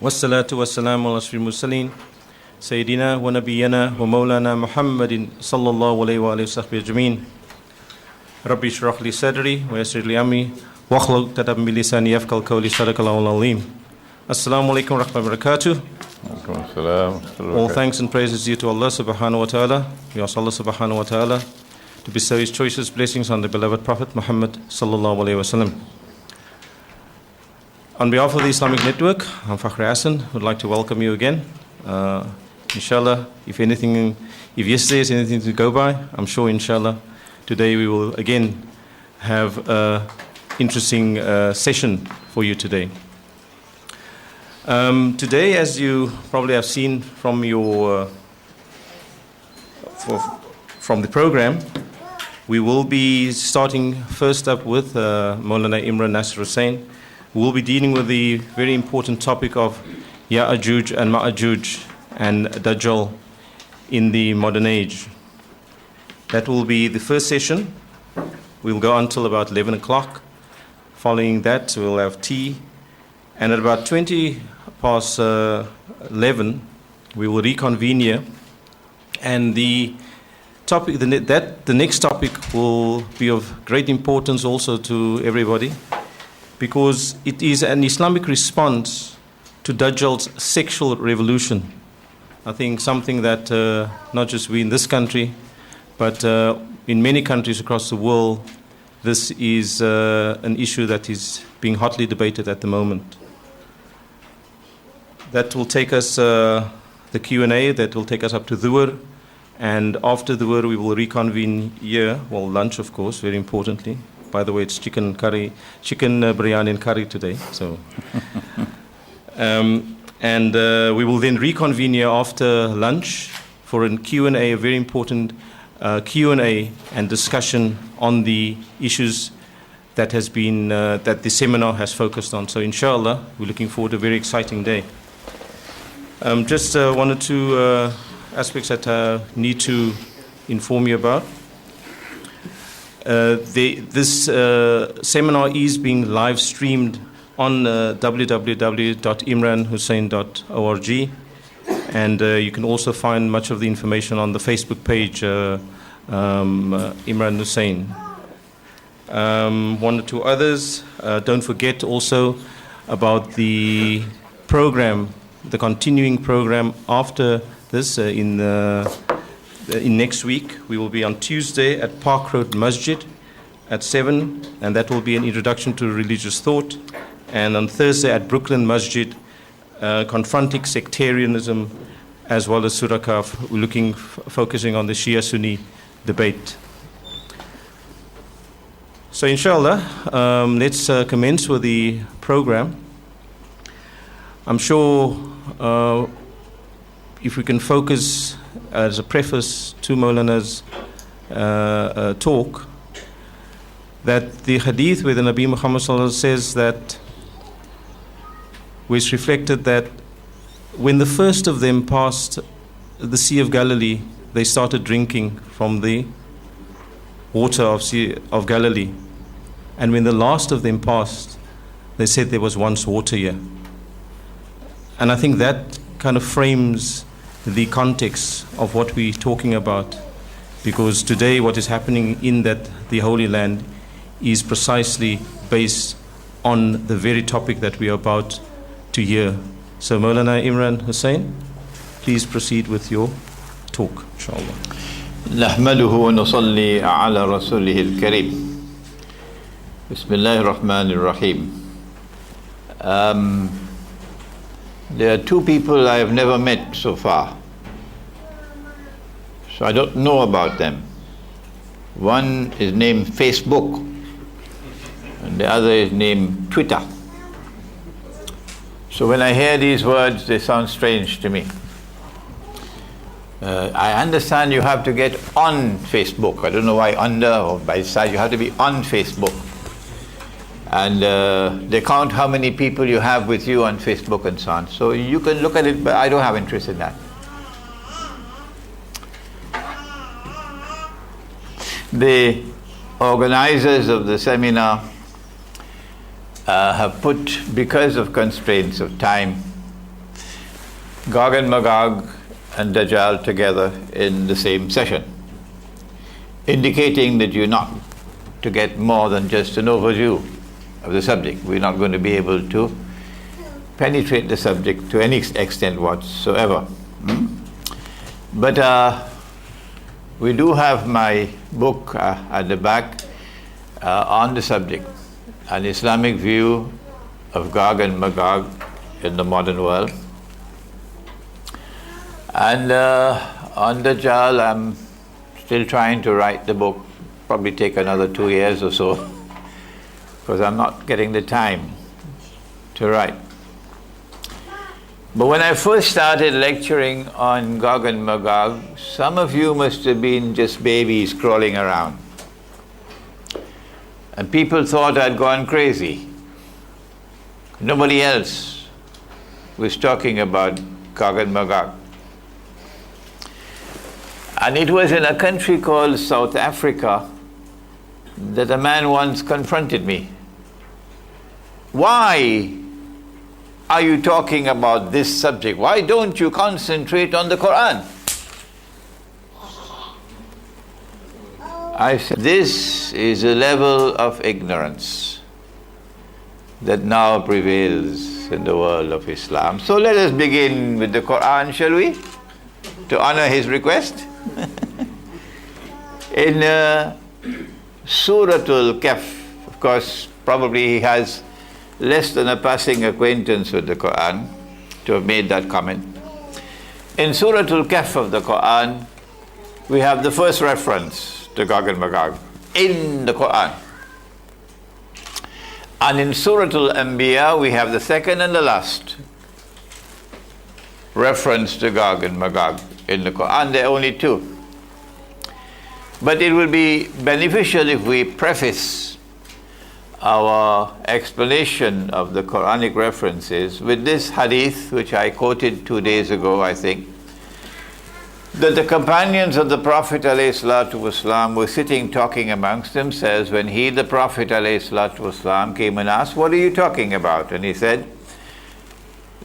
والصلاة والسلام على أشرف المرسلين سيدنا ونبينا ومولانا محمد صلى الله عليه وآله وصحبه أجمعين ربي اشرح لي صدري ويسر لي أمري واحلل عقدة من لساني يفقهوا قولي صدق الله العظيم. Assalamu alaikum wa rahmatullahi wa barakatuh. All thanks and praises due to Allah subhanahu wa ta'ala. We ask Allah subhanahu wa ta'ala to bestow His choicest blessings on the beloved Prophet Muhammad sallallahu alayhi wa sallam. On behalf of the Islamic Network, I'm Fakhr Hassan. Would like to welcome you again. Inshallah, if yesterday is anything to go by, I'm sure inshallah, today we will again have an interesting session for you today. Today, as you probably have seen from your from the program, we will be starting first up with Maulana Imran Nasir Hussain. We will be dealing with the very important topic of Ya'juj and Ma'juj and Dajjal in the modern age. That will be the first session. We'll go until about 11 o'clock. Following that, we'll have tea. And at about 20 past 11, we will reconvene here. And the topic, the next topic will be of great importance also to everybody, because it is an Islamic response to Dajjal's sexual revolution. I think something that not just we in this country, but in many countries across the world, this is an issue that is being hotly debated at the moment. That will take us, the Q&A, that will take us up to Dhuhr. And after Dhuhr, we will reconvene here, well, lunch, of course, very importantly. By the way, it's chicken biryani and curry today. So, and we will then reconvene here after lunch for a Q&A, a very important Q&A and discussion on the issues that has been that the seminar has focused on. So, inshallah, we're looking forward to a very exciting day. Just one or two aspects that I need to inform you about. This seminar is being live streamed on www.imranhussain.org, and you can also find much of the information on the Facebook page Imran Hussain. One or two others. Don't forget also about the program, the continuing program after this in next week. We will be on Tuesday at Park Road Masjid at 7, and that will be an introduction to religious thought. And on Thursday at Brooklyn Masjid, confronting sectarianism as well as Surah Kaf, focusing on the Shia-Sunni debate. So inshallah, let's commence with the program. I'm sure if we can focus as a preface to Maulana's talk, that the hadith where the Nabi Muhammad says that, where it's reflected that when the first of them passed the Sea of Galilee, they started drinking from the water of Galilee. And when the last of them passed, they said there was once water here. And I think that kind of frames the context of what we're talking about, because today what is happening in the Holy Land is precisely based on the very topic that we are about to hear. So Maulana Imran Hussain, please proceed with your talk, inshallah. نحمده ونصلي على رسوله الكريم. بسم الله الرحمن الرحيم. There are two people I have never met so far, so I don't know about them. One is named Facebook, and the other is named Twitter. So when I hear these words, they sound strange to me. I understand you have to get on Facebook. I don't know why under or by side. You have to be on Facebook. And they count how many people you have with you on Facebook and so on. So you can look at it, but I don't have interest in that. The organizers of the seminar have put, because of constraints of time, Gog and Magog and Dajjal together in the same session, indicating that you're not to get more than just an overview of the subject. We're not going to be able to penetrate the subject to any extent whatsoever. But we do have my book at the back on the subject, an Islamic view of Gog and Magog in the modern world. And on Dajjal, I'm still trying to write the book. Probably take another 2 years or so, because I'm not getting the time to write. But when I first started lecturing on Gog and Magog, some of you must have been just babies crawling around. And people thought I'd gone crazy. Nobody else was talking about Gog and Magog. And it was in a country called South Africa that a man once confronted me. Why are you talking about this subject? Why don't you concentrate on the Quran? I said, this is a level of ignorance that now prevails in the world of Islam. So let us begin with the Quran, shall we? To honor his request. In Suratul Kahf, of course, probably he has less than a passing acquaintance with the Quran to have made that comment. In Suratul Kahf of the Quran, we have the first reference to Gog and Magog in the Quran. And in Suratul Anbiya, we have the second and the last reference to Gog and Magog in the Quran. There are only two. But it will be beneficial if we preface our explanation of the Quranic references with this hadith, which I quoted 2 days ago, I think, that the companions of the Prophet ﷺ were sitting talking amongst themselves when he, the Prophet ﷺ, came and asked, "What are you talking about?" And they said,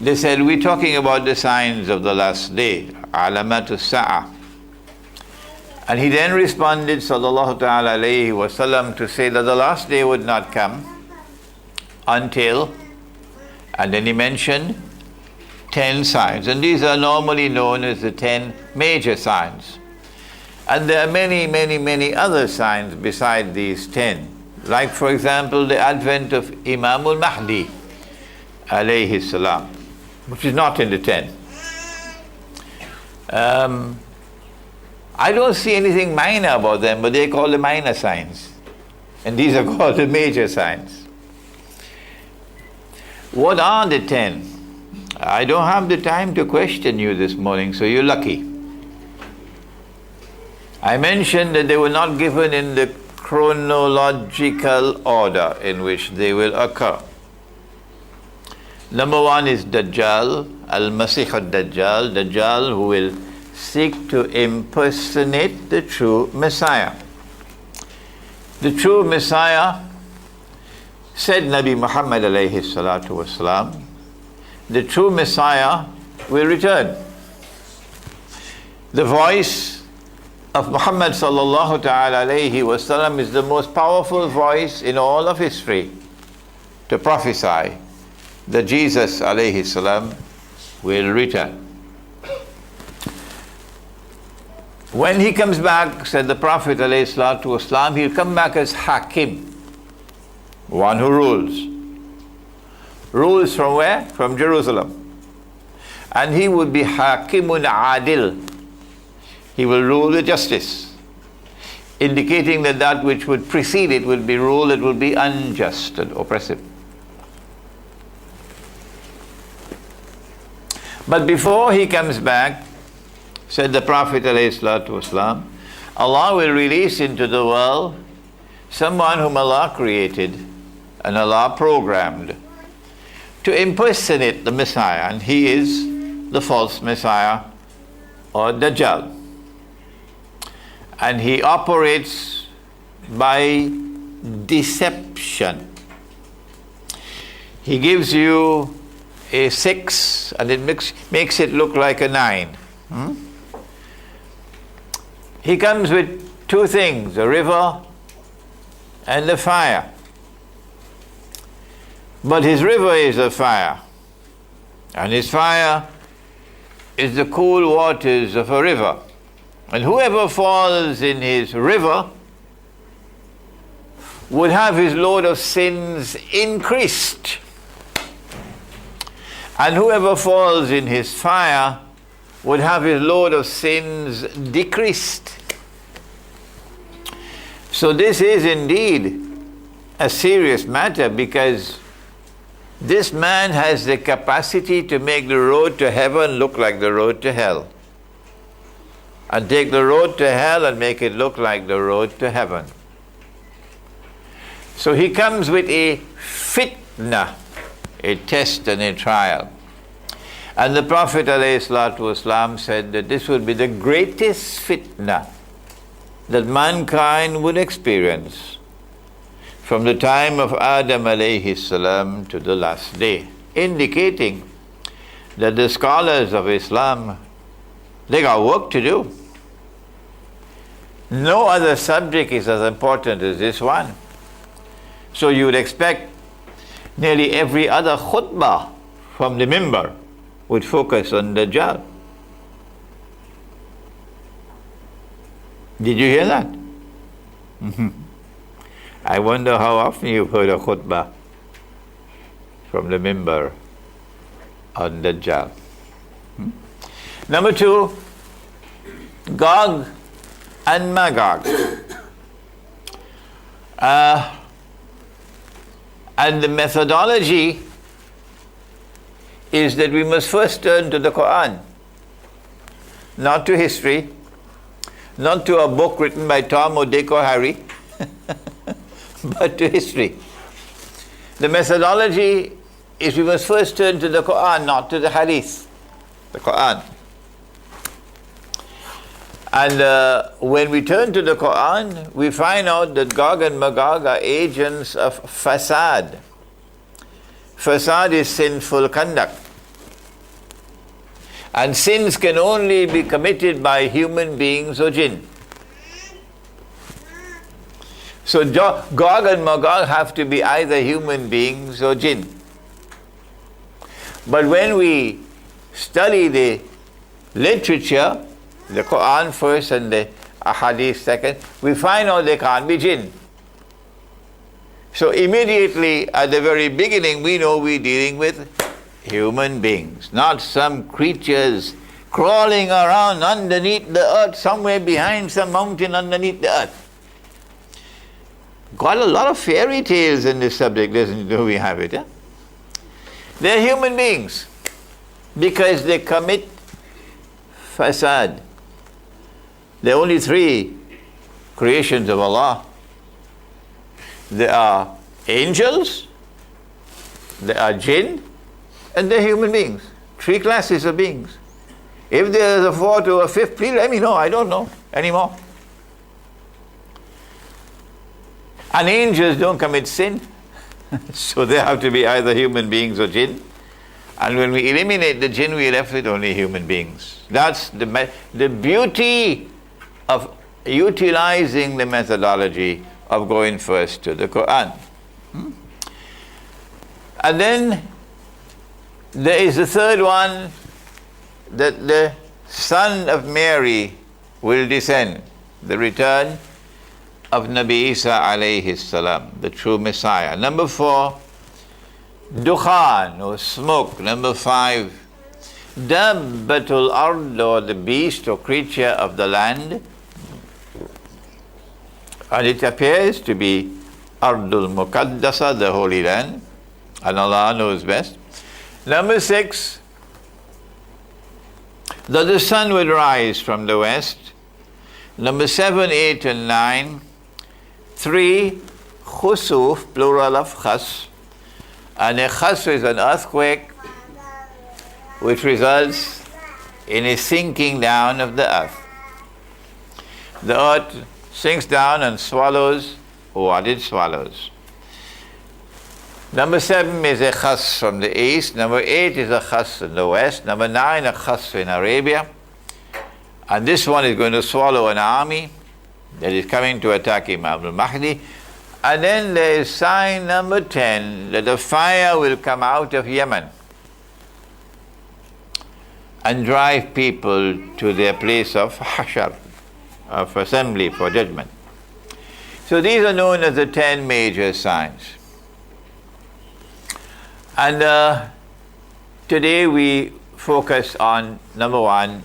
we're talking about the signs of the last day, alamatus sa'ah. And he then responded, sallallahu ta'ala alayhi wasallam, to say that the last day would not come until, and then he mentioned 10 signs. And these are normally known as the 10 major signs. And there are many, many, many other signs beside these 10. Like, for example, the advent of Imam al-Mahdi, alayhi salam, which is not in the 10. I don't see anything minor about them, but they call the minor signs. And these are called the major signs. What are the 10? I don't have the time to question you this morning, so you're lucky. I mentioned that they were not given in the chronological order in which they will occur. Number 1 is Dajjal, Al-Masih al-Dajjal, Dajjal who will seek to impersonate the true Messiah. The true Messiah, said Nabi Muhammad alayhi salatu wasalam, the true Messiah will return. The voice of Muhammad sallallahu ta'ala alayhi wasallam is the most powerful voice in all of history to prophesy that Jesus alayhi salam will return. When he comes back, said the Prophet ﷺ, he'll come back as Hakim, one who rules. Rules from where? From Jerusalem. And he would be Hakimun Adil. He will rule with justice, indicating that that which would precede it will be rule that will be unjust and oppressive. But before he comes back, said the Prophet ﷺ, Allah will release into the world someone whom Allah created and Allah programmed to impersonate the Messiah, and he is the false Messiah or Dajjal. And he operates by deception. He gives you a 6 and it makes it look like a 9. He comes with two things, the river and the fire. But his river is the fire, and his fire is the cool waters of a river. And whoever falls in his river would have his load of sins increased. And whoever falls in his fire would have his load of sins decreased. So this is indeed a serious matter, because this man has the capacity to make the road to heaven look like the road to hell, and take the road to hell and make it look like the road to heaven. So he comes with a fitna, a test and a trial. And the Prophet ﷺ said that this would be the greatest fitna that mankind would experience from the time of Adam alayhi salam to the last day, indicating that the scholars of Islam, they got work to do. No other subject is as important as this one. So you would expect nearly every other khutbah from the mimbar would focus on Dajjal. Did you hear that? I wonder how often you've heard a khutbah from the mimbar on Dajjal. Number 2, Gog and Magog. And the methodology is that we must first turn to the Quran, not to history, not to a book written by Tom or Dick or Harry, but to history. The methodology is we must first turn to the Quran, not to the Hadith, the Quran. And when we turn to the Quran, we find out that Gog and Magog are agents of fasad. Fasad is sinful conduct. And sins can only be committed by human beings or jinn. So Gog and Magog have to be either human beings or jinn. But when we study the literature, the Quran first and the Ahadith second, we find out they can't be jinn. So immediately at the very beginning, we know we're dealing with human beings, not some creatures crawling around underneath the earth, somewhere behind some mountain underneath the earth. Got a lot of fairy tales in this subject, do we have it? They're human beings because they commit fasad. There are only 3 creations of Allah. There are angels, there are jinn, and they're human beings. 3 classes of beings. If there is a 4th or a 5th, please let me know. I don't know anymore. And angels don't commit sin. So they have to be either human beings or jinn. And when we eliminate the jinn, we are left with only human beings. That's the beauty of utilizing the methodology of going first to the Quran. And then there is the third one, that the son of Mary will descend, the return of Nabi Isa alayhi salam, the true Messiah. Number 4, Dukhan or smoke. Number 5, Dabbatul Ard, or the beast or creature of the land. And it appears to be Ardul Muqaddasa, the Holy Land, and Allah knows best. Number 6, that the sun would rise from the west. Number 7, 8, and 9. 3, Khusuf, plural of Khas. And a Khas is an earthquake which results in a sinking down of the earth. The earth sinks down and swallows what it swallows. Number 7 is a khas from the east. Number 8 is a khas in the west. Number 9, a khas in Arabia. And this one is going to swallow an army that is coming to attack Imam al-Mahdi. And then there is sign number 10, that the fire will come out of Yemen and drive people to their place of hashar, of assembly for judgment. So these are known as the 10 major signs. And today we focus on number 1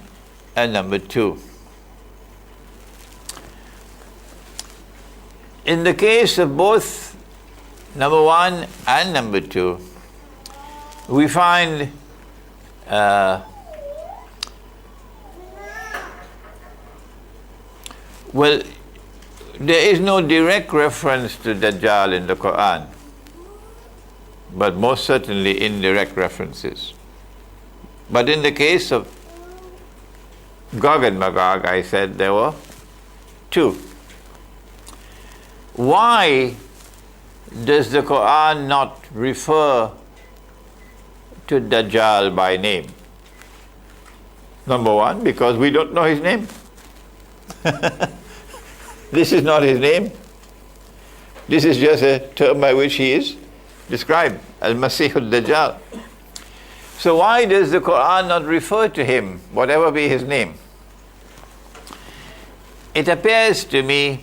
and number 2. In the case of both number 1 and number 2, we find well, there is no direct reference to Dajjal in the Quran, but most certainly indirect references. But in the case of Gog and Magog, I said there were 2. Why does the Quran not refer to Dajjal by name? Number 1, because we don't know his name. This is not his name. This is just a term by which he is described, Al-Masih al-Dajjal. So why does the Quran not refer to him, whatever be his name? It appears to me,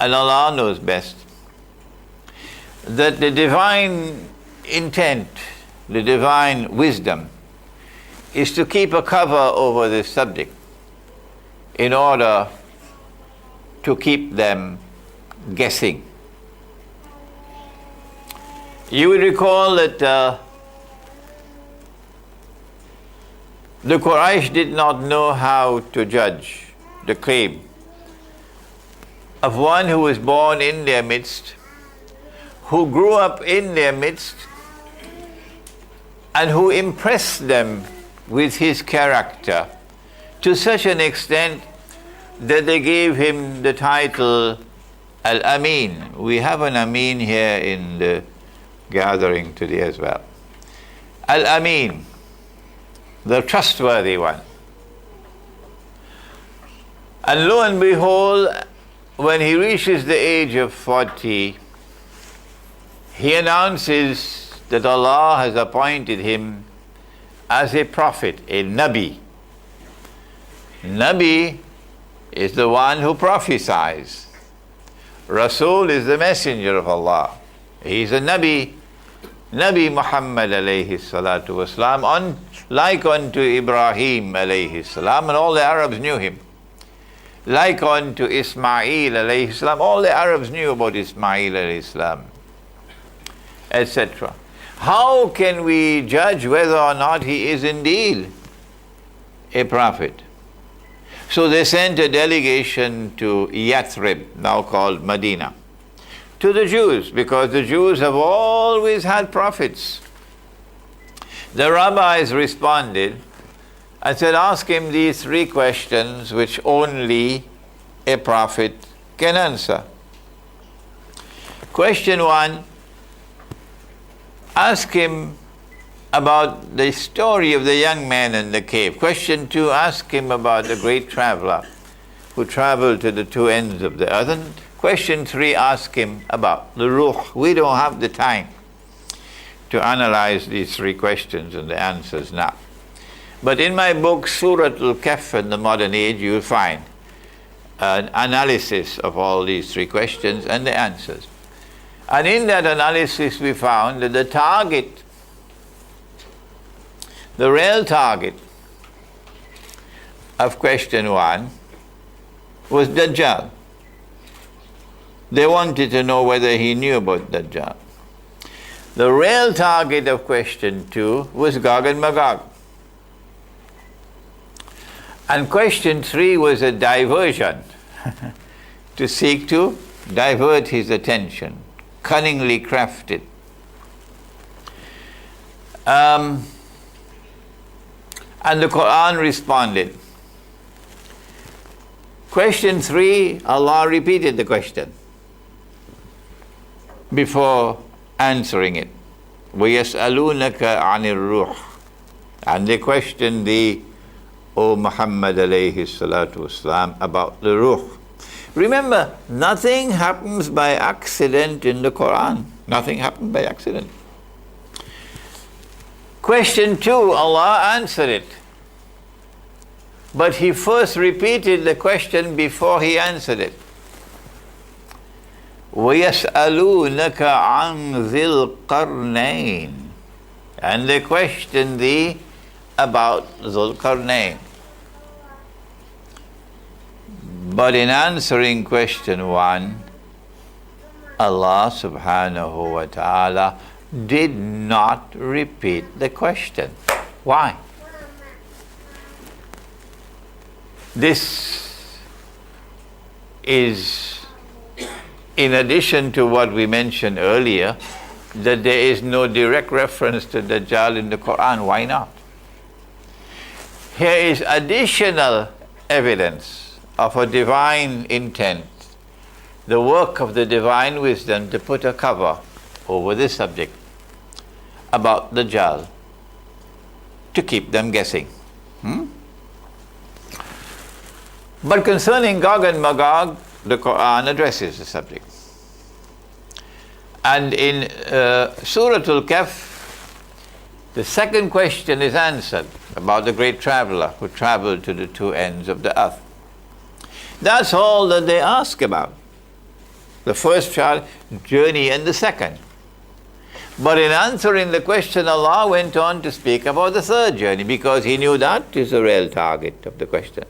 and Allah knows best, that the divine intent, the divine wisdom, is to keep a cover over this subject in order to keep them guessing. You will recall that the Quraysh did not know how to judge the claim of one who was born in their midst, who grew up in their midst, and who impressed them with his character to such an extent that they gave him the title Al-Amin. We have an Amin here in the gathering today as well. Al-Amin, the trustworthy one. And lo and behold, when he reaches the age of 40, he announces that Allah has appointed him as a prophet, a Nabi. Nabi is the one who prophesies. Rasul is the messenger of Allah. He is a Nabi, Nabi Muhammad alayhi salatu wasalam, like unto Ibrahim alayhi salam, and all the Arabs knew him. Like unto Ismail alayhi salam, all the Arabs knew about Ismail alayhi salam, etc. How can we judge whether or not he is indeed a prophet? So they sent a delegation to Yathrib, now called Medina, to the Jews, because the Jews have always had prophets. The rabbis responded and said, ask him these 3 questions which only a prophet can answer. Question 1, ask him about the story of the young man in the cave. Question 2, ask him about the great traveler who traveled to the 2 ends of the earth. And question 3, ask him about the ruh. We don't have the time to analyze these 3 questions and the answers now. But in my book, Surah Al-Kahf in the Modern Age, you will find an analysis of all these 3 questions and the answers. And in that analysis, we found that the target, the real target of question 1 was Dajjal. They wanted to know whether he knew about Dajjal. The real target of question 2 was Gog and Magog. And question 3 was a diversion to seek to divert his attention, cunningly crafted. And the Quran responded. Question 3, Allah repeated the question before answering it. وَيَسْأَلُونَكَ عَنِ الرُّوحِ. And they question thee, O Muhammad alayhi salatu wasalam, about the ruh. Remember, nothing happens by accident in the Quran. Nothing happened by accident. Question 2, Allah answered it. But He first repeated the question before He answered it. وَيَسْأَلُونَكَ عَنْ ذِي الْقَرْنَيْنِ. And they question thee about Dhul Qarnayn. But in answering question 1, Allah subhanahu wa ta'ala did not repeat the question. Why? This is in addition to what we mentioned earlier, that there is no direct reference to Dajjal in the Quran. Why not? Here is additional evidence of a divine intent, the work of the divine wisdom to put a cover over this subject about Dajjal, to keep them guessing. But concerning Gog and Magog, the Quran addresses the subject. And in Surah Al-Kahf, the second question is answered about the great traveler who traveled to the two ends of the earth. That's all that they ask about. The first journey and the second. But in answering the question, Allah went on to speak about the third journey, because He knew that is the real target of the question.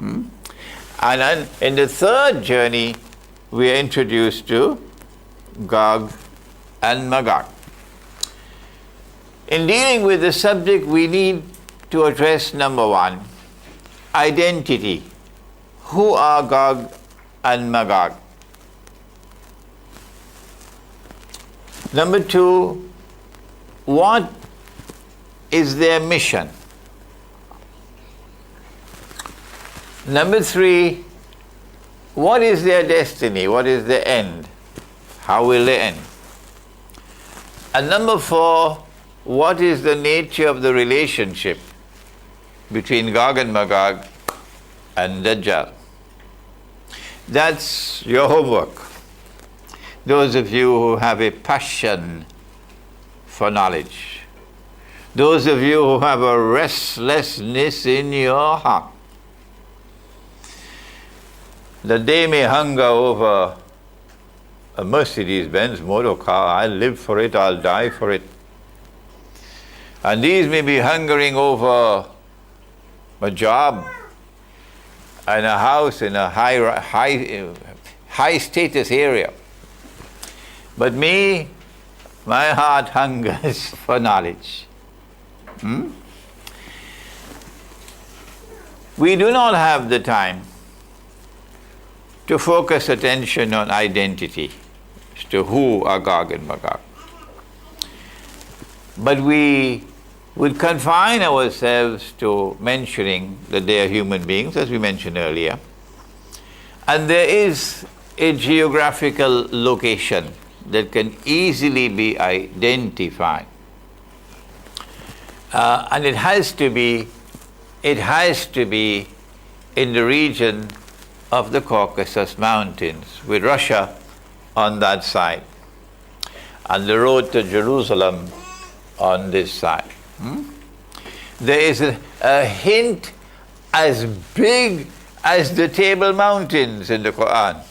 And then in the third journey, we are introduced to Gog and Magog. In dealing with the subject, we need to address number 1, identity. Who are Gog and Magog? Number 2, what is their mission? Number 3, what is their destiny? What is their end? How will they end? And number 4, what is the nature of the relationship between Gog and Magog and Dajjal? That's your homework. Those of you who have a passion for knowledge, those of you who have a restlessness in your heart, that they may hunger over a Mercedes-Benz motor car. I'll live for it, I'll die for it. And these may be hungering over a job and a house in a high status area. But me, my heart hungers for knowledge. We do not have the time to focus attention on identity as to who are Gog and Magog. But we would confine ourselves to mentioning that they are human beings, as we mentioned earlier. And there is a geographical location that can easily be identified. And it has to be in the region of the Caucasus Mountains, with Russia on that side, and the road to Jerusalem on this side. There is a hint as big as the Table Mountains in the Quran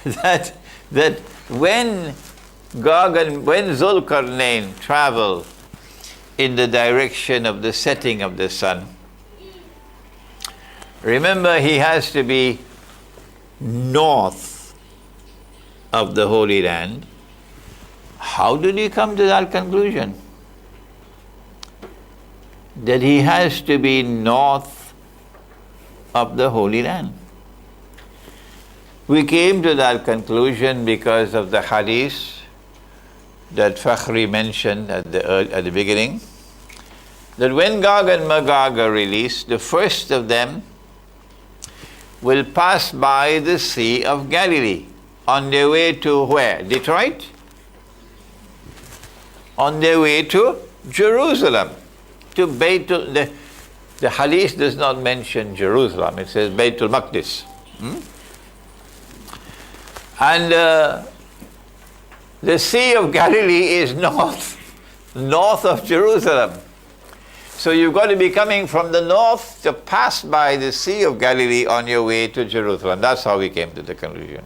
that when Zulkarnain traveled in the direction of the setting of the sun, remember, he has to be north of the Holy Land. How did he come to that conclusion? That he has to be north of the Holy Land. We came to that conclusion because of the hadith that Fakhri mentioned at the beginning, that when Gog and Magog are released, the first of them will pass by the Sea of Galilee on their way to where? Detroit? on their way to Jerusalem, to Baitul. The hadith does not mention Jerusalem, it says Baitul Maqdis. And the Sea of Galilee is north of Jerusalem. So you've got to be coming from the north to pass by the Sea of Galilee on your way to Jerusalem. That's how we came to the conclusion.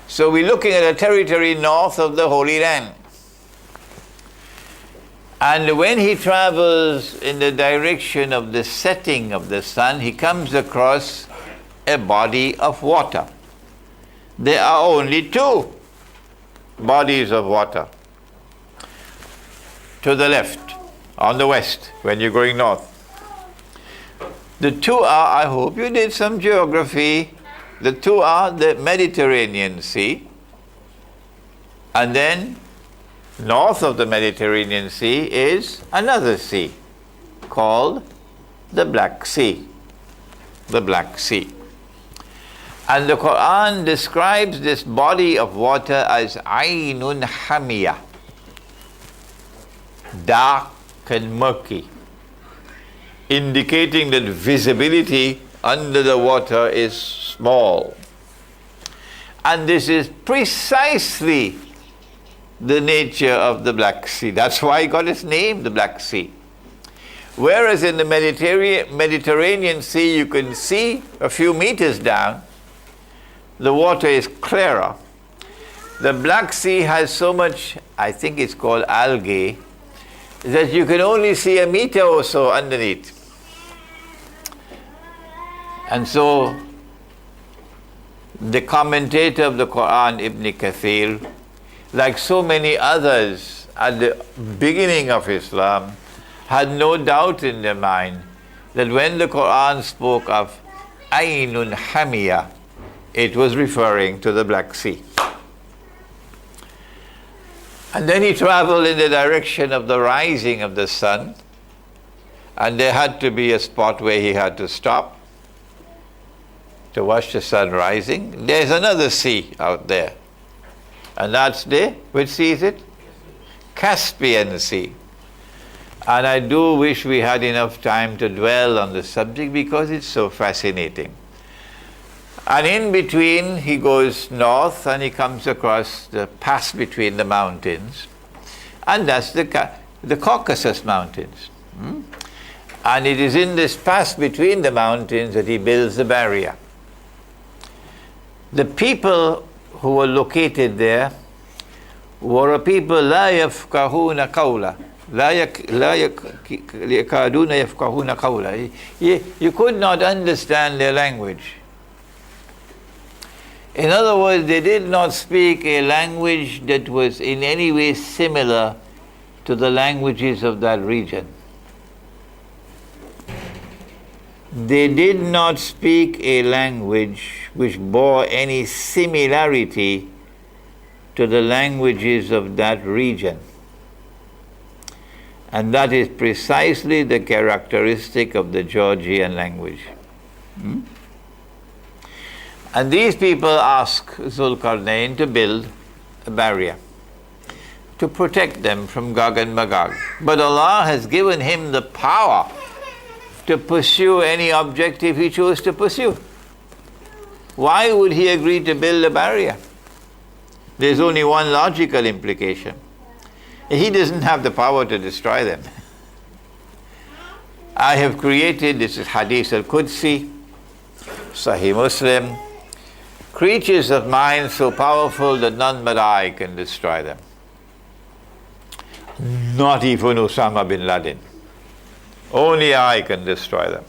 So we're looking at a territory north of the Holy Land. And when he travels in the direction of the setting of the sun, he comes across a body of water. There are only two bodies of water to the left, on the west, when you're going north. The two are, I hope you did some geography, the two are the Mediterranean Sea, and then north of the Mediterranean Sea is another sea called the Black Sea. The Black Sea. And the Quran describes this body of water as Aynun Hamiyah, dark and murky, indicating that visibility under the water is small. And this is precisely the nature of the Black Sea. That's why it got its name, the Black Sea. Whereas in the Mediterranean Sea, you can see a few meters down, the water is clearer. The Black Sea has so much, I think it's called algae, that you can only see a meter or so underneath. And so, the commentator of the Quran, Ibn Kathir, like so many others at the beginning of Islam, had no doubt in their mind that when the Quran spoke of Aynun Hamiyah, it was referring to the Black Sea. And then he traveled in the direction of the rising of the sun, and there had to be a spot where he had to stop to watch the sun rising. There's another sea out there, and that's which sea is it? Caspian Sea. And I do wish we had enough time to dwell on the subject because it's so fascinating. And in between, he goes north and he comes across the pass between the mountains. And that's the Caucasus Mountains. And it is in this pass between the mountains that he builds the barrier. The people who were located there were a people لا يفقهون قولا لا يكادون يفقهون قولا. You could not understand their language. In other words, they did not speak a language that was in any way similar to the languages of that region. They did not speak a language which bore any similarity to the languages of that region. And that is precisely the characteristic of the Georgian language. And these people ask Zulkarnain to build a barrier to protect them from Gog and Magog. But Allah has given him the power to pursue any objective he chose to pursue. Why would he agree to build a barrier? There's only one logical implication. He doesn't have the power to destroy them. I have created, this is Hadith al-Qudsi, Sahih Muslim, creatures of mine so powerful that none but I can destroy them. Not even Osama bin Laden. Only I can destroy them.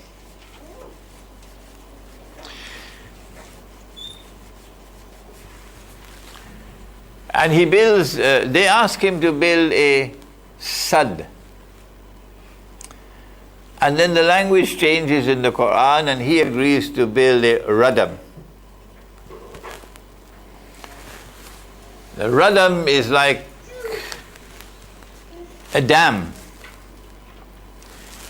And he builds, they ask him to build a sad. And then the language changes in the Quran and he agrees to build a radam. The radam is like a dam.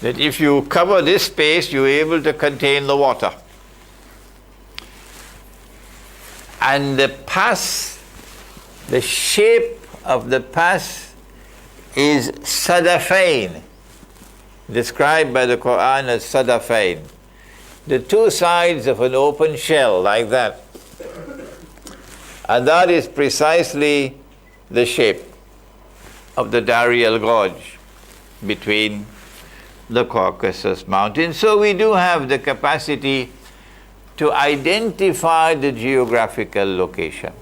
That if you cover this space, you're able to contain the water. And the pass, the shape of the pass is sadafain, described by the Quran as sadafain. The two sides of an open shell, like that. And that is precisely the shape of the Darial Gorge between the Caucasus Mountains. So we do have the capacity to identify the geographical location.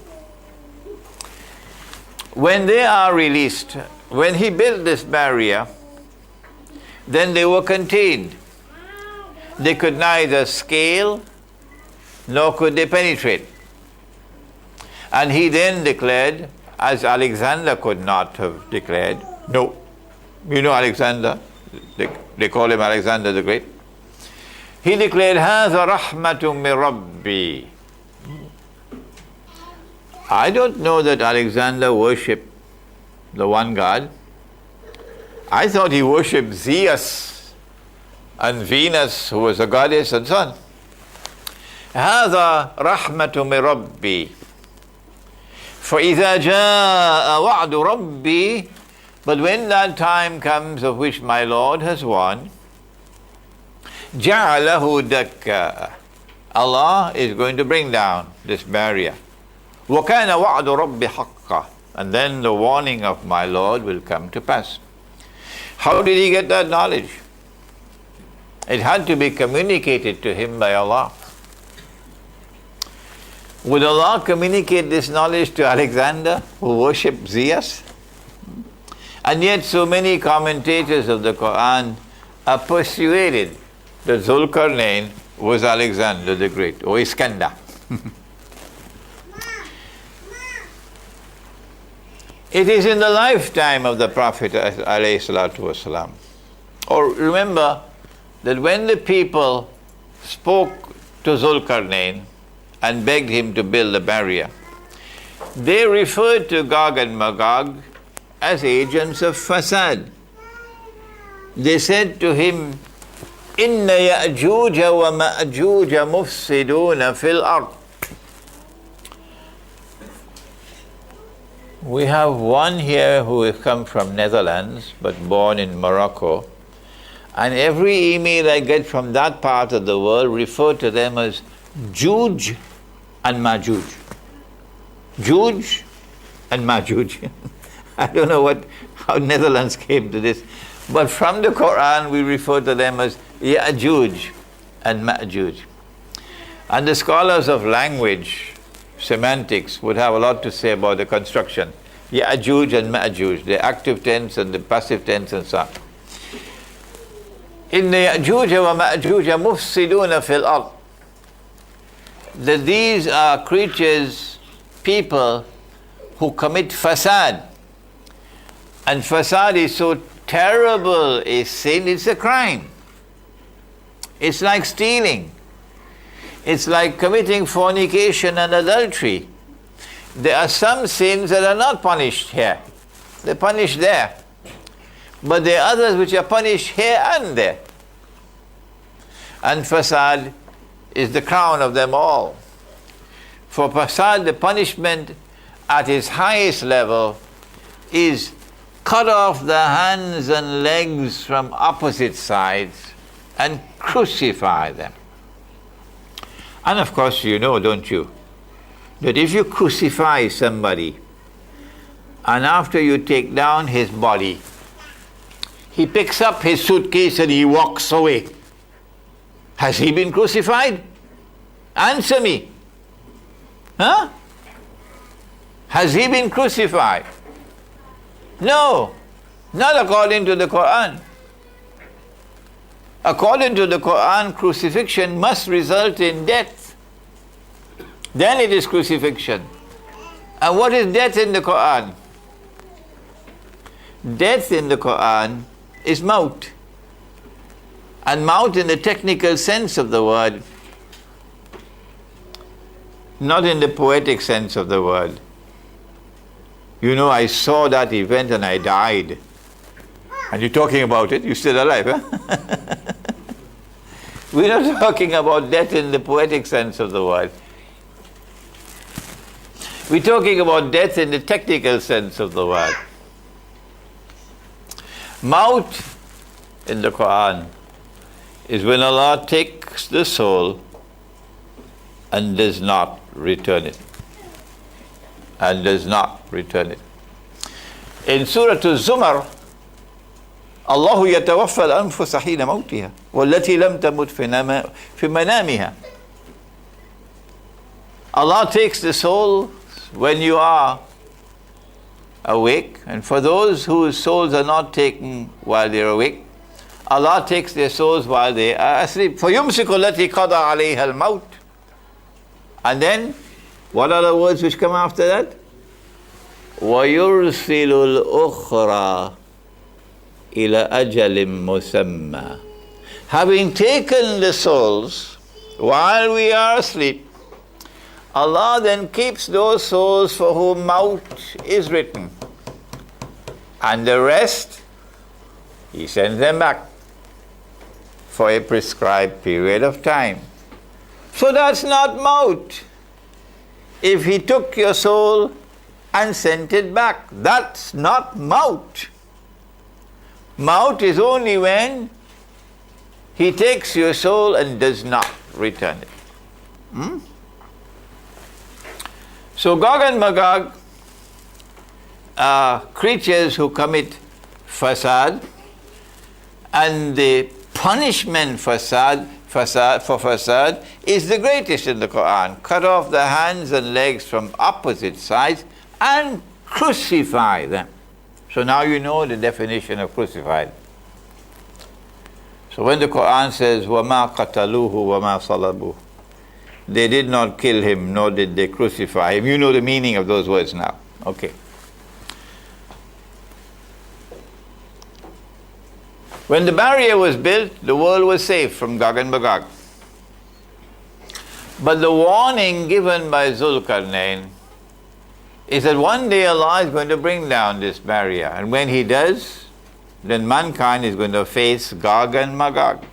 When they are released, when he built this barrier, then they were contained. They could neither scale nor could they penetrate. And he then declared, as Alexander could not have declared, no, you know Alexander, they call him Alexander the Great. He declared, هَذَا رَحْمَةٌ مِّن رَبِّي. I don't know that Alexander worshipped the one God. I thought he worshipped Zeus and Venus, who was a goddess, and so on. هَذَا رَحْمَةٌ مِّن رَبِّي. فَإِذَا جَاءَ وَعْدُ رَبِّي. But when that time comes of which my Lord has warned, جَعَلَهُ دَكَّا. Allah is going to bring down this barrier. وَكَانَ وَعْدُ رَبِّ حَقًّا. And then the warning of my Lord will come to pass. How did he get that knowledge? It had to be communicated to him by Allah. Would Allah communicate this knowledge to Alexander, who worshipped Zeus? And yet so many commentators of the Quran are persuaded that Zulkarnain was Alexander the Great, or Iskandar. It is in the lifetime of the Prophet ﷺ. Or remember that when the people spoke to Zulkarnain and begged him to build a barrier, they referred to Gog and Magog as agents of fasad. They said to him, Inna ya'juja wa ma'juja mufsiduna fil ard. We have one here who has come from Netherlands but born in Morocco, and every email I get from that part of the world refer to them as Juj and Majuj. Juj and Majuj. I don't know how Netherlands came to this, but from the Quran we refer to them as Ya'juj and Ma'juj. And the scholars of language, semantics, would have a lot to say about the construction. Ya'juj and Ma'juj, the active tense and the passive tense and so on. Inna Ya'juj wa Ma'juj mufsiduna fil ard. That these are creatures, people who commit fasad. And fasad is so terrible a sin, it's a crime. It's like stealing. It's like committing fornication and adultery. There are some sins that are not punished here. They're punished there. But there are others which are punished here and there. And fasad is the crown of them all. For fasad, the punishment at its highest level is cut off the hands and legs from opposite sides and crucify them. And of course you know, don't you, that if you crucify somebody and after you take down his body, he picks up his suitcase and he walks away. Has he been crucified? Answer me. Huh? Has he been crucified? No, not according to the Quran. According to the Quran, crucifixion must result in death. Then it is crucifixion. And what is death in the Quran? Death in the Quran is maut. And maut in the technical sense of the word, not in the poetic sense of the word. You know, I saw that event and I died. And you're talking about it, you're still alive, huh? We're not talking about death in the poetic sense of the word. We're talking about death in the technical sense of the word. Maut in the Quran is when Allah takes the soul and does not return it. And does not return it. In Surah Al-Zumar, Allah يتوفى الأنفس حين موتها والتي لم تمت في منامها. Allah takes the soul when you are awake, and for those whose souls are not taken while they are awake, Allah takes their souls while they are asleep. فَيُمْسِكُ الَّتِي قَضَى عَلَيْهَا الْمَوْتِ. And then, what are the words which come after that? وَيُرْسِلُ الْأُخْرَى إِلَى أَجَلٍ مُسَمَّى. Having taken the souls while we are asleep, Allah then keeps those souls for whom maut is written. And the rest, He sends them back for a prescribed period of time. So that's not maut. If He took your soul and sent it back, that's not maut. Maut is only when He takes your soul and does not return it. So Gog and Magog are creatures who commit fasad, and the punishment for fasad is the greatest in the Quran. Cut off the hands and legs from opposite sides and crucify them. So now you know the definition of crucified. So when the Quran says, وَمَا قَتَلُوهُ وَمَا صَلَبُوهُ, they did not kill him, nor did they crucify him. You know the meaning of those words now. Okay. When the barrier was built, the world was safe from Gog and Magog. But the warning given by Zulkarnain is that one day Allah is going to bring down this barrier. And when He does, then mankind is going to face Gog and Magog.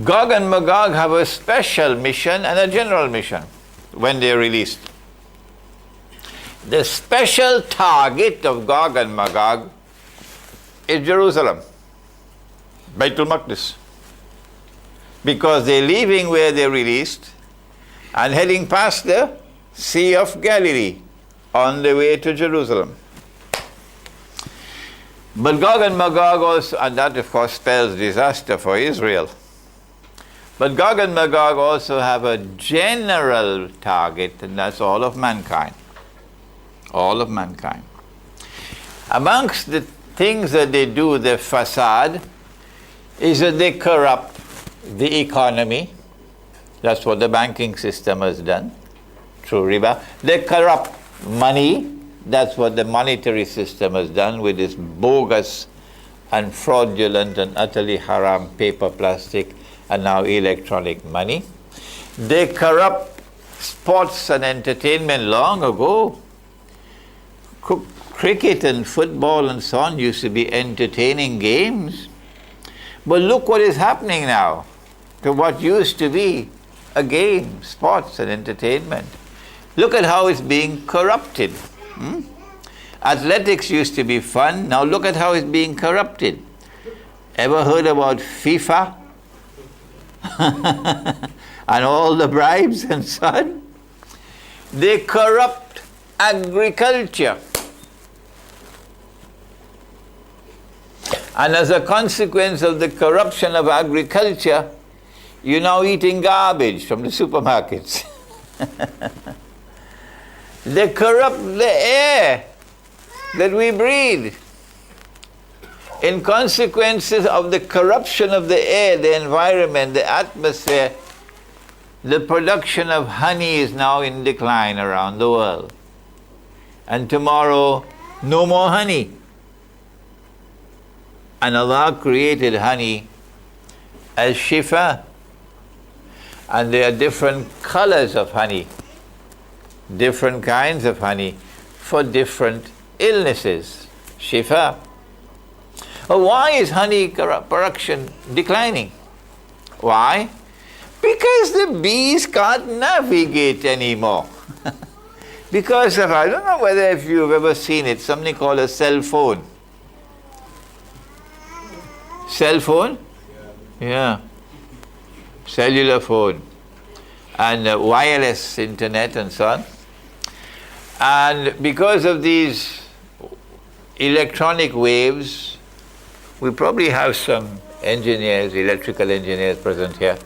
Gog and Magog have a special mission and a general mission when they are released. The special target of Gog and Magog is Jerusalem, Baitul Maqdis, because they're leaving where they're released and heading past the Sea of Galilee on the way to Jerusalem. But Gog and Magog also, and that of course spells disaster for Israel. But Gog and Magog also have a general target, and that's all of mankind. All of mankind. Amongst the things that they do, the fasad, is that they corrupt the economy. That's what the banking system has done through riba. They corrupt money. That's what the monetary system has done with this bogus and fraudulent and utterly haram paper, plastic, and now electronic money. They corrupt sports and entertainment long ago. Cricket and football and so on used to be entertaining games. But look what is happening now to what used to be a game, sports and entertainment. Look at how it's being corrupted. Athletics used to be fun. Now look at how it's being corrupted. Ever heard about FIFA? And all the bribes and so on? They corrupt agriculture. And as a consequence of the corruption of agriculture, you're now eating garbage from the supermarkets. They corrupt the air that we breathe. In consequences of the corruption of the air, the environment, the atmosphere, the production of honey is now in decline around the world. And tomorrow, no more honey. And Allah created honey as shifa. And there are different colors of honey, different kinds of honey for different illnesses. Shifa. But why is honey production declining? Why? Because the bees can't navigate anymore. Because of, I don't know whether if you've ever seen it, something called a cell phone. Cell phone? Yeah. Cellular phone. And wireless internet and so on. And because of these electronic waves, we probably have some engineers, electrical engineers present here,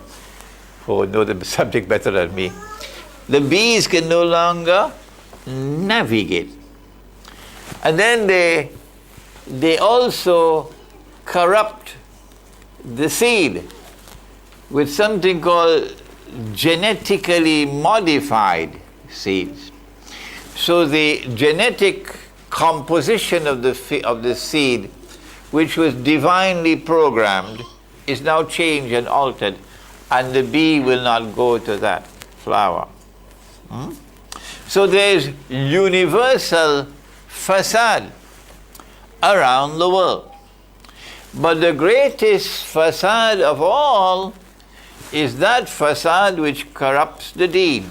who know the subject better than me. The bees can no longer navigate. And then they also corrupt the seed with something called genetically modified seeds. So the genetic composition of the seed, which was divinely programmed, is now changed and altered, and the bee will not go to that flower. So there's universal fasad around the world. But the greatest fasad of all is that fasad which corrupts the deen,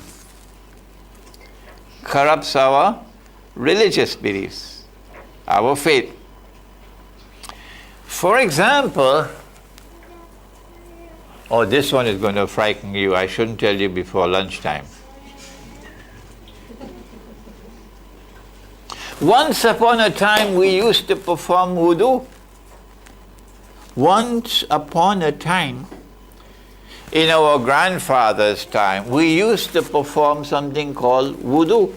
corrupts our religious beliefs, our faith. For example, this one is going to frighten you. I shouldn't tell you before lunchtime. Once upon a time, we used to perform wudu. Once upon a time, in our grandfather's time, we used to perform something called wudu.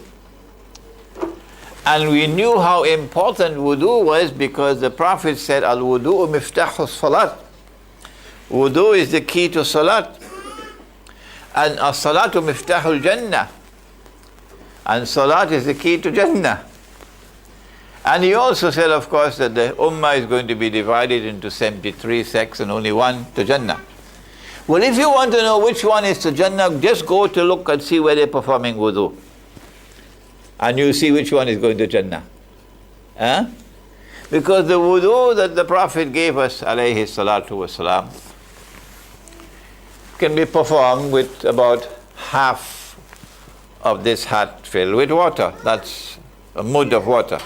And we knew how important wudu was because the Prophet said, Al-wudu'u miftahu salat. Wudu is the key to salat. And as-salatu miftahul jannah. And salat is the key to Jannah. And he also said, of course, that the Ummah is going to be divided into 73 sects and only one to Jannah. Well, if you want to know which one is to Jannah, just go to look and see where they're performing wudu. And you'll see which one is going to Jannah. Because the wudu that the Prophet gave us, alayhi salatu wasalam, can be performed with about half of this hat filled with water. That's a mud of water.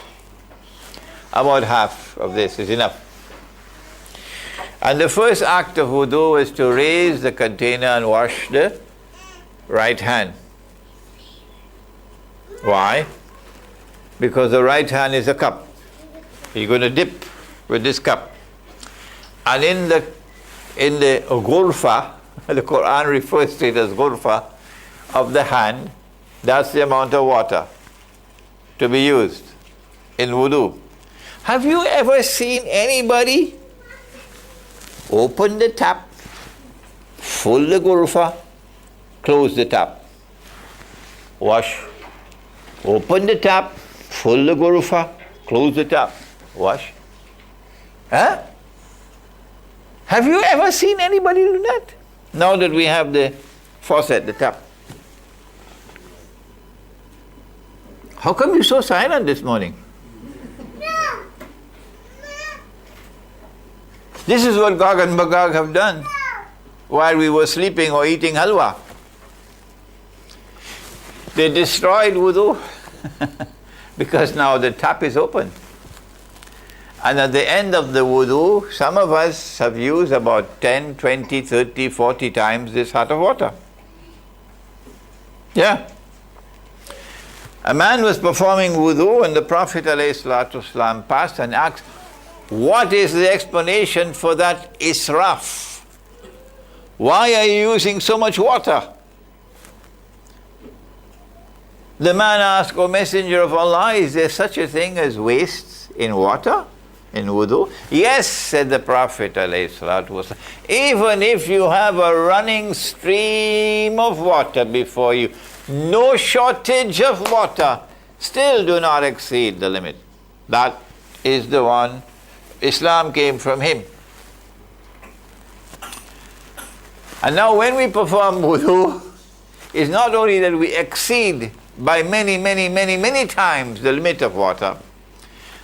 About half of this is enough. And the first act of wudu is to raise the container and wash the right hand. Why? Because the right hand is a cup. You're going to dip with this cup. And in the ghurfa, the Quran refers to it as ghurfa, of the hand, that's the amount of water to be used in wudu. Have you ever seen anybody open the tap, full the ghurfa, close the tap, wash, open the tap, full the ghurfa, close the tap, wash? Have you ever seen anybody do that? Now that we have the faucet, the tap. How come you're so silent this morning? This is what Gog and Magog have done while we were sleeping or eating halwa. They destroyed wudu because now the tap is open. And at the end of the wudu, some of us have used about 10, 20, 30, 40 times this hat of water. Yeah. A man was performing wudu and the Prophet ﷺ passed and asked, what is the explanation for that israf? Why are you using so much water? The man asked, O Messenger of Allah, is there such a thing as waste in water, in wudu? Yes, said the Prophet ﷺ. Even if you have a running stream of water before you, no shortage of water, still do not exceed the limit. That is the one. Islam came from him. And now when we perform wudu, it's not only that we exceed by many times the limit of water,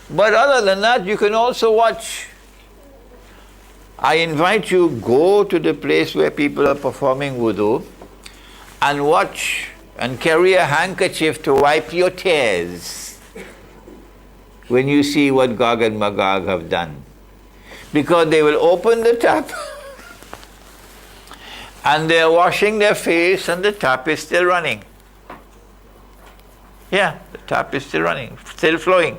but other than that, you can also watch. I invite you, go to the place where people are performing wudu and watch and carry a handkerchief to wipe your tears when you see what Gog and Magog have done. Because they will open the tap and they're washing their face and the tap is still running. Yeah, the tap is still running, still flowing.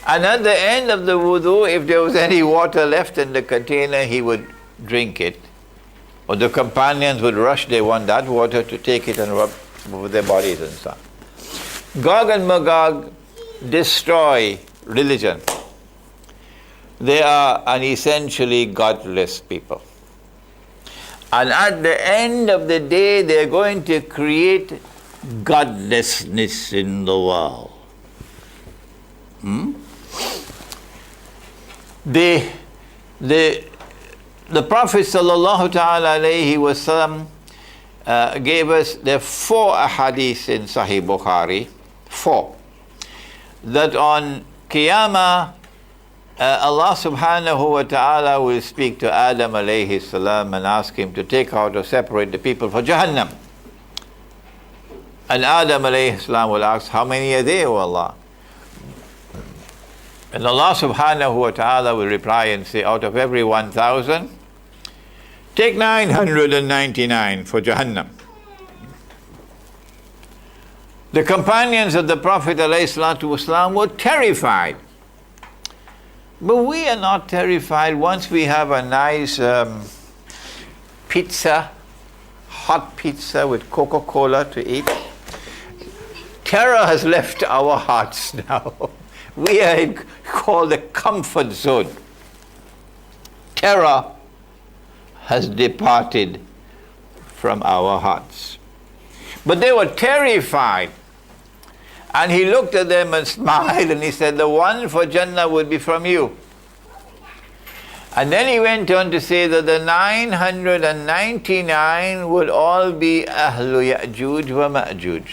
And at the end of the wudu, if there was any water left in the container, he would drink it. Or the companions would rush, they want that water to take it and rub over their bodies and stuff. Gog and Magog destroy religion. They are an essentially godless people. And at the end of the day, they're going to create godlessness in the world. The Prophet sallallahu ta'ala alayhi wasallam gave us the 4 ahadith in Sahih Bukhari, 4, that on Qiyamah Allah subhanahu wa ta'ala will speak to Adam alayhi salam and ask him to take out or separate the people for Jahannam. And Adam alayhi salam will ask, how many are there, O Allah? And Allah subhanahu wa ta'ala will reply and say, out of every 1,000, take 999 for Jahannam. The companions of the Prophet ﷺ were terrified. But we are not terrified once we have a nice pizza, hot pizza with Coca-Cola to eat. Terror has left our hearts now. We are called the comfort zone. Terror has departed from our hearts. But they were terrified. And he looked at them and smiled and he said, the one for Jannah would be from you. And then he went on to say that the 999 would all be Ahlu Ya'juj wa Ma'juj.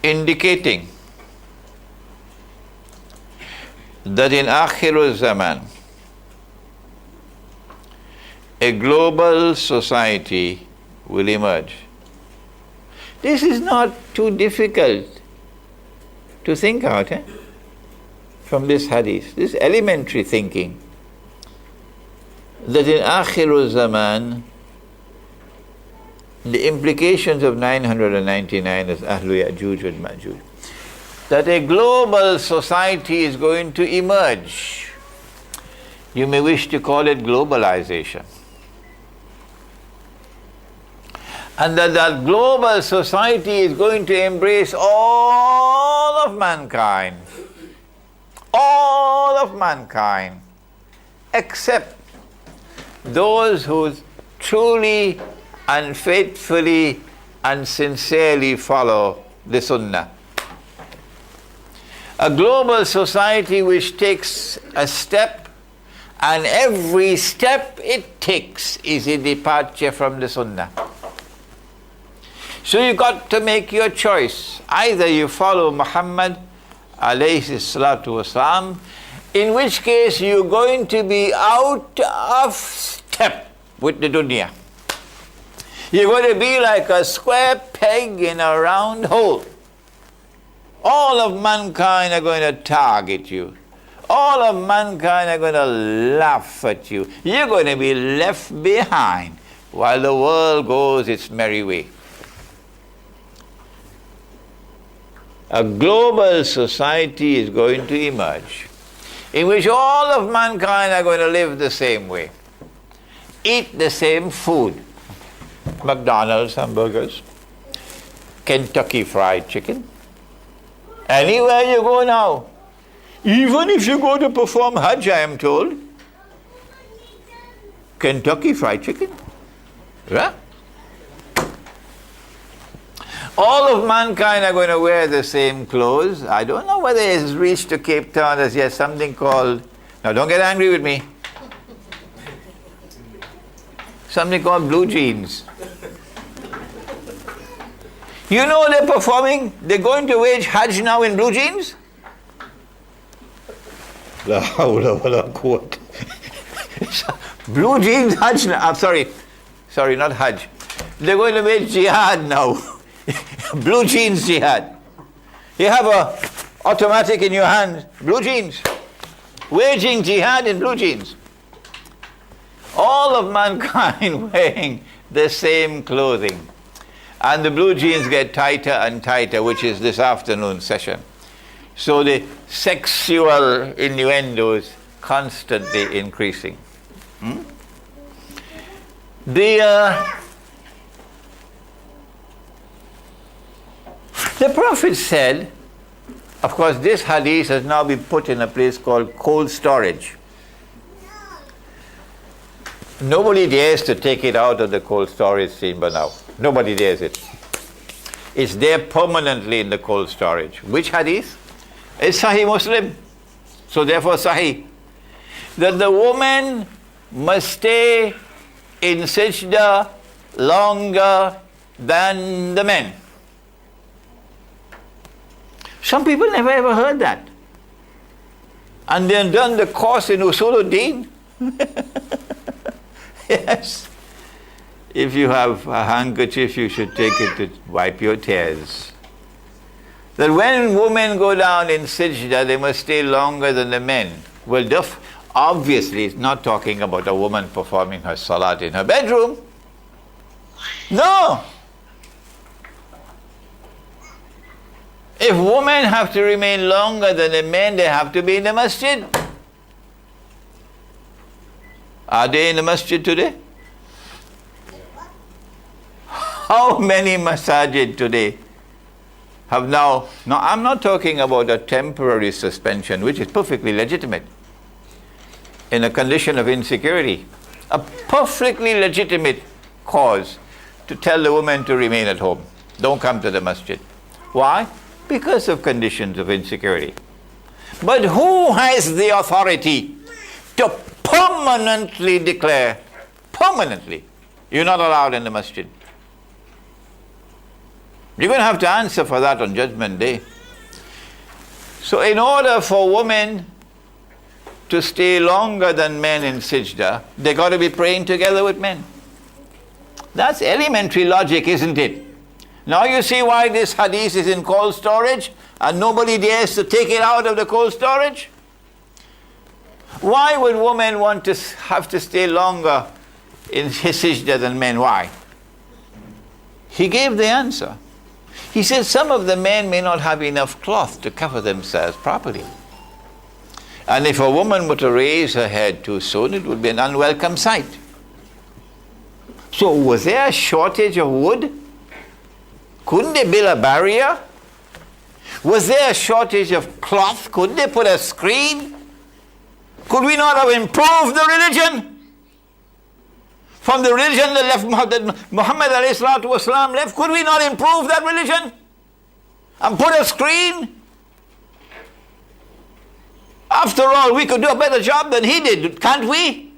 Indicating that in Akhirus Zamaan, a global society will emerge. This is not too difficult to think out from this hadith. This elementary thinking that in Akhirus Zamaan, the implications of 999 is Ahlu Ya'juj and Ma'juj. That a global society is going to emerge. You may wish to call it globalization. And that global society is going to embrace all of mankind. All of mankind. Except those who truly and faithfully and sincerely follow the Sunnah. A global society which takes a step, and every step it takes is a departure from the Sunnah. So you got to make your choice. Either you follow Muhammad alayhi salatu wasalam, in which case you're going to be out of step with the dunya. You're going to be like a square peg in a round hole. All of mankind are going to target you. All of mankind are going to laugh at you. You're going to be left behind while the world goes its merry way. A global society is going to emerge in which all of mankind are going to live the same way, eat the same food. McDonald's hamburgers, Kentucky Fried Chicken. Anywhere you go now, even if you go to perform Hajj, I am told, Kentucky Fried Chicken. Yeah? All of mankind are going to wear the same clothes. I don't know whether it's reached to Cape Town as yet, something called, now don't get angry with me, something called blue jeans. You know they're performing, they're going to wage Hajj now in blue jeans? La hawla wa la quwwata. Blue jeans Hajj, I'm sorry, not Hajj. They're going to make jihad now. Blue jeans jihad. You have a automatic in your hand, blue jeans. Waging jihad in blue jeans. All of mankind wearing the same clothing. And the blue jeans get tighter and tighter, which is this afternoon session. So the sexual innuendos constantly increasing. The Prophet said, of course this hadith has now been put in a place called cold storage. Nobody dares to take it out of the cold storage chamber now. Nobody dares it. It's there permanently in the cold storage. Which hadith? It's Sahih Muslim. So therefore Sahih. That the woman must stay in sajda longer than the men. Some people never ever heard that. And they've done the course in Usuluddin. Yes. If you have a handkerchief, you should take it to wipe your tears. That when women go down in sajda, they must stay longer than the men. Well, obviously, it's not talking about a woman performing her salat in her bedroom. No. If women have to remain longer than the men, they have to be in the masjid. Are they in the masjid today? How many masajid today have now I'm not talking about a temporary suspension, which is perfectly legitimate in a condition of insecurity. A perfectly legitimate cause to tell the woman to remain at home. Don't come to the masjid. Why? Because of conditions of insecurity. But who has the authority to permanently declare, permanently, you're not allowed in the masjid? You're going to have to answer for that on Judgment Day. So in order for women to stay longer than men in sajda, they got to be praying together with men. That's elementary logic, isn't it? Now you see why this hadith is in cold storage and nobody dares to take it out of the cold storage? Why would women want to have to stay longer in sajda than men? Why? He gave the answer. He said some of the men may not have enough cloth to cover themselves properly. And if a woman were to raise her head too soon, it would be an unwelcome sight. So was there a shortage of wood? Couldn't they build a barrier? Was there a shortage of cloth? Couldn't they put a screen? Could we not have improved the religion? From the religion that Muhammad ﷺ left, could we not improve that religion? And put a screen? After all, we could do a better job than he did, can't we?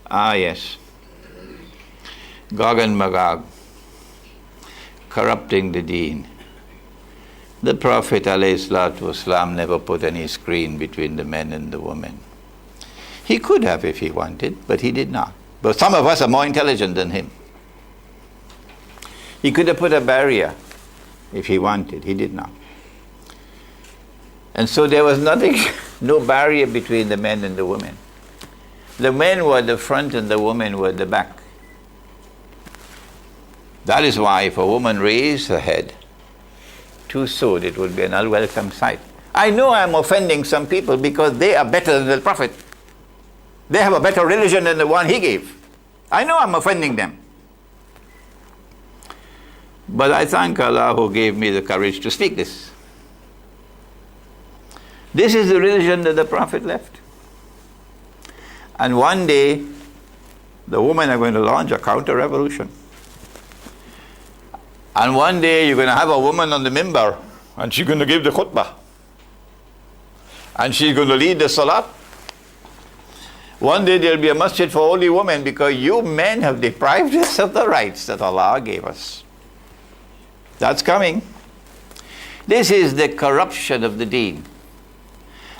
Ah, yes. Gog and Magog, corrupting the deen. The Prophet ﷺ never put any screen between the men and the women. He could have if he wanted, but he did not. But some of us are more intelligent than him. He could have put a barrier if he wanted. He did not. And so there was nothing, no barrier between the men and the women. The men were the front and the women were the back. That is why if a woman raised her head too soon, it would be an unwelcome sight. I know I'm offending some people because they are better than the Prophet. They have a better religion than the one he gave. I know I'm offending them. But I thank Allah who gave me the courage to speak this. This is the religion that the Prophet left. And one day, the women are going to launch a counter-revolution. And one day you're going to have a woman on the mimbar and she's going to give the khutbah. And she's going to lead the salat. One day there'll be a masjid for only women because you men have deprived us of the rights that Allah gave us. That's coming. This is the corruption of the deen.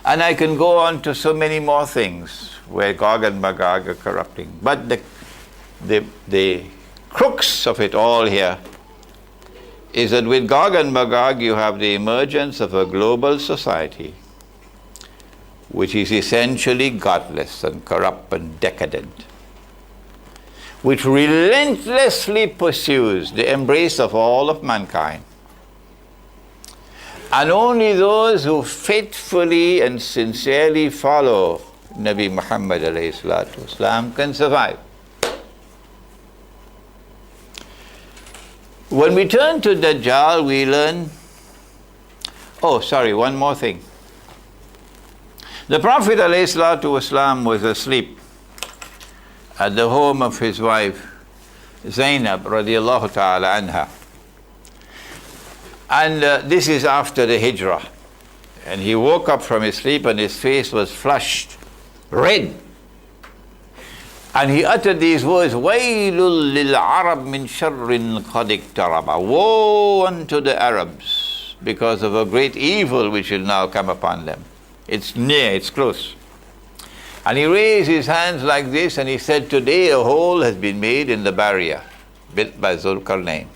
And I can go on to so many more things where Gog and Magog are corrupting. But the crux of it all here is that with Gog and Magog you have the emergence of a global society which is essentially godless and corrupt and decadent, which relentlessly pursues the embrace of all of mankind. And only those who faithfully and sincerely follow Nabi Muhammad alayhi salatu wasalam can survive. When we turn to Dajjal, we learn, one more thing. The Prophet alayhi salatu wasalam was asleep at the home of his wife Zainab radiallahu ta'ala anha. And this is after the hijrah. And he woke up from his sleep and his face was flushed, red. And he uttered these words, وَيْلٌ لِلْعَرَبْ مِنْ شَرٍّ قَدْ اقْتَرَبَ. Woe unto the Arabs because of a great evil which will now come upon them. It's near, it's close. And he raised his hands like this and he said, today a hole has been made in the barrier built by Zulkarnain.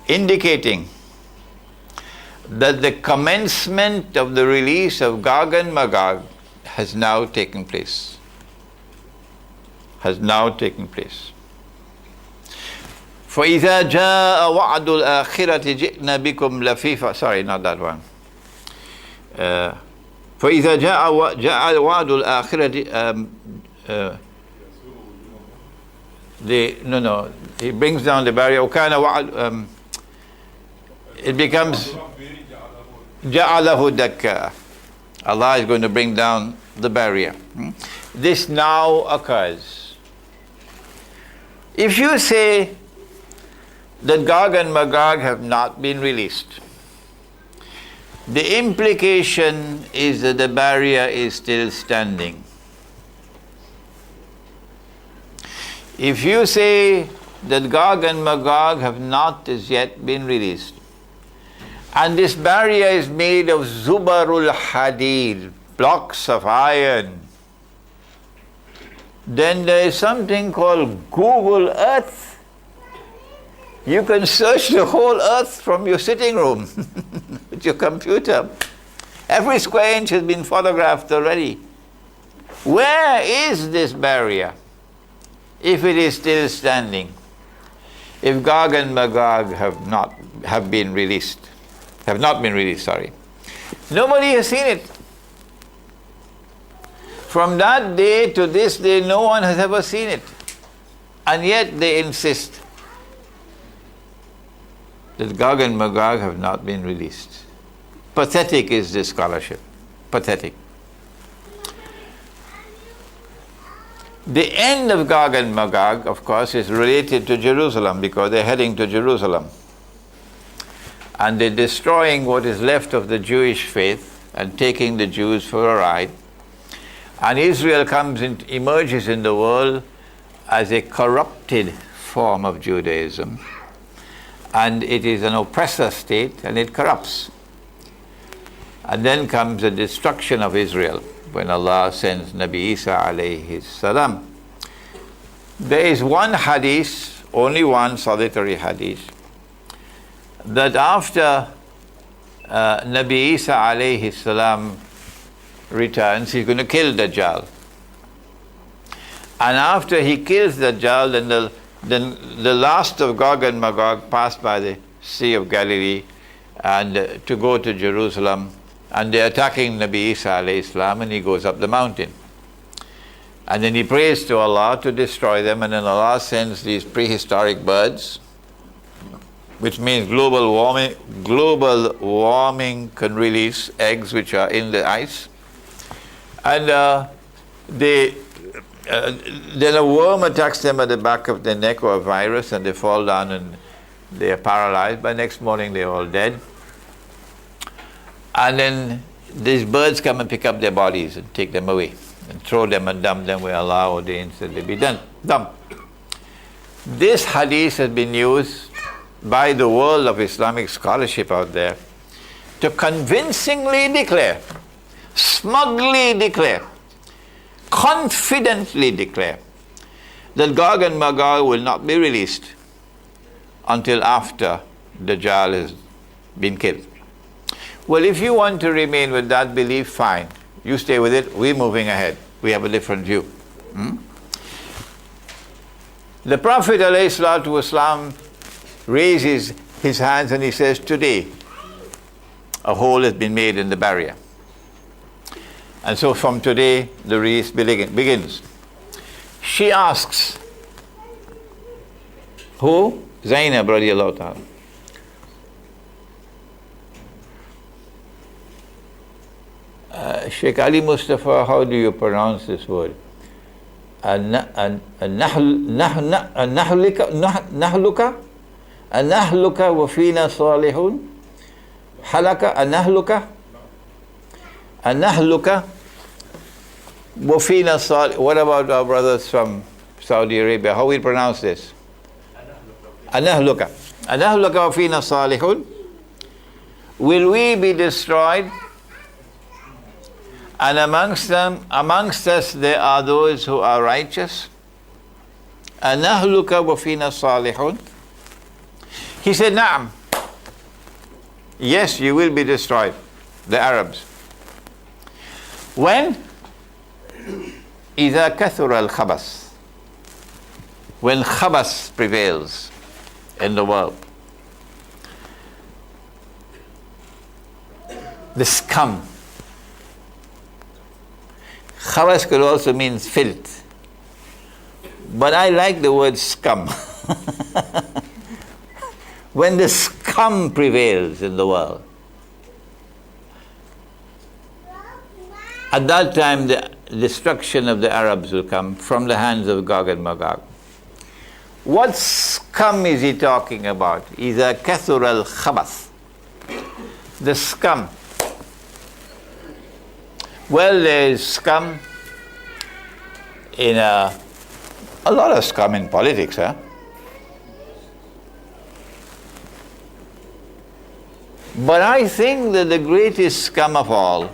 Indicating that the commencement of the release of Gog and Magog has now taken place. فَإِذَا جَاءَ وَعْدُ الْآخِرَةِ جِئْنَا بِكُمْ لَفِيفًا. Sorry, not that one. فَإِذَا جَاءَ وَعْدُ الْآخِرَةِ he brings down the barrier. It becomes جَعَلَهُ دَكَّةً. Allah is going to bring down the barrier. This now occurs. If you say that Gog and Magog have not been released, the implication is that the barrier is still standing. If you say that Gog and Magog have not as yet been released, and this barrier is made of Zubarul Hadid, blocks of iron, then there is something called Google Earth. You can search the whole earth from your sitting room with your computer. Every square inch has been photographed already. Where is this barrier, if it is still standing? If Gog and Magog have not been released, nobody has seen it. From that day to this day, no one has ever seen it. And yet they insist that Gog and Magog have not been released. Pathetic is this scholarship. Pathetic. The end of Gog and Magog, of course, is related to Jerusalem because they're heading to Jerusalem. And they're destroying what is left of the Jewish faith and taking the Jews for a ride. And Israel emerges in the world as a corrupted form of Judaism. And it is an oppressor state and it corrupts. And then comes the destruction of Israel when Allah sends Nabi Isa alayhi salam. There is one hadith, only one solitary hadith, that after Nabi Isa alayhi salam returns, he's going to kill Dajjal. And after he kills Dajjal, then the last of Gog and Magog passed by the Sea of Galilee and to go to Jerusalem, and they're attacking Nabi Isa alayhi salam, and he goes up the mountain. And then he prays to Allah to destroy them, and then Allah sends these prehistoric birds, which means global warming can release eggs which are in the ice. And then a worm attacks them at the back of their neck, or a virus, and they fall down and they are paralyzed. By next morning they're all dead. And then these birds come and pick up their bodies and take them away and throw them and dump them where Allah ordains that they be done. Dump. This hadith has been used by the world of Islamic scholarship out there to convincingly declare, smugly declare, confidently declare that Gog and Magog will not be released until after Dajjal has been killed. Well, if you want to remain with that belief, fine. You stay with it. We're moving ahead. We have a different view. The Prophet ﷺ raises his hands and he says, today, a hole has been made in the barrier. And so from today, the race begins. She asks, who? Zainab radiallahu ta'ala. Sheikh Ali Mustafa, how do you pronounce this word? Nahluka wa fina salihun. Halaka anahluka wa fina salihun. What about our brothers from Saudi Arabia? How we pronounce this? Anahluka wa fina salihun. Will we be destroyed? And amongst us there are those who are righteous. Anahluka wa fina salihun. He said, Na'am. Yes, you will be destroyed, the Arabs. When? إِذَا كَثُرَ الْخَبَثِ. When khabas prevails in the world. The scum. Khabas could also mean filth. But I like the word scum. When the scum prevails in the world, at that time the destruction of the Arabs will come from the hands of Gog and Magog. What scum is he talking about? إِذَا كَثُرَ الْخَبَثِ. The scum. Well, there is scum in a lot of scum in politics, huh? But I think that the greatest scum of all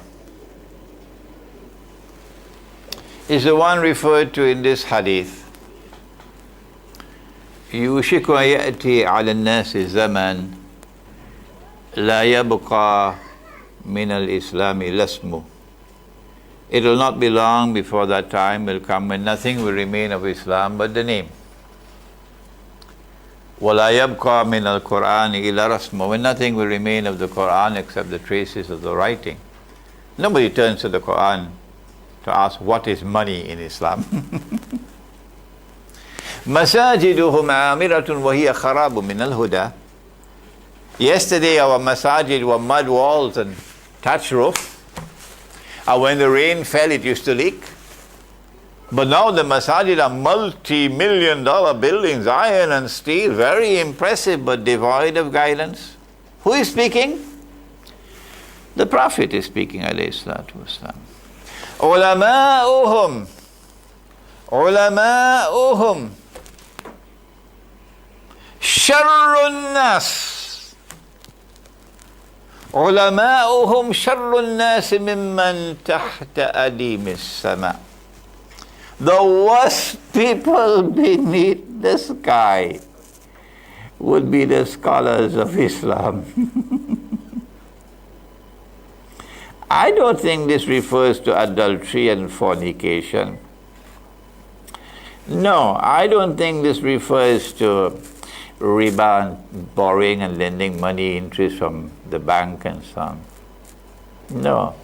is the one referred to in this hadith. يُوشِكُ يَأْتِي عَلَى النَّاسِ زَمَانٌ لَا يَبْقَى مِنَ الْإِسْلَامِ لَسْمُ. It will not be long before that time will come when nothing will remain of Islam but the name. وَلَا يَبْقَى مِنَ الْقُرْآنِ إِلَّا رَسْمُ. When nothing will remain of the Quran except the traces of the writing. Nobody turns to the Quran to ask what is money in Islam. مَسَاجِدُهُمْ عَامِرَةٌ وَهِيَ خَرَابٌ مِنَ الْهُدَى. Yesterday our masajid were mud walls and thatch roof. And when the rain fell, it used to leak. But now the masajid are multi-million-dollar buildings, iron and steel, very impressive, but devoid of guidance. Who is speaking? The Prophet is speaking, alayhi salatu wasalam. Ulama'uhum sharrun nas. Ulama'uhum sharrun nas mimman tahta adimis sama. The worst people beneath the sky would be the scholars of Islam. I don't think this refers to adultery and fornication. No, I don't think this refers to riba, borrowing and lending money, interest from the bank and so on. No.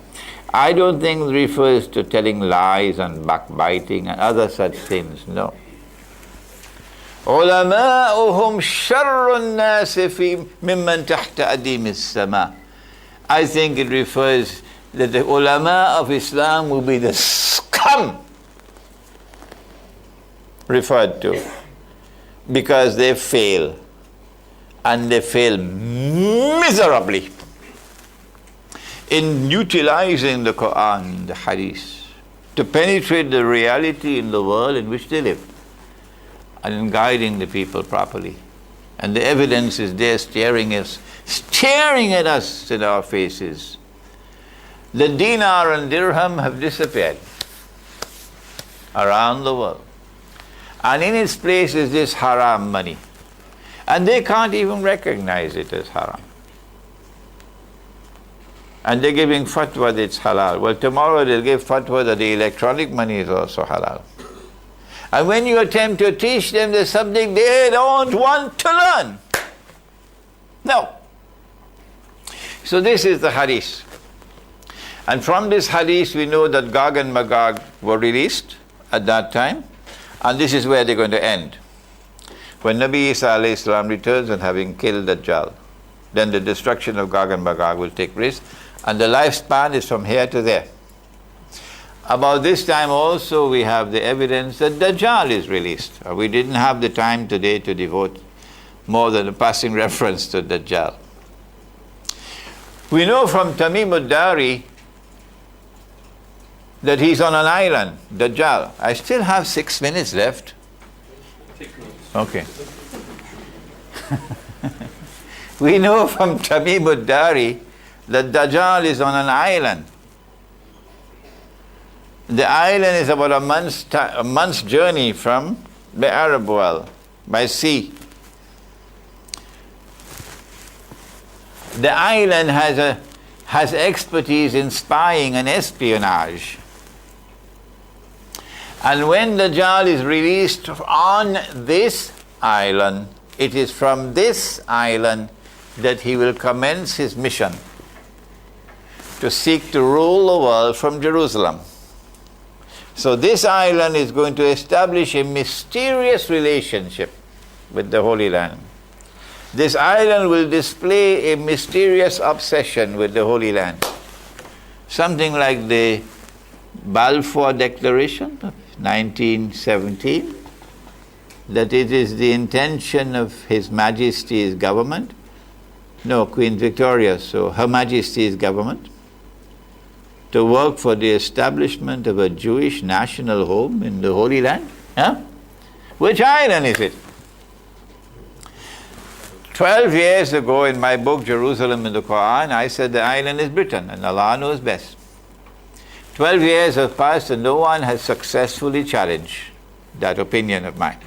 I don't think it refers to telling lies and backbiting and other such things, no. عُلَمَاؤُهُمْ شَرُّ النَّاسِ فِي مِمَّنْ تَحْتَ أَدِيمِ السَّمَاءِ. I think it refers that the ulama of Islam will be the scum referred to, because they fail, and they fail miserably in utilizing the Quran, the Hadith, to penetrate the reality in the world in which they live, and in guiding the people properly. And the evidence is there staring at us in our faces. The dinar and dirham have disappeared. around the world. And in its place is this haram money. And they can't even recognize it as haram. And they're giving fatwa that it's halal. Well, tomorrow they'll give fatwa that the electronic money is also halal. And when you attempt to teach them the subject, they don't want to learn. No. So this is the hadith. And from this hadith we know that Gog and Magog were released at that time. And this is where they're going to end. When Nabi Isa alayhi salam returns and having killed Dajjal, then the destruction of Gog and Magog will take place. And the lifespan is from here to there. About this time also we have the evidence that Dajjal is released. We didn't have the time today to devote more than a passing reference to Dajjal. We know from Tamim ad-Dari that he's on an island, Dajjal. I still have 6 minutes left. Okay. We know from Tamim ad-Dari that Dajjal is on an island. The island is about a month's journey from the Arab world by sea. The island has expertise in spying and espionage. And when Dajjal is released on this island, it is from this island that he will commence his mission to seek to rule the world from Jerusalem. So this island is going to establish a mysterious relationship with the Holy Land. This island will display a mysterious obsession with the Holy Land. Something like the Balfour Declaration of 1917, that it is the intention of His Majesty's government, no, Queen Victoria, so Her Majesty's government, to work for the establishment of a Jewish national home in the Holy Land. Huh? Which island is it? 12 years ago in my book, Jerusalem in the Quran, I said the island is Britain and Allah knows best. 12 years have passed and no one has successfully challenged that opinion of mine.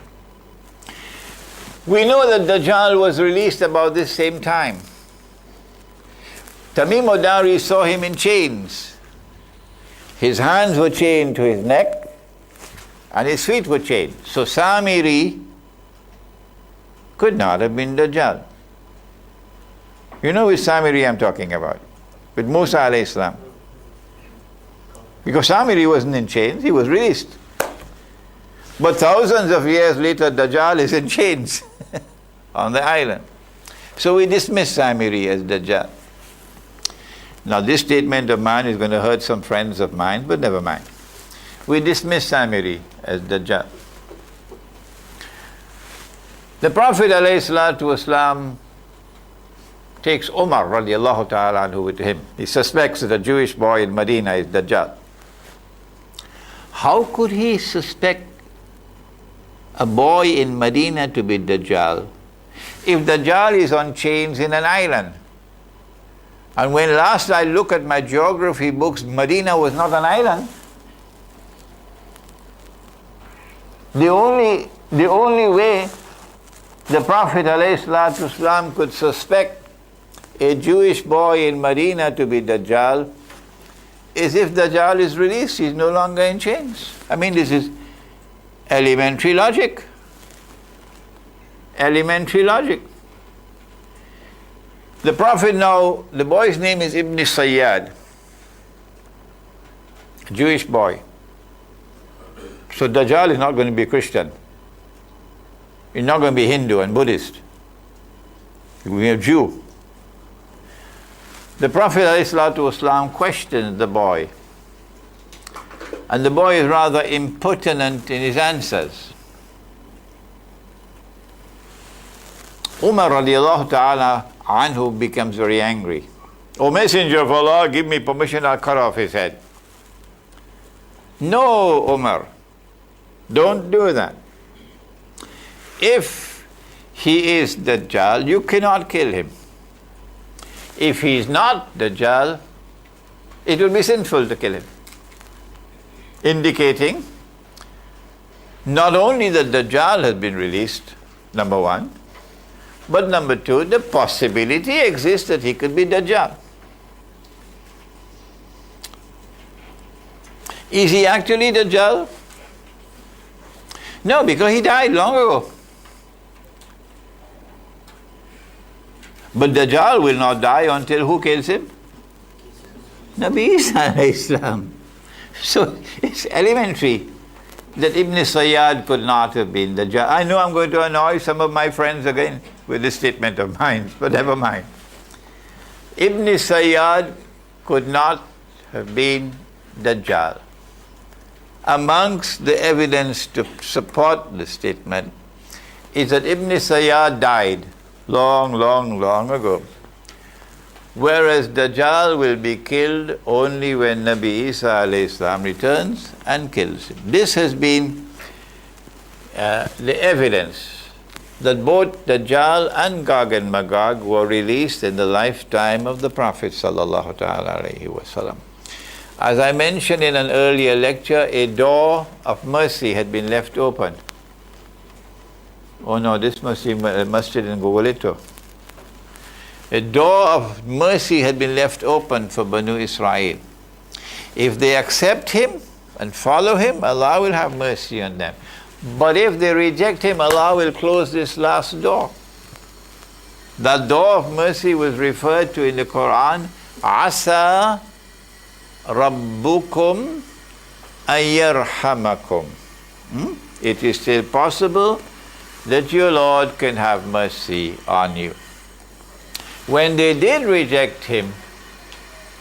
We know that Dajjal was released about this same time. Tamim ad-Dari saw him in chains. His hands were chained to his neck and his feet were chained. So Samiri could not have been Dajjal. You know which Samiri I'm talking about? With Musa alayhi salam. Because Samiri wasn't in chains, he was released. But thousands of years later, Dajjal is in chains on the island. So we dismiss Samiri as Dajjal. Now this statement of mine is going to hurt some friends of mine, but never mind. We dismiss Samiri as Dajjal. The Prophet ﷺ takes Umar radiallahu ta'ala anhu with him. He suspects that a Jewish boy in Medina is Dajjal. How could he suspect a boy in Medina to be Dajjal if Dajjal is on chains in an island? And when last I looked at my geography books, Medina was not an island. The only way the Prophet ﷺ could suspect a Jewish boy in Medina to be Dajjal is if Dajjal is released, he's no longer in chains. I mean, this is elementary logic. Elementary logic. The Prophet now, the boy's name is Ibn Sayyad, a Jewish boy. So Dajjal is not going to be Christian. He's not going to be Hindu and Buddhist. He will be a Jew. The Prophet ﷺ questions the boy. And the boy is rather impertinent in his answers. Umar radiallahu ta'ala anhu becomes very angry. O Messenger of Allah, give me permission, I'll cut off his head. No, Umar, don't do that. If he is Dajjal, you cannot kill him. If he is not Dajjal, it will be sinful to kill him. Indicating Not only that Dajjal has been released, number one, but number two, the possibility exists that he could be Dajjal. Is he actually Dajjal? No, because he died long ago. But Dajjal will not die until who kills him? Nabi Isa alayhi salam. So it's elementary that Ibn Sayyad could not have been Dajjal. I know I'm going to annoy some of my friends again with this statement of mine, but never mind. Ibn Sayyad could not have been Dajjal. Amongst the evidence to support the statement is that Ibn Sayyad died long ago. Whereas Dajjal will be killed only when Nabi Isa alayhi salam returns and kills him. This has been the evidence that both Dajjal and Gog and Magog were released in the lifetime of the Prophet sallallahu ta'ala alayhi wasallam. As I mentioned in an earlier lecture, a door of mercy had been left open. Oh no, this must be masjid in Gogolito. A door of mercy had been left open for Banu Israel. If they accept him and follow him, Allah will have mercy on them. But if they reject him, Allah will close this last door. That door of mercy was referred to in the Quran, Asa Rabbukum ayarhamakum. It is still possible that your Lord can have mercy on you. When they did reject him,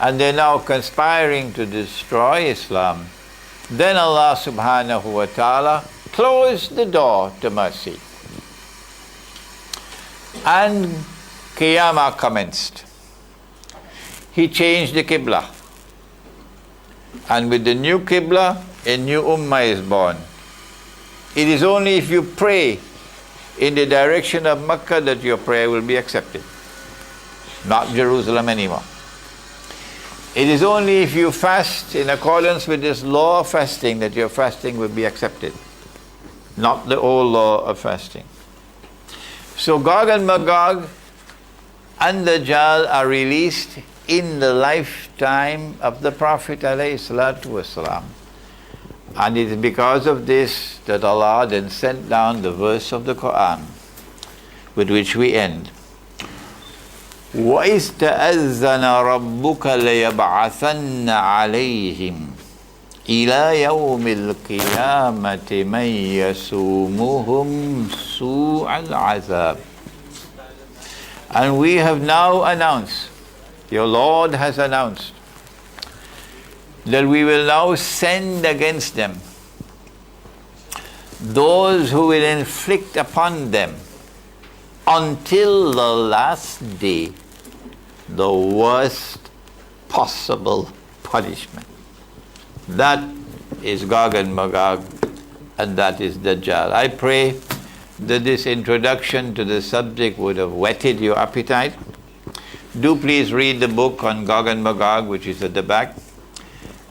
and they're now conspiring to destroy Islam, then Allah subhanahu wa ta'ala closed the door to mercy. And Qiyamah commenced. He changed the Qibla. And with the new Qibla, a new Ummah is born. It is only if you pray in the direction of Makkah that your prayer will be accepted. Not Jerusalem anymore. It is only if you fast in accordance with this law of fasting that your fasting will be accepted. Not the old law of fasting. So Gog and Magog and Dajjal are released in the lifetime of the Prophet ﷺ. And it is because of this that Allah then sent down the verse of the Quran with which we end. وَإِذْ تَأَذَّنَ رَبُّكَ لَيَبْعَثَنَّ عَلَيْهِمْ إِلَى يَوْمِ الْقِيَامَةِ مَنْ يَسُومُهُمْ سُوءَ الْعَذَابِ. And we have now announced, your Lord has announced, that we will now send against them those who will inflict upon them until the last day the worst possible punishment. That is Gog and Magog, and that is Dajjal. I pray that this introduction to the subject would have whetted your appetite. Do please read the book on Gog and Magog, which is at the back,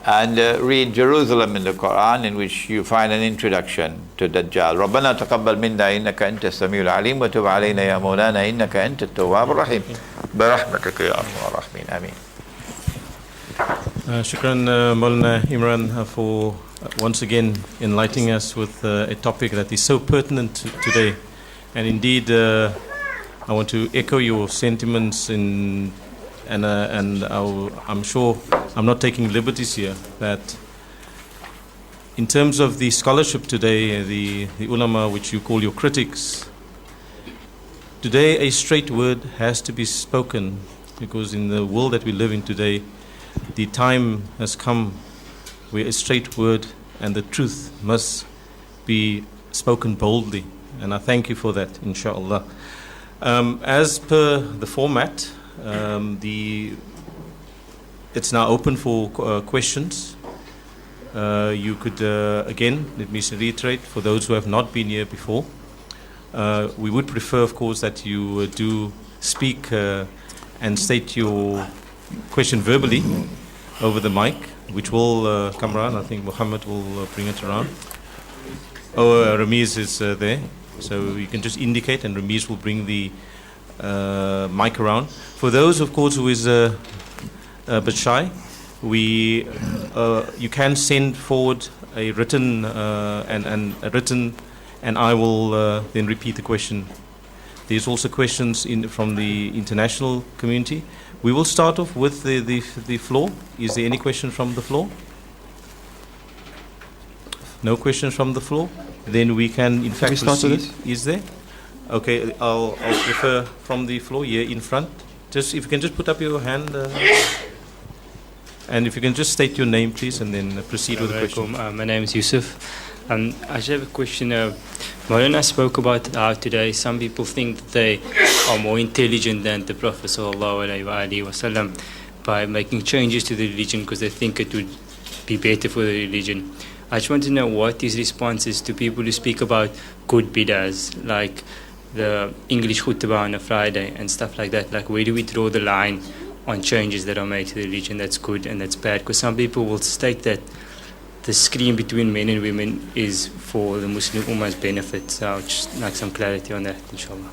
and read Jerusalem in the Quran, in which you find an introduction to Dajjal. رَبَّنَا تَقَبَّلْ مِنَّا إِنَّكَ أَنْتَ السَّمِيعُ الْعَلِيمُ وَتُبْ عَلَيْنَا يَا مَوْلَانَا إِنَّكَ أَنْتَ التَّوَّابُ الرَّحِيمُ بِرَحْمَتِكَ يَا أَرْحَمَ الرَّاحِمِينَ آمين. Shukran, Maulana Imran, for once again enlightening us with a topic that is so pertinent today. And indeed, I want to echo your sentiments and I'm sure I'm not taking liberties here, that in terms of the scholarship today, the ulama, which you call your critics, today a straight word has to be spoken, because in the world that we live in today, the time has come where a straight word and the truth must be spoken boldly. And I thank you for that, inshallah. As per the format, it's now open for questions. You could, again, let me reiterate, for those who have not been here before, we would prefer, of course, that you do speak and state your question verbally over the mic, which will come around. I think Muhammad will bring it around. Oh, Ramiz is there. So you can just indicate and Ramiz will bring the mic around. For those, of course, who is a bit shy, you can send forward a written and I will then repeat the question. There's also questions from the international community. We will start off with the floor. Is there any question from the floor? No questions from the floor? Then we can, in fact, proceed. Is there? Okay, I'll refer from the floor here in front. Just if you can just put up your hand, and if you can just state your name, please, and then proceed with the question. My name is Yusuf. I just have a question. Maulana spoke about how today some people think that they are more intelligent than the Prophet ﷺ by making changes to the religion because they think it would be better for the religion. I just want to know what his response is to people who speak about good bid'ahs, like the English khutbah on a Friday and stuff like that. Like, where do we draw the line on changes that are made to the religion that's good and that's bad? Because some people will state that the screen between men and women is for the Muslim Ummah's benefit. So I'd just like some clarity on that, inshallah.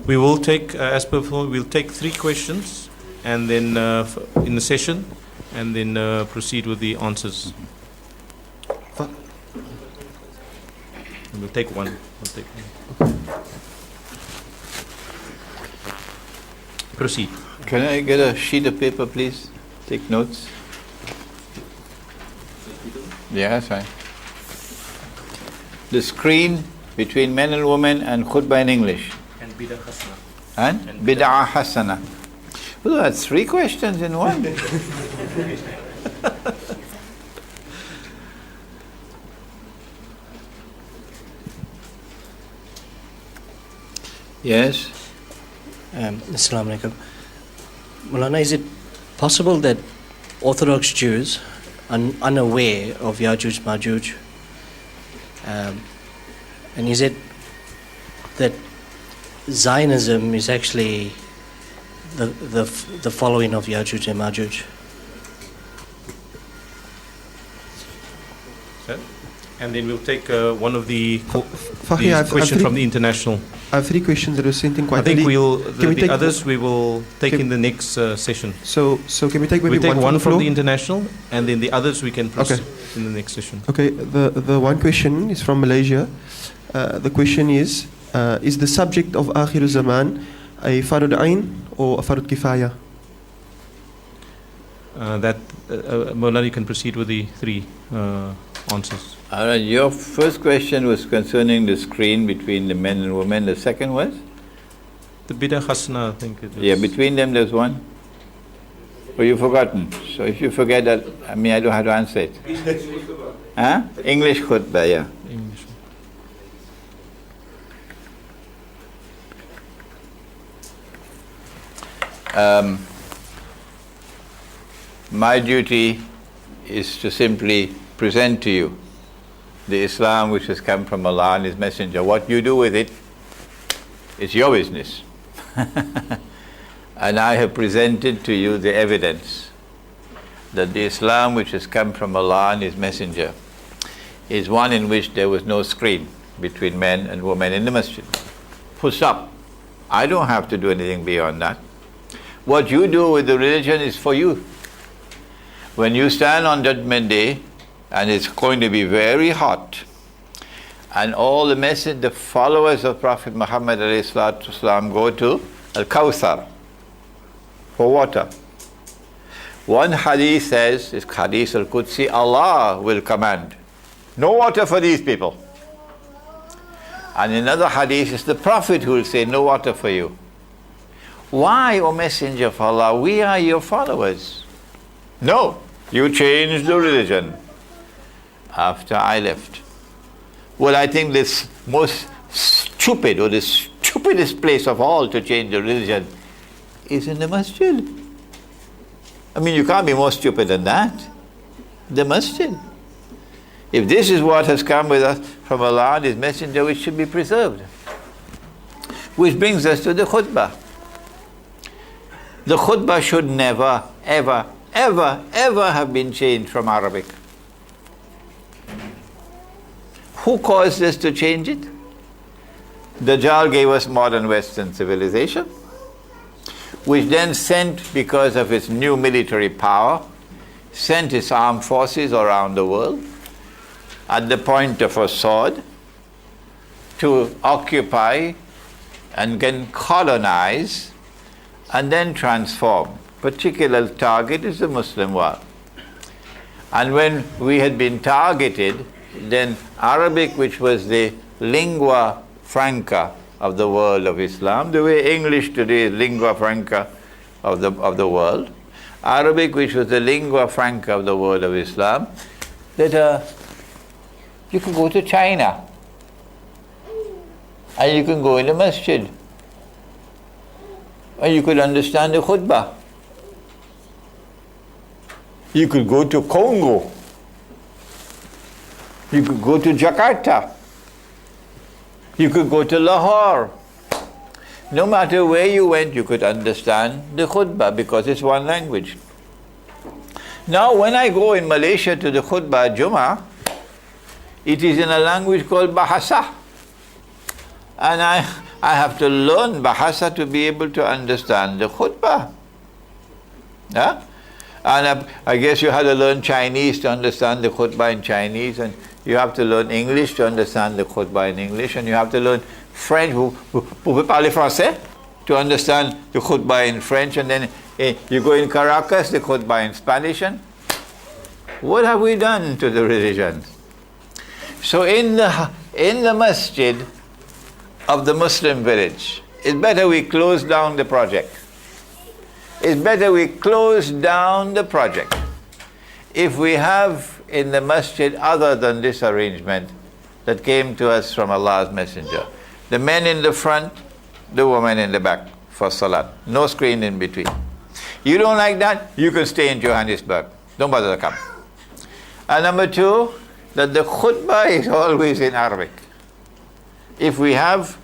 We will take, as per before, we'll take 3 questions and then in the session, and then proceed with the answers. We'll take one. Proceed. Can I get a sheet of paper, please? Take notes. Yeah, that's fine. The screen between men and women and khutbah in English. And bid'ah hasana. And bid'ah hasana. Well, that's 3 questions in one. Yes. Assalamu alaikum. Maulana, is it possible that Orthodox Jews are unaware of Yajuj Majuj? And is it that Zionism is actually the following of Yajuj and Majuj? And then we'll take one of the Fakhi, question from the international. I have 3 questions that were sent in quite early. I think the others we will take in the next session. So can we take maybe one from from the international, and then the others we can proceed in the next session. Okay, the one question is from Malaysia. The question is the subject of Akhirus Zamaan a Farud Ain or a Farud Kifaya? Maulana, you can proceed with the 3 answers. Alright, your first question was concerning the screen between the men and women. The second was? The bid'ah hasana, I think it is. Yeah, between them there's one. Or you've forgotten. So if you forget that, I don't have to answer it. Huh? English khutbah, yeah. English. My duty is to simply present to you the Islam which has come from Allah and His Messenger. What you do with it is your business. And I have presented to you the evidence that the Islam which has come from Allah and His Messenger is one in which there was no screen between men and women in the masjid. Full stop. I don't have to do anything beyond that. What you do with the religion is for you. When you stand on Judgment Day, and it's going to be very hot, and all the followers of Prophet Muhammad ﷺ go to Al-Kawthar for water. One hadith says, it's hadith al-Qudsi, Allah will command, no water for these people. And another hadith is the Prophet who will say, no water for you. Why, O Messenger of Allah, we are your followers? No, you changed the religion after I left. Well, I think this most stupid, or the stupidest place of all to change the religion is in the masjid. You can't be more stupid than that. The masjid. If this is what has come with us from Allah and His Messenger, it should be preserved. Which brings us to the khutbah. The khutbah should never, ever, ever, ever have been changed from Arabic. Who caused us to change it? Dajjal gave us modern Western civilization, which then sent, because of its new military power, sent its armed forces around the world at the point of a sword to occupy and then colonize and then transform. Particular target is the Muslim world. And when we had been targeted, then Arabic, which was the lingua franca of the world of Islam, the way English today is lingua franca of the world, Arabic, which was the lingua franca of the world of Islam, that you could go to China and you can go in the masjid and you could understand the khutbah. You could go to Congo. You could go to Jakarta. You could go to Lahore. No matter where you went, you could understand the khutbah because it's one language. Now, when I go in Malaysia to the khutbah Jummah, it is in a language called Bahasa. And I have to learn Bahasa to be able to understand the khutbah. Yeah? And I guess you have to learn Chinese to understand the khutbah in Chinese, and you have to learn English to understand the khutbah in English, and you have to learn French, vous pouvez parler français, to understand the khutbah in French, and then you go in Caracas, the khutbah in Spanish, and what have we done to the religion? So in the masjid of the Muslim village, it's better we close down the project. It's better we close down the project. If we have in the masjid other than this arrangement that came to us from Allah's Messenger, the men in the front, the women in the back for salat, no screen in between. You don't like that? You can stay in Johannesburg. Don't bother to come. And number two, that the khutbah is always in Arabic. If we have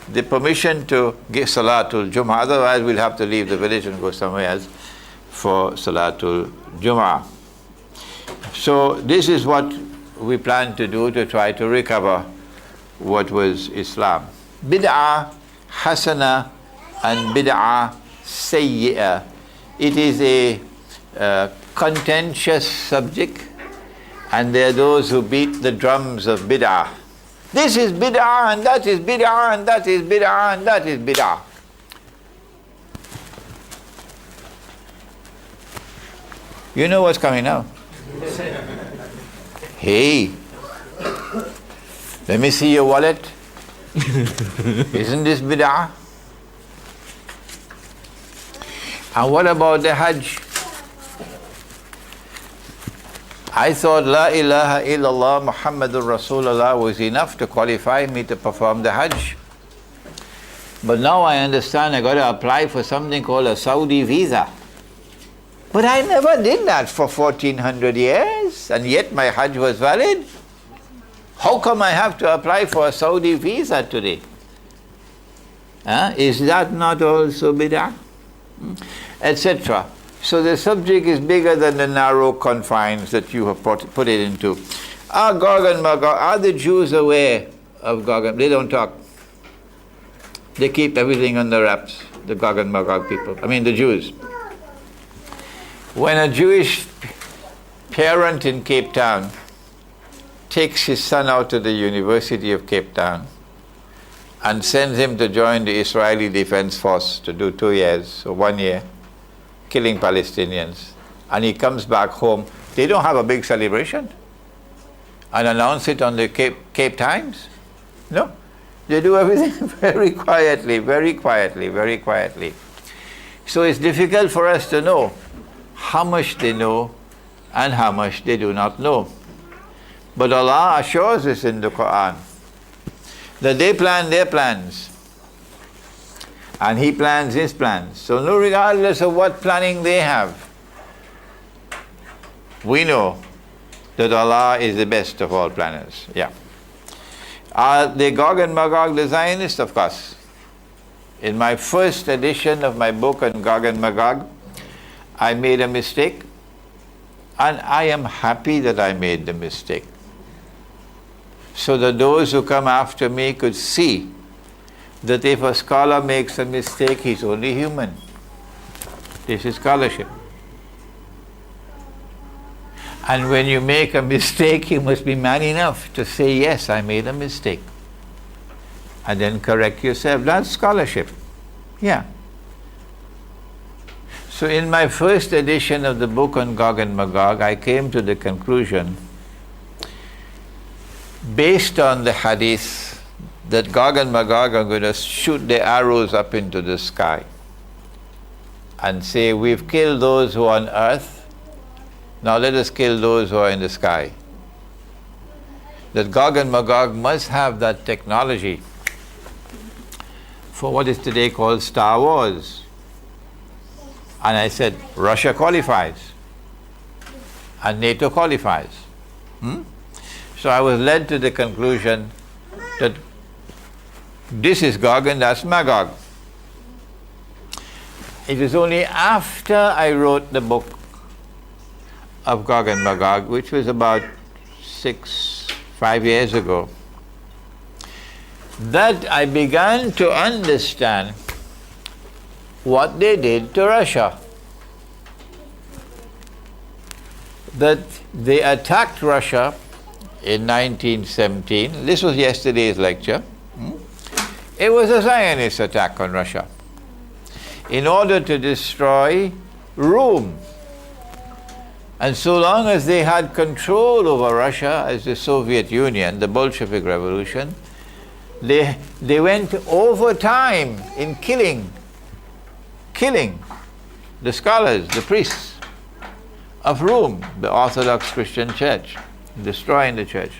the permission to give Salatul Jummah, otherwise we'll have to leave the village and go somewhere else for Salatul Jummah. So this is what we plan to do to try to recover what was Islam. Bid'ah Hasana and Bid'ah Sayyi'ah. It is a contentious subject, and there are those who beat the drums of Bid'ah. This is Bid'ah, and that is Bid'ah, and that is Bid'ah, and that is Bid'ah. You know what's coming now? Hey, let me see your wallet. Isn't this Bid'ah? And what about the Hajj? I thought La ilaha illallah Muhammadur Rasulullah was enough to qualify me to perform the Hajj. But now I understand I got to apply for something called a Saudi visa. But I never did that for 1400 years, and yet my Hajj was valid. How come I have to apply for a Saudi visa today? Is that not also bid'ah? Etc. So the subject is bigger than the narrow confines that you have put it into. Are Gog and Magog, are the Jews aware of Gog and Magog? They don't talk. They keep everything under wraps, the Gog and Magog people. I mean the Jews. When a Jewish parent in Cape Town takes his son out to the University of Cape Town and sends him to join the Israeli Defense Force to do 2 years or 1 year, killing Palestinians, and he comes back home, they don't have a big celebration and announce it on the Cape Times. No, they do everything very quietly, very quietly, very quietly. So it's difficult for us to know how much they know and how much they do not know. But Allah assures us in the Quran that they plan their plans and He plans His plans. So no, regardless of what planning they have, we know that Allah is the best of all planners. Yeah. Are they Gog and Magog the Zionists? Of course. In my first edition of my book on Gog and Magog, I made a mistake, and I am happy that I made the mistake. so that those who come after me could see that if a scholar makes a mistake, he's only human. This is scholarship. And when you make a mistake, you must be man enough to say, yes, I made a mistake. And then correct yourself. That's scholarship. Yeah. So in my first edition of the book on Gog and Magog, I came to the conclusion, based on the hadith, that Gog and Magog are going to shoot their arrows up into the sky and say, we've killed those who are on earth, now let us kill those who are in the sky. That Gog and Magog must have that technology for what is today called Star Wars. And I said, Russia qualifies and NATO qualifies. So I was led to the conclusion that this is Gog and that's Magog. It was only after I wrote the book of Gog and Magog, which was about 5 years ago, that I began to understand what they did to Russia. That they attacked Russia in 1917. This was yesterday's lecture. It was a Zionist attack on Russia in order to destroy Rome. And so long as they had control over Russia as the Soviet Union, the Bolshevik Revolution, they went over time in killing the scholars, the priests of Rome, the Orthodox Christian Church, destroying the church.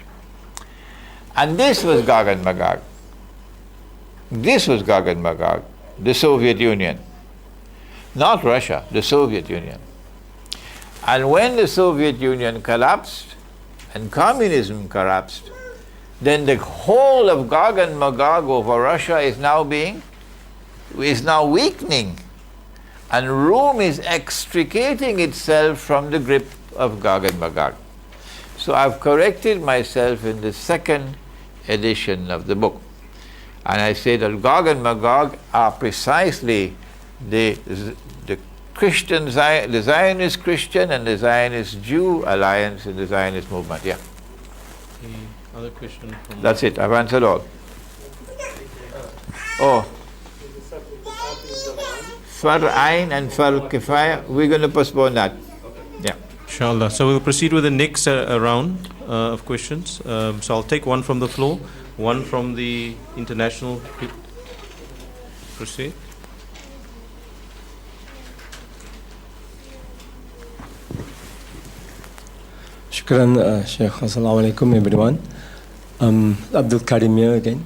And this was Gog and Magog. This was Gog and Magog, the Soviet Union. Not Russia, the Soviet Union. And when the Soviet Union collapsed and communism collapsed, then the whole of Gog and Magog over Russia is now weakening. And Rome is extricating itself from the grip of Gog and Magog. So I've corrected myself in the second edition of the book. And I say that Gog and Magog are precisely the Christian, the Zionist Christian and the Zionist Jew alliance in the Zionist movement. Yeah. The other question from... That's it. I've answered all. Oh. Far Ain and Far Kifaya, we're going to postpone that. Yeah. Inshallah. So we'll proceed with the next round of questions. So I'll take one from the floor, one from the international. Proceed. Shukran, Sheikh. Assalamu alaikum, everyone. Abdul Karim here again.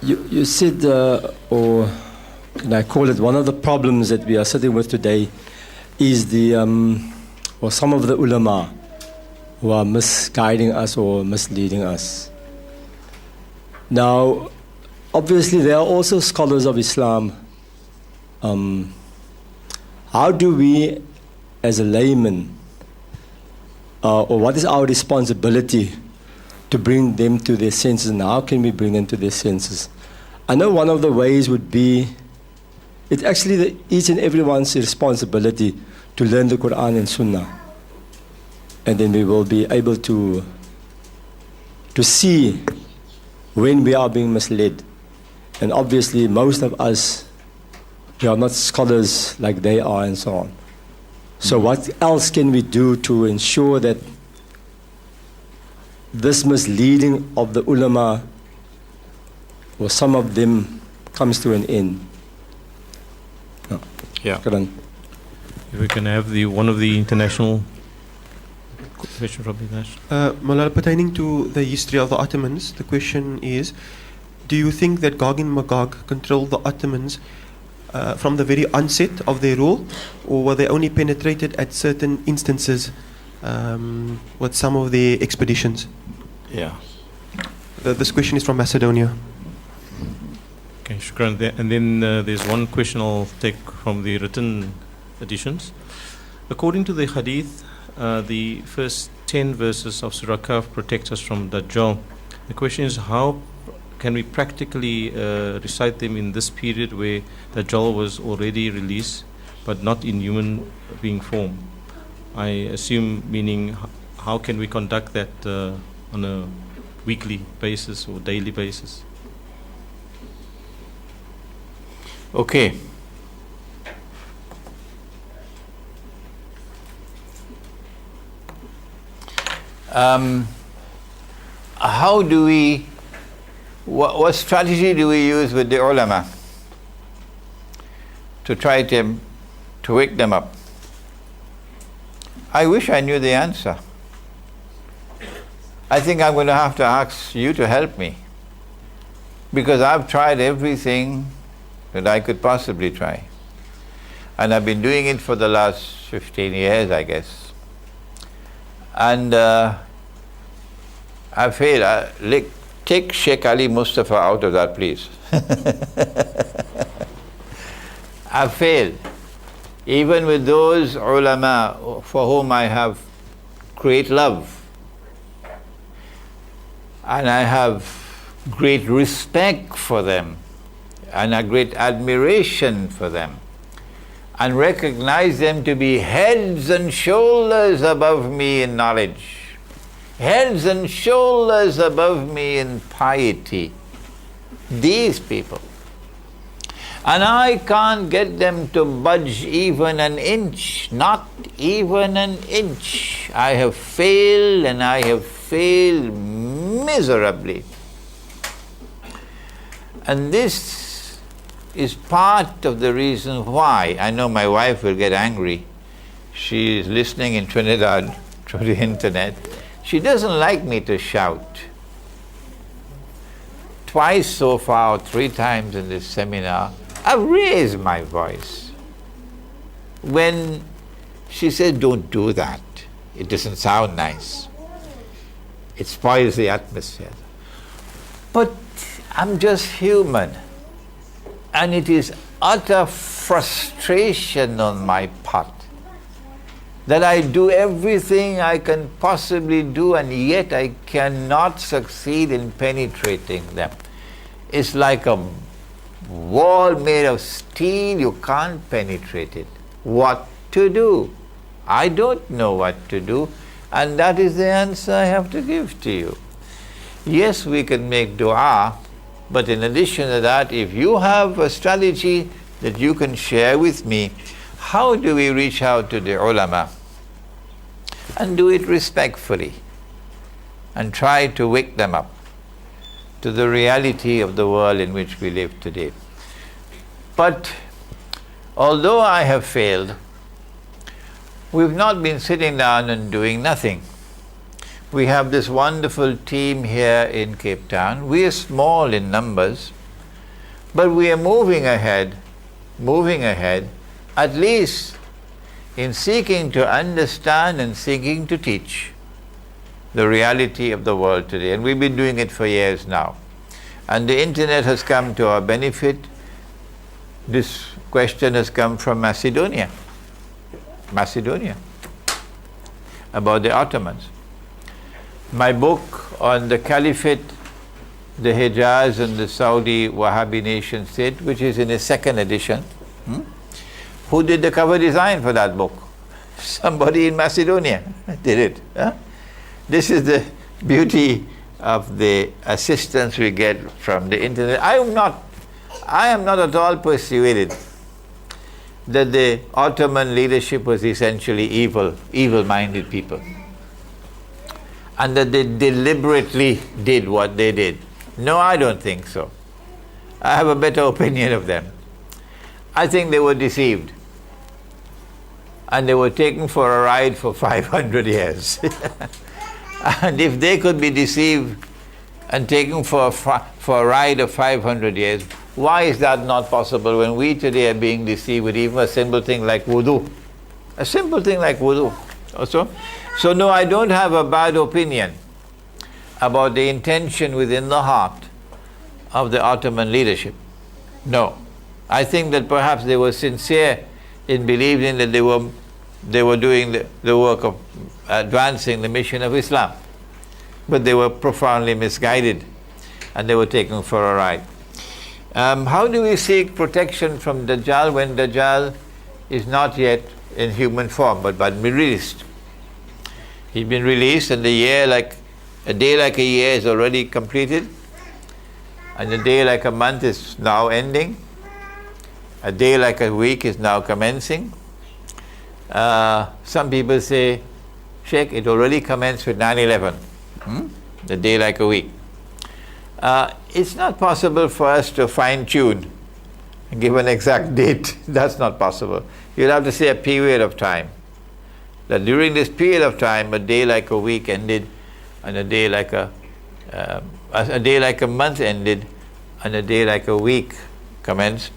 You said, or can I call it, one of the problems that we are sitting with today is or some of the ulama who are misguiding us or misleading us. Now, obviously, there are also scholars of Islam. How do we, as a layman, or what is our responsibility to bring them to their senses, and how can we bring them to their senses? I know one of the ways would be, it's actually each and everyone's responsibility to learn the Quran and Sunnah. And then we will be able to see when we are being misled. And obviously most of us, we are not scholars like they are and so on. So what else can we do to ensure that this misleading of the ulama, or some of them, comes to an end? No. Yeah. Quran. If we can have one of the international question from the international. Malala, pertaining to the history of the Ottomans, the question is, do you think that Gog and Magog controlled the Ottomans from the very onset of their rule, or were they only penetrated at certain instances with some of their expeditions? Yeah. This question is from Macedonia. Okay, shukran. And then there's one question I'll take from the written editions. According to the hadith, the first 10 verses of Surah Kahf protect us from Dajjal. The question is, how can we practically recite them in this period where Dajjal was already released but not in human being form? I assume, meaning, how can we conduct that on a weekly basis or daily basis? Okay. How do we, what strategy do we use with the ulama to try to wake them up? I wish I knew the answer. I think I'm going to have to ask you to help me, because I've tried everything that I could possibly try. And I've been doing it for the last 15 years, I guess. And I failed. Take Sheikh Ali Mustafa out of that, please. I failed. Even with those ulama for whom I have great love, and I have great respect for them, and a great admiration for them, and recognize them to be heads and shoulders above me in knowledge, heads and shoulders above me in piety. These people. And I can't get them to budge even an inch, not even an inch. I have failed, and I have failed miserably. And this is part of the reason why. I know my wife will get angry. She is listening in Trinidad through the internet. She doesn't like me to shout. Twice so far, or 3 times in this seminar, I've raised my voice. When she said, don't do that, it doesn't sound nice. It spoils the atmosphere. But I'm just human. And it is utter frustration on my part that I do everything I can possibly do, and yet I cannot succeed in penetrating them. It's like a wall made of steel, you can't penetrate it. What to do? I don't know what to do, and that is the answer I have to give to you. Yes, we can make dua, but in addition to that, if you have a strategy that you can share with me, how do we reach out to the ulama? And do it respectfully, and try to wake them up to the reality of the world in which we live today. But although I have failed, we've not been sitting down and doing nothing. We have this wonderful team here in Cape Town. We are small in numbers, but we are moving ahead, at least in seeking to understand and seeking to teach the reality of the world today. And we've been doing it for years now. And the internet has come to our benefit. This question has come from Macedonia, about the Ottomans. My book on the Caliphate, the Hijaz and the Saudi Wahhabi nation state, which is in its 2nd edition. Who did the cover design for that book? Somebody in Macedonia did it. Huh? This is the beauty of the assistance we get from the internet. I am not at all persuaded that the Ottoman leadership was essentially evil-minded people, and that they deliberately did what they did. No, I don't think so. I have a better opinion of them. I think they were deceived, and they were taken for a ride for 500 years. And if they could be deceived and taken for a ride of 500 years, why is that not possible when we today are being deceived with even a simple thing like wudu? A simple thing like wudu also. So no, I don't have a bad opinion about the intention within the heart of the Ottoman leadership. No. I think that perhaps they were sincere in believing that they were they were doing the work of advancing the mission of Islam. But they were profoundly misguided, and they were taken for a ride. How do we seek protection from Dajjal when Dajjal is not yet in human form, but been released? He's been released, and a day like a year is already completed, and a day like a month is now ending. A day like a week is now commencing. Some people say, Sheikh, it already commenced with 9/11. A day like a week. It's not possible for us to fine-tune and give an exact date. That's not possible. You'll have to say a period of time. That during this period of time, a day like a week ended, and a day like a month ended, and a day like a week commenced.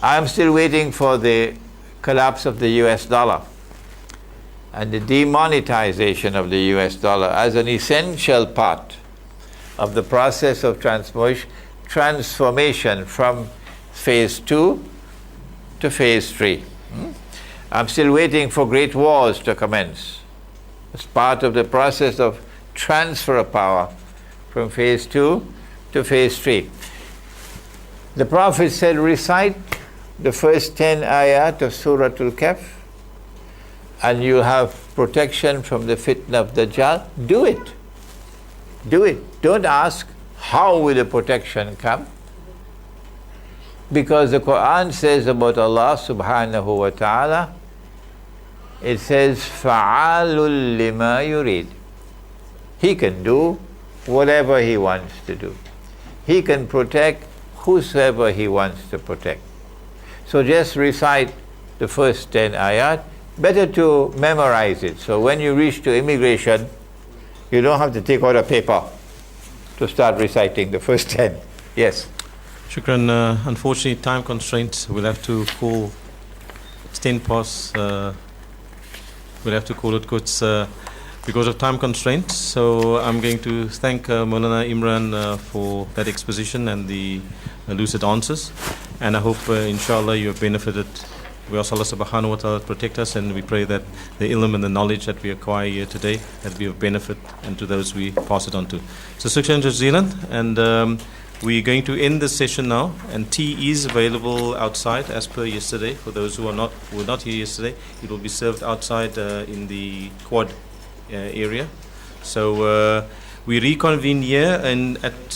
I'm still waiting for the collapse of the US dollar and the demonetization of the US dollar as an essential part of the process of transformation from phase 2 to phase 3. I'm still waiting for great wars to commence as part of the process of transfer of power from phase 2 to phase 3. The Prophet said, recite the first 10 ayat of Surah Al-Kahf and you have protection from the fitna of Dajjal. Do it. Do it. Don't ask, how will the protection come? Because the Quran says about Allah subhanahu wa ta'ala, it says, فَعَالٌ لِمَا يُرِيدُ. He can do whatever He wants to do. He can protect whosoever He wants to protect. So just recite the first 10 ayat. Better to memorize it. So when you reach to immigration, you don't have to take out a paper to start reciting the first 10. Yes. Shukran. Unfortunately, time constraints. We'll have to call. It's 10 past. We'll have to call it quits because of time constraints. So I'm going to thank Maulana Imran for that exposition and the lucid answers. And I hope, inshallah, you have benefited. We ask Allah subhanahu wa ta'ala to protect us, and we pray that the ilm and the knowledge that we acquire here today that be of benefit and to those we pass it on to. So Shukran Jazilan, and we're going to end this session now, and tea is available outside as per yesterday. For those who were not here yesterday, it will be served outside in the quad area. So we reconvene here and at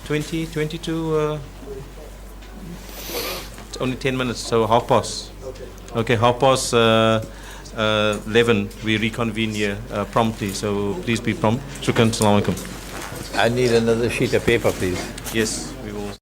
22. It's only 10 minutes, so half past. Okay, half past 11. We reconvene here promptly. So please be prompt. Shukran. Assalamu alaikum. I need another sheet of paper, please. Yes, we will.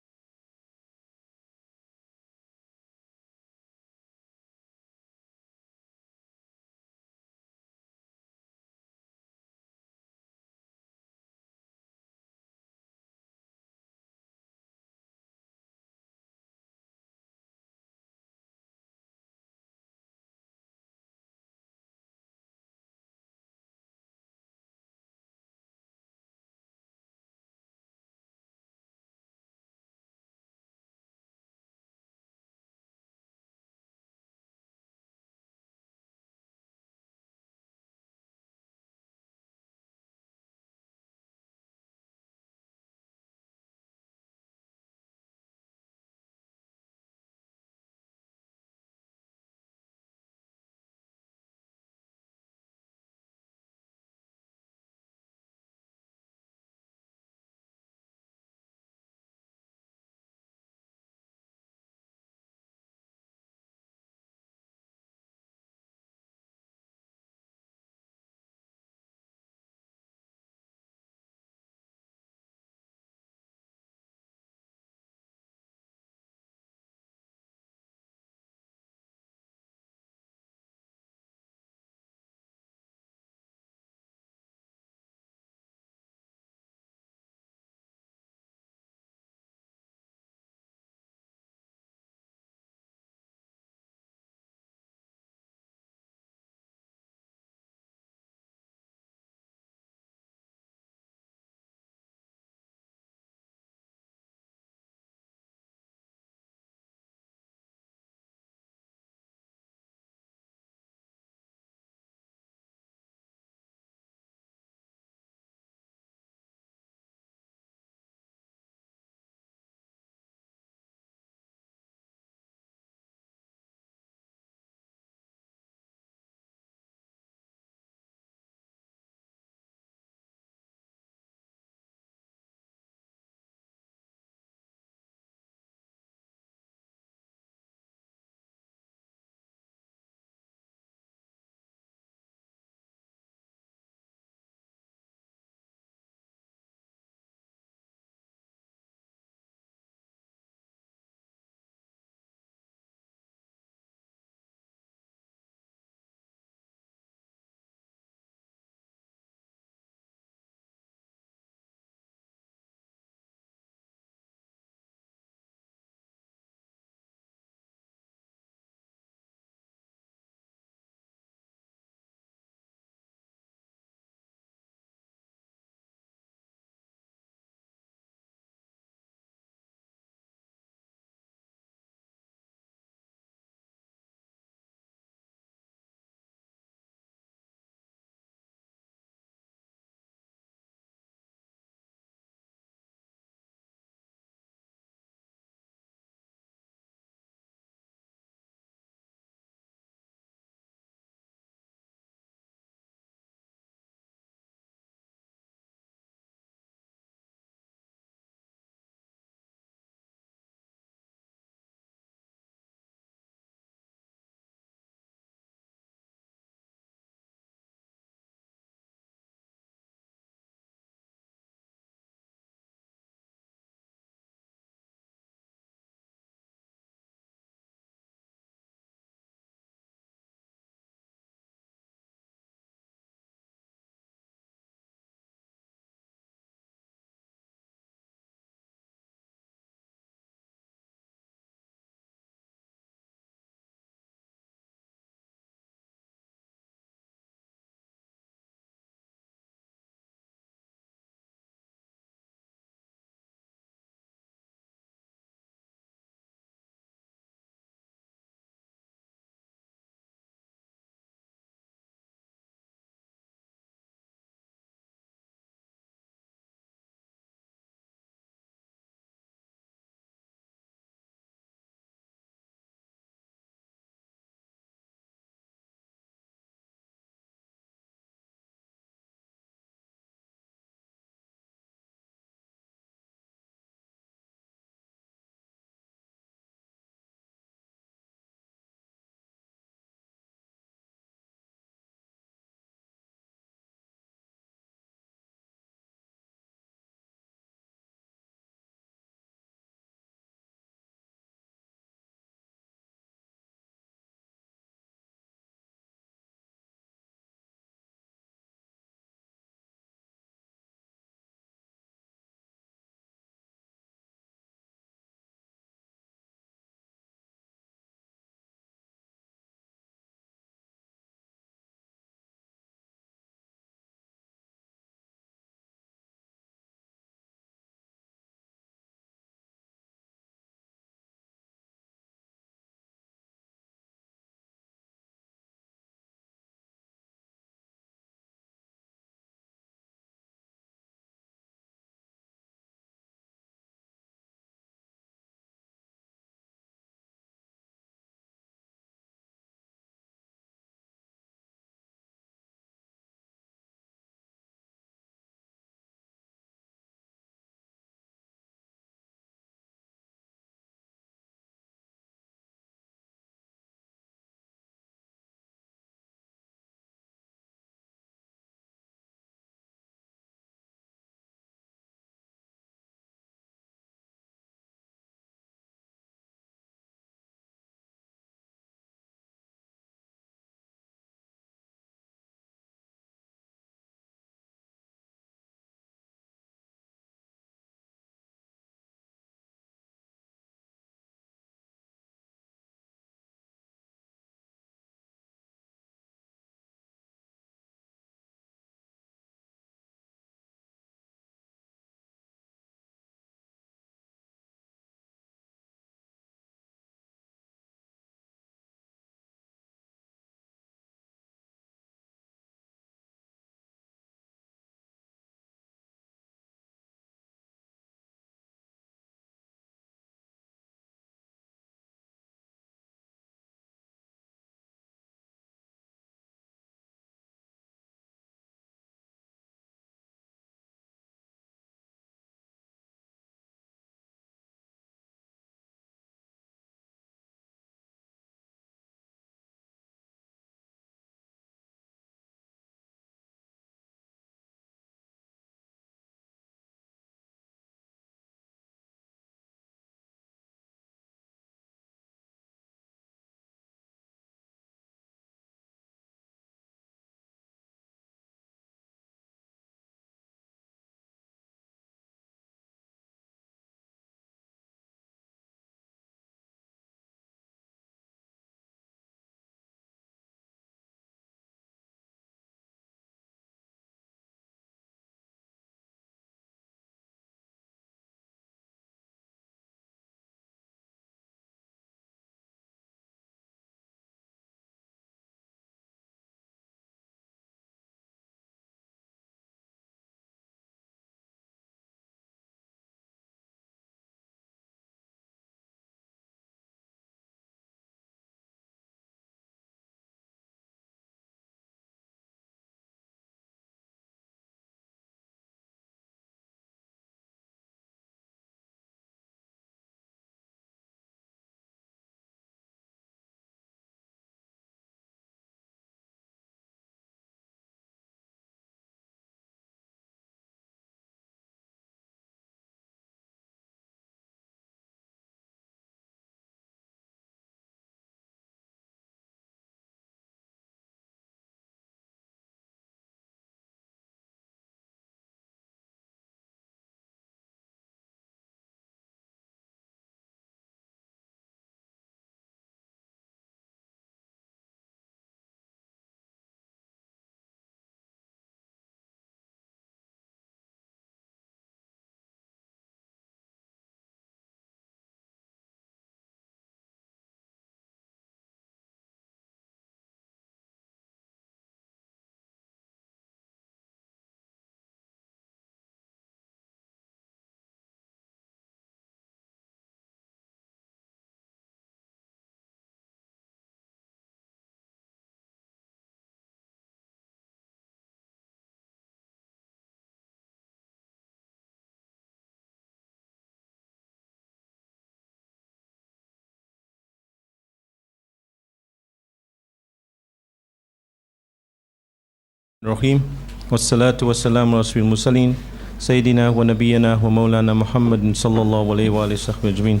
Rahim. Wassalatu wassalamu ala rasul mursalin. Sayyidina wa nabiyyina wa maulana Muhammadin sallallahu alayhi wa sahbihi ajmeen.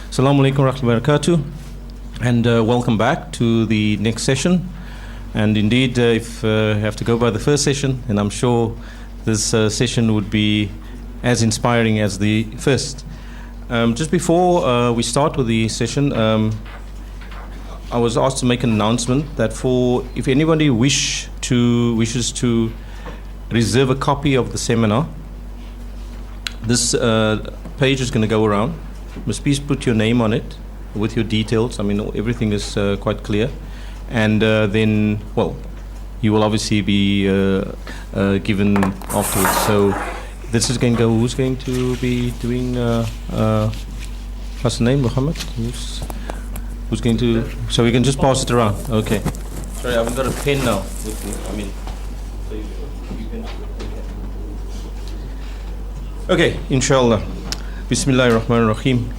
Assalamu alaikum wa rahmatullahi wa barakatuh. And welcome back to the next session. And indeed, if I have to go by the first session, and I'm sure this session would be as inspiring as the first. Just before we start with the session, I was asked to make an announcement that if anybody wishes to reserve a copy of the seminar, this page is going to go around. You must please put your name on it with your details. I mean, everything is quite clear. And then, well, you will obviously be given afterwards. So this is going to go, who's going to be doing, what's the name, Muhammad? Who's going to, so we can just pass it around. Okay. Sorry, I haven't got a pen now with me. I mean, so you can. Okay, inshallah. Bismillahir Rahmanir Rahim.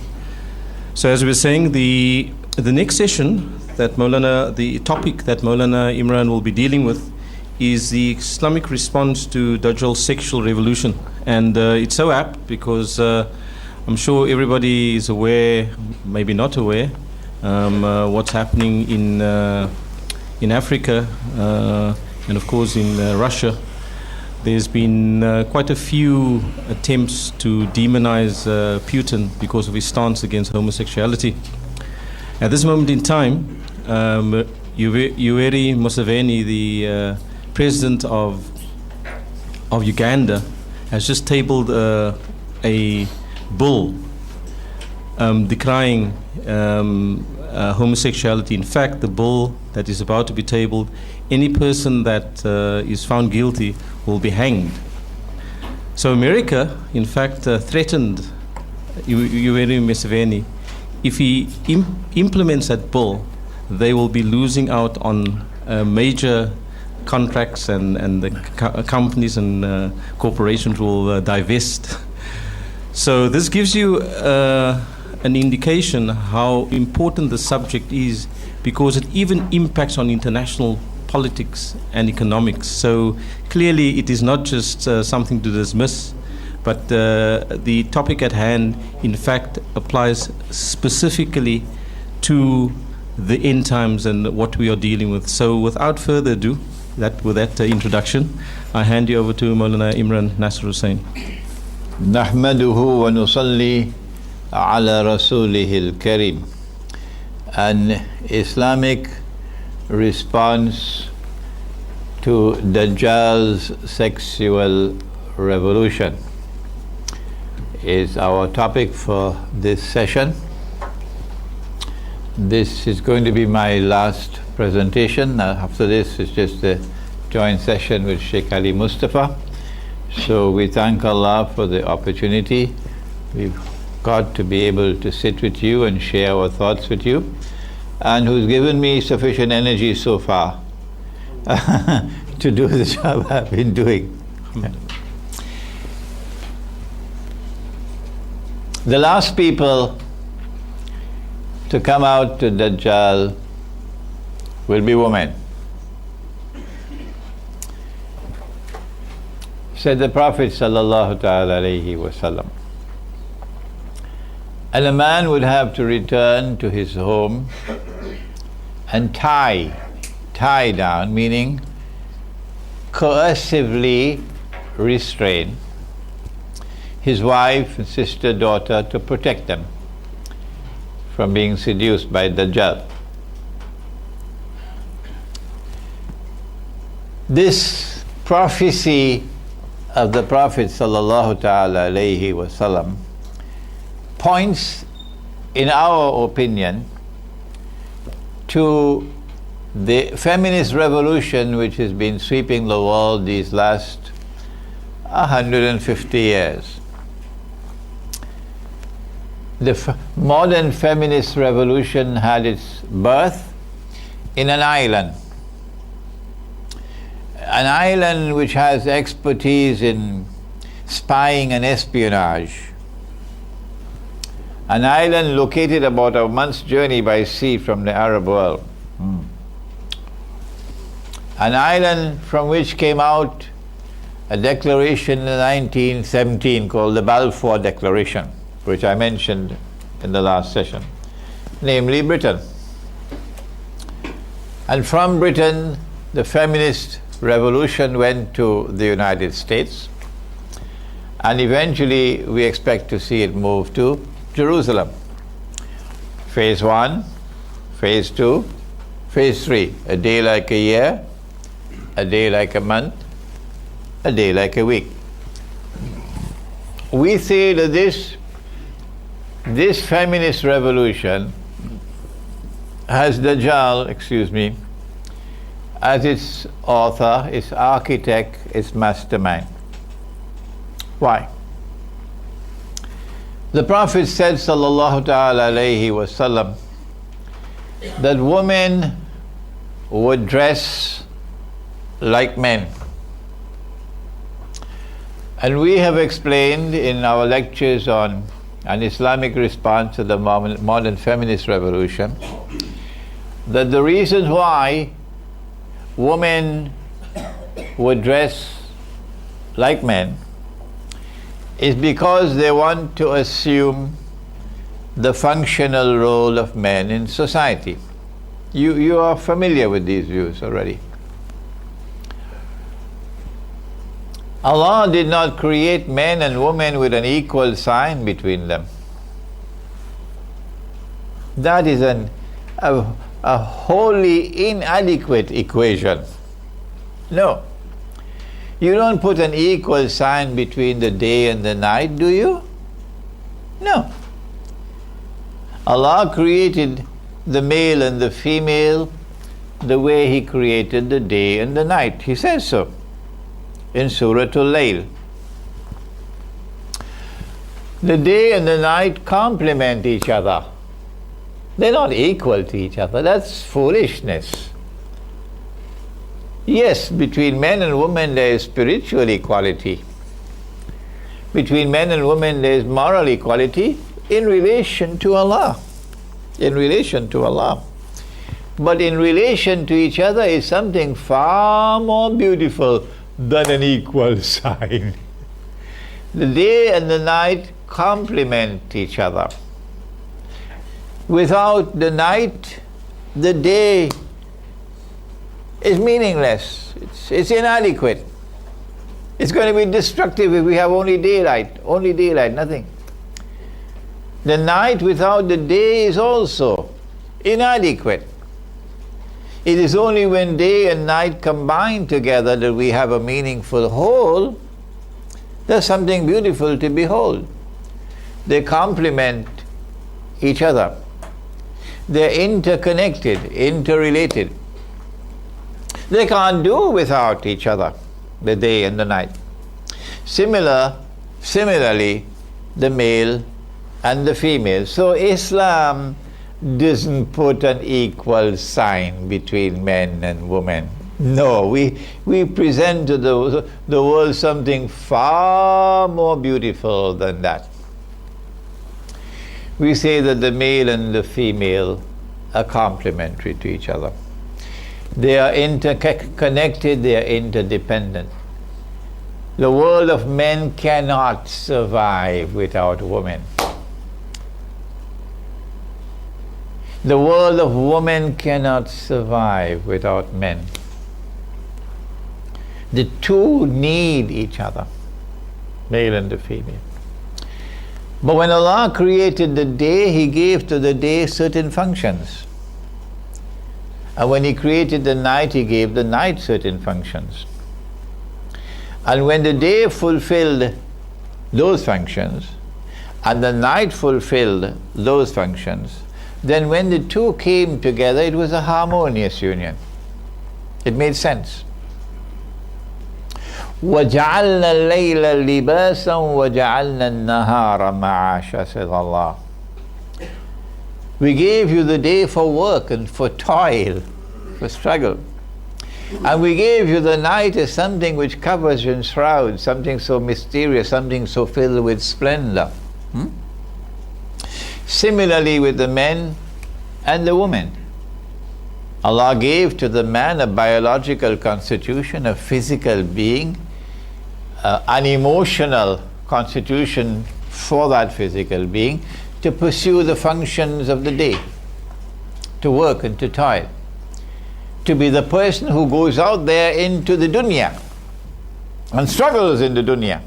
So as we were saying, the next session that the topic that Maulana Imran will be dealing with is the Islamic response to Dajjal's sexual revolution. And it's so apt because I'm sure everybody is aware, maybe not aware, what's happening in Africa and of course in Russia. There's been quite a few attempts to demonize Putin because of his stance against homosexuality. At this moment in time, Yoweri Museveni, the president of Uganda, has just tabled a bull decrying homosexuality. In fact, the bull that is about to be tabled, any person that is found guilty will be hanged. So America, in fact, threatened Yoweri Museveni, if he implements that bill, they will be losing out on major contracts, and the companies and corporations will divest. So this gives you an indication how important the subject is, because it even impacts on international politics and economics. So clearly it is not just something to dismiss, but the topic at hand, in fact, applies specifically to the end times and what we are dealing with. So without further ado, with that introduction, I hand you over to Maulana Imran Nasir Hussain. Nahmaduhu wa nusalli ala rasulihil kareem. An Islamic response to Dajjal's sexual revolution is our topic for this session. This is going to be my last presentation. After this, it's just a joint session with Sheikh Ali Mustafa. So we thank Allah for the opportunity we've got to be able to sit with you and share our thoughts with you, and who's given me sufficient energy so far to do the job I've been doing. The last people to come out to Dajjal will be women. Said the Prophet sallallahu ta'ala alayhi wa sallam. And a man would have to return to his home and tie down, meaning coercively restrain his wife, sister, daughter, to protect them from being seduced by Dajjal. This prophecy of the Prophet sallallahu ta'ala alayhi wa sallam points, in our opinion, to the feminist revolution which has been sweeping the world these last 150 years. The modern feminist revolution had its birth in an island which has expertise in spying and espionage, an island located about a month's journey by sea from the Arab world. an island from which came out a declaration in 1917 called the Balfour Declaration, which I mentioned in the last session, namely Britain. And from Britain, the feminist revolution went to the United States, and eventually we expect to see it move to Jerusalem. Phase 1, Phase 2, Phase 3, a day like a year, a day like a month, a day like a week. We say that this feminist revolution has Dajjal, as its author, its architect, its mastermind. Why? The Prophet said, sallallahu ta'ala alayhi wasallam, that women would dress like men. And we have explained in our lectures on an Islamic response to the modern feminist revolution that the reasons why women would dress like men is because they want to assume the functional role of men in society. You are familiar with these views already. Allah did not create men and women with an equal sign between them. That is a wholly inadequate equation. No. You don't put an equal sign between the day and the night, do you? No. Allah created the male and the female the way He created the day and the night. He says so in Surah Al-Layl. The day and the night complement each other. They're not equal to each other. That's foolishness. Yes, between men and women there is spiritual equality. Between men and women there is moral equality in relation to Allah. In relation to Allah. But in relation to each other is something far more beautiful than an equal sign. The day and the night complement each other. Without the night, the day is meaningless. It's inadequate. It's going to be destructive if we have only daylight, nothing. The night without the day is also inadequate. It is only when day and night combine together that we have a meaningful whole. There's something beautiful to behold. They complement each other. They're interconnected, interrelated. They can't do without each other, the day and the night. Similarly, the male and the female. So Islam doesn't put an equal sign between men and women. No, we present to the world something far more beautiful than that. We say that the male and the female are complementary to each other. They are interconnected, they are interdependent. The world of men cannot survive without women. The world of women cannot survive without men. The two need each other, male and the female. But when Allah created the day, He gave to the day certain functions. And when He created the night, He gave the night certain functions. And when the day fulfilled those functions, and the night fulfilled those functions, then when the two came together, it was a harmonious union. It made sense. وَجَعَلْنَا اللَّيْلَ لِبَاسًا وَجَعَلْنَا النَّهَارَ مَعَاشًا, says Allah. We gave you the day for work and for toil, for struggle. And we gave you the night as something which covers and shrouds, something so mysterious, something so filled with splendor. Similarly with the men and the women. Allah gave to the man a biological constitution, a physical being, an emotional constitution for that physical being to pursue the functions of the day, to work and to toil, to be the person who goes out there into the dunya and struggles in the dunya.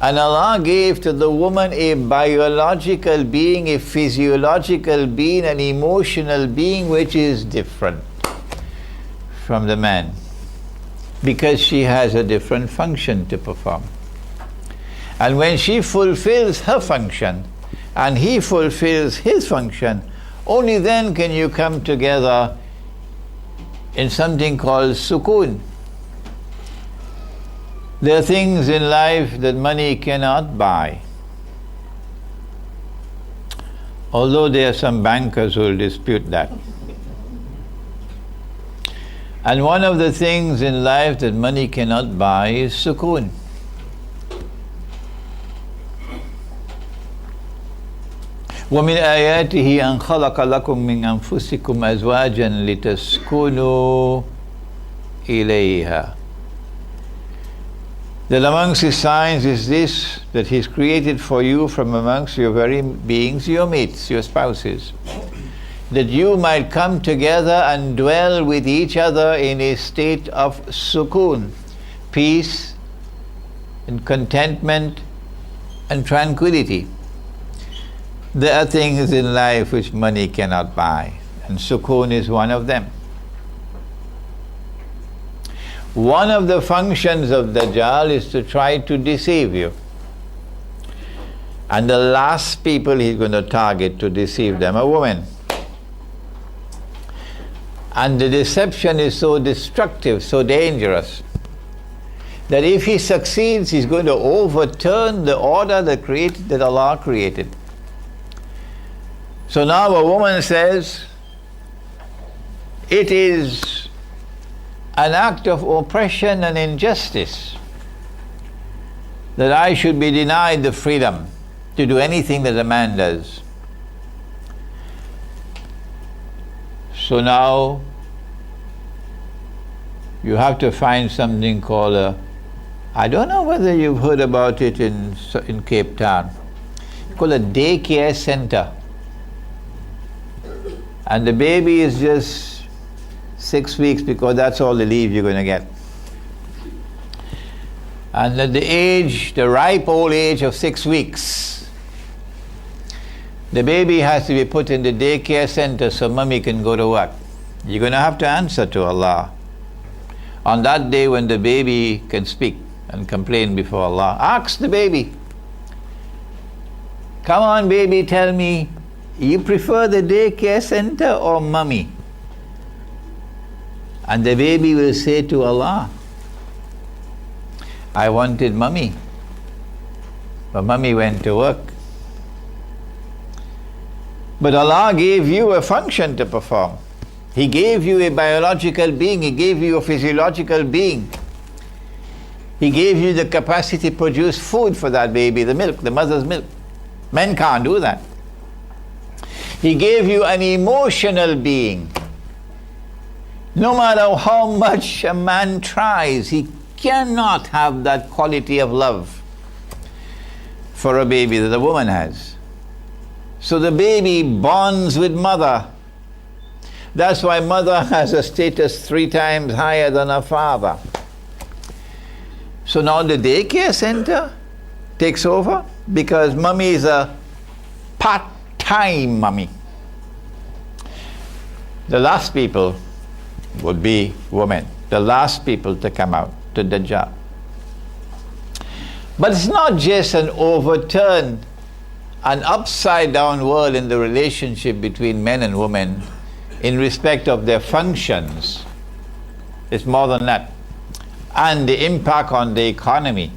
And Allah gave to the woman a biological being, a physiological being, an emotional being which is different from the man, because she has a different function to perform. And when she fulfills her function and he fulfills his function, only then can you come together in something called sukoon. There are things in life that money cannot buy. Although there are some bankers who will dispute that. And one of the things in life that money cannot buy is sukoon. وَمِنْ آيَاتِهِ أَنْ خَلَقَ لَكُم مِّنْ أَنفُسِكُمْ أَزْوَاجًا لِتَسْكُنُوا إِلَيْهَا. That amongst his signs is this, that he's created for you from amongst your very beings, your mates, your spouses, that you might come together and dwell with each other in a state of sukoon, peace and contentment and tranquility. There are things in life which money cannot buy, and sukoon is one of them. One of the functions of Dajjal is to try to deceive you. And the last people he's going to target to deceive them are women. And the deception is so destructive, so dangerous, that if he succeeds, he's going to overturn the order that Allah created. So now a woman says, it is an act of oppression and injustice that I should be denied the freedom to do anything that a man does. So now you have to find something called I don't know whether you've heard about it in Cape Town. It's called a daycare center. And the baby is just 6 weeks, because that's all the leave you're going to get. And at the ripe old age of 6 weeks, the baby has to be put in the daycare center so mommy can go to work. You're going to have to answer to Allah on that day when the baby can speak and complain before Allah. Ask the baby, come on baby, tell me, you prefer the daycare center or mommy? And the baby will say to Allah, I wanted mommy, but mommy went to work. But Allah gave you a function to perform. He gave you a biological being, He gave you a physiological being. He gave you the capacity to produce food for that baby, the milk, the mother's milk. Men can't do that. He gave you an emotional being. No matter how much a man tries, he cannot have that quality of love for a baby that a woman has. So the baby bonds with mother. That's why mother has a status 3 times higher than her father. So now the daycare center takes over because mommy is a part-time mommy. The last people would be women, the last people to come out to Dajjal. But it's not just an overturned, an upside down world in the relationship between men and women in respect of their functions. It's more than that. And the impact on the economy,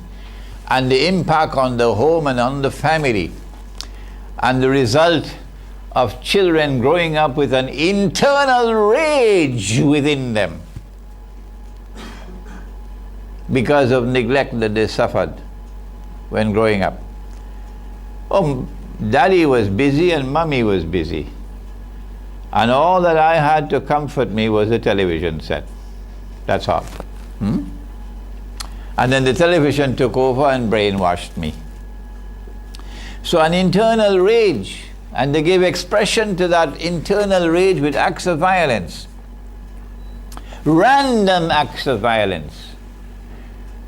and the impact on the home and on the family, and the result of children growing up with an internal rage within them because of neglect that they suffered when growing up. Oh, daddy was busy and mommy was busy. And all that I had to comfort me was a television set. That's all. And then the television took over and brainwashed me. So an internal rage, and they gave expression to that internal rage with acts of violence. Random acts of violence.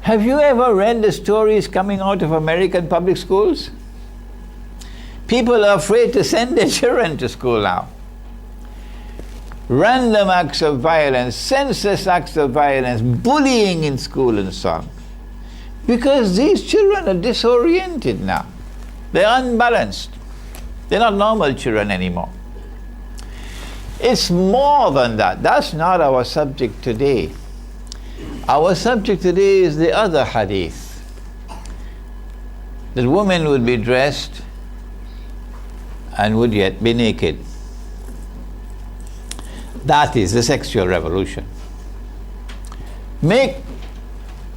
Have you ever read the stories coming out of American public schools? People are afraid to send their children to school now. Random acts of violence, senseless acts of violence, bullying in school and so on. Because these children are disoriented now. They're unbalanced. They're not normal children anymore. It's more than that. That's not our subject today. Our subject today is the other hadith. That women would be dressed and would yet be naked. That is the sexual revolution. Make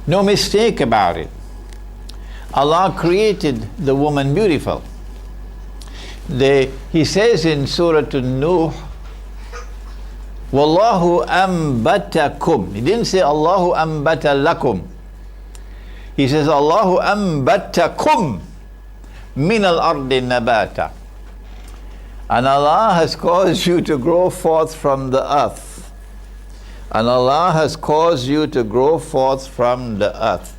no mistake about it. Allah created the woman beautiful. He says in Surah An-Nuh, Wallahu ambatakum. He didn't say Allahu ambata lakum. He says Allahu ambatakum min al-ardi nabata. And Allah has caused you to grow forth from the earth. And Allah has caused you to grow forth from the earth.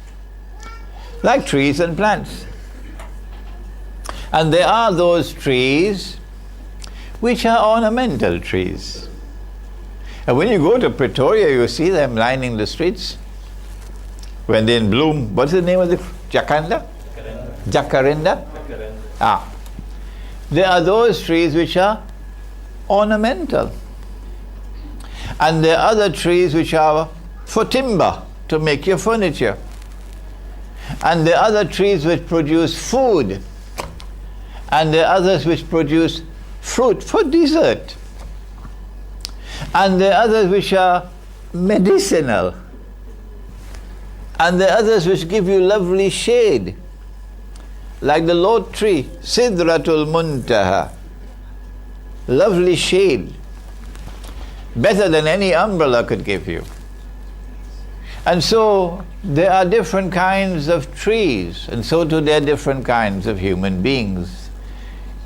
Like trees and plants. And there are those trees which are ornamental trees. And when you go to Pretoria, you see them lining the streets. When they're in bloom, what's the name of the Jacaranda? Jacaranda? Ah. There are those trees which are ornamental. And there are other trees which are for timber, to make your furniture. And there are other trees which produce food. And there are others which produce fruit for dessert. And there are others which are medicinal. And there are others which give you lovely shade. Like the lote tree, Sidratul Muntaha. Lovely shade. Better than any umbrella could give you. And so there are different kinds of trees, and so too there are different kinds of human beings.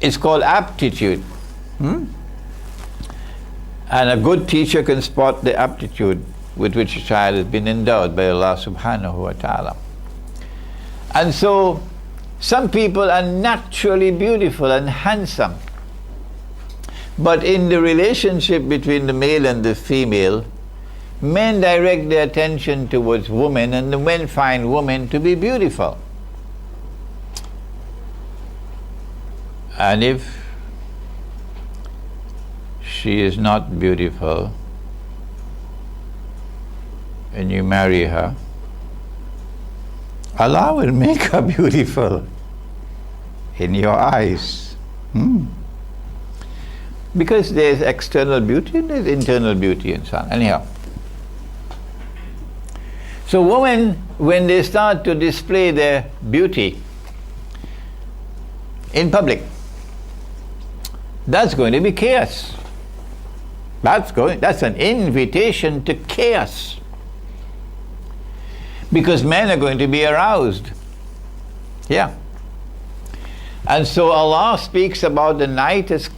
It's called aptitude. And a good teacher can spot the aptitude with which a child has been endowed by Allah subhanahu wa ta'ala. And so some people are naturally beautiful and handsome. But in the relationship between the male and the female, men direct their attention towards women, and the men find women to be beautiful. And if she is not beautiful and you marry her, Allah will make her beautiful in your eyes. Because there's external beauty and there's internal beauty and so on. Anyhow. So women, when they start to display their beauty in public, that's going to be chaos. That's an invitation to chaos. Because men are going to be aroused. Yeah. And so Allah speaks about the night as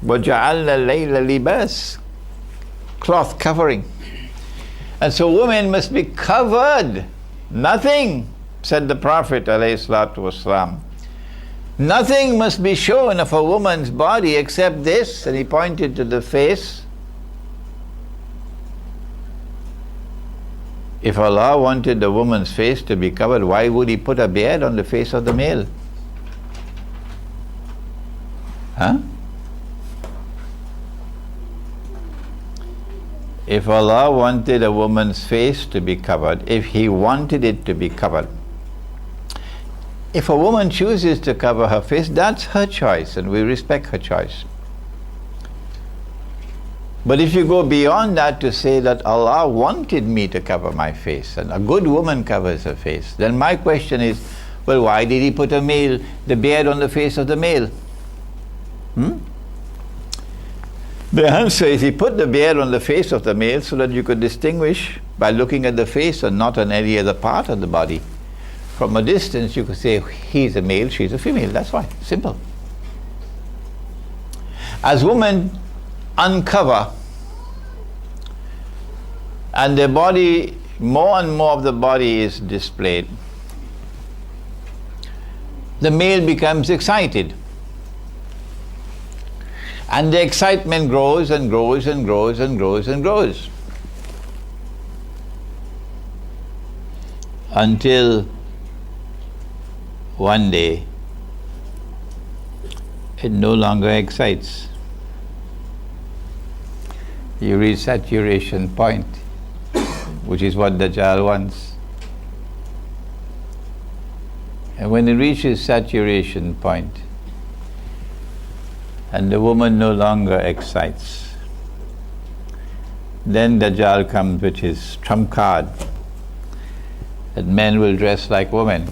وَجَعَلْنَا اللَّيْلَ لِبَاسٍ, cloth covering. And so women must be covered. Nothing, said the Prophet ﷺ. Nothing must be shown of a woman's body except this, and he pointed to the face. If Allah wanted the woman's face to be covered, why would he put a beard on the face of the male? Huh? If Allah wanted a woman's face to be covered, if He wanted it to be covered, if a woman chooses to cover her face, that's her choice, and we respect her choice. But if you go beyond that to say that Allah wanted me to cover my face, and a good woman covers her face, then my question is, well, why did He put the beard on the face of the male? The answer is he put the beard on the face of the male so that you could distinguish by looking at the face and not on any other part of the body. From a distance you could say he's a male, she's a female. That's why. Simple. As women uncover and their body, more and more of the body is displayed, the male becomes excited. And the excitement grows and grows and grows and grows and grows. Until one day it no longer excites. You reach saturation point, which is what Dajjal wants. And when it reaches saturation point, and the woman no longer excites, then Dajjal comes with his trump card that men will dress like women.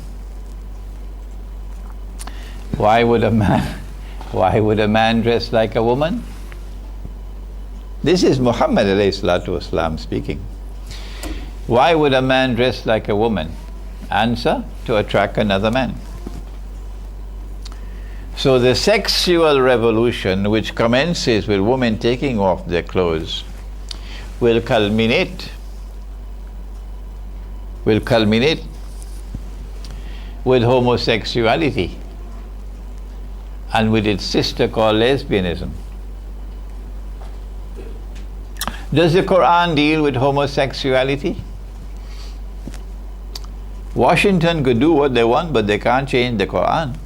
Why would a man dress like a woman? This is Muhammad alayhi salatu wasalam speaking. Why would a man dress like a woman? Answer: to attract another man. So the sexual revolution, which commences with women taking off their clothes, will culminate with homosexuality and with its sister called lesbianism. Does the Quran deal with homosexuality? Washington could do what they want, but they can't change the Quran.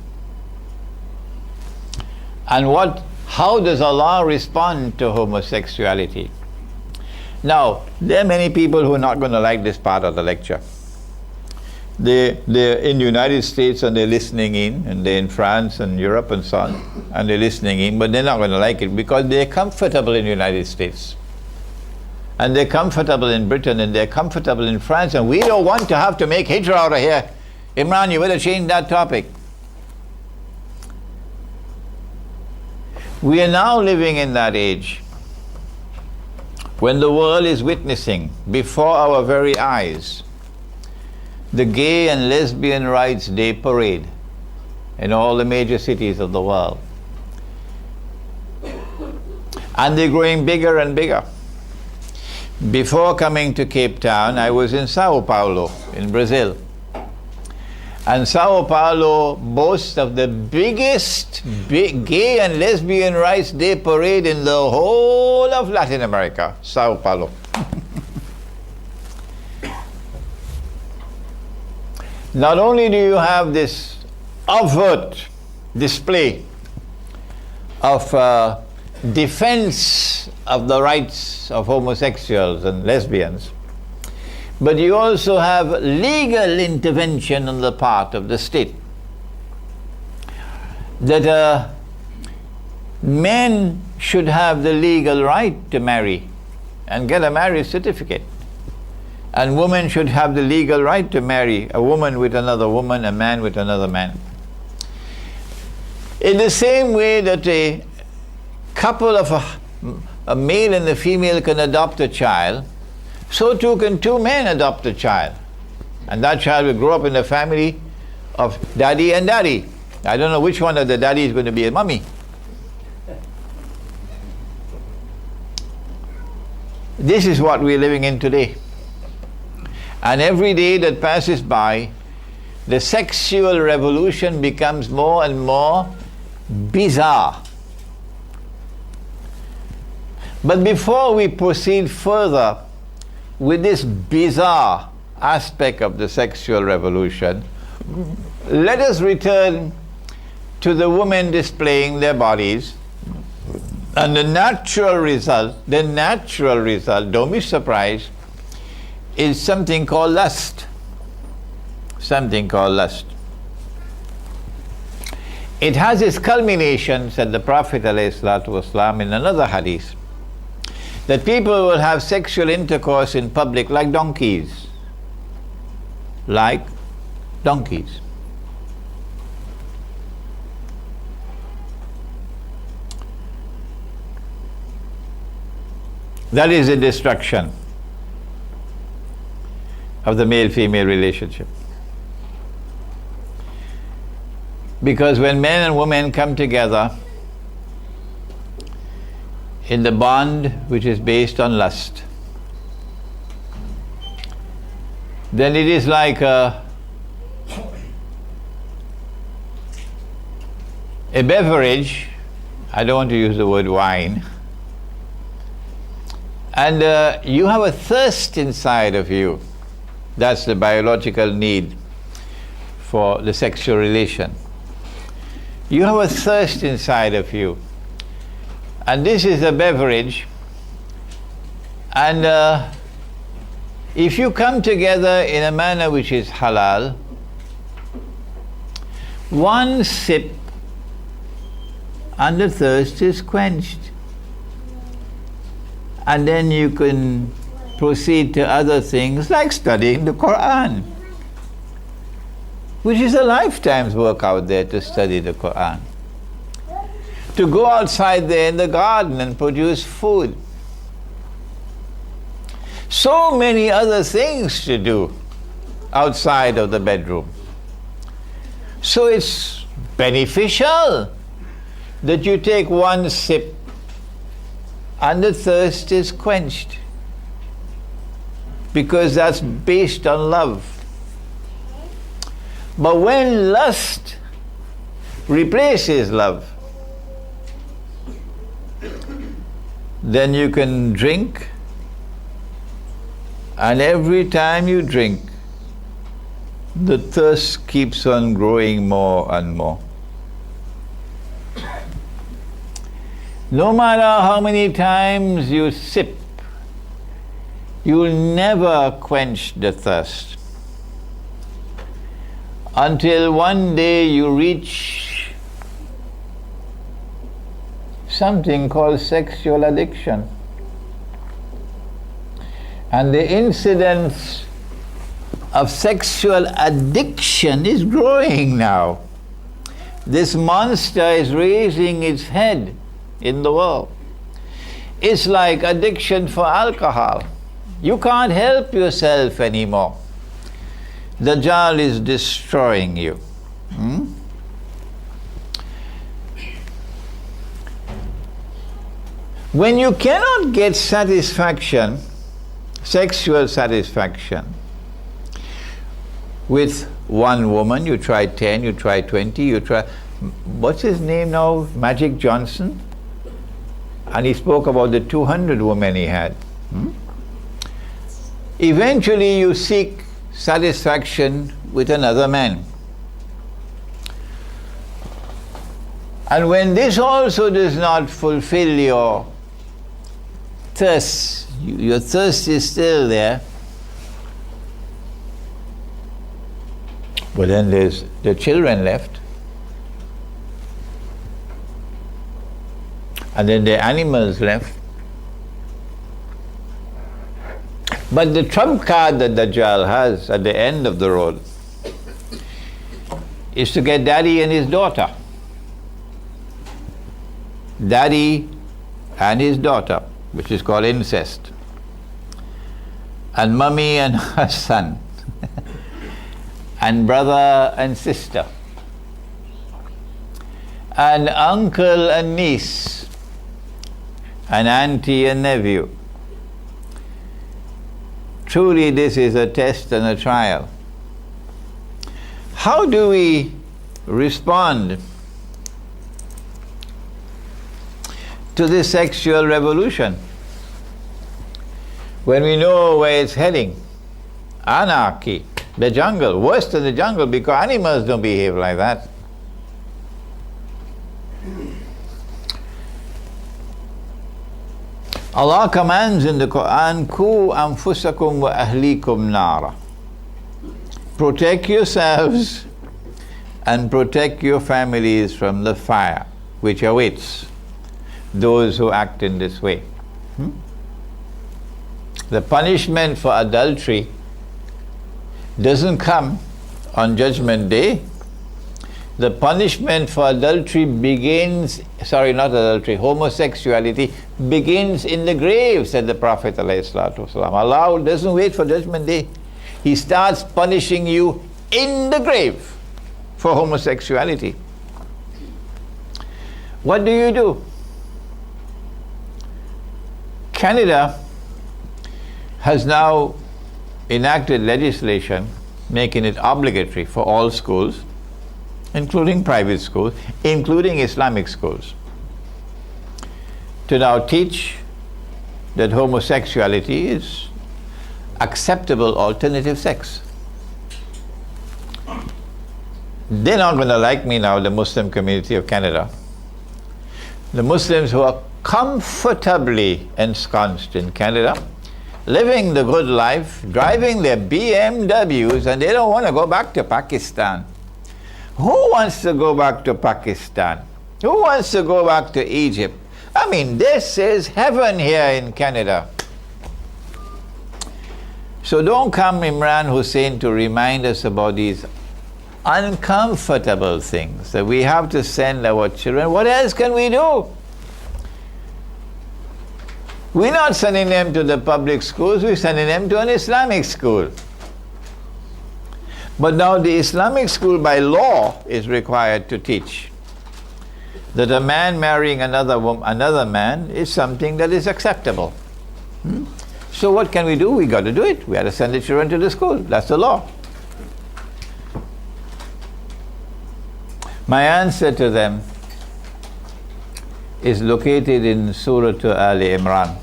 And how does Allah respond to homosexuality? Now, there are many people who are not going to like this part of the lecture. They're in the United States and they're listening in, and they're in France and Europe and so on, and they're listening in, but they're not going to like it because they're comfortable in the United States. And they're comfortable in Britain, and they're comfortable in France, and we don't want to have to make hijrah out of here. Imran, you better change that topic. We are now living in that age when the world is witnessing before our very eyes the Gay and Lesbian Rights Day parade in all the major cities of the world. And they're growing bigger and bigger. Before coming to Cape Town, I was in Sao Paulo, in Brazil. And Sao Paulo boasts of the biggest Gay and Lesbian Rights Day parade in the whole of Latin America, Sao Paulo. Not only do you have this overt display of defense of the rights of homosexuals and lesbians, but you also have legal intervention on the part of the state. That men should have the legal right to marry and get a marriage certificate. And women should have the legal right to marry, a woman with another woman, a man with another man. In the same way that a couple of a male and a female can adopt a child, so too can two men adopt a child. And that child will grow up in a family of daddy and daddy. I don't know which one of the daddy is going to be a mummy. This is what we're living in today. And every day that passes by, the sexual revolution becomes more and more bizarre. But before we proceed further with this bizarre aspect of the sexual revolution, let us return to the women displaying their bodies. And the natural result, don't be surprised, is something called lust. Something called lust. It has its culmination, said the Prophet ﷺ in another hadith, that people will have sexual intercourse in public like donkeys. Like donkeys. That is the destruction of the male-female relationship. Because when men and women come together in the bond which is based on lust, then it is like a beverage. I don't want to use the word wine. And you have a thirst inside of you. That's the biological need for the sexual relation. You have a thirst inside of you. And this is a beverage. And if you come together in a manner which is halal, one sip and the thirst is quenched. And then you can proceed to other things like studying the Quran, which is a lifetime's work out there to study the Quran. To go outside there in the garden and produce food. So many other things to do outside of the bedroom. So it's beneficial that you take one sip and the thirst is quenched, because that's based on love. But when lust replaces love, then you can drink, and every time you drink, the thirst keeps on growing more and more. No matter how many times you sip, you'll never quench the thirst until one day you reach something called sexual addiction. And the incidence of sexual addiction is growing now. This monster is raising its head in the world. It's like addiction for alcohol. You can't help yourself anymore. Dajjal is destroying you. When you cannot get satisfaction, sexual satisfaction, with one woman, you try 10, you try 20, you try, what's his name now? Magic Johnson? And he spoke about the 200 women he had. Eventually you seek satisfaction with another man. And when this also does not fulfill your thirst, your thirst is still there, but then there's the children left. And then the animals left. But the trump card that Dajjal has at the end of the road is to get daddy and his daughter. Daddy and his daughter, which is called incest. And mummy and her son. And brother and sister. And uncle and niece. And auntie and nephew. Truly, this is a test and a trial. How do we respond to this sexual revolution when we know where it's heading? Anarchy, the jungle, worse than the jungle, because animals don't behave like that. Allah commands in the Quran, Ku anfusakum wa ahlikum nara. Protect yourselves and protect your families from the fire which awaits those who act in this way. The punishment for adultery doesn't come on Judgment Day. the punishment for adultery begins, sorry, not adultery, homosexuality begins in the grave, said the Prophet ﷺ. Allah doesn't wait for Judgment Day. He starts punishing you in the grave for homosexuality. What do? Canada has now enacted legislation making it obligatory for all schools, including private schools, including Islamic schools, to now teach that homosexuality is acceptable alternative sex. They're not going to like me now, the Muslim community of Canada. The Muslims who are comfortably ensconced in Canada, living the good life, driving their BMWs, and they don't want to go back to Pakistan. Who wants to go back to Pakistan? Who wants to go back to Egypt? I mean, this is heaven here in Canada. So don't come, Imran Hussein, to remind us about these uncomfortable things that we have to send our children. What else can we do? We're not sending them to the public schools, we're sending them to an Islamic school. But now the Islamic school by law is required to teach that a man marrying another man is something that is acceptable. So what can we do? We got to do it. We have to send the children to the school. That's the law. My answer to them is located in Surah Al Imran.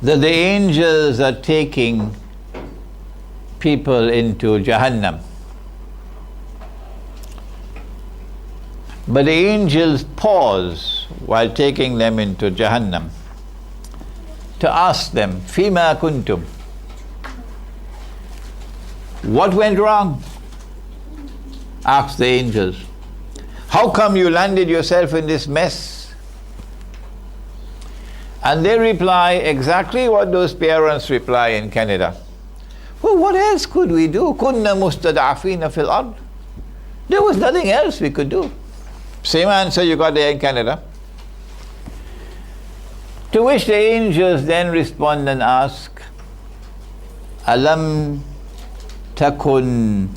That the angels are taking people into Jahannam. But the angels pause while taking them into Jahannam to ask them, Fima kuntum? What went wrong? Asked the angels. How come you landed yourself in this mess? And they reply exactly what those parents reply in Canada. Well, what else could we do? Kunna mustada'afina fil ard. There was nothing else we could do. Same answer you got there in Canada. To which the angels then respond and ask, Alam takun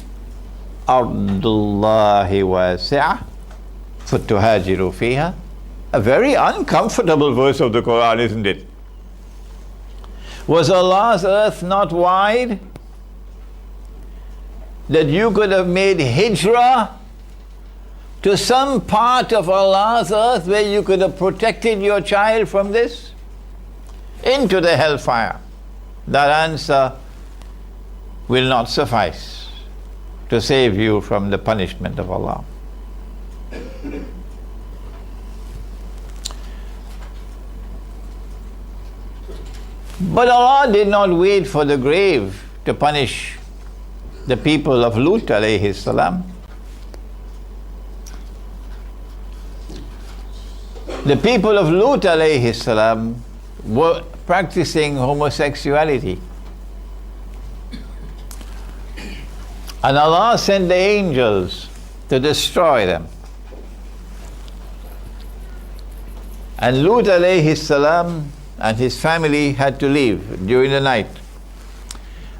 ardullahi wasi'ah fatuhajiru fiha. A very uncomfortable verse of the Quran, isn't it? Was Allah's earth not wide that you could have made hijrah to some part of Allah's earth where you could have protected your child from this? Into the hellfire. That answer will not suffice to save you from the punishment of Allah. But Allah did not wait for the grave to punish the people of Lut alayhi salam. The people of Lut alayhi salam were practicing homosexuality. And Allah sent the angels to destroy them. And Lut alayhi salam and his family had to leave during the night.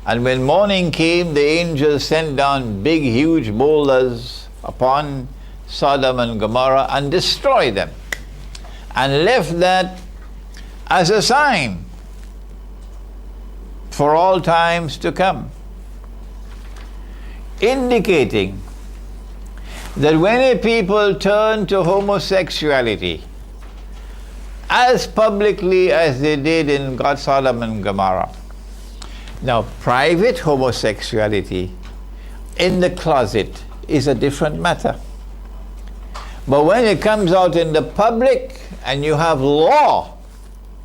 And when morning came, the angels sent down big, huge boulders upon Sodom and Gomorrah and destroyed them, and left that as a sign for all times to come, indicating that when a people turn to homosexuality as publicly as they did in Sodom and Gomorrah. Now, private homosexuality in the closet is a different matter. But when it comes out in the public and you have law,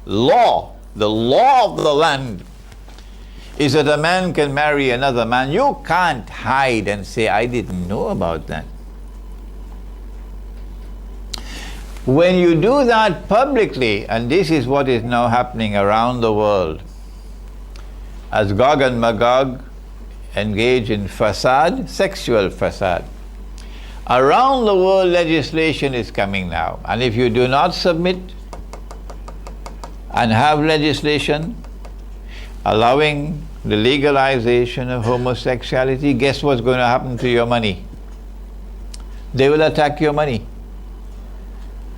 the law of the land is that a man can marry another man, you can't hide and say, I didn't know about that. When you do that publicly, and this is what is now happening around the world, as Gog and Magog engage in fasad, sexual fasad. Around the world, legislation is coming now. And if you do not submit and have legislation allowing the legalization of homosexuality, guess what's going to happen to your money? They will attack your money.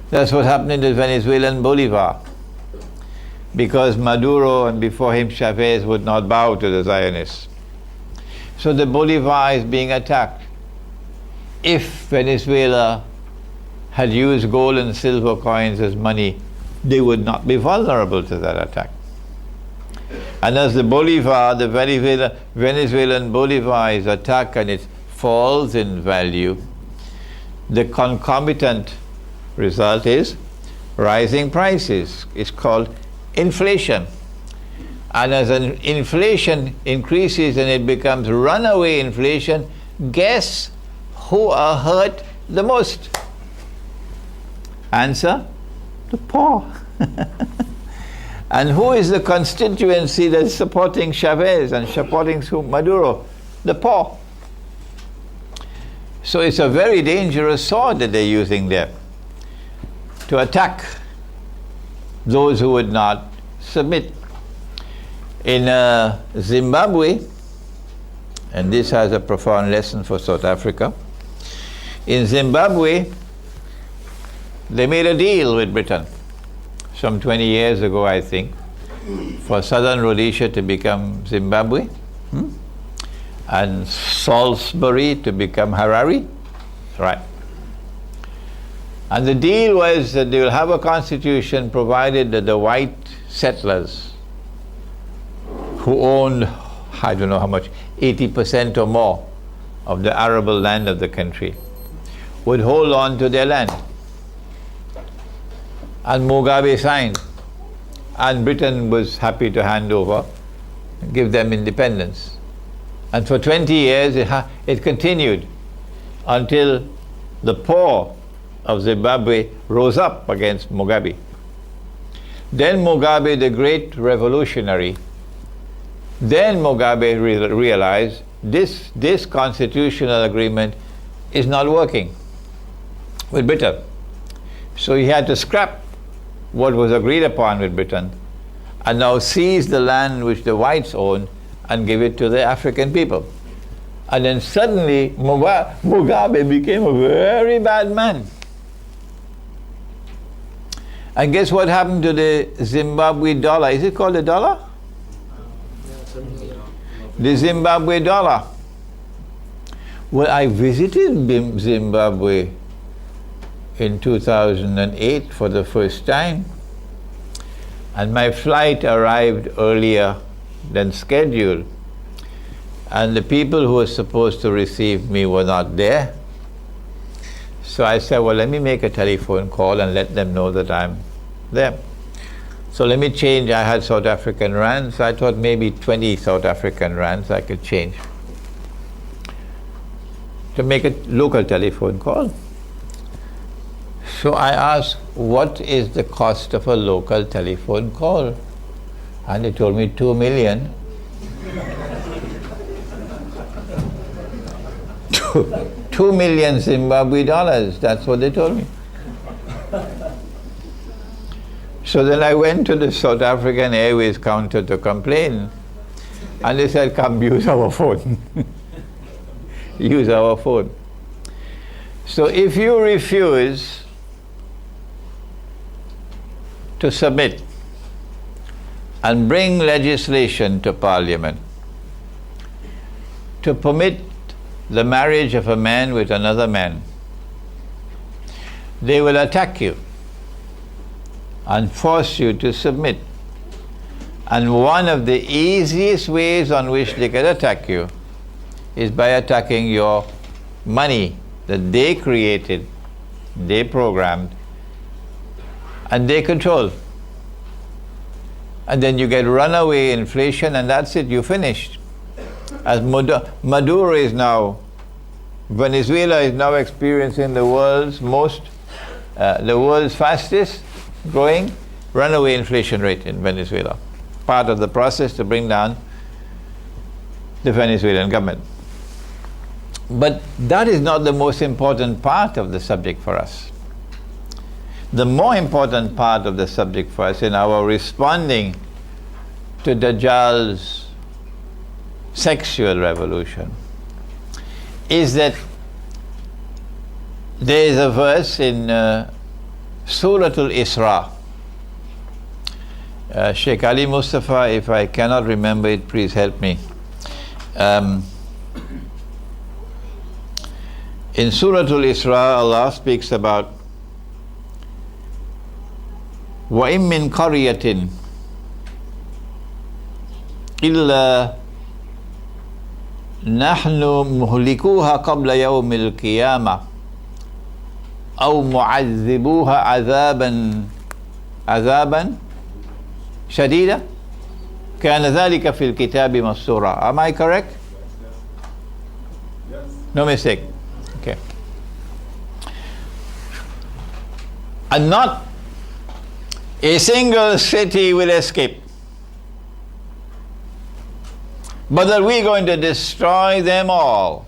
That's what happened in the Venezuelan Bolivar. Because Maduro and before him Chavez would not bow to the Zionists. So the Bolivar is being attacked. If Venezuela had used gold and silver coins as money, they would not be vulnerable to that attack. And as the Bolivar, the Venezuelan Bolivar is attacked and it falls in value, the concomitant result is rising prices. It's called inflation. And as an inflation increases and it becomes runaway inflation, guess who are hurt the most? Answer: the poor. And who is the constituency that's supporting Chavez and supporting Maduro? The poor. So it's a very dangerous sword that they're using there to attack those who would not submit. In Zimbabwe, and this has a profound lesson for South Africa, in Zimbabwe, they made a deal with Britain some 20 years ago, I think, for Southern Rhodesia to become Zimbabwe, and Salisbury to become Harare. Right. And the deal was that they will have a constitution provided that the white settlers who owned, I don't know how much, 80% or more of the arable land of the country would hold on to their land. And Mugabe signed, and Britain was happy to hand over, give them independence. And for 20 years it continued until the poor of Zimbabwe rose up against Mugabe. Then Mugabe, the great revolutionary, then Mugabe realized this constitutional agreement is not working with Britain. So he had to scrap what was agreed upon with Britain and now seize the land which the whites own and give it to the African people. And then suddenly Mugabe became a very bad man. And guess what happened to the Zimbabwe dollar? Is it called a dollar? The Zimbabwe dollar. Well, I visited Zimbabwe in 2008 for the first time, and my flight arrived earlier than scheduled, and the people who were supposed to receive me were not there. So I said, well, let me make a telephone call and let them know that I'm there. So let me change. I had South African rands, so I thought maybe 20 South African rands I could change to make a local telephone call. So I asked, what is the cost of a local telephone call? And they told me 2 million. 2 million Zimbabwe dollars, that's what they told me. So then I went to the South African Airways counter to complain, and they said, come use our phone. Use our phone. So if you refuse to submit and bring legislation to Parliament to permit the marriage of a man with another man, they will attack you and force you to submit. And one of the easiest ways on which they can attack you is by attacking your money that they created, they programmed, and they control. And then you get runaway inflation, and that's it, you finished. As Maduro is now, Venezuela is now experiencing the world's fastest growing runaway inflation rate in Venezuela. Part of the process to bring down the Venezuelan government. But that is not the most important part of the subject for us. The more important part of the subject for us in our responding to Dajjal's sexual revolution is that there is a verse in Surah Al-Isra. Sheikh Ali Mustafa, if I cannot remember it, please help me. In Surah Al-Isra, Allah speaks about وَإِن مِّن قَرْيَةٍ إِلَّا نَحْنُ مُهْلِكُوهَا قَبْلَ يَوْمِ الْقِيَامَةِ أَوْ مُعَذِّبُوهَا عَذَابًا شَدِيدًا كَانَ ذَلِكَ فِي الْكِتَابِ مَسْطُورًا. Am I correct? No mistake. Okay. And not a single city will escape, but that we're going to destroy them all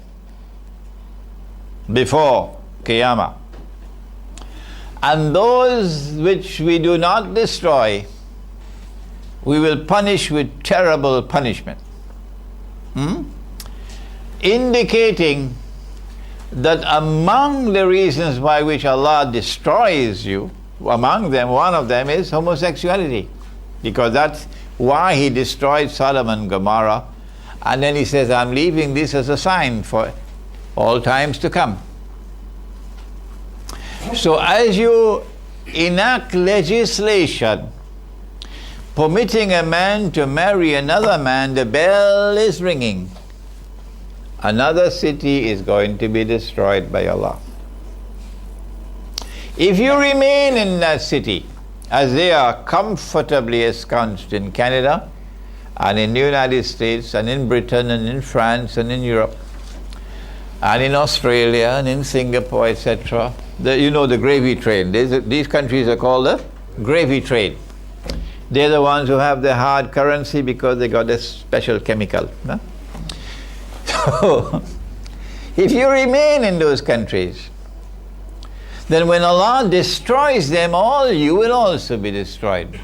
before Qiyamah. And those which we do not destroy, we will punish with terrible punishment. Indicating that among the reasons by which Allah destroys you, among them, one of them is homosexuality, because that's why He destroyed Sodom and Gomorrah, and then He says, I'm leaving this as a sign for all times to come. So as you enact legislation permitting a man to marry another man, the bell is ringing. Another city is going to be destroyed by Allah. If you remain in that city, as they are comfortably ensconced in Canada and in the United States and in Britain and in France and in Europe and in Australia and in Singapore, etc., the gravy train. These countries are called the gravy train. They're the ones who have the hard currency because they got a special chemical. No? So, if you remain in those countries, then when Allah destroys them all, you will also be destroyed.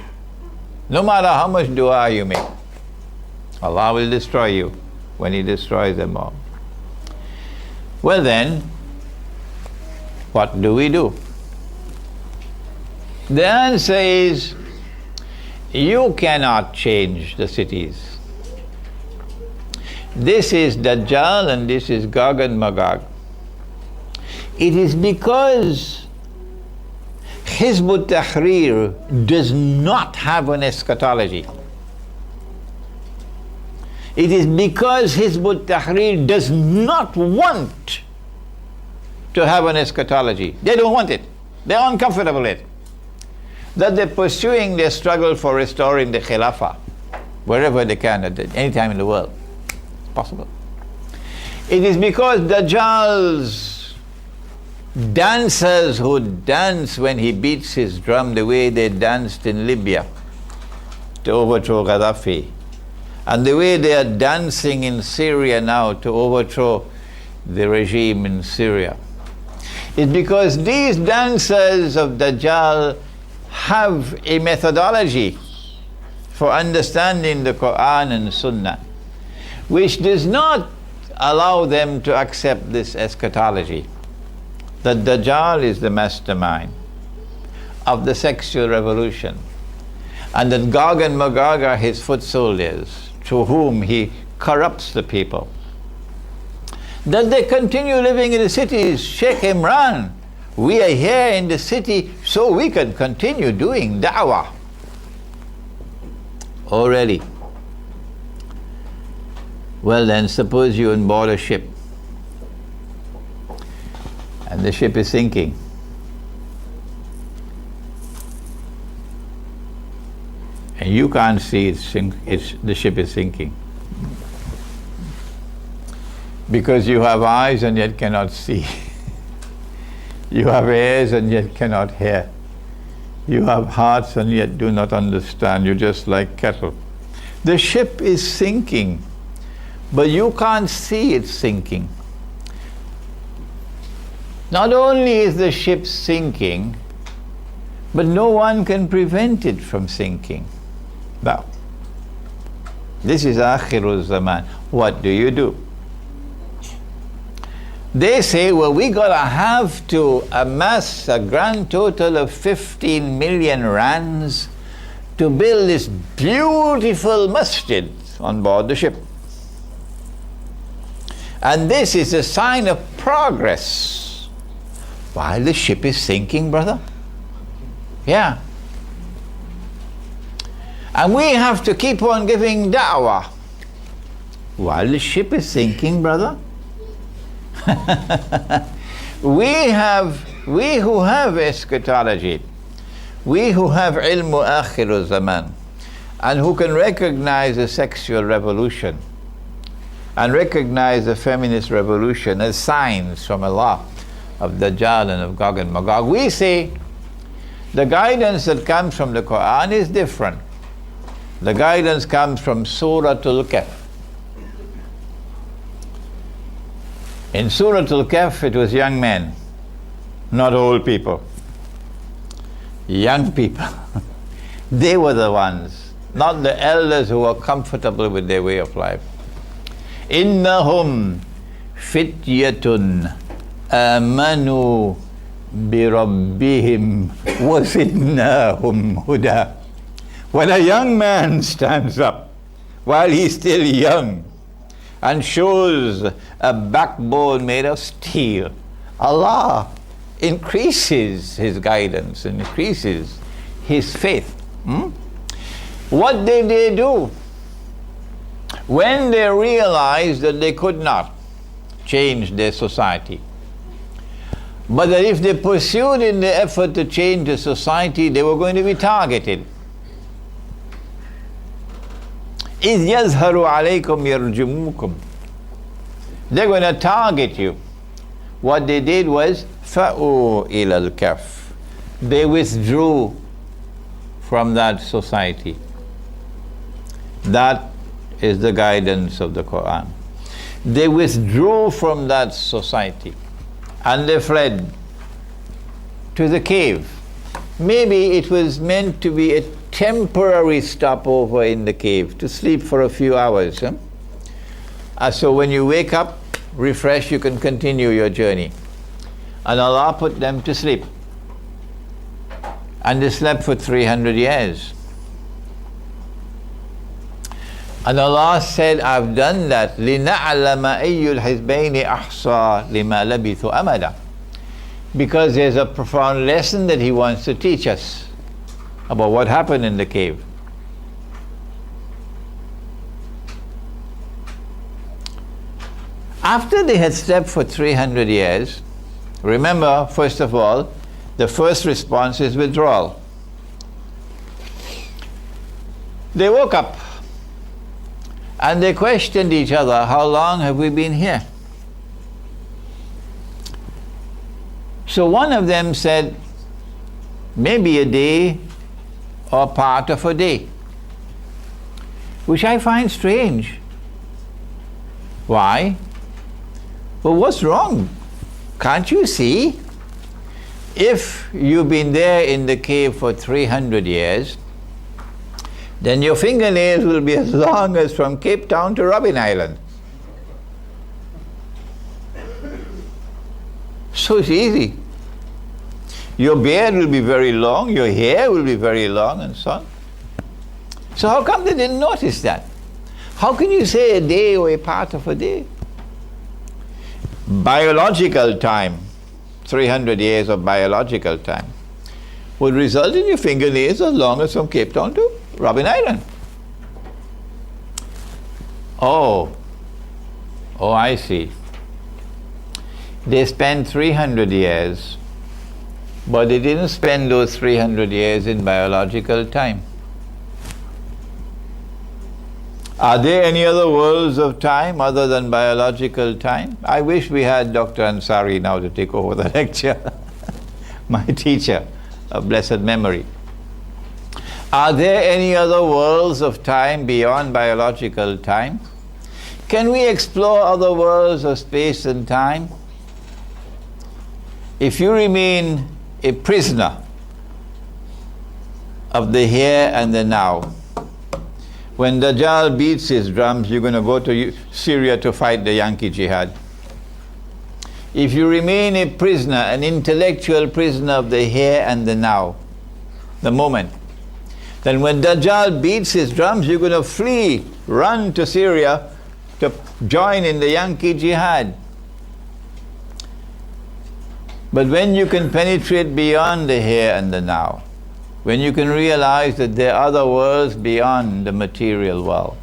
No matter how much dua you make, Allah will destroy you when He destroys them all. Well then, what do we do? The answer is, you cannot change the cities. This is Dajjal and this is Gog and Magog. It is because Hizb ut-Tahrir does not have an eschatology. It is because Hizb ut-Tahrir does not want to have an eschatology. They don't want it. They're uncomfortable with it. That they're pursuing their struggle for restoring the Khilafah wherever they can, at any time in the world. It's possible. It is because Dajjal's dancers who dance when he beats his drum the way they danced in Libya to overthrow Gaddafi, and the way they are dancing in Syria now to overthrow the regime in Syria. It's because these dancers of Dajjal have a methodology for understanding the Quran and Sunnah, which does not allow them to accept this eschatology, that Dajjal is the mastermind of the sexual revolution, and that Gog and Magog are his foot soldiers through whom he corrupts the people. That they continue living in the cities. Sheikh Imran, we are here in the city so we can continue doing da'wah. Oh, really? Well then, suppose you on board a ship and the ship is sinking. And you can't see the ship is sinking. Because you have eyes and yet cannot see. You have ears and yet cannot hear. You have hearts and yet do not understand. You're just like cattle. The ship is sinking but you can't see it sinking. Not only is the ship sinking, but no one can prevent it from sinking. Now, this is Akhirus Zamaan. What do you do? They say, well, we gotta have to amass a grand total of 15 million rands to build this beautiful masjid on board the ship. And this is a sign of progress while the ship is sinking, brother. Yeah. And we have to keep on giving da'wah while the ship is sinking, brother. We who have eschatology, we who have ilmu Akhirus Zamaan, and who can recognize the sexual revolution and recognize the feminist revolution as signs from Allah of Dajjal and of Gog and Magog, we say the guidance that comes from the Quran is different. The guidance comes from Suratul Kahf. In Suratul Kahf, it was young men, not old people. Young people. They were the ones, not the elders who were comfortable with their way of life. Innahum fityatun amanu birabbihim wazidnahum huda. When a young man stands up while he's still young and shows a backbone made of steel, Allah increases his guidance, increases his faith. What did they do? When they realized that they could not change their society, but that if they pursued in the effort to change the society, they were going to be targeted. إِذْ يَظْهَرُ عَلَيْكُمْ يَرْجُمُوكُمْ. They're going to target you. What they did was فَأُوا إِلَى الْكَفْ. They withdrew from that society. That is the guidance of the Quran. They withdrew from that society and they fled to the cave. Maybe it was meant to be a temporary stopover in the cave, to sleep for a few hours. So when you wake up, refreshed, you can continue your journey. And Allah put them to sleep. And they slept for 300 years. And Allah said, I've done that لِنَعْلَمَ أَيُّ الْحِزْبَيْنِ أَحْصَى لِمَا لَبِثُوا أَمَدًا. Because there's a profound lesson that He wants to teach us about what happened in the cave. After they had slept for 300 years, remember, first of all, the first response is withdrawal. They woke up and they questioned each other, how long have we been here? So one of them said, maybe a day or part of a day, which I find strange. Why? Well, what's wrong? Can't you see? If you've been there in the cave for 300 years, then your fingernails will be as long as from Cape Town to Robben Island. So it's easy. Your beard will be very long, your hair will be very long, and so on. So how come they didn't notice that? How can you say a day or a part of a day? Biological time, 300 years of biological time, would result in your fingernails as long as from Cape Town to Robben Island. Oh, I see. They spent 300 years, but they didn't spend those 300 years in biological time. Are there any other worlds of time other than biological time? I wish we had Dr. Ansari now to take over the lecture, my teacher of blessed memory. Are there any other worlds of time beyond biological time? Can we explore other worlds of space and time? If you remain a prisoner of the here and the now, when Dajjal beats his drums, you're going to go to Syria to fight the Yankee jihad. If you remain a prisoner, an intellectual prisoner of the here and the now, the moment, then when Dajjal beats his drums, you're going to flee, run to Syria to join in the Yankee jihad. But when you can penetrate beyond the here and the now, when you can realize that there are other worlds beyond the material world,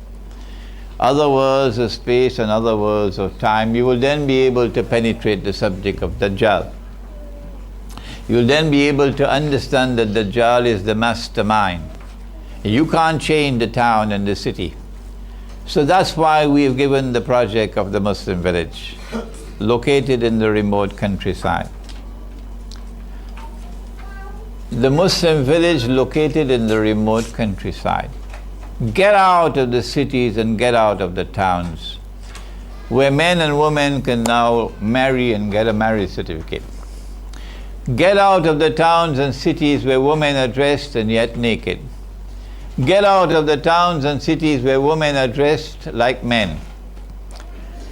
other worlds of space and other worlds of time, you will then be able to penetrate the subject of Dajjal. You will then be able to understand that Dajjal is the mastermind. You can't change the town and the city. So that's why we have given the project of the Muslim village, located in the remote countryside. The Muslim village located in the remote countryside. Get out of the cities and get out of the towns, where men and women can now marry and get a marriage certificate. Get out of the towns and cities where women are dressed and yet naked. Get out of the towns and cities where women are dressed like men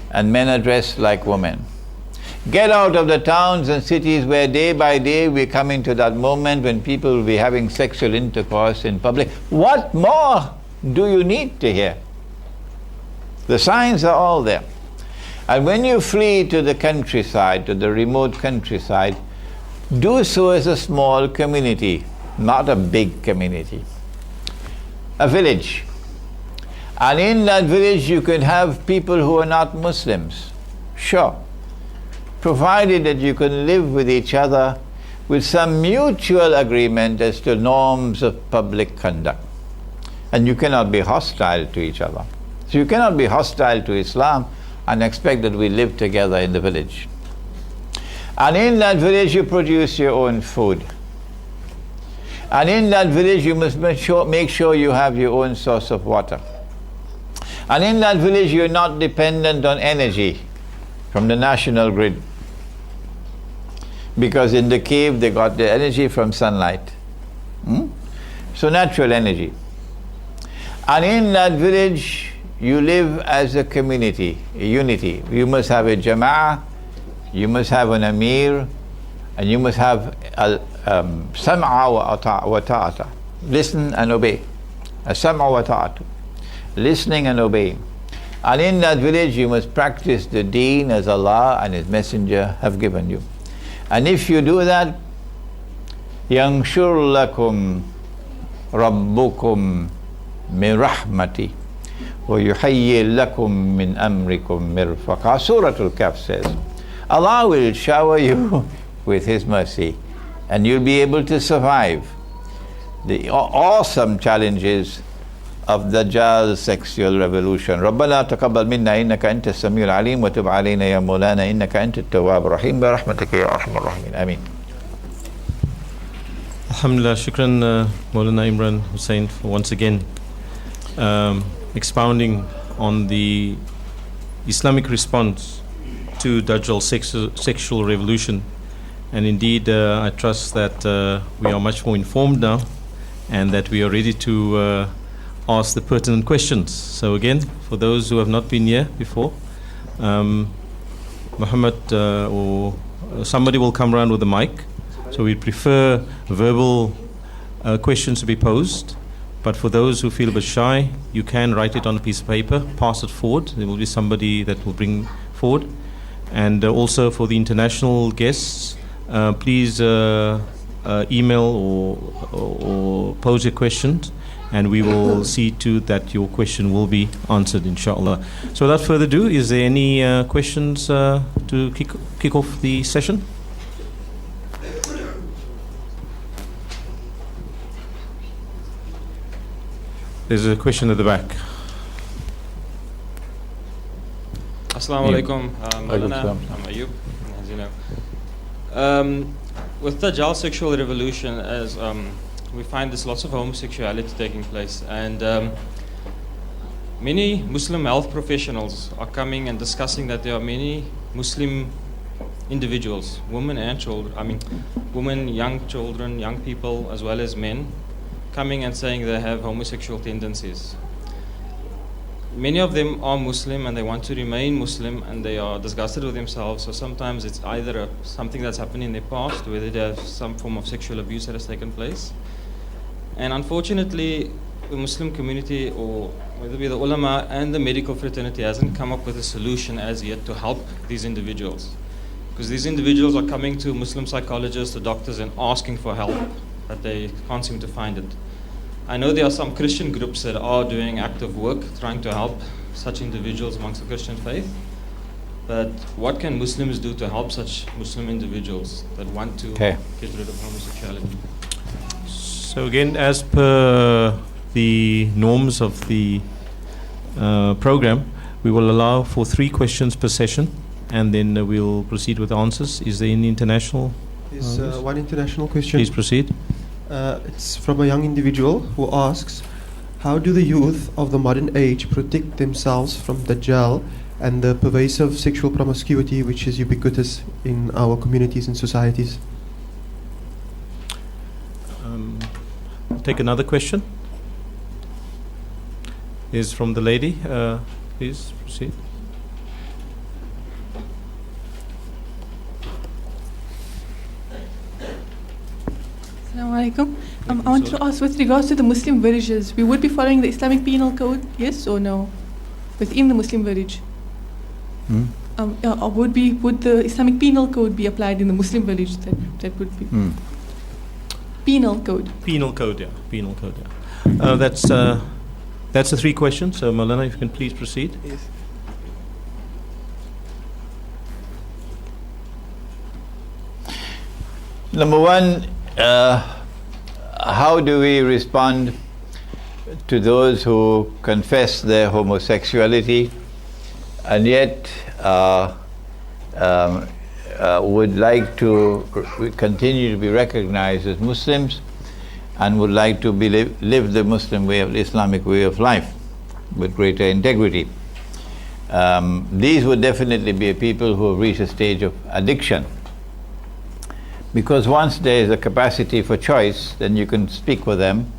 and men are dressed like women. Get out of the towns and cities where day by day we're coming to that moment when people will be having sexual intercourse in public. What more do you need to hear? The signs are all there. And when you flee to the countryside, to the remote countryside, do so as a small community, not a big community. A village. And in that village you can have people who are not Muslims. Sure. Provided that you can live with each other with some mutual agreement as to norms of public conduct. And you cannot be hostile to each other. So you cannot be hostile to Islam and expect that we live together in the village. And in that village you produce your own food. And in that village you must make sure you have your own source of water. And in that village you're not dependent on energy from the national grid. Because in the cave they got the energy from sunlight. So natural energy. And in that village you live as a community, a unity. You must have a jama'ah, you must have an amir, and you must have sam'a wa ta'ata. Listen and obey. A sam'a wa ta'ata. Listening and obeying. And in that village you must practice the deen as Allah and His Messenger have given you. And if you do that, يَنْشُرْ لَكُمْ رَبُّكُمْ مِنْ رَحْمَتِهِ وَيُحَيِّي لَكُمْ مِنْ أَمْرِكُمْ مِرْفَقًا. Surah Al-Kahf says, Allah will shower you with His mercy and you'll be able to survive the awesome challenges of Dajjal's sexual revolution. ربنا تقبل منا إنك أنت السميع العليم وتب علينا يا مولانا إنك أنت التواب الرحيم برحمتك يا أرحم الراحمين آمين. Alhamdulillah, shukran Maulana Imran Hussain for once again expounding on the Islamic response to Dajjal's sexual revolution. And indeed, I trust that we are much more informed now and that we are ready to ask the pertinent questions. So again, for those who have not been here before, Muhammad or somebody will come around with a mic. So we prefer verbal questions to be posed. But for those who feel a bit shy, you can write it on a piece of paper, pass it forward. There will be somebody that will bring forward. And also for the international guests, please email or pose your questions, and we will see to that your question will be answered, inshallah. So without further ado, is there any questions to kick off the session? There's a question at the back. Assalamu alaikum. Maulana, I'm Ayub, as you know. With the Dajjal sexual revolution, as we find there's lots of homosexuality taking place, and many Muslim health professionals are coming and discussing that there are many Muslim individuals, women and children, women, young children, young people, as well as men, coming and saying they have homosexual tendencies. Many of them are Muslim and they want to remain Muslim and they are disgusted with themselves. So sometimes it's either something that's happened in their past, whether they have some form of sexual abuse that has taken place. And unfortunately, the Muslim community, or whether it be the ulama and the medical fraternity, hasn't come up with a solution as yet to help these individuals. Because these individuals are coming to Muslim psychologists, the doctors, and asking for help, but they can't seem to find it. I know there are some Christian groups that are doing active work trying to help such individuals amongst the Christian faith. But what can Muslims do to help such Muslim individuals that want to get rid of homosexuality? So again, as per the norms of the program, we will allow for 3 questions per session, and then we'll proceed with answers. Is there any international? There's one international question. Please proceed. It's from a young individual who asks, how do the youth of the modern age protect themselves from Dajjal and the pervasive sexual promiscuity which is ubiquitous in our communities and societies? I'll take another question. Is from the lady. Please proceed. Assalamu alaikum. I want to ask, with regards to the Muslim villages, we would be following the Islamic penal code, yes or no, within the Muslim village? Or would the Islamic penal code be applied in the Muslim village? That would be penal code. Penal code, yeah. Penal code, yeah. That's the 3 questions. So Maulana, if you can please proceed. Yes. Number one, how do we respond to those who confess their homosexuality and yet would like to continue to be recognized as Muslims and would like to live the Muslim way of the Islamic way of life with greater integrity? These would definitely be people who have reached a stage of addiction. Because once there is a capacity for choice, then you can speak with them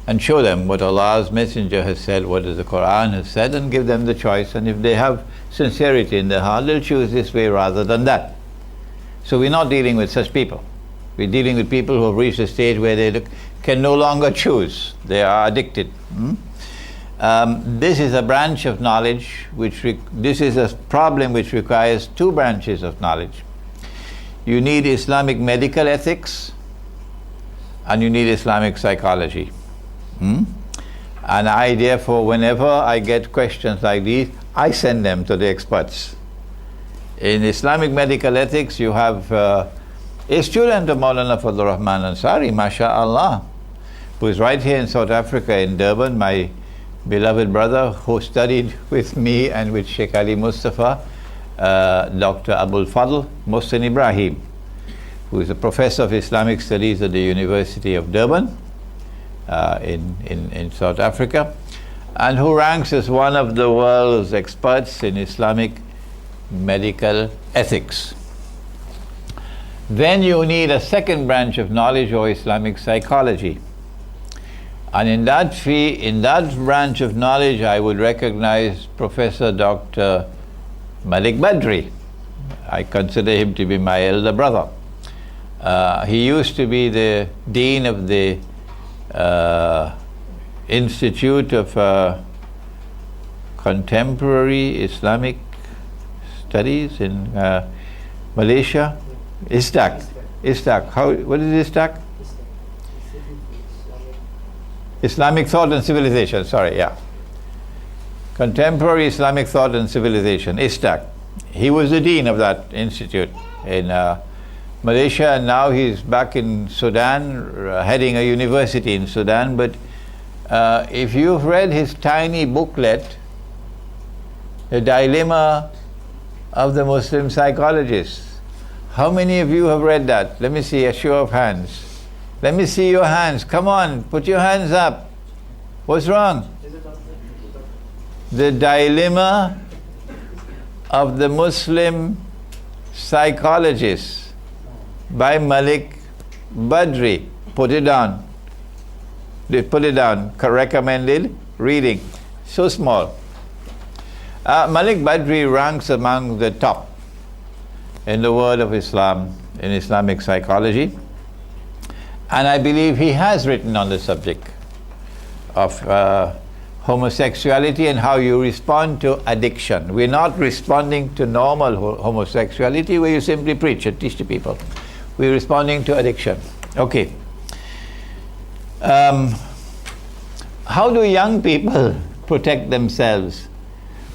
and show them what Allah's Messenger has said, what the Quran has said, and give them the choice. And if they have sincerity in their heart, they'll choose this way rather than that. So we're not dealing with such people. We're dealing with people who have reached a stage where they can no longer choose. They are addicted. This is a branch of knowledge, this is a problem which requires 2 branches of knowledge. You need Islamic medical ethics and you need Islamic psychology. And I therefore, whenever I get questions like these, I send them to the experts. In Islamic medical ethics, you have a student of Maulana Fadlur Rahman Ansari, MashaAllah, who is right here in South Africa, in Durban, my beloved brother who studied with me and with Sheikh Ali Mustafa, Dr. Abul Fadl Mohsen Ibrahim, who is a professor of Islamic studies at the University of Durban in South Africa, and who ranks as one of the world's experts in Islamic medical ethics. Then you need a second branch of knowledge, or Islamic psychology. And in that branch of knowledge, I would recognize Professor Dr. Malik Badri. I consider him to be my elder brother. He used to be the dean of the Institute of Contemporary Islamic Studies in Malaysia. ISTAC. What is ISTAC? Islamic Thought and Civilization, Contemporary Islamic Thought and Civilization, ISTAC. He was the dean of that institute in Malaysia, and now he's back in Sudan, heading a university in Sudan. But if you've read his tiny booklet, The Dilemma of the Muslim Psychologist, how many of you have read that? Let me see a show of hands. Let me see your hands. Come on, put your hands up. What's wrong? The Dilemma of the Muslim Psychologist by Malik Badri. Put it down. Put it down. Recommended reading. So small. Malik Badri ranks among the top in the world of Islam, in Islamic psychology. And I believe he has written on the subject of homosexuality and how you respond to addiction. We're not responding to normal homosexuality where you simply preach and teach the people. We're responding to addiction. Okay. How do young people protect themselves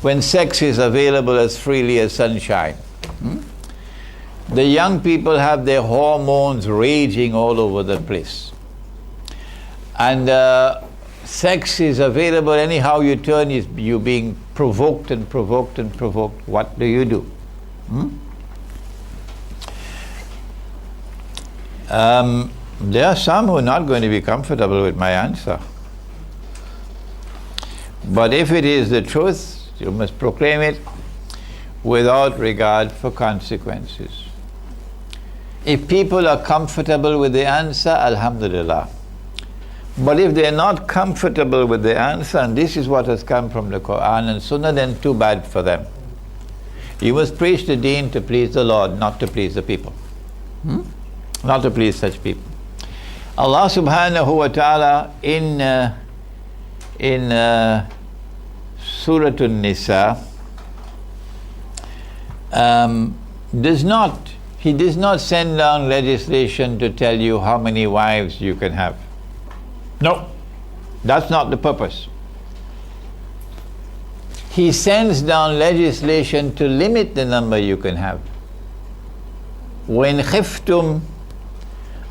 when sex is available as freely as sunshine? The young people have their hormones raging all over the place. And sex is available anyhow you turn, you're being provoked and provoked and provoked. What do you do? There are some who are not going to be comfortable with my answer. But if it is the truth, you must proclaim it without regard for consequences. If people are comfortable with the answer, alhamdulillah. But if they are not comfortable with the answer, and this is what has come from the Quran and Sunnah, then too bad for them. You must preach the deen to please the Lord, not to please the people. Not to please such people. Allah subhanahu wa ta'ala in Surah An-Nisa He does not send down legislation to tell you how many wives you can have. No, that's not the purpose. He sends down legislation to limit the number you can have. وَإِنْ خِفْتُمْ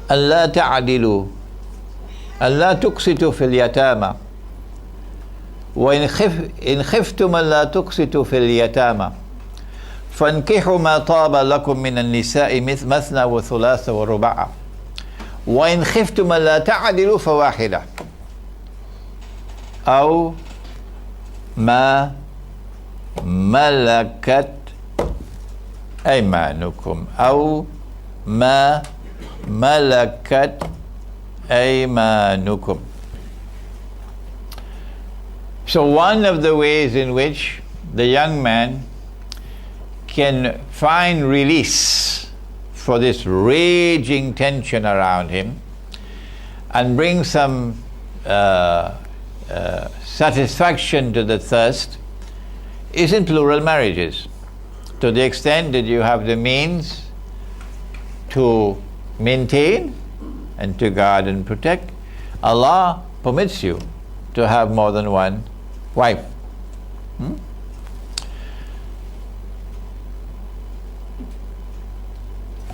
أَلَّا تَعْدِلُوا أَلَّا تُقْسِطُوا فِي الْيَتَامَى وَإِنْ خِفْتُمْ أَلَّا تُقْسِطُوا فِي الْيَتَامَى فَانْكِحُوا مَا طَابَ لَكُم مِّنَ النِّسَاءِ مَثْنَى وَثُلَاثَ وَرُبَاعَ وَإِنْ خِفْتُمْ أَلَّا تَعْدِلُوا فَوَاحِدَةً أَوْ مَا مَلَكَتْ أَيْمَانُكُمْ أَوْ مَا مَلَكَتْ أَيْمَانُكُمْ. So one of the ways in which the young man can find release for this raging tension around him and bring some satisfaction to the thirst is in plural marriages. To the extent that you have the means to maintain and to guard and protect, Allah permits you to have more than one wife.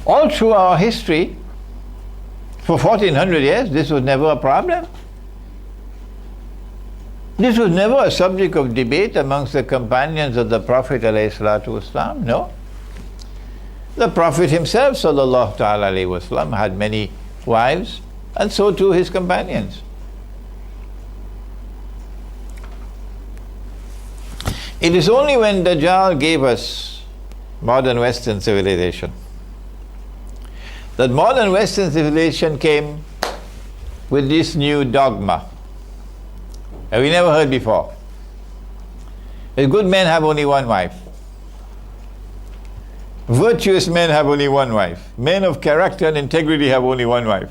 All through our history, for 1400 years, this was never a problem. This was never a subject of debate amongst the companions of the Prophet ﷺ, no. The Prophet himself ﷺ had many wives, and so too his companions. It is only when Dajjal gave us modern Western civilization that modern Western civilization came with this new dogma that we never heard before. That good men have only one wife. Virtuous men have only one wife. Men of character and integrity have only one wife.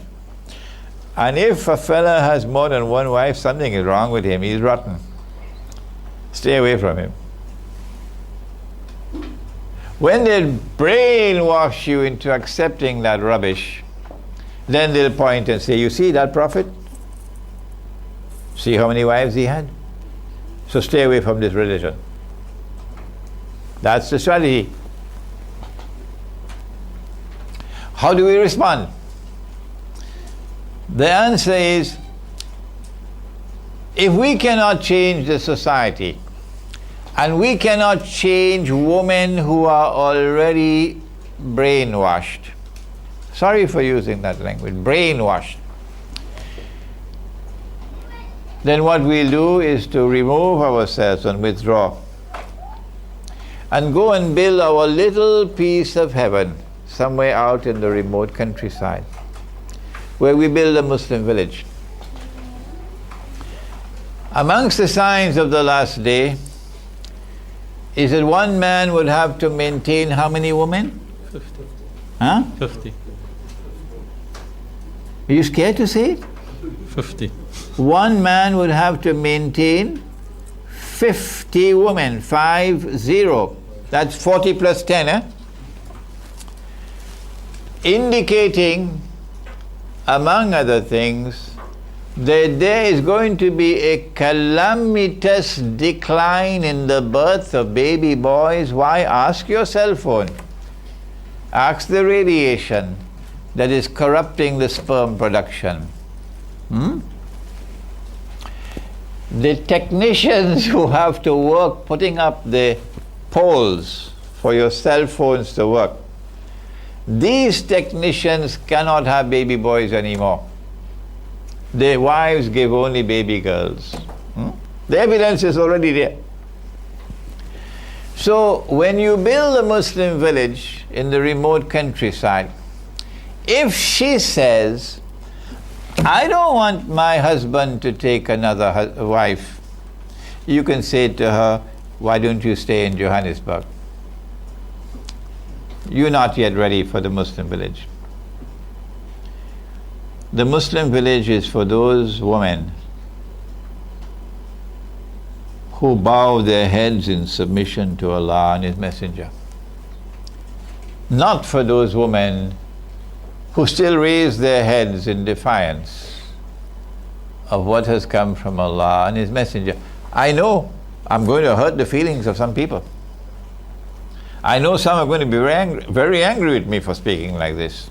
And if a fella has more than one wife, something is wrong with him. He's rotten. Stay away from him. When they brainwash you into accepting that rubbish, then they'll point and say, you see that prophet? See how many wives he had? So stay away from this religion. That's the strategy. How do we respond? The answer is, if we cannot change the society, and we cannot change women who are already brainwashed. Sorry for using that language, brainwashed. then what we'll do is to remove ourselves and withdraw and go and build our little piece of heaven somewhere out in the remote countryside, where we build a Muslim village. Amongst the signs of the last day is that one man would have to maintain how many women? 50. Huh? 50. Are you scared to say it? 50. One man would have to maintain 50 women, 50. That's 40 plus 10, eh? Indicating, among other things, that there is going to be a calamitous decline in the birth of baby boys. Why? Ask your cell phone. Ask the radiation that is corrupting the sperm production. The technicians who have to work putting up the poles for your cell phones to work, these technicians cannot have baby boys anymore. Their wives give only baby girls. The evidence is already there. So when you build a Muslim village in the remote countryside, if she says, I don't want my husband to take another wife, you can say to her, why don't you stay in Johannesburg? You're not yet ready for the Muslim village. The Muslim village is for those women who bow their heads in submission to Allah and His Messenger. Not for those women who still raise their heads in defiance of what has come from Allah and His Messenger. I know I'm going to hurt the feelings of some people. I know some are going to be very angry with me for speaking like this.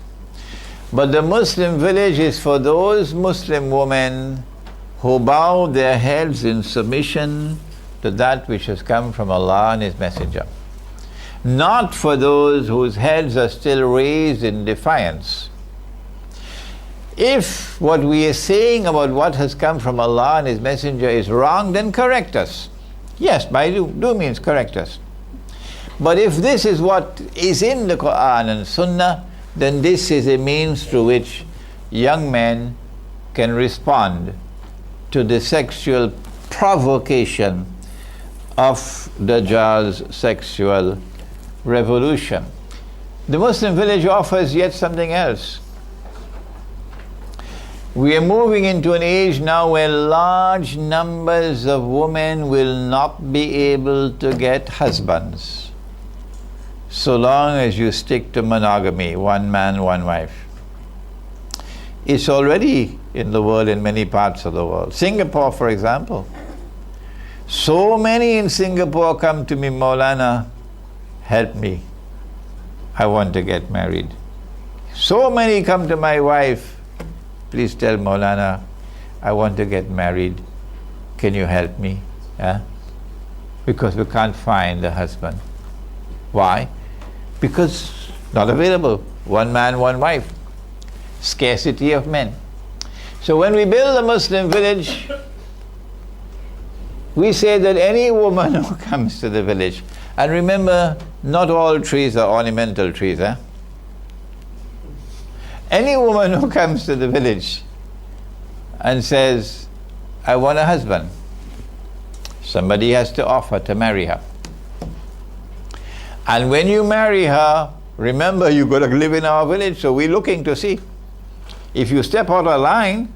But the Muslim village is for those Muslim women who bow their heads in submission to that which has come from Allah and His Messenger. Not for those whose heads are still raised in defiance. If what we are saying about what has come from Allah and His Messenger is wrong, then correct us. Yes, by do means correct us. But if this is what is in the Quran and Sunnah, then this is a means through which young men can respond to the sexual provocation of Dajjal's sexual revolution. The Muslim village offers yet something else. We are moving into an age now where large numbers of women will not be able to get husbands, so long as you stick to monogamy, one man, one wife. It's already in the world, in many parts of the world. Singapore, for example. So many in Singapore come to me, Maulana, help me. I want to get married. So many come to my wife, please tell Maulana, I want to get married. Can you help me? Yeah? Because we can't find a husband. Why? Because not available. One man, one wife. Scarcity of men. So when we build a Muslim village, we say that any woman who comes to the village, and remember, not all trees are ornamental trees, eh? Any woman who comes to the village and says, I want a husband, somebody has to offer to marry her. And when you marry her, remember you've got to live in our village, so we're looking to see. If you step out of line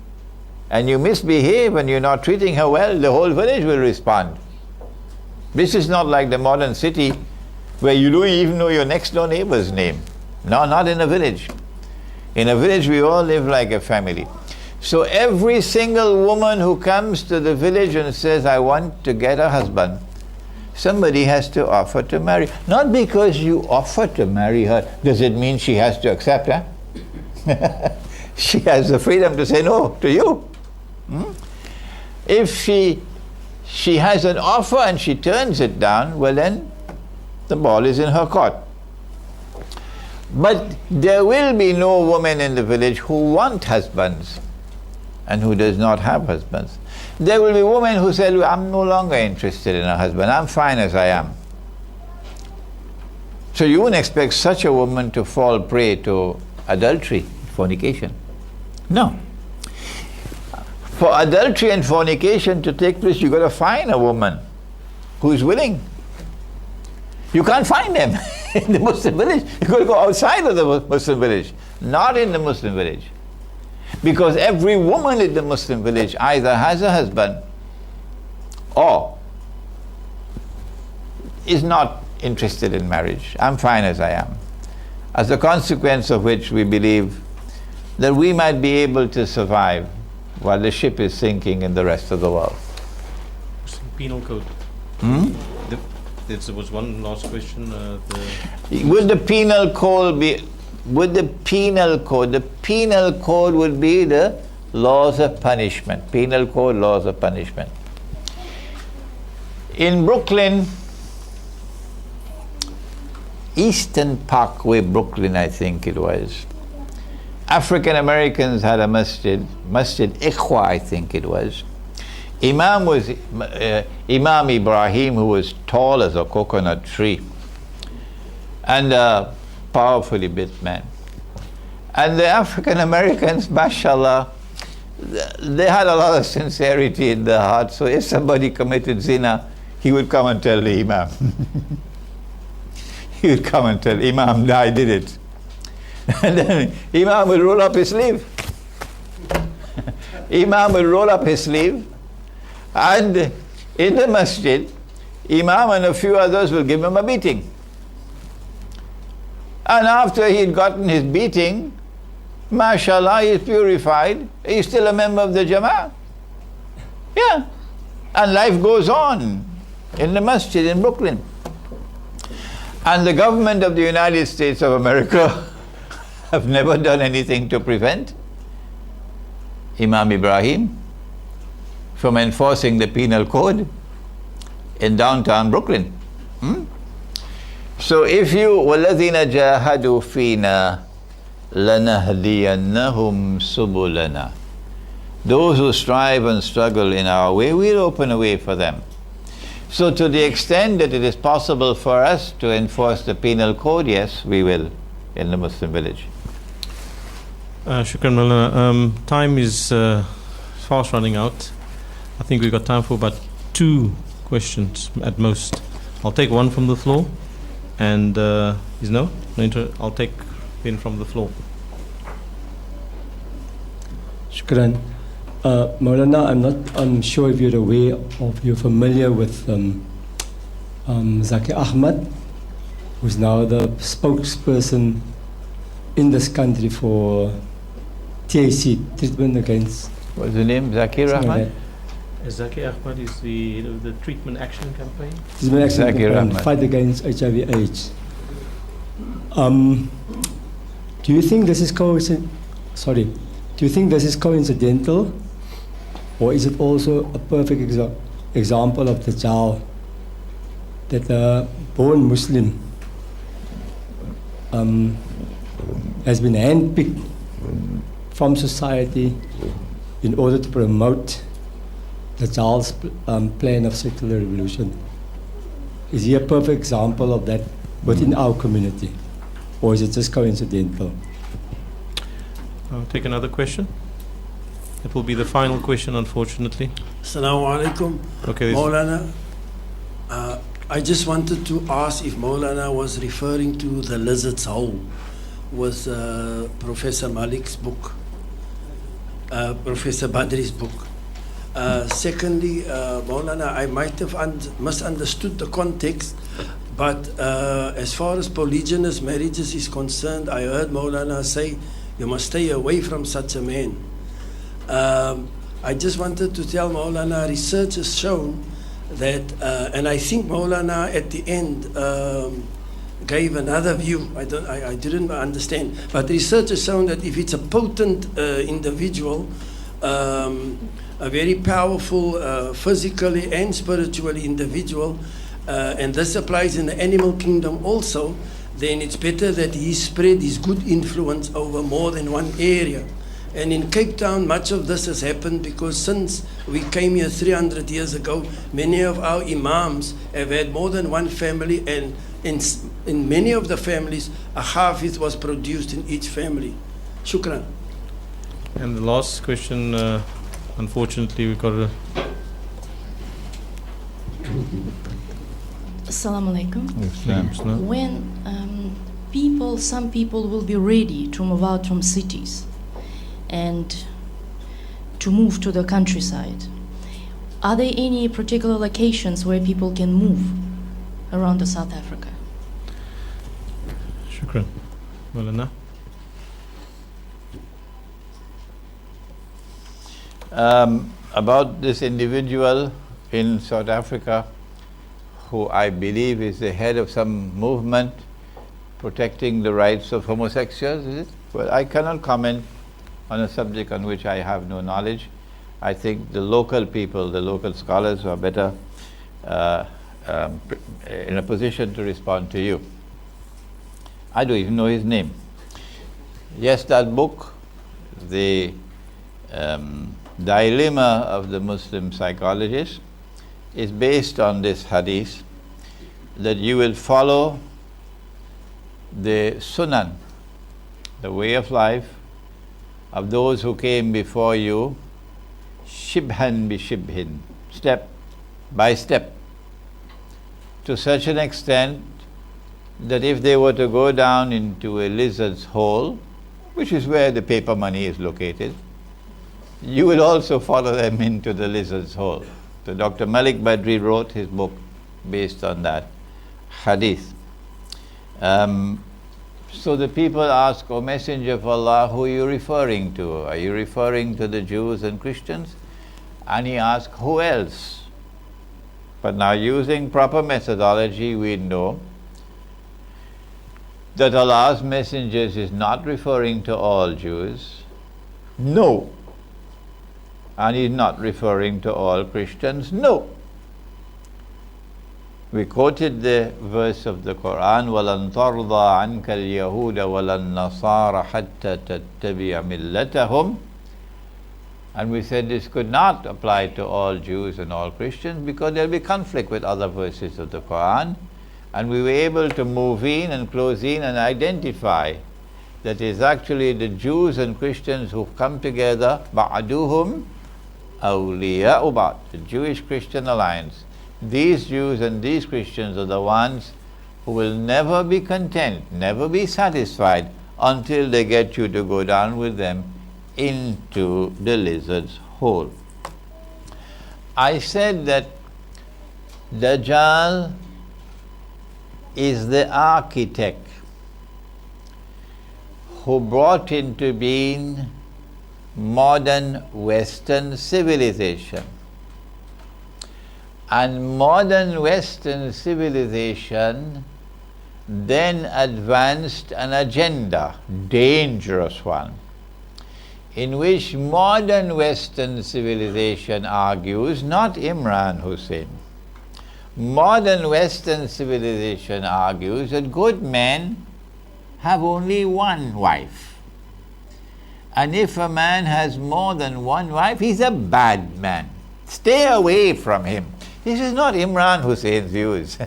and you misbehave and you're not treating her well, the whole village will respond. This is not like the modern city where you don't even know your next door neighbor's name. No, not in a village. In a village we all live like a family. So every single woman who comes to the village and says, I want to get a husband, somebody has to offer to marry. Not because you offer to marry her, does it mean she has to accept, huh? She has the freedom to say no to you. If she has an offer and she turns it down, well then the ball is in her court. But there will be no woman in the village who want husbands and who does not have husbands. There will be women who say, "Look, I'm no longer interested in a husband, I'm fine as I am." So you wouldn't expect such a woman to fall prey to adultery, fornication. No. For adultery and fornication to take place, you've got to find a woman who is willing. You can't find them in the Muslim village. You've got to go outside of the Muslim village, not in the Muslim village. Because every woman in the Muslim village either has a husband or is not interested in marriage. I'm fine as I am. As a consequence of which we believe that we might be able to survive while the ship is sinking in the rest of the world. Penal code. There was one last question. Would the penal code be? Would the penal code? The penal code would be the laws of punishment. Penal code, laws of punishment. In Brooklyn, Eastern Parkway, Brooklyn, I think it was, African Americans had a masjid, Masjid Ikhwa, I think it was. Imam was Imam Ibrahim, who was tall as a coconut tree and a powerfully built man. And the African Americans, mashallah, they had a lot of sincerity in their heart. So if somebody committed zina, he would come and tell the Imam. He would come and tell Imam, I did it. And then Imam will roll up his sleeve. Imam will roll up his sleeve, and in the masjid, Imam and a few others will give him a beating. And after he'd gotten his beating, mashallah, he's purified, he's still a member of the Jama'ah. Yeah. And life goes on in the masjid in Brooklyn. And the government of the United States of America have never done anything to prevent Imam Ibrahim from enforcing the penal code in downtown Brooklyn. So if you وَالَّذِينَ جَاهَدُوا فِينَا لَنَهْدِيَنَّهُمْ سُبُلَنَا, those who strive and struggle in our way, we'll open a way for them. So to the extent that it is possible for us to enforce the penal code, yes, we will in the Muslim village. Shukran Maulana. Time is fast running out. I think we've got time for about 2 questions at most. I'll take one from the floor, and I'll take one from the floor. Shukran. Maulana, I'm sure if you're familiar with Zaki Ahmad, who's now the spokesperson in this country for TAC, treatment against. What's the name? Zakir Ahmad? Zaki Ahmad is the head of the Treatment Action Campaign. Treatment Action Zakir Campaign, Ahmad. fight against HIV/AIDS. Do you think this is coincidental, or is it also a perfect example of the child that a born Muslim has been handpicked from society in order to promote the child's plan of secular revolution? Is he a perfect example of that within our community, or is it just coincidental? I'll take another question. It will be the final question, unfortunately. Assalamu alaikum. Okay. Maulana, I just wanted to ask if Maulana was referring to The Lizard's Hole, was Professor Malik's book, Professor Badri's book. Secondly, Maulana, I might have misunderstood the context, but as far as polygynous marriages is concerned, I heard Maulana say you must stay away from such a man. I just wanted to tell Maulana, research has shown that, and I think Maulana at the end gave another view. I didn't understand, but research has shown that if it's a potent individual, a very powerful physically and spiritually individual, and this applies in the animal kingdom also, then it's better that he spread his good influence over more than one area. And in Cape Town, much of this has happened because since we came here 300 years ago, many of our imams have had more than one family, and in many of the families, a hafiz was produced in each family. Shukran. And the last question, unfortunately, we've got a... Assalamu alaikum. No? When some people will be ready to move out from cities and to move to the countryside, are there any particular locations where people can move around the South Africa? Shukran. Maulana? About this individual in South Africa, who I believe is the head of some movement protecting the rights of homosexuals, is it? Well, I cannot comment on a subject on which I have no knowledge. I think the local people, the local scholars are better in a position to respond to you. I don't even know his name. Yes, that book, the dilemma of the Muslim psychologist, is based on this hadith, that you will follow the sunan, the way of life of those who came before you, shibhan bi shibhin, step by step, to such an extent that if they were to go down into a lizard's hole, which is where the paper money is located, you will also follow them into the lizard's hole. So Dr. Malik Badri wrote his book based on that hadith. So the people ask, O Messenger of Allah, who are you referring to? Are you referring to the Jews and Christians? And he asked, who else? But now, using proper methodology, we know that Allah's messengers is not referring to all Jews. No. And he's not referring to all Christians. No. We quoted the verse of the Quran, وَلَن تَرْضَى عَنْكَ الْيَهُودَ وَلَا النَّصَارَ حَتَّى تَتَّبِعَ مِلَّتَهُمْ. And we said this could not apply to all Jews and all Christians because there will be conflict with other verses of the Quran. And we were able to move in and close in and identify that is actually the Jews and Christians who come together, بَعْدُهُمْ أَوْلِيَاءُ بَعْض, the Jewish-Christian alliance. These Jews and these Christians are the ones who will never be content, never be satisfied until they get you to go down with them into the lizard's hole. I said that Dajjal is the architect who brought into being modern Western civilization. And modern Western civilization then advanced an agenda, dangerous one, in which modern Western civilization argues, not Imran Hussein, modern Western civilization argues that good men have only one wife. And if a man has more than one wife, he's a bad man. Stay away from him. This is not Imran Hussein's views.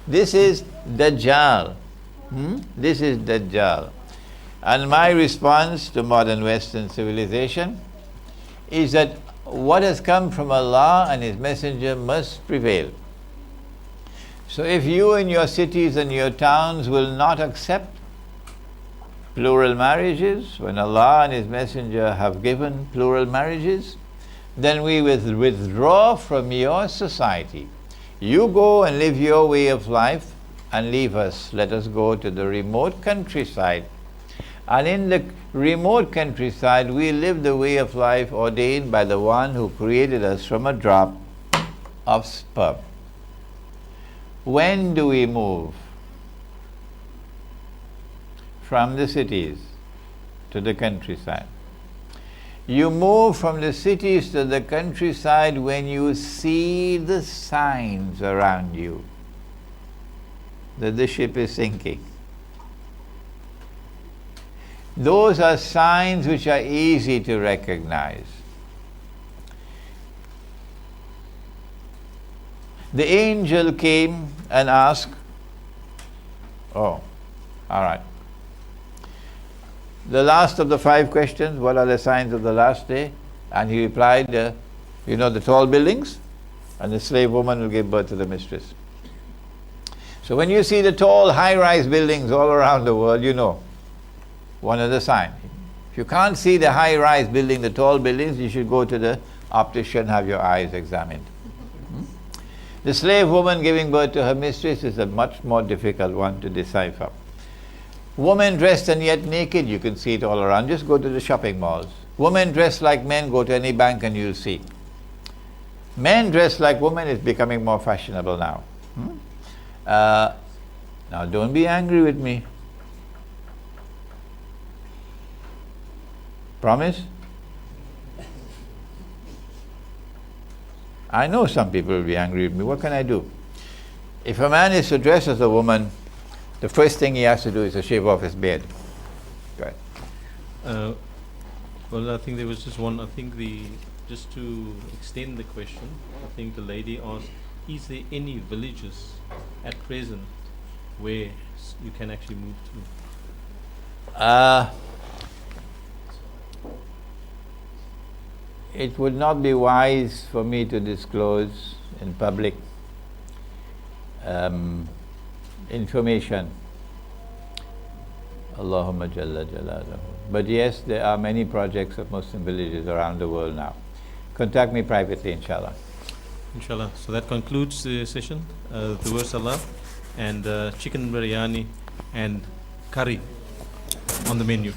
This is Dajjal. This is Dajjal. And my response to modern Western civilization is that what has come from Allah and His Messenger must prevail. So if you in your cities and your towns will not accept plural marriages, when Allah and His Messenger have given plural marriages, then we will withdraw from your society. You go and live your way of life and leave us. Let us go to the remote countryside. And in the remote countryside, we live the way of life ordained by the one who created us from a drop of sperm. When do we move from the cities to the countryside? You move from the cities to the countryside when you see the signs around you that the ship is sinking. Those are signs which are easy to recognize. The angel came and asked, oh, all right. The last of the 5 questions, what are the signs of the last day? And he replied, you know the tall buildings? And the slave woman will give birth to the mistress. So when you see the tall high-rise buildings all around the world, you know one of the signs. If you can't see the high-rise building, the tall buildings, you should go to the optician and have your eyes examined. The slave woman giving birth to her mistress is a much more difficult one to decipher. Women dressed and yet naked, you can see it all around. Just go to the shopping malls. Women dressed like men, go to any bank and you'll see. Men dressed like women is becoming more fashionable now. Now don't be angry with me. Promise? I know some people will be angry with me. What can I do? If a man is to dress as a woman, the first thing he has to do is to shave off his beard. Go ahead. Well, I think there was just one. I think just to extend the question, I think the lady asked, is there any villages at present where you can actually move to? It would not be wise for me to disclose in public information. Allahumma Jalla Jalaluhu. But yes, there are many projects of Muslim villages around the world now. Contact me privately, inshallah. Inshallah. So that concludes the session. The word salah and chicken biryani and curry on the menu.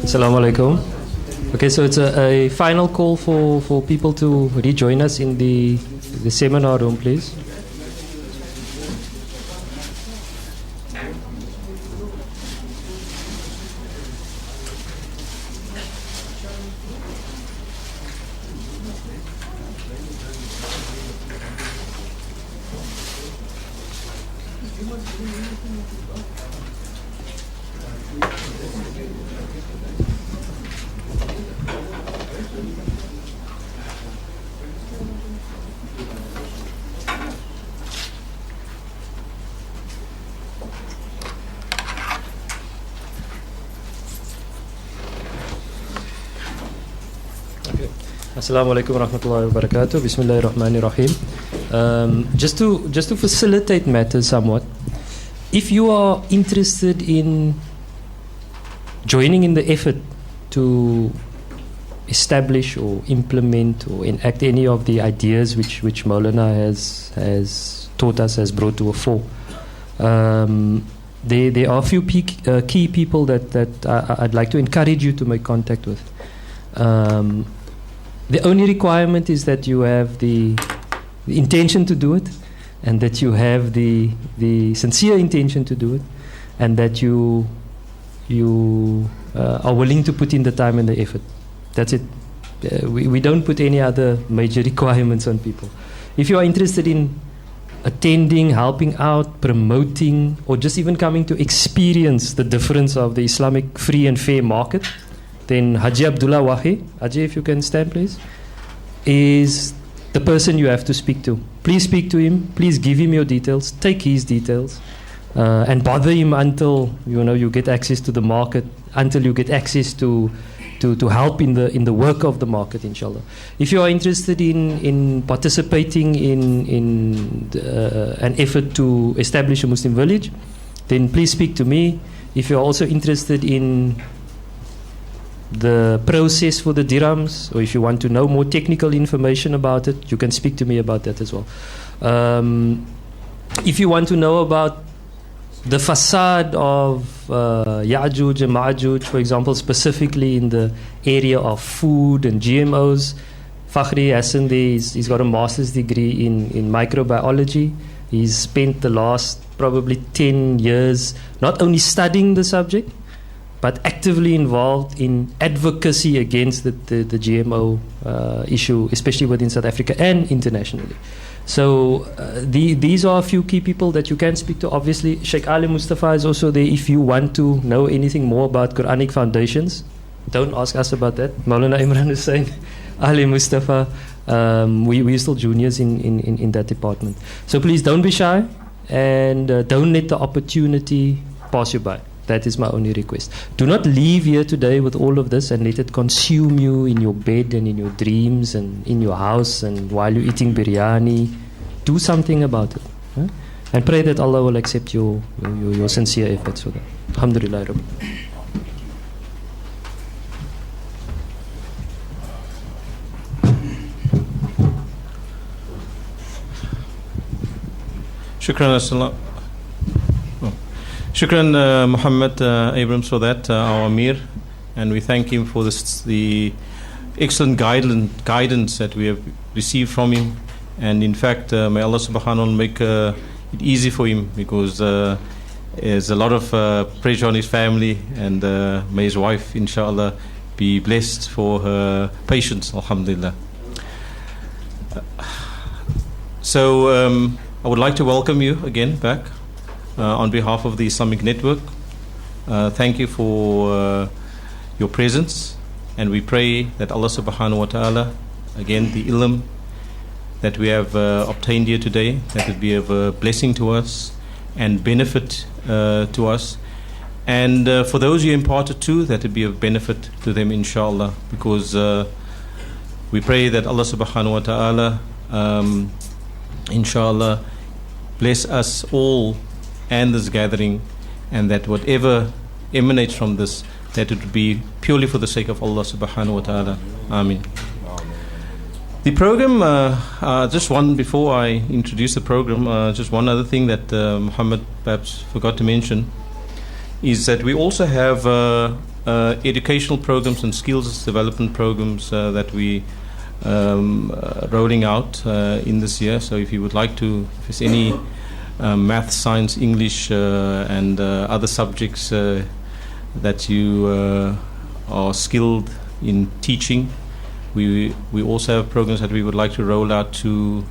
Assalamu alaikum. Okay, so it's a final call for people to rejoin us in the seminar room, please. Assalamu alaikum warahmatullahi wabarakatuh. Bismillahirrahmanirrahim. Just to facilitate matters somewhat, if you are interested in joining in the effort to establish or implement or enact any of the ideas which Maulana has taught us, has brought to a fore, There are a few key people that I'd like to encourage you to make contact with. The only requirement is that you have the intention to do it, and that you have the sincere intention to do it, and that you are willing to put in the time and the effort. That's it. We don't put any other major requirements on people. If you are interested in attending, helping out, promoting, or just even coming to experience the difference of the Islamic free and fair market, then Haji Abdullah Wahi, Haji, if you can stand please, is the person you have to speak to. Please speak to him, please give him your details, take his details, and bother him until you get access to the market, until you get access to help in the work of the market, inshallah. If you are interested in participating in an effort to establish a Muslim village, then please speak to me. If you are also interested in the process for the dirhams, or if you want to know more technical information about it, you can speak to me about that as well. If you want to know about the facade of Ya'juj and Ma'juj, for example, specifically in the area of food and GMOs, Fakhri Hassan, he's got a master's degree in microbiology. He's spent the last probably 10 years not only studying the subject, but actively involved in advocacy against the GMO issue, especially within South Africa and internationally. So these are a few key people that you can speak to. Obviously, Sheikh Ali Mustafa is also there if you want to know anything more about Quranic foundations. Don't ask us about that. Maulana Imran Hussain, Ali Mustafa, we're still juniors in that department. So please don't be shy, and don't let the opportunity pass you by. That is my only request. Do not leave here today with all of this and let it consume you in your bed and in your dreams and in your house and while you're eating biryani. Do something about it. Huh? And pray that Allah will accept your sincere efforts for that. Alhamdulillah Rabbi. Shukran as-salam. Shukran Muhammad Abrams for that, our Amir, and we thank him for the excellent guidance that we have received from him, and in fact may Allah subhanahu wa ta'ala make it easy for him, because there's a lot of pressure on his family, and may his wife inshallah be blessed for her patience, alhamdulillah. So I would like to welcome you again back on behalf of the Islamic Network. Thank you for your presence, and we pray that Allah subhanahu wa ta'ala, again the ilm that we have obtained here today, that it be of a blessing to us and benefit to us, and for those you imparted to, that it be of benefit to them inshallah, because we pray that Allah subhanahu wa ta'ala inshallah bless us all and this gathering, and that whatever emanates from this, that it would be purely for the sake of Allah subhanahu wa ta'ala. Ameen. The program, just one, before I introduce the program, just one other thing that Muhammad perhaps forgot to mention, is that we also have educational programs and skills development programs that we rolling out in this year. So if you would like to, if there's any math, science, English, and other subjects that you are skilled in teaching, we also have programs that we would like to roll out to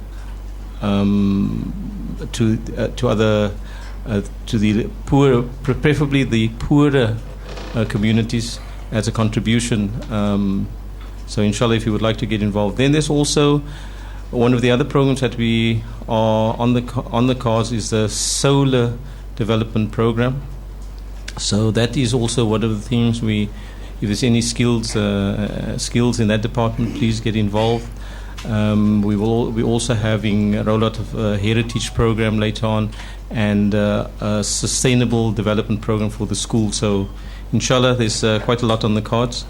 other to the poor, preferably the poorer communities, as a contribution. So inshallah, if you would like to get involved, then there's also one of the other programs that we are on the cards is the solar development program. So that is also one of the things if there's any skills in that department, please get involved. We're also having a rollout of a heritage program later on, and a sustainable development program for the school. So inshallah, there's quite a lot on the cards,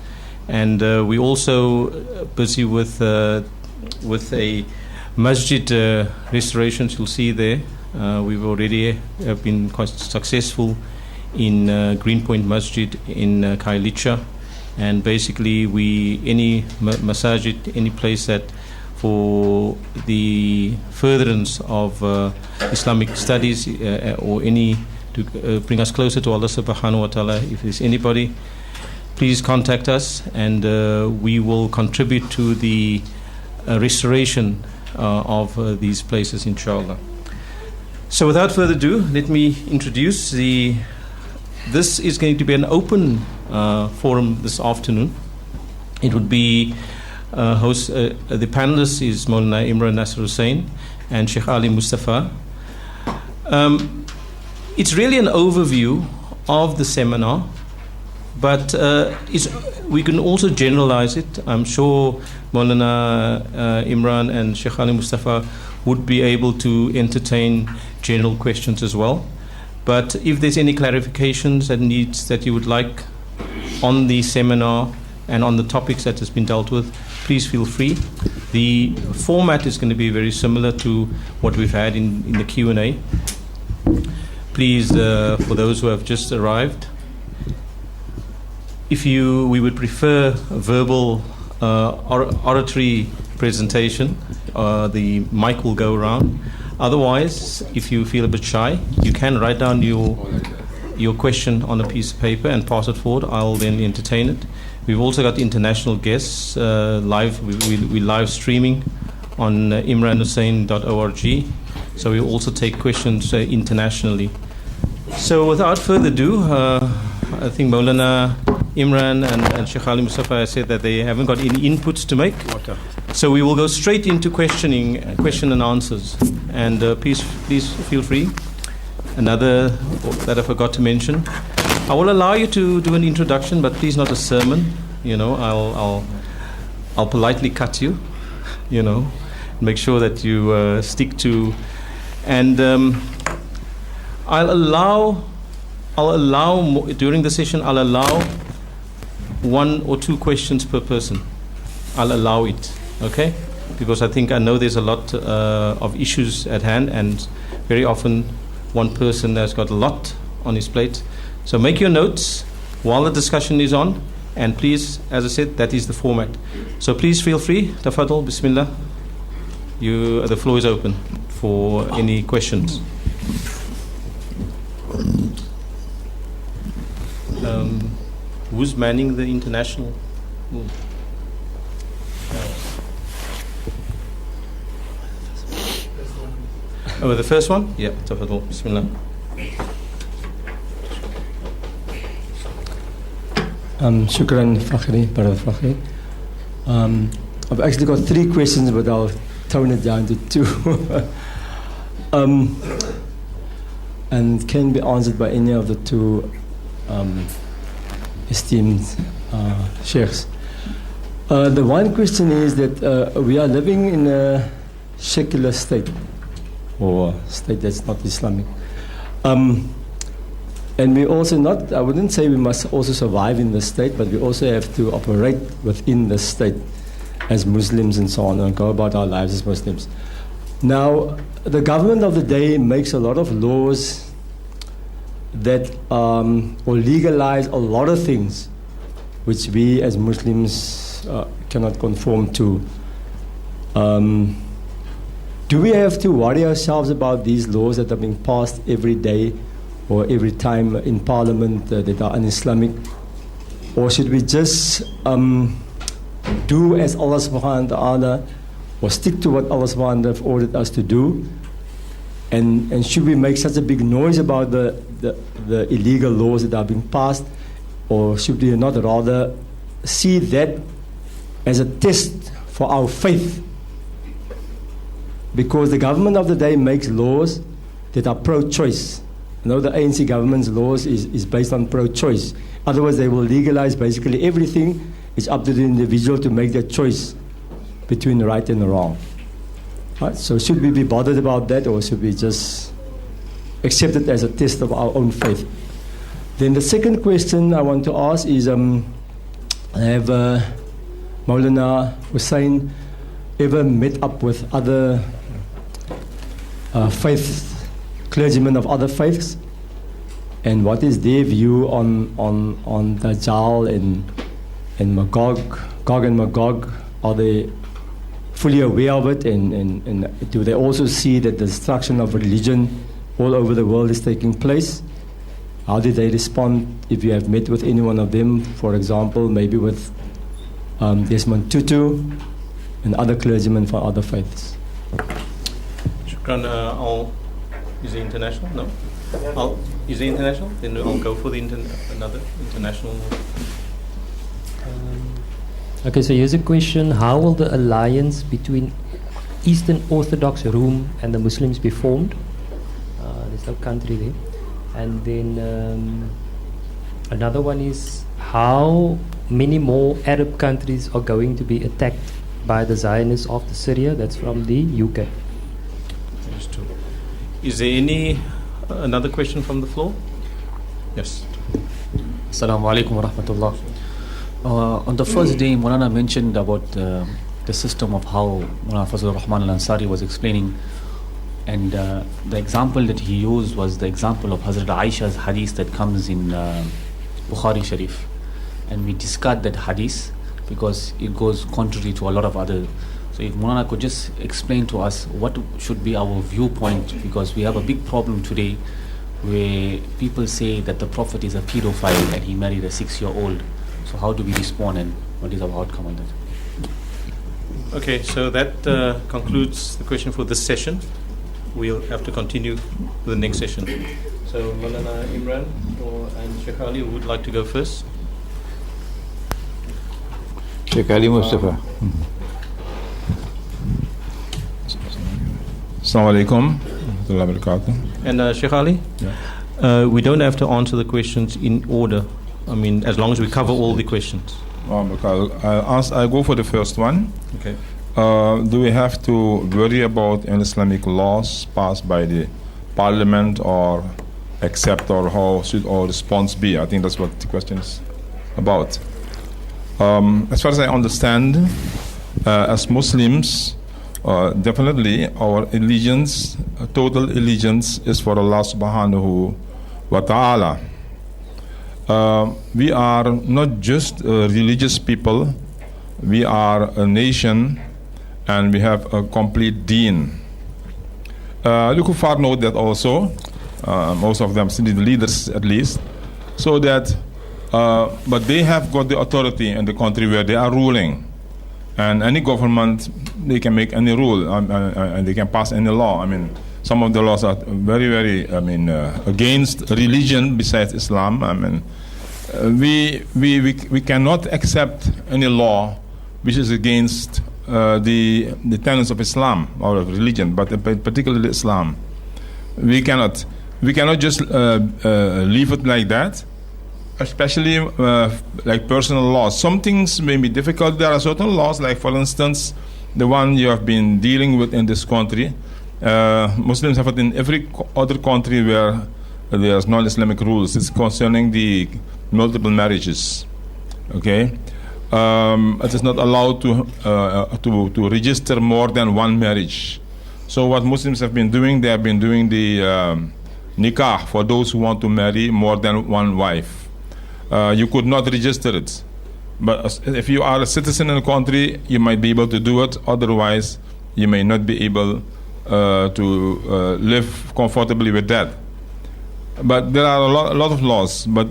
and we're also busy with a masjid restoration. You'll see there We've already have been quite successful in Greenpoint Masjid in Khayelitsha, and basically any masajid, any place that for the furtherance of Islamic studies or any to bring us closer to Allah subhanahu wa ta'ala. If there's anybody, please contact us, and we will contribute to the restoration of these places, inshallah. So without further ado, let me introduce this is going to be an open forum this afternoon. It would be the panelists is Maulana Imran Nasir Hussain and Sheikh Ali Mustafa. It's really an overview of the seminar, but we can also generalize it. I'm sure Maulana Imran and Sheikh Ali Mustafa would be able to entertain general questions as well. But if there's any clarifications that you would like on the seminar and on the topics that has been dealt with, please feel free. The format is going to be very similar to what we've had in the Q&A. Please, for those who have just arrived, we would prefer a verbal oratory presentation. The mic will go around. Otherwise, if you feel a bit shy, you can write down your question on a piece of paper and pass it forward. I'll then entertain it. We've also got international guests live. We live streaming on imranhussain.org. So we also take questions internationally. So without further ado, I think Maulana Imran and Sheikh Ali Mustafa said that they haven't got any inputs to make. So we will go straight into question and answers. And please feel free. Another that I forgot to mention, I will allow you to do an introduction, but please not a sermon. I'll politely cut you. Make sure that you stick to. And I'll allow during the session. I'll allow 1 or 2 questions per person. I'll allow it, okay? Because I know there's a lot of issues at hand, and very often one person has got a lot on his plate. So make your notes while the discussion is on, and please, as I said, that is the format. So please feel free. Tafadal, Bismillah. The floor is open for any questions. Who's manning the international? Oh, the first one? Yeah, Tafadal, Bismillah. Shukran, Fakhri, Brother Fakhri. I've actually got 3 questions, but I'll tone it down to 2. And can be answered by any of the 2 esteemed sheikhs. The one question is that we are living in a secular state, or state that's not Islamic. And we also I wouldn't say we must also survive in the state, but we also have to operate within the state as Muslims and so on, and go about our lives as Muslims. Now, the government of the day makes a lot of laws that or legalize a lot of things which we as Muslims cannot conform to. Do we have to worry ourselves about these laws that are being passed every day or every time in Parliament that are un-Islamic? Or should we just do as Allah subhanahu wa ta'ala, or stick to what Allah subhanahu wa ta'ala have ordered us to do? And should we make such a big noise about the illegal laws that are being passed? Or should we not rather see that as a test for our faith? Because the government of the day makes laws that are pro-choice. The ANC government's laws is based on pro-choice. Otherwise, they will legalize basically everything. It's up to the individual to make their choice between the right and the wrong. Right? So should we be bothered about that, or should we just accept it as a test of our own faith? Then the second question I want to ask is, have Maulana Hussain ever met up with other faith clergymen of other faiths, and what is their view on Dajjal and Magog, Gog and Magog? Are they fully aware of it, and do they also see that the destruction of religion all over the world is taking place? How did they respond if you have met with any one of them, for example, maybe with Desmond Tutu and other clergymen from other faiths? Shukran. Is it international? No. Is it international? Then I'll go for the another international. Okay, so here's a question. How will the alliance between Eastern Orthodox Rome and the Muslims be formed? There's no country there. And then another one is, how many more Arab countries are going to be attacked by the Zionists after Syria? That's from the UK. There's two. Is there any another question from the floor? Yes. Assalamu alaikum wa rahmatullah. On the first day, Maulana mentioned about the system of how Maulana Fazlur Rahman al-Ansari was explaining, and the example that he used was the example of Hazrat Aisha's hadith that comes in Bukhari Sharif, and we discard that hadith because it goes contrary to a lot of other. So if Maulana could just explain to us what should be our viewpoint, because we have a big problem today where people say that the Prophet is a pedophile and he married a 6-year-old. So how do we respond, and what is our outcome on that? Okay, so that concludes the question for this session. We'll have to continue with the next session. So Maulana Imran and Sheikh Ali, who would like to go first? Sheikh Ali Mustafa. Assalamu alaikum wa barakatuh. And Sheikh Ali? Yeah. We don't have to answer the questions in order. I mean, as long as we cover all the questions. Because I go for the first one. Okay. Do we have to worry about any Islamic laws passed by the parliament or accept, or how should our response be? I think that's what the question is about. As far as I understand, as Muslims, definitely our allegiance, total allegiance, is for Allah subhanahu wa ta'ala. We are not just religious people, we are a nation, and we have a complete deen. The Kuffar know that also, most of them, the leaders at least, so that, but they have got the authority in the country where they are ruling. And any government, they can make any rule, and they can pass any law. I mean, some of the laws are very, very, against religion besides Islam. I mean, we cannot accept any law which is against the tenets of Islam or of religion, but particularly Islam. We cannot just leave it like that, especially like personal laws. Some things may be difficult. There are certain laws, like for instance, the one you have been dealing with in this country. Muslims have it in every other country where there's non-Islamic rules. It's concerning the multiple marriages. Okay, it is not allowed to register more than one marriage. So what Muslims have been doing, they have been doing the nikah for those who want to marry more than one wife. You could not register it, but if you are a citizen in a country, you might be able to do it. Otherwise, you may not be able to live comfortably with that. But there are a lot of laws. But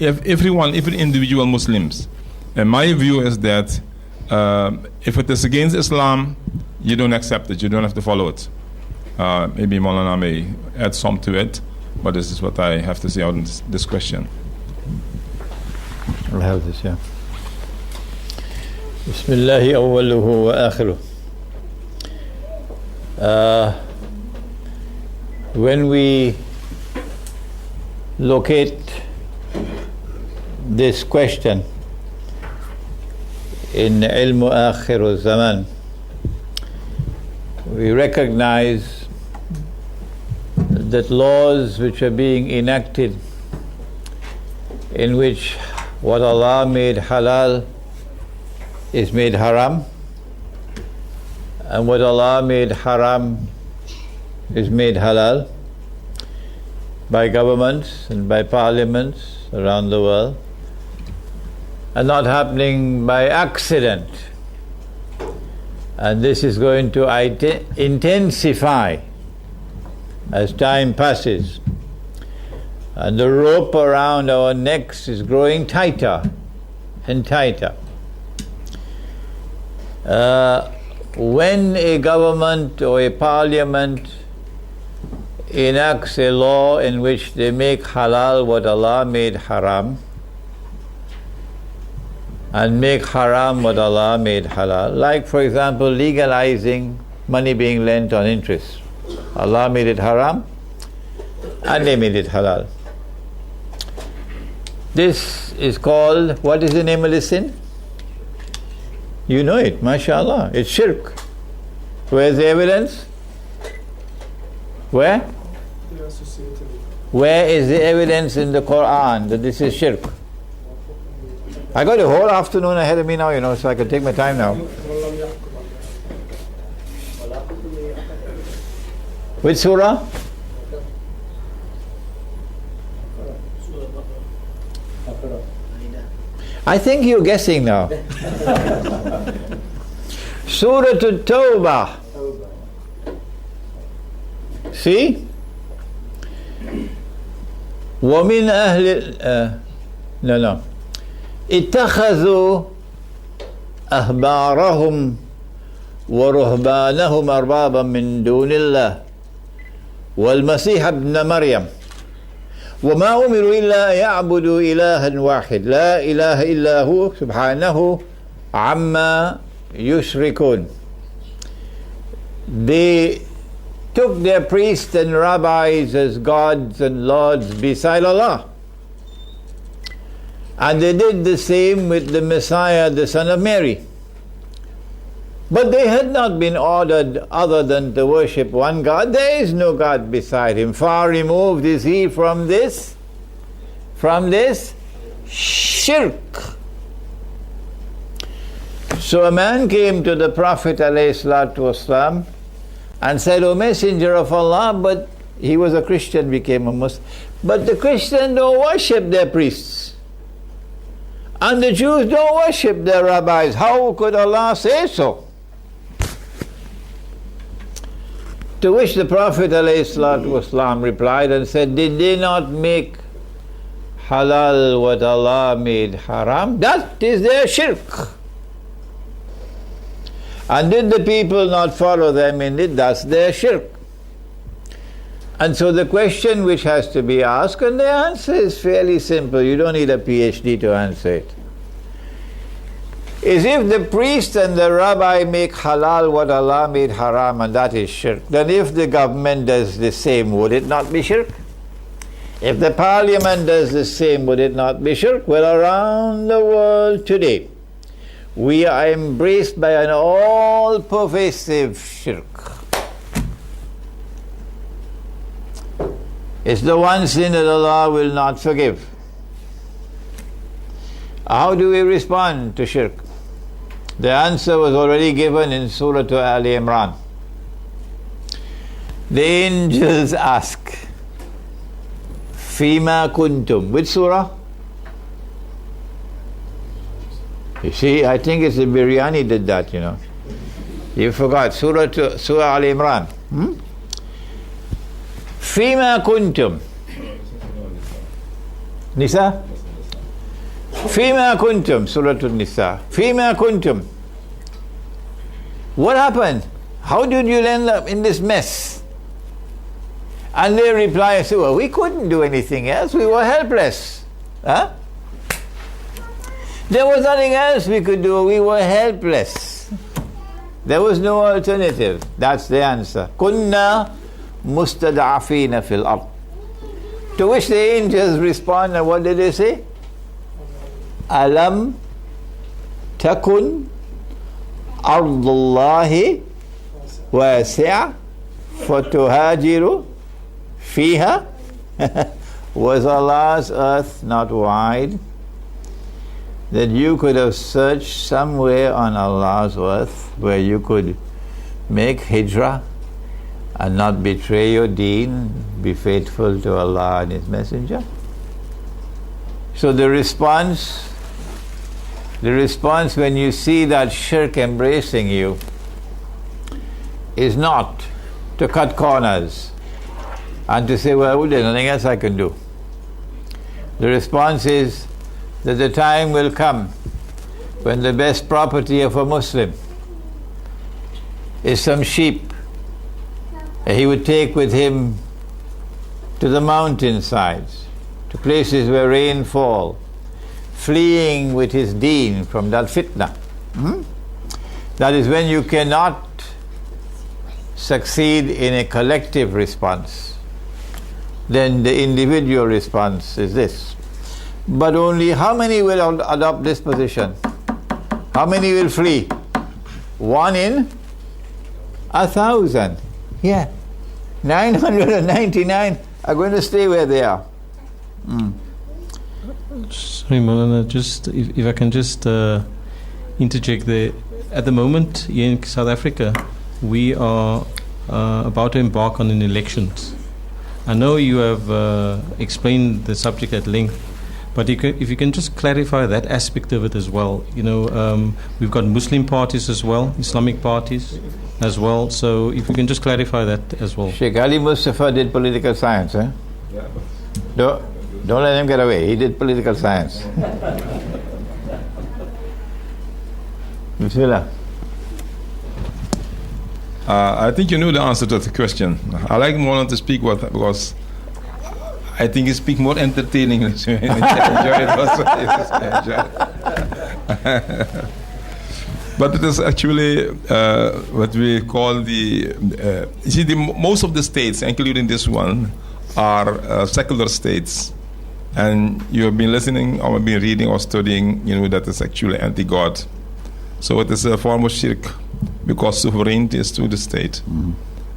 every individual Muslims. And my view is that if it is against Islam, you don't accept it. You don't have to follow it. Maybe Maulana may add some to it, but this is what I have to say on this question. I'll have this, yeah. Bismillahi awwaluhu wa akhiruh. When we locate this question in ilmu Akhirus Zamaan, we recognize that laws which are being enacted, in which what Allah made halal is made haram, and what Allah made haram is made halal. by governments and by parliaments around the world, and not happening by accident. And this is going to intensify as time passes. And the rope around our necks is growing tighter and tighter. When a government or a parliament enacts a law in which they make halal what Allah made haram, and make haram what Allah made halal, like for example legalizing money being lent on interest. Allah made it haram and they made it halal. This is called, what is the name of this sin? You know it, mashallah. It's shirk. Where's the evidence? Where? Where is the evidence in the Quran that this is shirk? I got a whole afternoon ahead of me now, so I can take my time now. Which surah? I think you're guessing now. Surah At-Tawbah. See? وَمِنْ أَهْلِ no. اتخذوا أحبارهم ورهبانهم أربابا من دون الله والمسيح ابن مريم وما أمروا إلا أن يعبدوا إلها واحد لا إله إلا هو سبحانه عما يشركون. They took their priests and rabbis as gods and lords beside Allah. And they did the same with the Messiah, the son of Mary. But they had not been ordered other than to worship one God. There is no God beside him. Far removed is he from this shirk. So a man came to the Prophet ﷺ and said, O Messenger of Allah, but he was a Christian, became a Muslim. But the Christians don't worship their priests. And the Jews don't worship their rabbis. How could Allah say so? To which the Prophet ﷺ replied and said, did they not make halal what Allah made haram? That is their shirk. And did the people not follow them in it? That's their shirk. And so the question which has to be asked, and the answer is fairly simple, you don't need a PhD to answer it, is if the priest and the rabbi make halal what Allah made haram, and that is shirk, then if the government does the same, would it not be shirk? If the parliament does the same, would it not be shirk? Well, around the world today, we are embraced by an all-pervasive shirk. It's the one sin that Allah will not forgive. How do we respond to shirk? The answer was already given in Surah Al Imran. The angels ask, Fima kuntum. Which surah? You see, I think it's the biryani did that, You forgot. Surah Al Imran. Fima kuntum. Nisa? Fima kuntum. Surah An-Nisa. Fima kuntum. What happened? How did you end up in this mess? And they reply, well, we couldn't do anything else. We were helpless. Huh? There was nothing else we could do. We were helpless. There was no alternative. That's the answer. Kunna mustad'afina fil ard. To which the angels respond, and what did they say? Alam takun ardullahi wasi'a fatuhajiru fiha. Was Allah's earth not wide, that you could have searched somewhere on Allah's earth where you could make hijrah and not betray your deen, be faithful to Allah and His Messenger. So the response when you see that shirk embracing you is not to cut corners and to say, well, there's nothing else I can do. The response is that the time will come when the best property of a Muslim is some sheep that he would take with him to the mountainsides, to places where rain fall, fleeing with his deen from that fitna. That is when you cannot succeed in a collective response. Then the individual response is this. But only how many will adopt this position? How many will flee? 1 in 1,000. Yeah. 999 are going to stay where they are. Sorry, Maulana, just if I can just interject there. At the moment here in South Africa, we are about to embark on an elections. I know you have explained the subject at length, but if you can just clarify that aspect of it as well. You know, we've got Muslim parties as well, Islamic parties as well. So if you can just clarify that as well. Sheikh Ali Mustafa did political science, eh? Yeah. Don't let him get away. He did political science. Bismillah. I think you know the answer to the question. I like Maulana to speak because I think he speaks more entertainingly. Enjoy it also. But it is actually what we call the. You see, most of the states, including this one, are secular states. And you have been listening or been reading or studying, you know, that is actually anti-God. So it is a form of shirk because sovereignty is to the state.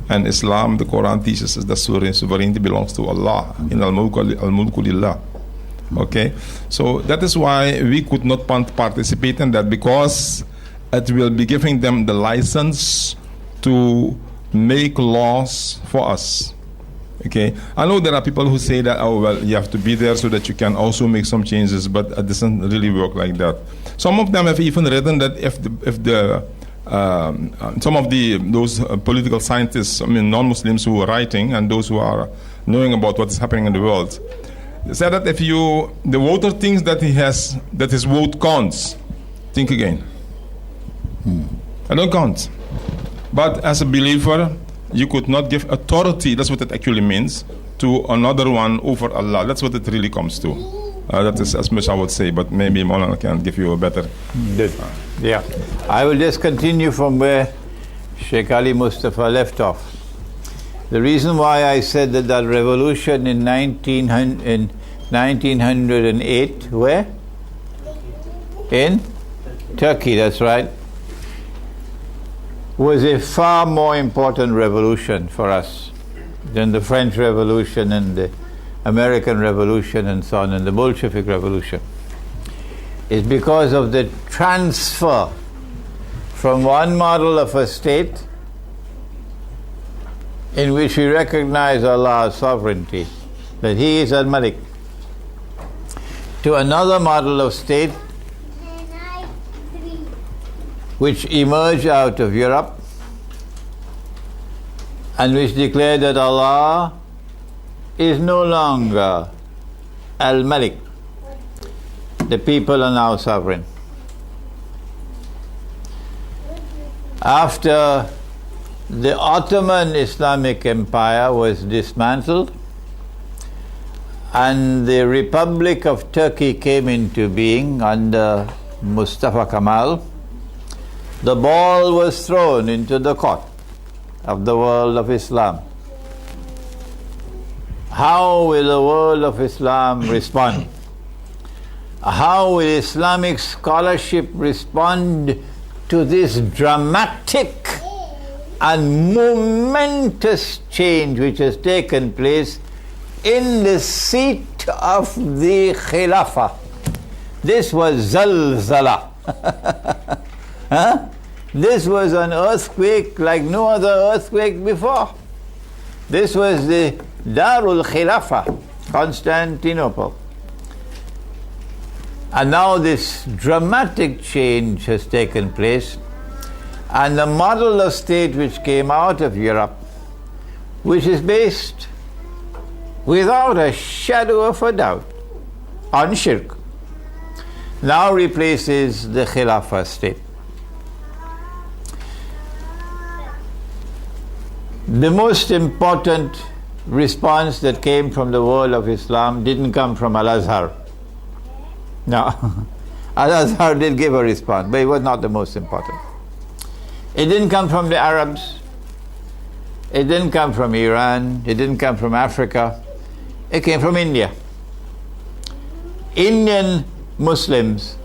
And Islam, the Quran teaches us that sovereignty belongs to Allah. In al-mulku lillah. Okay? So that is why we could not participate in that, because it will be giving them the license to make laws for us. Okay, I know there are people who say that, oh well, you have to be there so that you can also make some changes, but it doesn't really work like that. Some of them have even written that if some of those political scientists, I mean non-Muslims who are writing and those who are knowing about what is happening in the world, they said that if the voter thinks that his vote counts, think again. I don't count. But as a believer, you could not give authority, that's what it actually means, to another one over Allah. That's what it really comes to. That is as much I would say, but maybe Maulana can give you a better. Yeah. I will just continue from where Sheikh Ali Mustafa left off. The reason why I said that revolution in 1908, where? In Turkey, that's right, was a far more important revolution for us than the French Revolution and the American Revolution and so on, and the Bolshevik Revolution. It's because of the transfer from one model of a state in which we recognize Allah's sovereignty, that He is Al-Malik, to another model of state which emerged out of Europe and which declared that Allah is no longer Al-Malik. The people are now sovereign. After the Ottoman Islamic Empire was dismantled and the Republic of Turkey came into being under Mustafa Kemal, the ball was thrown into the court of the world of Islam. How will the world of Islam respond? How will Islamic scholarship respond to this dramatic and momentous change which has taken place in the seat of the Khilafah? This was zalzala. This was an earthquake like no other earthquake before. This was the Darul Khilafah, Constantinople. And now this dramatic change has taken place, and the model of state which came out of Europe, which is based without a shadow of a doubt on shirk, now replaces the Khilafah state. The most important response that came from the world of Islam didn't come from Al-Azhar. No, Al-Azhar did give a response, but it was not the most important. It didn't come from the Arabs. It didn't come from Iran. It didn't come from Africa. It came from India. Indian Muslims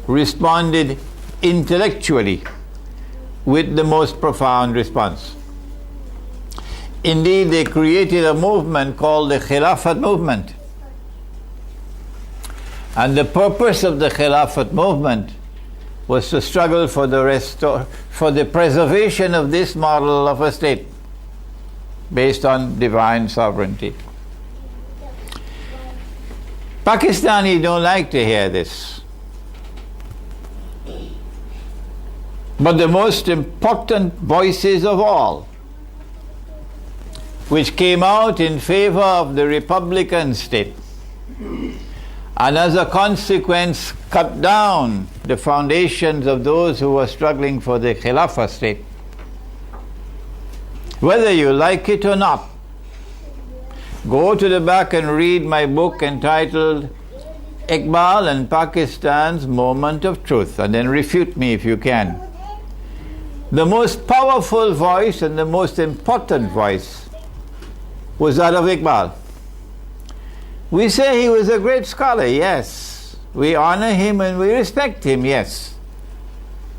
responded intellectually with the most profound response. Indeed, they created a movement called the Khilafat movement. And the purpose of the Khilafat movement was to struggle for the preservation of this model of a state based on divine sovereignty. Pakistanis don't like to hear this. But the most important voices of all, which came out in favor of the Republican state, and as a consequence cut down the foundations of those who were struggling for the Khilafah state. Whether you like it or not, go to the back and read my book entitled Iqbal and Pakistan's Moment of Truth, and then refute me if you can. The most powerful voice and the most important voice was that of Iqbal. We say he was a great scholar, yes. We honor him and we respect him, yes.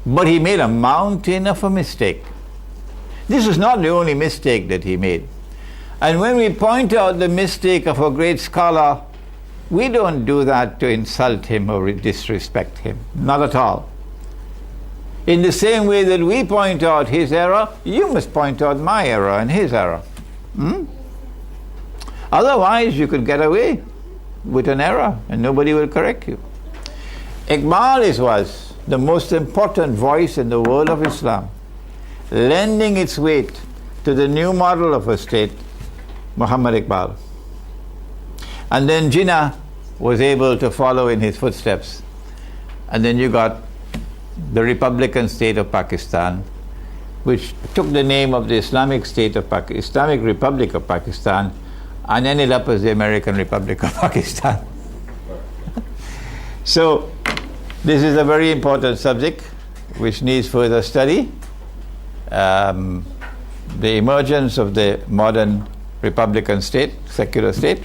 But he made a mountain of a mistake. This was not the only mistake that he made. And when we point out the mistake of a great scholar, we don't do that to insult him or disrespect him. Not at all. In the same way that we point out his error, you must point out my error and his error. Otherwise, you could get away with an error and nobody will correct you. Iqbal was the most important voice in the world of Islam, lending its weight to the new model of a state, Muhammad Iqbal. And then Jinnah was able to follow in his footsteps. And then you got the Republican state of Pakistan, which took the name of the Islamic State of Islamic Republic of Pakistan, and ended up as the American Republic of Pakistan. So, this is a very important subject which needs further study. The emergence of the modern Republican state, secular state,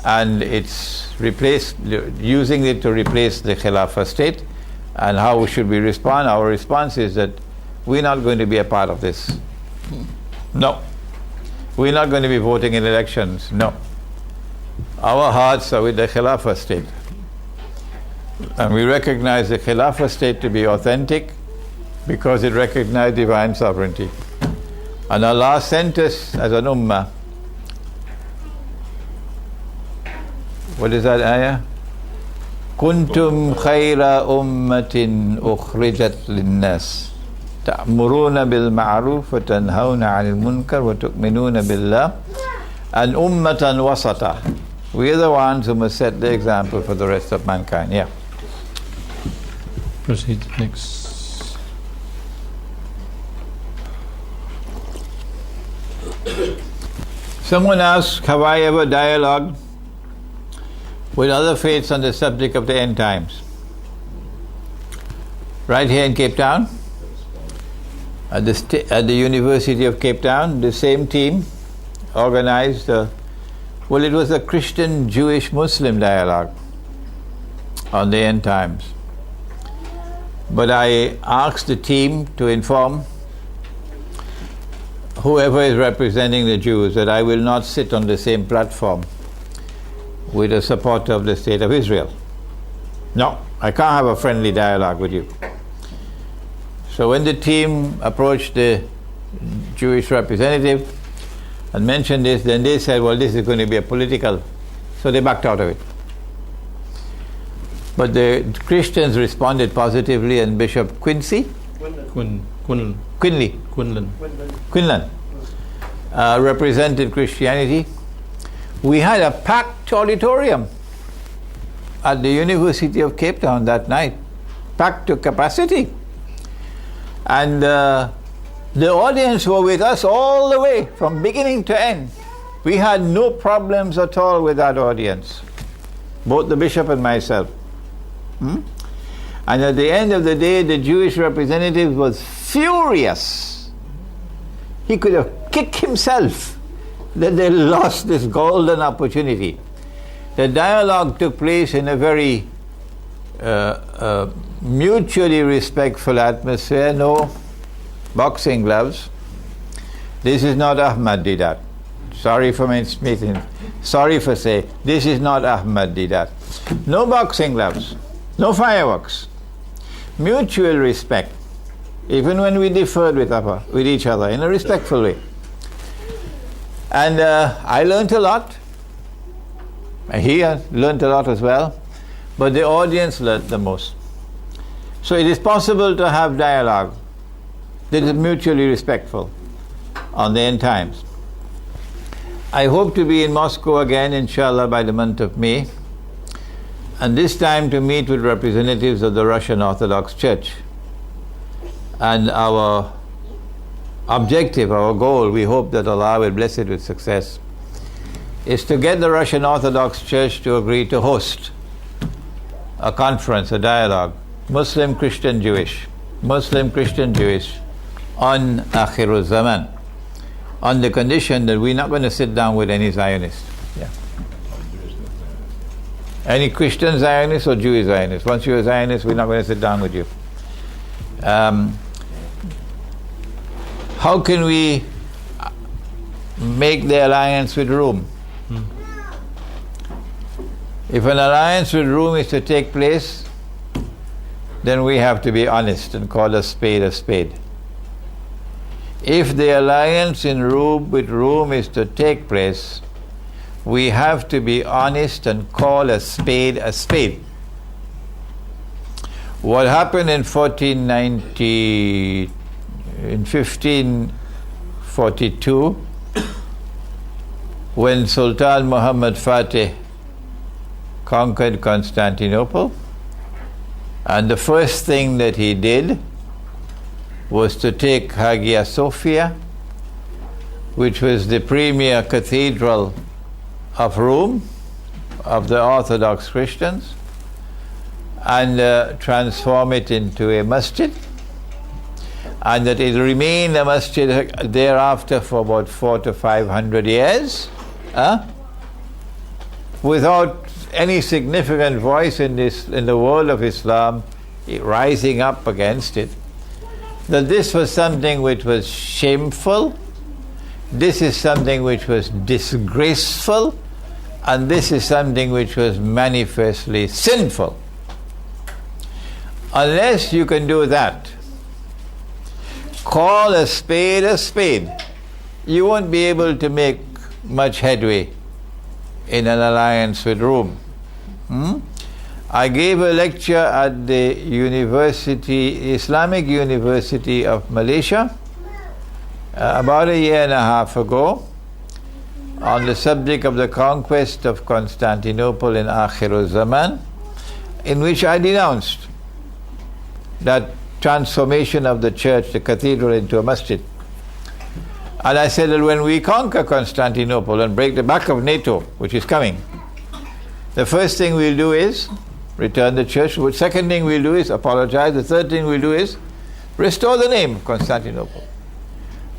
and it's using it to replace the Khilafah state, and how should we respond? Our response is that we're not going to be a part of this. No. We're not going to be voting in elections. No. Our hearts are with the Khilafah state. And we recognize the Khilafah state to be authentic because it recognized divine sovereignty. And Allah sent us as an ummah. What is that ayah? Kuntum khayra ummatin ukhrijat linnas. تأمرون بالمعروف وتنهون عن المنكر وتؤمنون بالله and ummatan wasata. We are the ones who must set the example for the rest of mankind. Yeah. Proceed next. Someone asked, have I ever dialogued with other faiths on the subject of the end times? Right here in Cape Town, at the University of Cape Town, the same team organized it was a Christian, Jewish, Muslim dialogue on the end times. But I asked the team to inform whoever is representing the Jews that I will not sit on the same platform with a supporter of the State of Israel. No, I can't have a friendly dialogue with you. So when the team approached the Jewish representative, and mentioned this, then they said, well, this is going to be a political, so they backed out of it. But the Christians responded positively, and Bishop Quincy? Quinlan represented Christianity. We had a packed auditorium at the University of Cape Town that night, packed to capacity. And the audience were with us all the way, from beginning to end. We had no problems at all with that audience, both the bishop and myself. And at the end of the day, the Jewish representative was furious. He could have kicked himself that they lost this golden opportunity. The dialogue took place in a very mutually respectful atmosphere. No boxing gloves. This is not Ahmad Didat. Sorry for meeting. Sorry for saying this is not Ahmad Didat. No boxing gloves. No fireworks. Mutual respect. Even when we differed with each other in a respectful way. And I learned a lot. He learned a lot as well. But the audience learned the most. So it is possible to have dialogue that is mutually respectful on the end times. I hope to be in Moscow again, inshallah, by the month of May, and this time to meet with representatives of the Russian Orthodox Church. And our objective, our goal, we hope that Allah will bless it with success, is to get the Russian Orthodox Church to agree to host a conference, a dialogue, Muslim, Christian, Jewish, on Akhirus Zamaan, on the condition that we're not going to sit down with any Zionist. Yeah. Any Christian Zionist or Jewish Zionist. Once you're a Zionist, we're not going to sit down with you. How can we make the alliance with Rome? If an alliance with Rome is to take place, then we have to be honest and call a spade a spade. If the alliance with Rome is to take place, we have to be honest and call a spade a spade. What happened in 1542, when Sultan Muhammad Fatih conquered Constantinople, and the first thing that he did was to take Hagia Sophia, which was the premier cathedral of Rome, of the Orthodox Christians, and transform it into a masjid, and that it remained a masjid thereafter for about 400 to 500 years, without any significant voice in the world of Islam rising up against it. That this was something which was shameful, this is something which was disgraceful, and this is something which was manifestly sinful. Unless you can do that, call a spade, you won't be able to make much headway in an alliance with Rome. I gave a lecture at the Islamic University of Malaysia about a year and a half ago on the subject of the conquest of Constantinople in Akhirus Zamaan, in which I denounced that transformation of the church, the cathedral, into a masjid. And I said that when we conquer Constantinople and break the back of NATO, which is coming, the first thing we'll do is return the church. The second thing we'll do is apologize. The third thing we'll do is restore the name Constantinople.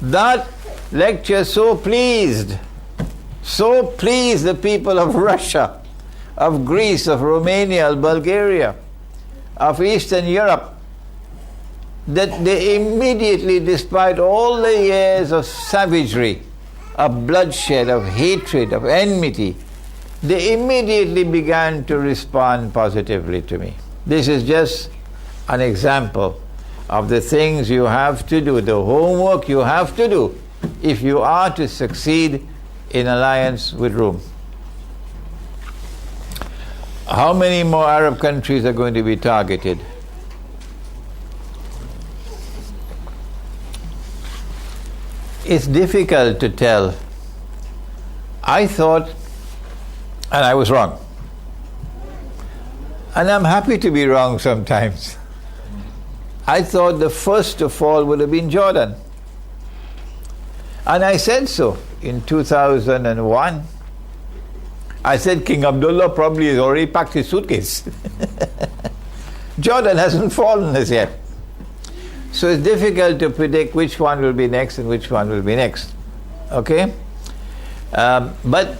That lecture so pleased the people of Russia, of Greece, of Romania, of Bulgaria, of Eastern Europe, that they immediately, despite all the years of savagery, of bloodshed, of hatred, of enmity, they immediately began to respond positively to me. This is just an example of the things you have to do, the homework you have to do if you are to succeed in alliance with Rome. How many more Arab countries are going to be targeted? It's difficult to tell. I thought, and I was wrong. And I'm happy to be wrong sometimes. I thought the first to fall would have been Jordan. And I said so in 2001. I said King Abdullah probably has already packed his suitcase. Jordan hasn't fallen as yet. So it's difficult to predict which one will be next and which one will be next. Okay? But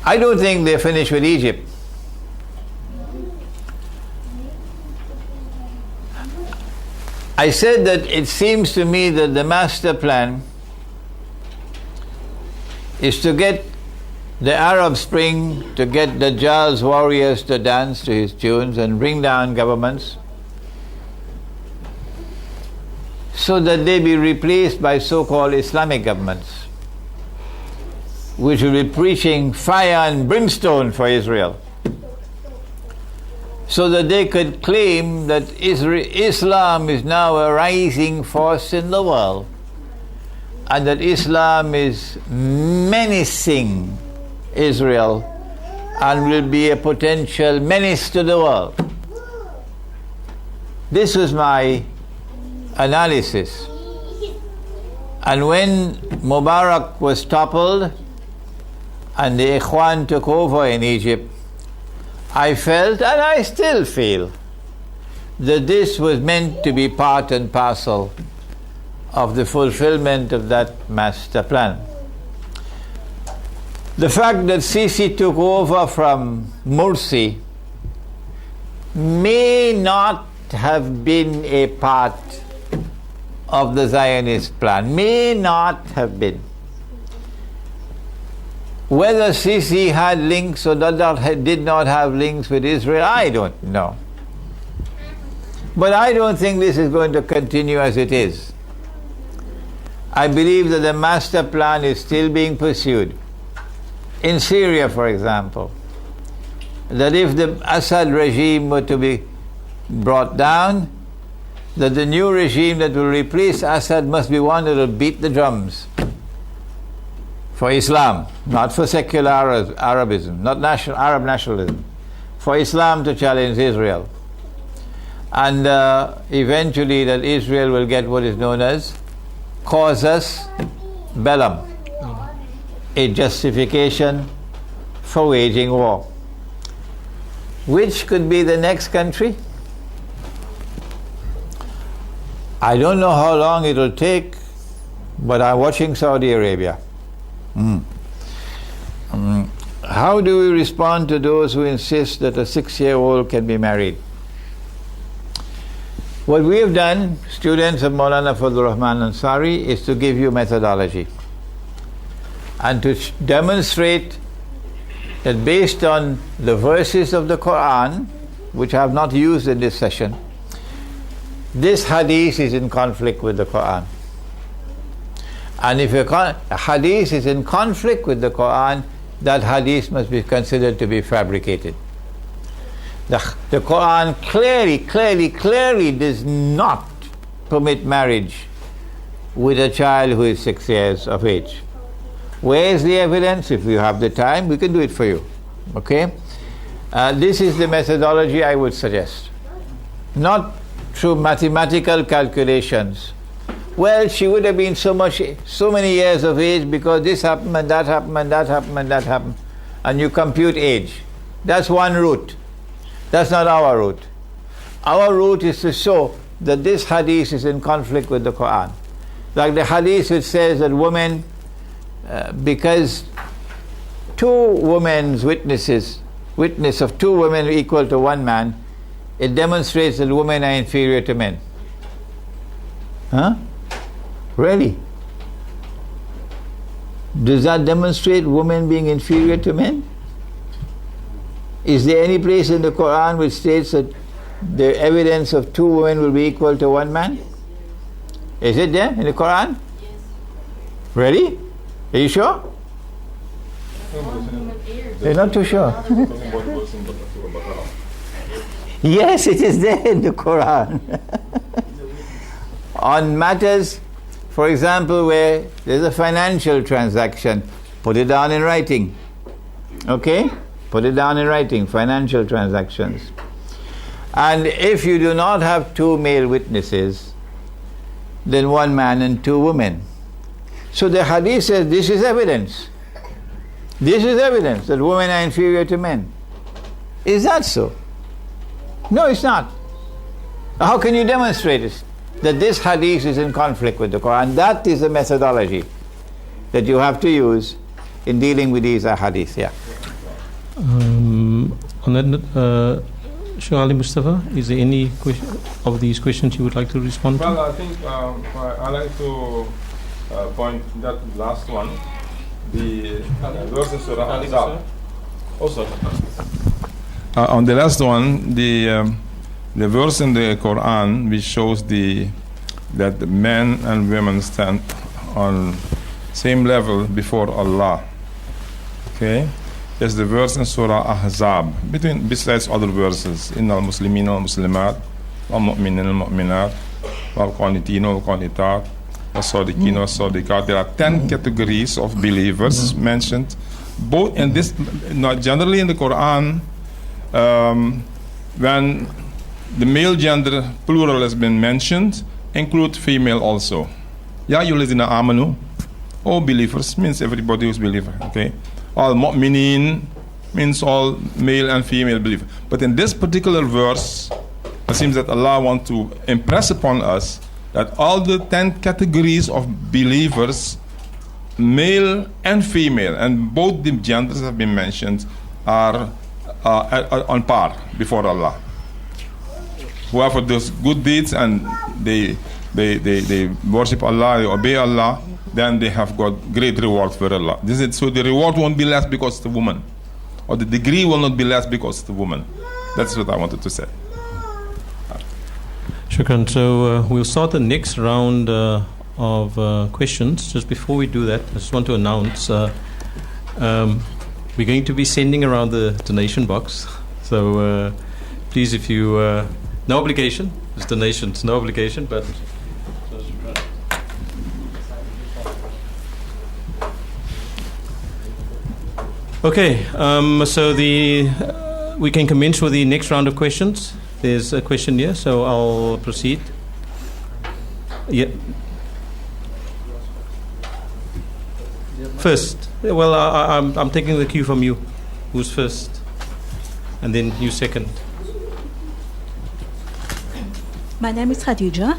I don't think they're finished with Egypt. I said that it seems to me that the master plan is to get the Arab Spring, to get Dajjal's warriors to dance to his tunes and bring down governments, so that they be replaced by so-called Islamic governments, which will be preaching fire and brimstone for Israel, so that they could claim that Islam is now a rising force in the world, and that Islam is menacing Israel and will be a potential menace to the world. This was my analysis. And when Mubarak was toppled and the Ikhwan took over in Egypt, I felt, and I still feel, that this was meant to be part and parcel of the fulfillment of that master plan. The fact that Sisi took over from Morsi may not have been a part of the Zionist plan, may not have been. Whether Sisi had links or did not have links with Israel, I don't know. But I don't think this is going to continue as it is. I believe that the master plan is still being pursued. In Syria, for example, that if the Assad regime were to be brought down, that the new regime that will replace Assad must be one that will beat the drums for Islam, not for secular Arabism, not Arab nationalism, for Islam to challenge Israel. And eventually that Israel will get what is known as casus bellum, a justification for waging war. Which could be the next country? I don't know how long it will take, but I'm watching Saudi Arabia. How do we respond to those who insist that a 6-year-old can be married? What we have done, students of Maulana Fadlur Rahman Ansari, is to give you methodology and to demonstrate that based on the verses of the Quran, which I have not used in this session, this hadith is in conflict with the Quran. And if a hadith is in conflict with the Quran, that hadith must be considered to be fabricated. The Quran clearly does not permit marriage with a child who is 6 years of age. Where is the evidence? If you have the time, we can do it for you. Okay? This is the methodology I would suggest. Not through mathematical calculations. Well, she would have been so many years of age because this happened and that happened and that happened and that happened. And you compute age. That's one route. That's not our route. Our route is to show that this hadith is in conflict with the Quran. Like the hadith which says that women, because two women's witness of two women equal to one man, it demonstrates that women are inferior to men. Huh? Really? Does that demonstrate women being inferior to men? Is there any place in the Quran which states that the evidence of two women will be equal to one man? Is it there in the Quran? Yes. Really? Are you sure? You're not too sure. Yes, it is there in the Quran. On matters, for example, where there's a financial transaction, put it down in writing. Okay? Put it down in writing, financial transactions. And if you do not have 2 male witnesses, then 1 man and 2 women. So the hadith says this is evidence. This is evidence that women are inferior to men. Is that so? No, it's not. How can you demonstrate it? That this hadith is in conflict with the Quran. That is the methodology that you have to use in dealing with these hadith. Yeah. On that, Sheikh Ali Mustafa, is there any of these questions you would like to respond to? Well, I think I like to point that last one, the verse in Surah Ahzab. Also, on the last one, the verse in the Quran which shows that men and women stand on same level before Allah. Okay, there's the verse in Surah Ahzab. Besides other verses, Inna al-Muslimin al-Muslimat, wal-Mu'minin al-Mu'minat, wal-Qanitin wal-Qanitat, wal-Sadiqin wal-Sadiqat. There are 10 categories of believers mentioned, both in this, not generally in the Quran. When the male gender plural has been mentioned, include female also. Ya ayyuhallazina amanu, all believers, means everybody who's believer. Okay, all mu'minin means all male and female believers. But in this particular verse, it seems that Allah wants to impress upon us that all the 10 categories of believers, male and female, and both the genders have been mentioned, are on par before Allah. Whoever does good deeds and they worship Allah, they obey Allah, then they have got great reward for Allah. So the reward won't be less because it's a woman, or the degree will not be less because it's a woman. That's what I wanted to say. Shukran. So we'll start the next round of questions. Just before we do that, I just want to announce we're going to be sending around the donation box. So please, if you no obligation, it's donations, no obligation, but okay. So we can commence with the next round of questions. There's a question here, so I'll proceed. Yeah. First, well, I'm taking the cue from you. Who's first? And then you second. My name is Khadija,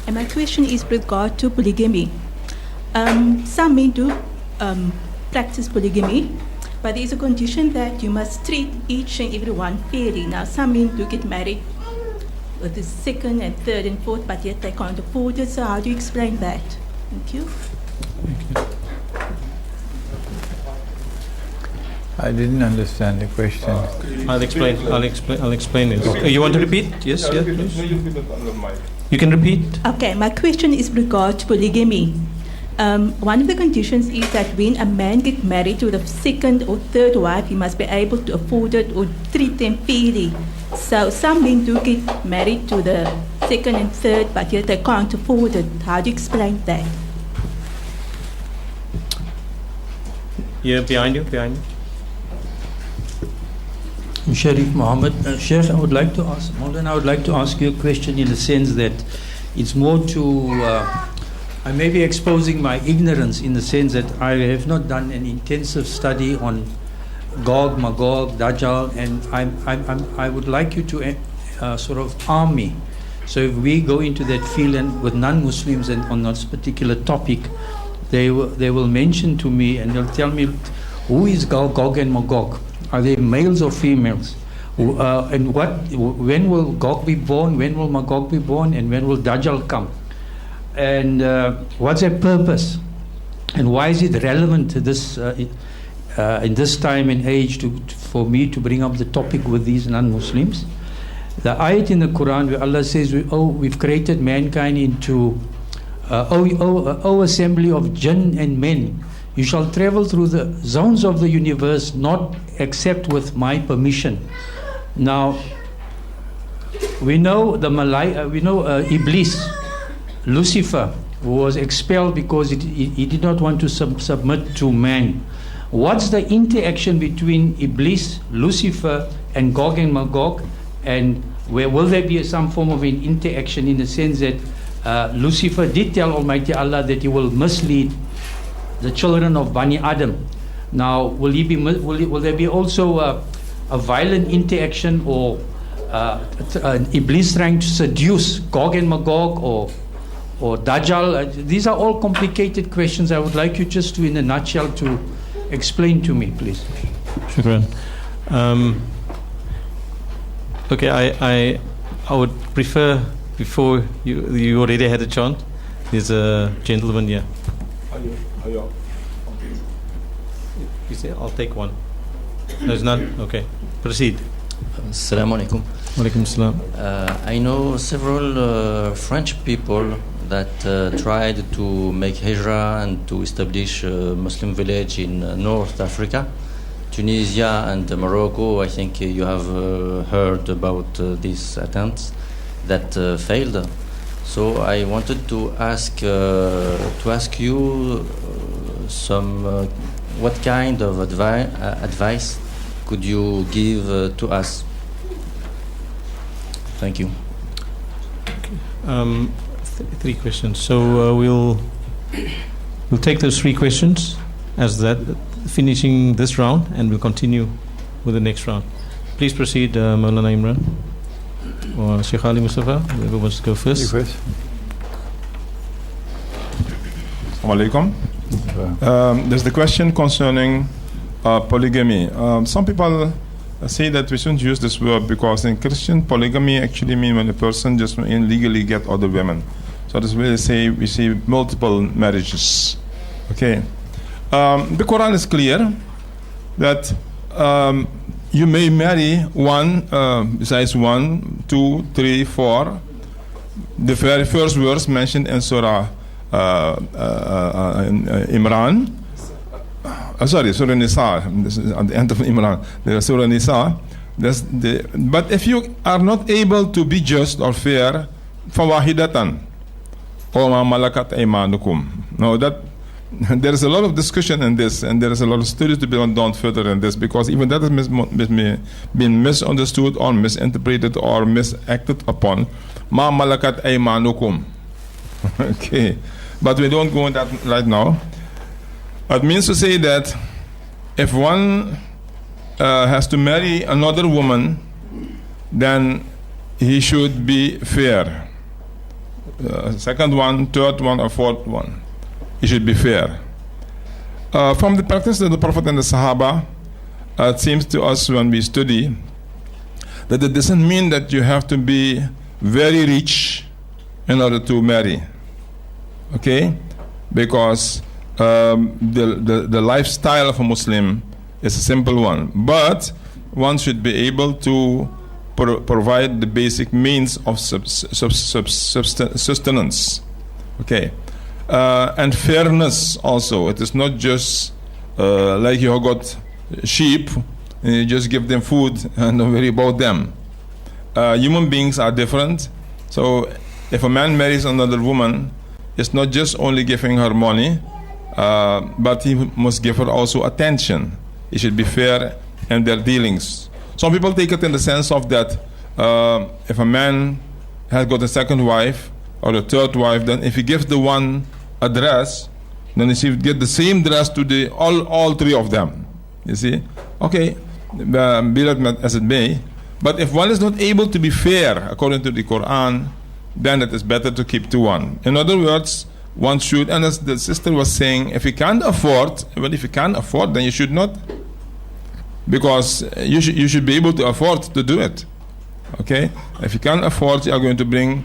and my question is with regard to polygamy. Some men do practice polygamy, but there is a condition that you must treat each and every one fairly. Now, some men do get married with the 2nd and 3rd and 4th, but yet they can't afford it. So how do you explain that? Thank you. I didn't understand the question. I'll explain it. You want to repeat? Yes, yes, please. You can repeat. Okay, my question is with regard to polygamy. One of the conditions is that when a man gets married to the 2nd or 3rd wife, he must be able to afford it or treat them fairly. So some men do get married to the 2nd and 3rd, but yet they can't afford it. How do you explain that? Yeah, behind you. Sharif Muhammad. Sheikh, I would like to ask you a question in the sense that it's more to, I may be exposing my ignorance in the sense that I have not done an intensive study on Gog, Magog, Dajjal, and I would like you to sort of arm me. So if we go into that field and with non-Muslims and on this particular topic, they will mention to me and they'll tell me who is Gog and Magog. Are they males or females? And when will Gog be born? When will Magog be born? And when will Dajjal come? And what's their purpose? And why is it relevant to this in this time and age for me to bring up the topic with these non-Muslims? The ayat in the Quran where Allah says, we've created mankind into O assembly of jinn and men, you shall travel through the zones of the universe, not except with my permission. Now, we know Iblis, Lucifer, who was expelled because he did not want to submit to man. What's the interaction between Iblis, Lucifer, and Gog and Magog? And will there be some form of an interaction in the sense that Lucifer did tell Almighty Allah that he will mislead the children of Bani Adam? Now, will there be also a violent interaction, or Iblis trying to seduce Gog and Magog, or Dajjal? These are all complicated questions. I would like you just to, in a nutshell, to explain to me, please. Shukran. Okay, I would prefer, before you already had a chant, there's a gentleman here. You say, I'll take one. There's none? Okay. Proceed. Assalamu alaikum. Walaikum salam. I know several French people that tried to make hijrah and to establish a Muslim village in North Africa, Tunisia and Morocco. I think you have heard about these attempts that failed. So I wanted to ask you some what kind of advice could you give to us? Thank you. Three questions. So we'll take those three questions as that, finishing this round, and we'll continue with the next round. Please proceed, Maulana Imran or Sheikh Ali Mustafa, whoever wants to go first. You first. Assalamu alaikum. There's the question concerning polygamy. Some people say that we shouldn't use this word because in Christian, polygamy actually means when a person just illegally get other women. So this way we say multiple marriages. Okay. The Quran is clear that you may marry one, besides 1, 2, 3, 4. The very first verse mentioned in Surah Imran. Surah Nisa. This is at the end of Imran. The Surah Nisa. But if you are not able to be just or fair, fawahidatan, or ma malakat aymanukum. Now that there is a lot of discussion in this, and there is a lot of studies to be done further in this, because even that has been misunderstood or misinterpreted or misacted upon. Ma malakat aymanukum. Okay, but we don't go into that right now. It means to say that if one has to marry another woman, then he should be fair. Second one, third one, or fourth one. He should be fair. From the practice of the Prophet and the Sahaba, it seems to us when we study that it doesn't mean that you have to be very rich in order to marry. Okay? Because the lifestyle of a Muslim is a simple one. But one should be able to provide the basic means of sustenance. Okay. And fairness also. It is not just like you have got sheep and you just give them food and don't worry about them. Human beings are different. So if a man marries another woman, it's not just only giving her money, but he must give her also attention. He should be fair in their dealings. Some people take it in the sense of that if a man has got a second wife or a third wife, then if he gives the one a dress, then he should get the same dress to all three of them. You see? Okay, be that as it may. But if one is not able to be fair according to the Quran, then it is better to keep to one. In other words, one should, and as the sister was saying, if you can't afford, well, if you can't afford, then you should not, because you should be able to afford to do it. Okay? If you can't afford, you are going to bring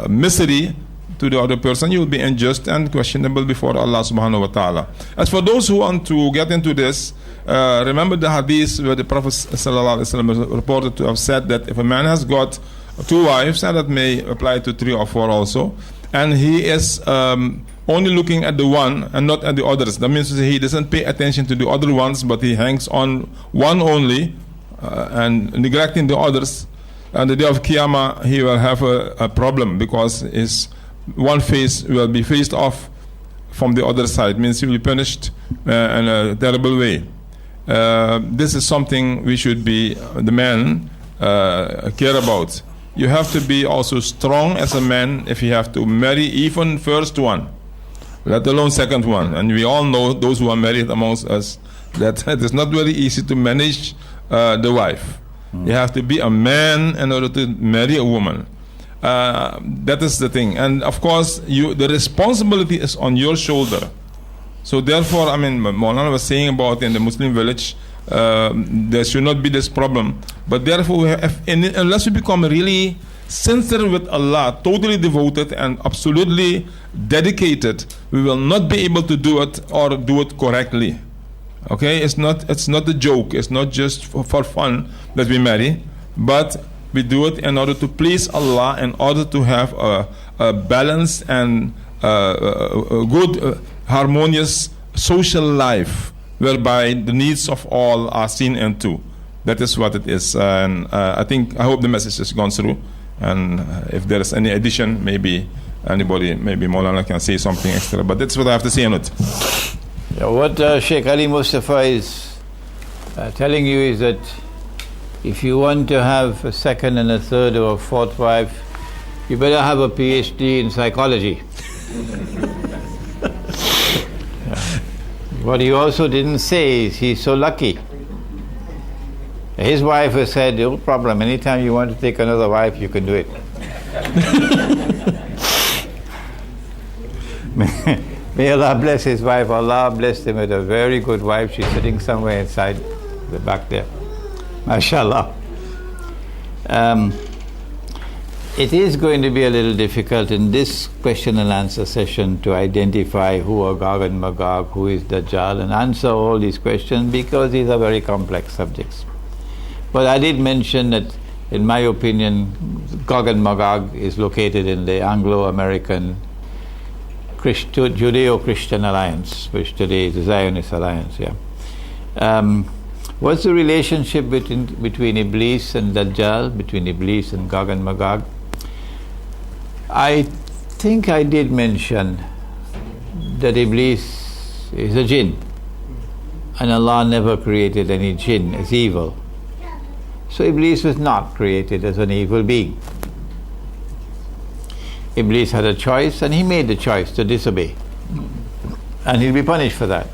misery to the other person. You will be unjust and questionable before Allah subhanahu wa ta'ala. As for those who want to get into this, remember the hadith where the Prophet sallallahu alaihi wasallam is reported to have said that if a man has got 2 wives, and that may apply to 3 or 4 also, and he is only looking at the one and not at the others. That means he doesn't pay attention to the other ones, but he hangs on one only and neglecting the others. On the day of Qiyamah, he will have a problem, because his one face will be faced off from the other side. Means he will be punished in a terrible way. This is something we should be, the men, care about. You have to be also strong as a man if you have to marry even first one, let alone second one. And we all know, those who are married amongst us, that it is not very easy to manage the wife. You have to be a man in order to marry a woman. That is the thing. And of course, the responsibility is on your shoulder. So therefore, I mean, Maulana was saying about in the Muslim village, there should not be this problem. But therefore, unless we become really sincere with Allah, totally devoted and absolutely dedicated, we will not be able to do it or do it correctly. Okay, it's not a joke. It's not just for fun that we marry, but we do it in order to please Allah, in order to have a balanced and a good, harmonious social life, whereby the needs of all are seen into. That is what it is. And I hope the message has gone through. And if there is any addition, maybe anybody, maybe Maulana can say something extra. But that's what I have to say on it. What Sheikh Ali Mustafa is telling you is that if you want to have a second and a third or a fourth wife, you better have a PhD in psychology. What he also didn't say is he's so lucky. His wife has said, no problem, anytime you want to take another wife, you can do it. May Allah bless his wife. Allah blessed him with a very good wife. She's sitting somewhere inside the back there. MashaAllah. It is going to be a little difficult in this question and answer session to identify who are Gog and Magog, who is Dajjal, and answer all these questions, because these are very complex subjects. But I did mention that, in my opinion, Gog and Magog is located in the Anglo-American Judeo-Christian alliance, which today is the Zionist alliance. What's the relationship between Iblis and Dajjal, between Iblis and Gog and Magog? I think I did mention that Iblis is a jinn, and Allah never created any jinn as evil. So Iblis was not created as an evil being. Iblis had a choice, and he made the choice to disobey, and he'll be punished for that.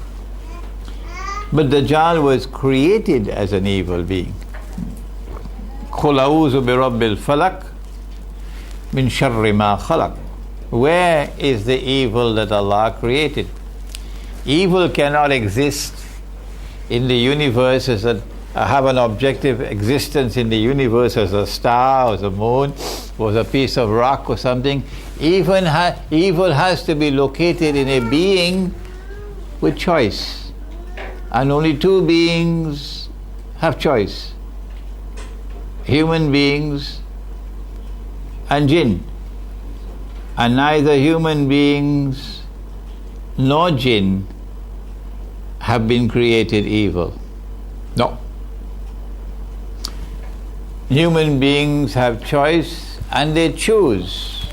But Dajjal was created as an evil being. قُلْ أَعُوذُ بِرَبِّ الْفَلَقِ مِنْ شَرِّ مَا خَلَقَ. Where is the evil that Allah created? Evil cannot exist in the universe as have an objective existence in the universe as a star, as a moon, or as a piece of rock or something. Evil has to be located in a being with choice. And only two beings have choice: human beings and jinn. And neither human beings nor jinn have been created evil. No. Human beings have choice, and they choose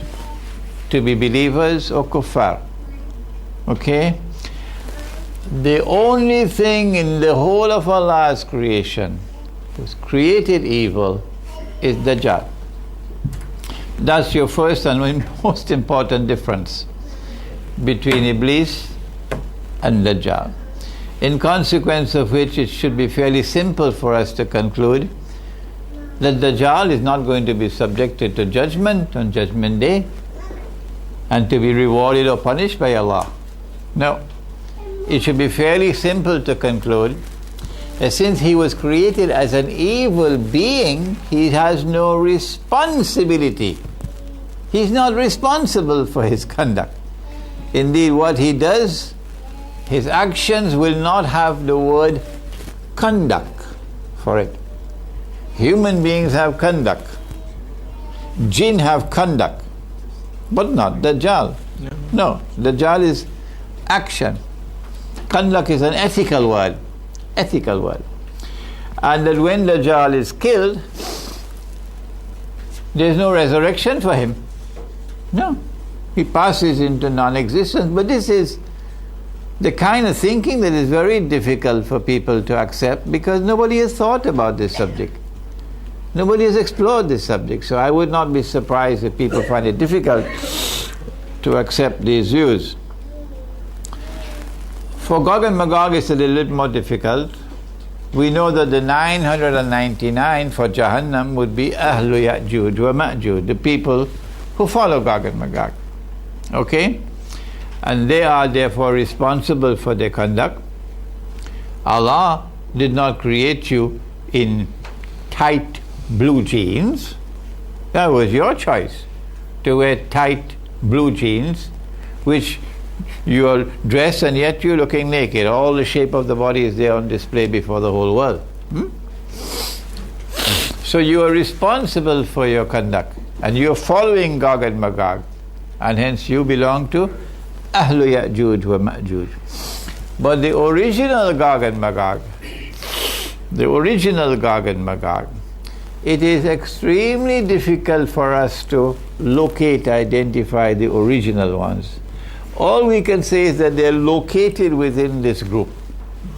to be believers or kuffar. Okay? The only thing in the whole of Allah's creation who's created evil is Dajjal. That's your first and most important difference between Iblis and Dajjal. In consequence of which, it should be fairly simple for us to conclude that Dajjal is not going to be subjected to judgment on Judgment Day and to be rewarded or punished by Allah. No. It should be fairly simple to conclude that since he was created as an evil being, he has no responsibility. He's not responsible for his conduct. Indeed, what he does, his actions will not have the word conduct for it. Human beings have conduct. Jinn have conduct. but not Dajjal. No, Dajjal is action. Kandak is an ethical word. Ethical word. And that when Dajjal is killed, there is no resurrection for him. No. He passes into non-existence. But this is the kind of thinking that is very difficult for people to accept because nobody has thought about this subject. Nobody has explored this subject. So I would not be surprised if people find it difficult to accept these views. For Gog and Magog, it's a little bit more difficult. We know that the 999 for Jahannam would be Ahlu Ya'juj wa Ma'juj, the people who follow Gog and Magog. Okay? And they are therefore responsible for their conduct. Allah did not create you in tight blue jeans. That was your choice, to wear tight blue jeans, which you are dressed and yet you're looking naked. All the shape of the body is there on display before the whole world. So you are responsible for your conduct and you are following Gog and Magog, and hence you belong to Ahlu Ya'juj wa Ma'juj. But the original Gog and Magog, it is extremely difficult for us to locate, identify the original ones. All we can say is that they are located within this group,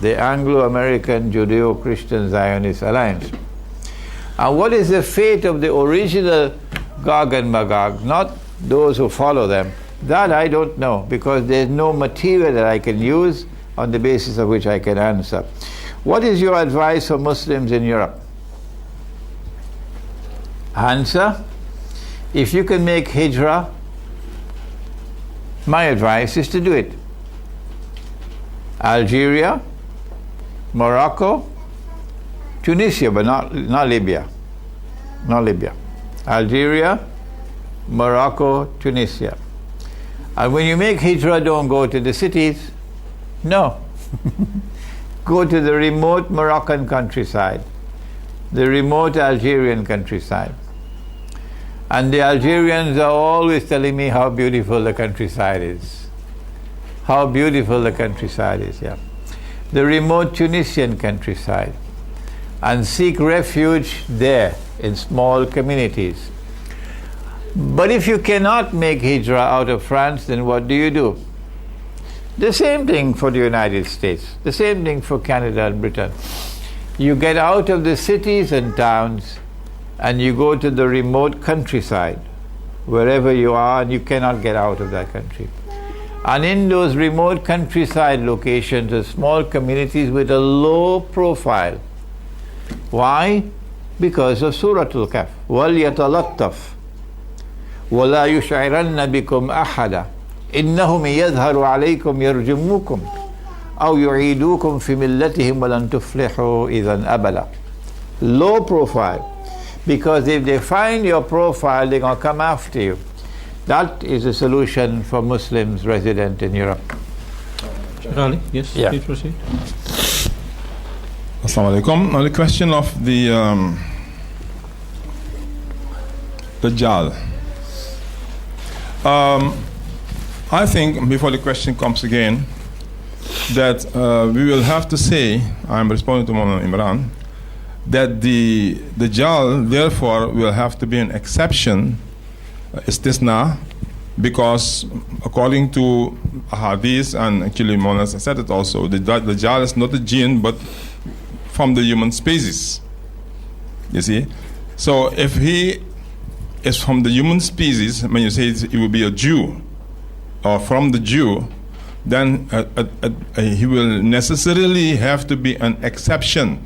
the Anglo-American Judeo-Christian Zionist Alliance. And what is the fate of the original Gog and Magog, not those who follow them? That I don't know, because there's no material that I can use on the basis of which I can answer. What is your advice for Muslims in Europe? Answer: if you can make hijrah, my advice is to do it. Algeria, Morocco, Tunisia, but not Libya. Not Libya. Algeria, Morocco, Tunisia. And when you make hijrah, don't go to the cities. No. Go to the remote Moroccan countryside, the remote Algerian countryside. And the Algerians are always telling me how beautiful the countryside is. How beautiful the countryside is, yeah. The remote Tunisian countryside. And seek refuge there in small communities. But if you cannot make hijrah out of France, then what do? The same thing for the United States. The same thing for Canada and Britain. You get out of the cities and towns and you go to the remote countryside, wherever you are, and you cannot get out of that country. And in those remote countryside locations, are small communities with a low profile. Why? Because of Suratul Kahf. وَلْيَتَلَطَّفْ وَلَا يُشْعِرَنَّ بِكُمْ أَحَدًا إِنَّهُمْ يَظْهَرُ عَلَيْكُمْ يَرْجُمُّكُمْ أَوْ يُعِيدُوكُمْ فِي مِلَّتِهِمْ وَلَنْ تُفْلِحُوا إِذًا أَبَدًا. Low profile. Because if they find your profile, they're going to come after you. That is a solution for Muslims resident in Europe. Ali, yes, Yeah. please proceed. Assalamu alaikum. Now the question of the Dajjal. I think, before the question comes again, that we will have to say, I'm responding to Mawlana Imran, that the Dajjal therefore will have to be an exception, istisna, because according to hadith, and actually Mawlana said it also, the Dajjal is not a jinn but from the human species. You see? So if he is from the human species, when you say he will be a Jew, or from the Jew, then he will necessarily have to be an exception.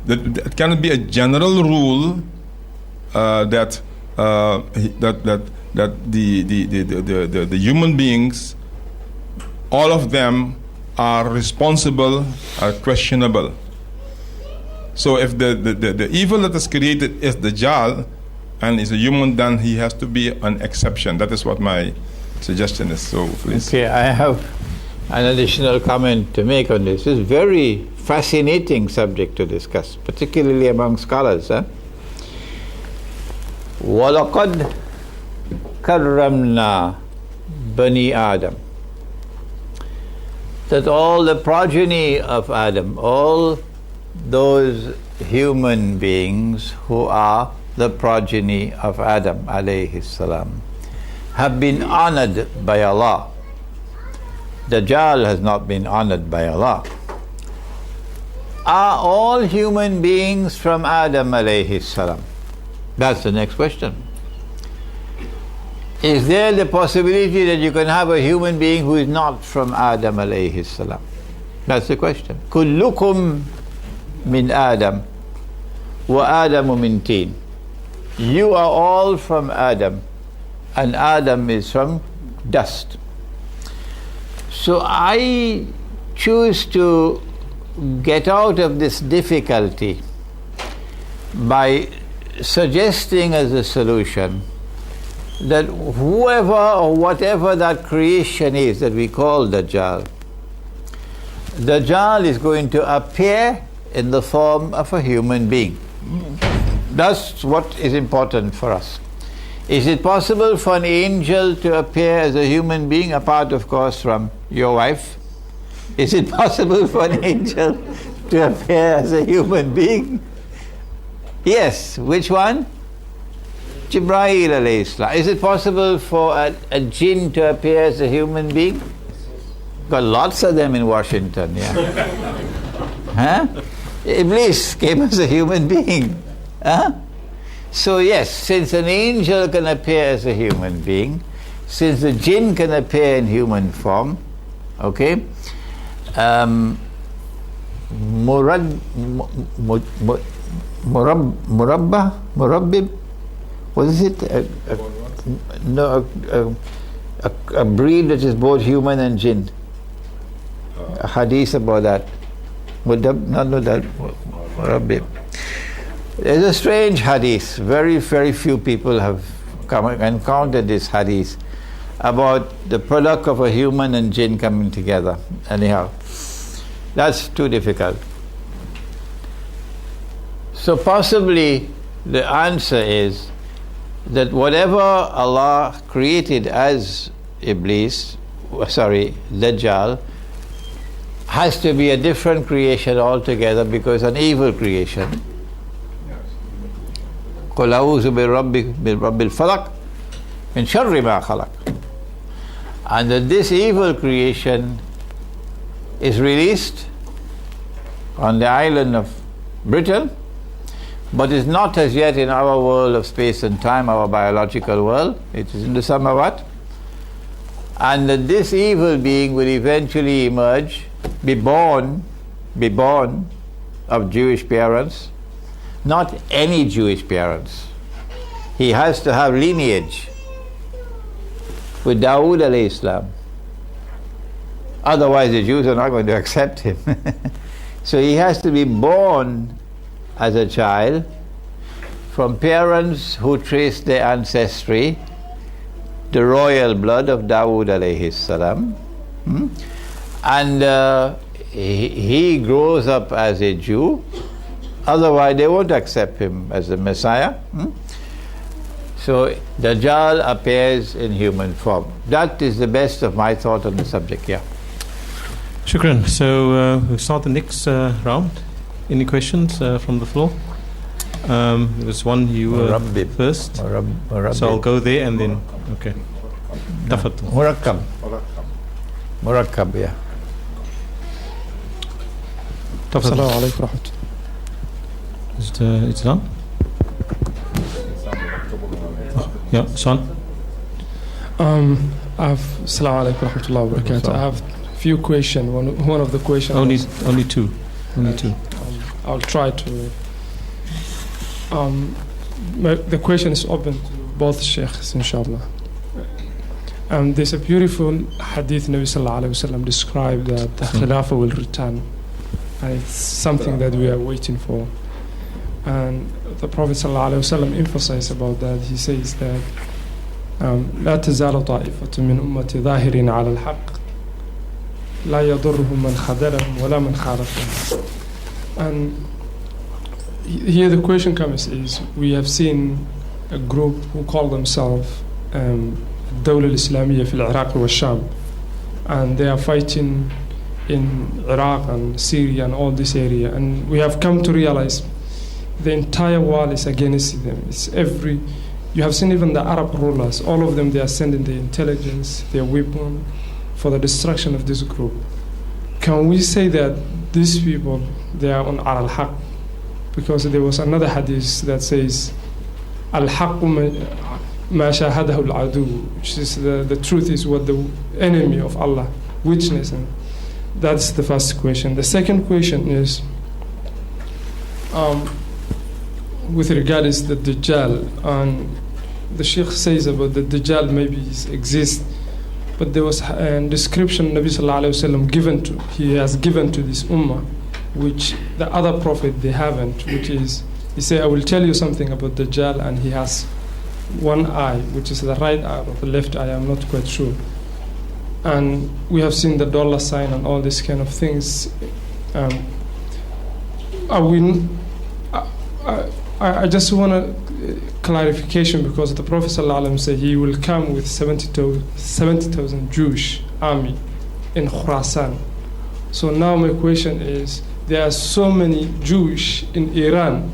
That cannot be a general rule that the human beings, all of them are responsible, are questionable. So if the evil that is created is the Dajjal and is a human, then he has to be an exception. That is what my suggestion is. So please. Okay, I have an additional comment to make on this. It's a very fascinating subject to discuss, particularly among scholars. وَلَقَدْ karramna bani Adam. That all the progeny of Adam, all those human beings who are the progeny of Adam alayhi salam, have been honored by Allah. Dajjal has not been honored by Allah. Are all human beings from Adam alayhi salam? That's the next question. Is there the possibility that you can have a human being who is not from Adam alayhi salam? That's the question. Kullukum min Adam wa Adamu min teen. You are all from Adam, and Adam is from dust. So I choose to get out of this difficulty by suggesting as a solution that whoever or whatever that creation is that we call Dajjal, Dajjal is going to appear in the form of a human being. That's what is important for us. Is it possible for an angel to appear as a human being, apart of course from your wife? Is it possible for an angel to appear as a human being? Yes. Which one? Jibreel alayhi salam. Is it possible for a jinn to appear as a human being? Got lots of them in Washington, yeah. Huh? Iblis came as a human being. Huh? So yes, since an angel can appear as a human being, since the jinn can appear in human form, okay, murabbib, what is it? A breed that is both human and jinn. A hadith about that. Murabbib. There's a strange hadith. Very, very few people have encountered this hadith about the product of a human and jinn coming together. Anyhow, that's too difficult. So possibly the answer is that whatever Allah created as Dajjal, has to be a different creation altogether, because an evil creation. قُلْ أَعُوذُ بِرَبِّ الْفَلَقِ مِنْ شَرِّ مَا خَلَقَ. And that this evil creation is released on the island of Britain, but is not as yet in our world of space and time, our biological world. It is in the Samawat. And that this evil being will eventually emerge, be born of Jewish parents. Not any Jewish parents. He has to have lineage with Dawood alayhi salam. Otherwise the Jews are not going to accept him. So he has to be born as a child from parents who trace their ancestry, the royal blood of Dawood alayhi salam. And he grows up as a Jew. Otherwise they won't accept him as the Messiah. So Dajjal appears in human form. That is the best of my thought on the subject. Yeah. Shukran. So we'll start the next round. Any questions from the floor? There was one you were first. So I'll go there and then, okay. Tafaddal. Murakkab, yeah. Assalamu alaikum. It's done? Oh, yeah, son. Assalamu alaikum warahmatullahi wabarakatuh. I have a few questions. One of the questions. Only two. I'll try to. The question is open to both sheikhs, inshallah. There's a beautiful hadith Nabi sallallahu alaihi wasallam described that the Khilafah will return, and it's something that we are waiting for. And the Prophet sallallahu alaihi wasallam emphasized about that. He says that لا تزال طائفة من أمتي ظاهرين على الحق لا يضرهم من خذلهم ولا من خالفهم. And here the question comes is, we have seen a group who call themselves الدولة الإسلامية في العراق والشام, and they are fighting in Iraq and Syria and all this area, and we have come to realize the entire world is against them. It's you have seen even the Arab rulers, all of them, they are sending their intelligence, their weapon for the destruction of this group. Can we say that these people, they are on al-haq? Because there was another hadith that says, al-haq ma shahadahu al-adu, which is the truth is what the enemy of Allah witness. And that's the first question. The second question is, with regard is the Dajjal, and the Sheikh says about the Dajjal maybe exists, but there was a description Nabi Sallallahu Alaihi Wasallam he has given to this ummah, which the other prophet they haven't, which is, he said, I will tell you something about Dajjal, and he has one eye, which is the right eye or the left eye, I'm not quite sure. And we have seen the dollar sign and all these kind of things. I just want a clarification, because the Prophet ﷺ said he will come with 70,000 Jewish army in Khurasan. So now my question is, there are so many Jewish in Iran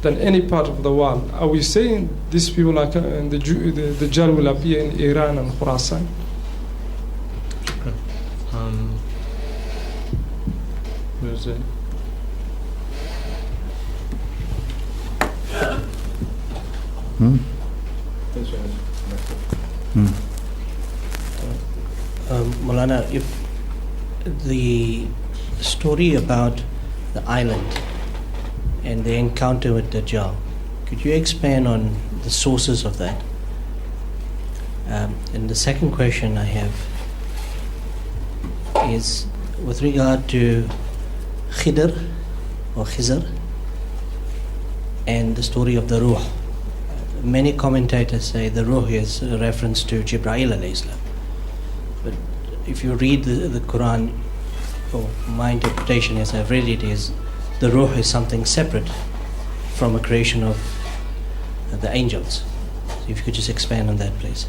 than any part of the world. Are we saying these people are the Dajjal will appear in Iran and Khurasan? Where's it? Maulana, if the story about the island and the encounter with Dajjal, could you expand on the sources of that? And the second question I have is with regard to Khidr or Khizr and the story of the Ruh. Many commentators say the Ruh is a reference to Jibreel alayhi salam. But if you read the Quran, or my interpretation as I've read it is, the Ruh is something separate from a creation of the angels. So if you could just expand on that, please.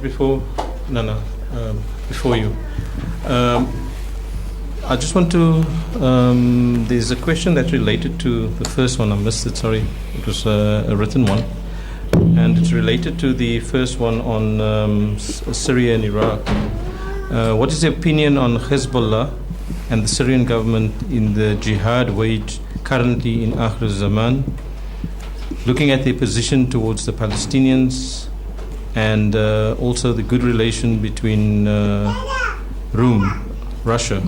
Before you. I just want to, there's a question that related to the first one. I missed it, sorry. It was a written one. And it's related to the first one on Syria and Iraq. What is the opinion on Hezbollah and the Syrian government in the jihad waged currently in Akhirus Zamaan, looking at their position towards the Palestinians and also the good relation between Russia?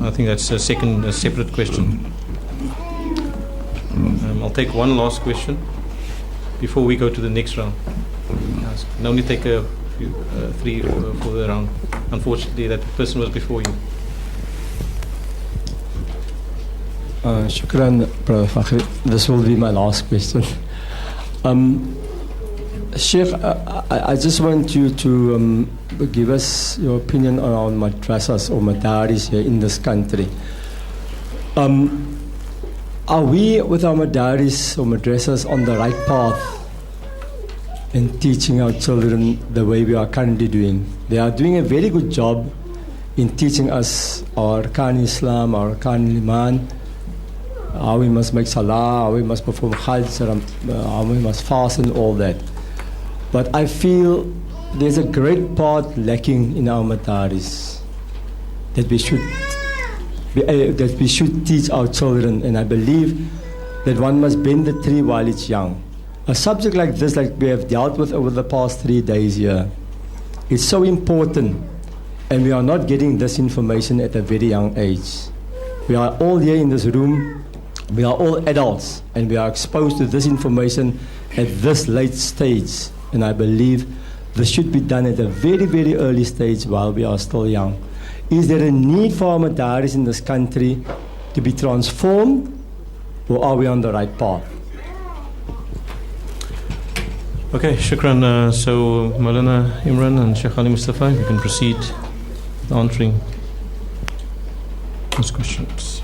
I think that's a separate question. I'll take one last question before we go to the next round. I'll only take a few, three for the round. Unfortunately, that person was before you. Shukran, Brother Fakhri. This will be my last question. Sheikh, I just want you to give us your opinion on madrasas or madaris here in this country. Are we with our madaris or madrasas on the right path in teaching our children the way we are currently doing? They are doing a very good job in teaching us our Arkan Islam, our Arkan Iman, how we must make salah, how we must perform hajj, how we must fast and all that. But I feel there's a great part lacking in our madaris that we should teach our children, and I believe that one must bend the tree while it's young. A subject like this, like we have dealt with over the past 3 days here, is so important, and we are not getting this information at a very young age. We are all here in this room, we are all adults, and we are exposed to this information at this late stage. And I believe this should be done at a very, very early stage while we are still young. Is there a need for our madaris in this country to be transformed, or are we on the right path? Okay, shukran. So Maulana Imran and Sheikh Ali Mustafa, you can proceed with answering those questions.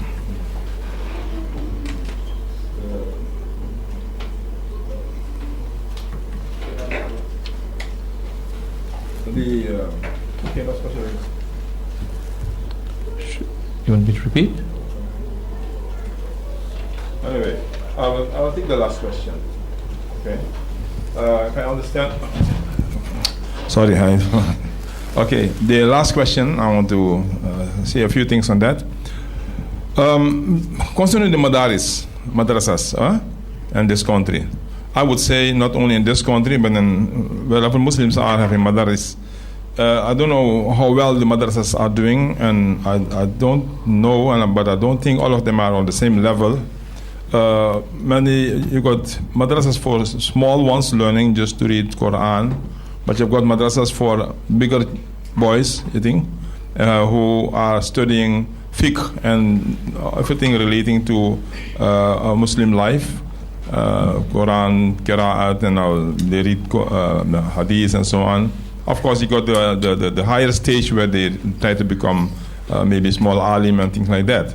You want me to repeat? Anyway, I'll take the last question. Okay. If I understand. Sorry, okay. The last question, I want to say a few things on that. Concerning the madrasas in this country, I would say not only in this country, but in wherever Muslims are having madaris. I don't know how well the madrasas are doing, and I don't know, but I don't think all of them are on the same level. You got madrasas for small ones learning just to read Quran, but you've got madrasas for bigger boys, I think, who are studying fiqh and everything relating to Muslim life, Quran, Qira'at, and all. They read hadith and so on. Of course, you got the higher stage where they try to become maybe small alim and things like that.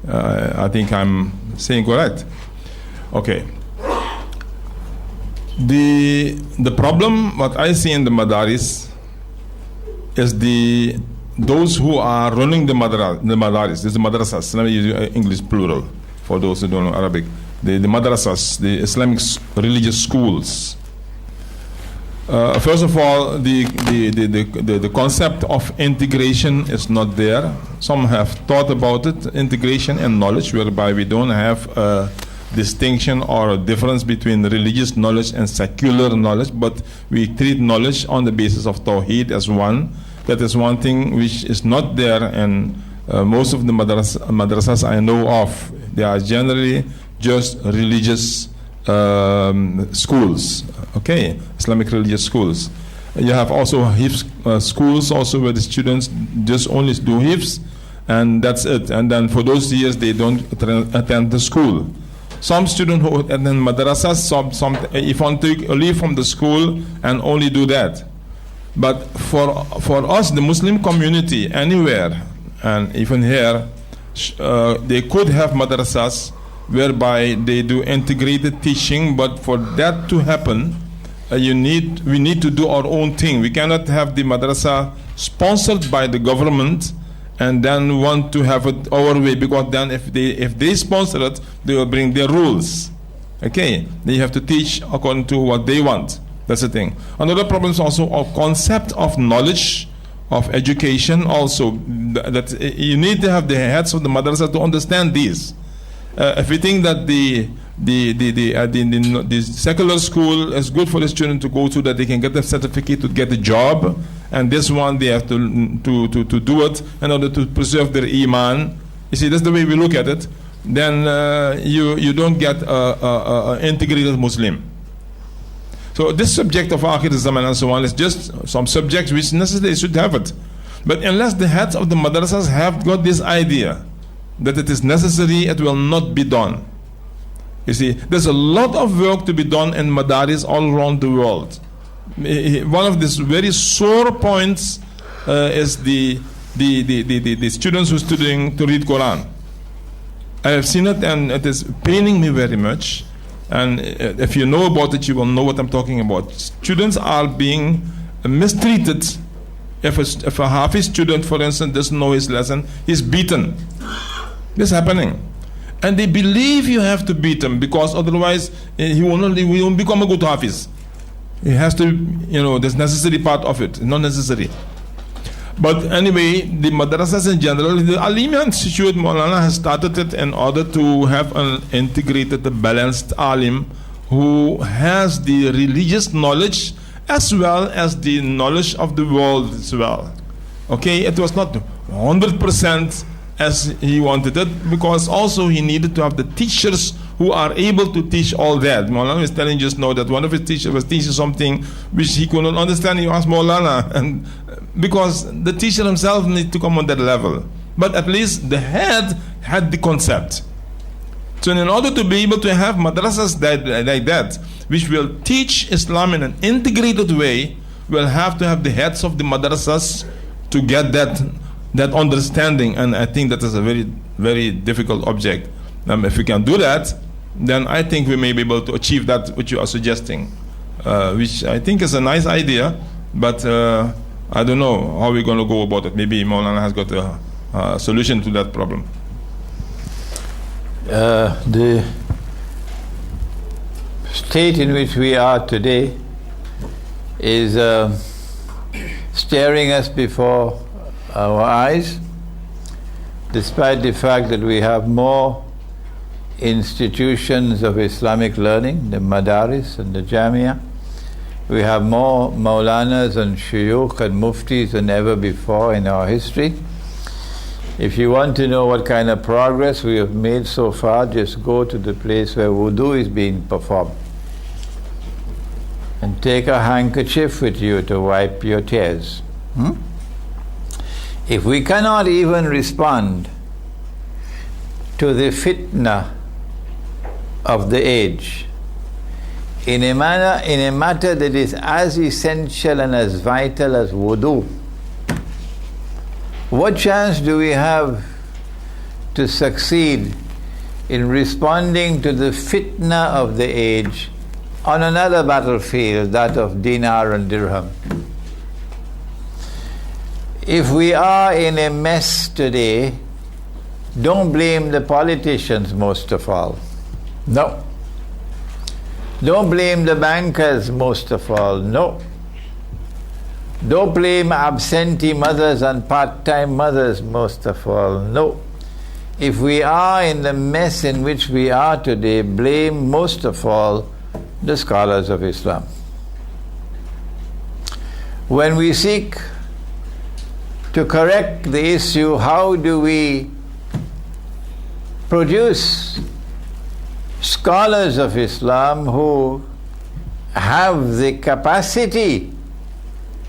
I think I'm saying correct. Okay. The problem what I see in the madaris is those who are running the madaris. This is madrasas. Let me use English plural for those who don't know Arabic. The madrasas, the Islamic religious schools. First of all, the concept of integration is not there. Some have thought about it, integration and knowledge, whereby we don't have a distinction or a difference between religious knowledge and secular knowledge, but we treat knowledge on the basis of Tawheed as one. That is one thing which is not there in most of the madrasas I know of. They are generally just religious schools, okay, Islamic religious schools. You have also Hifz schools also where the students just only do Hifz and that's it. And then for those years they don't attend the school. Some students who attend madrasas, some if one take a leave from the school and only do that. But for us, the Muslim community anywhere and even here, they could have madrasas whereby they do integrated teaching, but for that to happen, we need to do our own thing. We cannot have the madrasa sponsored by the government and then want to have it our way, because then if they sponsor it, they will bring their rules. Okay, they have to teach according to what they want. That's the thing. Another problem is also a concept of knowledge, of education. Also, that you need to have the heads of the madrasa to understand these. If we think that the secular school is good for the student to go to, that they can get a certificate to get a job, and this one they have to do it in order to preserve their iman. You see, that's the way we look at it. Then you don't get an integrated Muslim. So this subject of Akhirus Zamaan and so on is just some subjects which necessarily should have it. But unless the heads of the madrasas have got this idea that it is necessary, it will not be done. You see, there's a lot of work to be done in madaris all around the world. One of these very sore points is the students who are studying to read Quran. I have seen it and it is paining me very much. And if you know about it, you will know what I'm talking about. Students are being mistreated. If a Hafiz student, for instance, doesn't know his lesson, he's beaten. This is happening. And they believe you have to beat him, because otherwise he won't become a good Hafiz. He has to, there's necessary part of it, not necessary. But anyway, the madrasas in general, the Alimiya Institute, Maulana has started it in order to have an integrated, balanced alim who has the religious knowledge as well as the knowledge of the world as well. Okay, it was not 100% as he wanted it, because also he needed to have the teachers who are able to teach all that. Maulana is telling just now that one of his teachers was teaching something which he could not understand. He asked Maulana, and because the teacher himself needs to come on that level. But at least the head had the concept. So in order to be able to have madrasas like that, which will teach Islam in an integrated way, we'll have to have the heads of the madrasas to get that understanding. And I think that is a very, very difficult object. If we can do that, then I think we may be able to achieve that which you are suggesting, which I think is a nice idea, but I don't know how we're going to go about it. Maybe Maulana has got a solution to that problem. The state in which we are today is staring us before our eyes, despite the fact that we have more institutions of Islamic learning, the madaris and the jamia. We have more Maulanas and shuyukh and muftis than ever before in our history. If you want to know what kind of progress we have made so far, just go to the place where wudu is being performed and take a handkerchief with you to wipe your tears. If we cannot even respond to the fitna of the age in a matter that is as essential and as vital as wudu, what chance do we have to succeed in responding to the fitna of the age on another battlefield, that of dinar and dirham? If we are in a mess today, don't blame the politicians most of all. No. Don't blame the bankers most of all. No. Don't blame absentee mothers and part-time mothers most of all. No. If we are in the mess in which we are today, blame most of all the scholars of Islam. When we seek to correct the issue, how do we produce scholars of Islam who have the capacity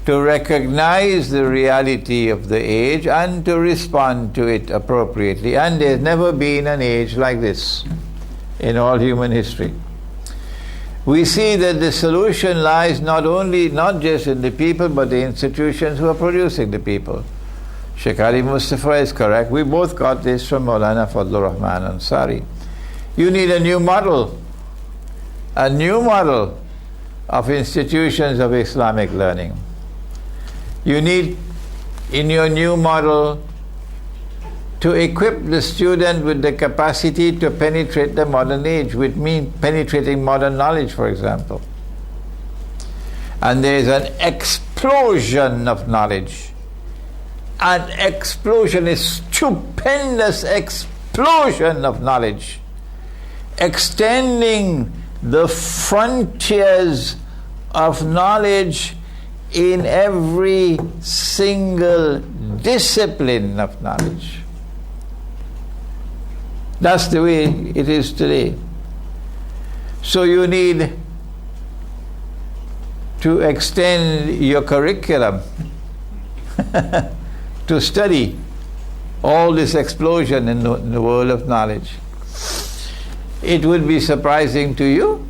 to recognize the reality of the age and to respond to it appropriately? And there's never been an age like this in all human history. We see that the solution lies not just in the people, but the institutions who are producing the people. Sheikh Ali Mustafa is correct. We both got this from Maulana Fadlur Rahman Ansari. You need a new model of institutions of Islamic learning. You need, in your new model, to equip the student with the capacity to penetrate the modern age, which means penetrating modern knowledge, for example. And there is an explosion of knowledge. An explosion, a stupendous explosion of knowledge, extending the frontiers of knowledge in every single discipline of knowledge. That's the way it is today. So you need to extend your curriculum to study all this explosion in the world of knowledge. It would be surprising to you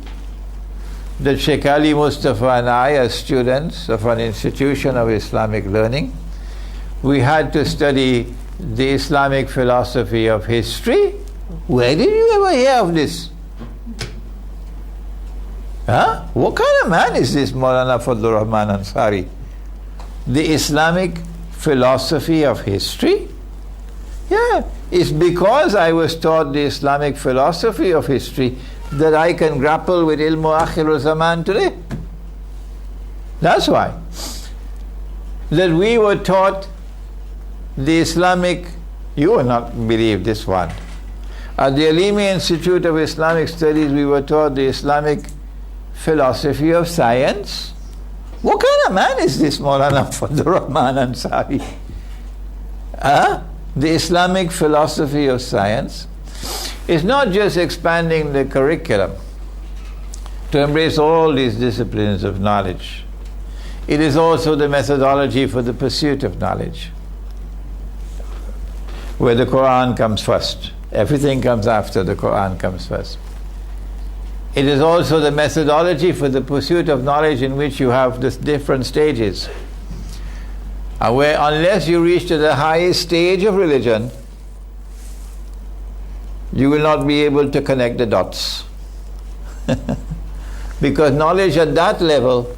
that Sheikh Ali Mustafa and I, as students of an institution of Islamic learning, we had to study the Islamic philosophy of history. Where did you ever hear of this? Huh? What kind of man is this Maulana Fadlur Rahman Ansari? The Islamic philosophy of history? Yeah, it's because I was taught the Islamic philosophy of history that I can grapple with ilmu Akhirus Zamaan today. That's why. That we were taught the Islamic, you will not believe this one. At the Alimi Institute of Islamic Studies, we were taught the Islamic philosophy of science. What kind of man is this Maulana Fadlur Rahman Ansari? The Islamic philosophy of science is not just expanding the curriculum to embrace all these disciplines of knowledge. It is also the methodology for the pursuit of knowledge, where the Quran comes first. Everything comes after, the Quran comes first. It is also the methodology for the pursuit of knowledge in which you have the different stages. And where unless you reach to the highest stage of religion, you will not be able to connect the dots. Because knowledge at that level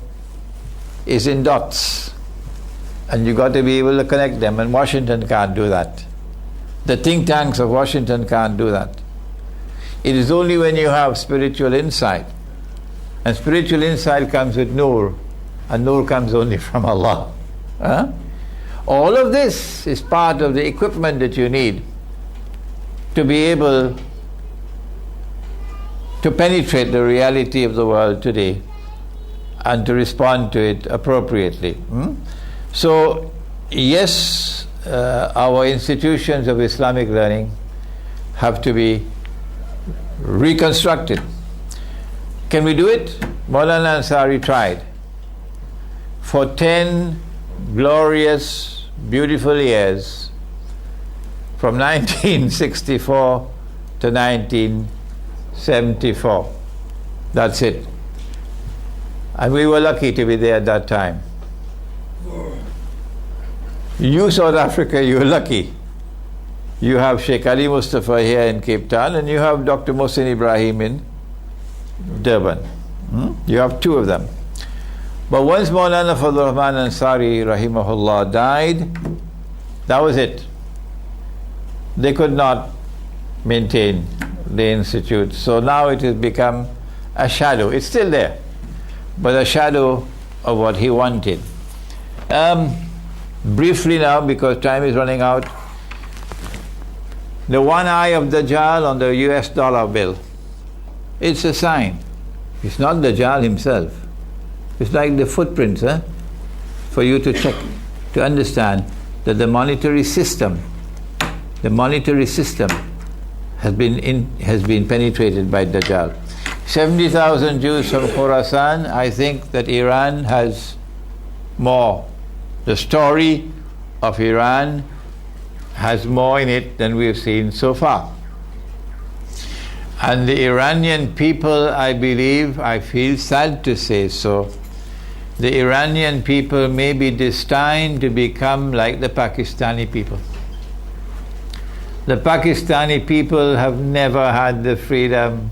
is in dots. And you've got to be able to connect them, and Washington can't do that. The think tanks of Washington can't do that. It is only when you have spiritual insight, and spiritual insight comes with Nur, and Nur comes only from Allah. Huh? All of this is part of the equipment that you need to be able to penetrate the reality of the world today and to respond to it appropriately. So, yes, our institutions of Islamic learning have to be reconstructed. Can we do it? Maulana Ansari tried. For 10 glorious, beautiful years, from 1964 to 1974. That's it. And we were lucky to be there at that time. You, South Africa, you're lucky. You have Sheikh Ali Mustafa here in Cape Town, and you have Dr. Mohsin Ibrahim in Durban. You have two of them. But once Maulana Fadlur Rahman Ansari rahimahullah died, that was it. They could not maintain the institute. So now it has become a shadow. It's still there, but a shadow of what he wanted. Briefly now, because time is running out, the one eye of Dajjal on the US dollar bill, it's a sign. It's not Dajjal himself. It's like the footprints, for you to check, to understand that the monetary system has been penetrated by Dajjal. 70,000 Jews from Khorasan. I think that Iran has more. The story of Iran has more in it than we've seen so far. And the Iranian people, I believe, I feel sad to say so, the Iranian people may be destined to become like the Pakistani people. The Pakistani people have never had the freedom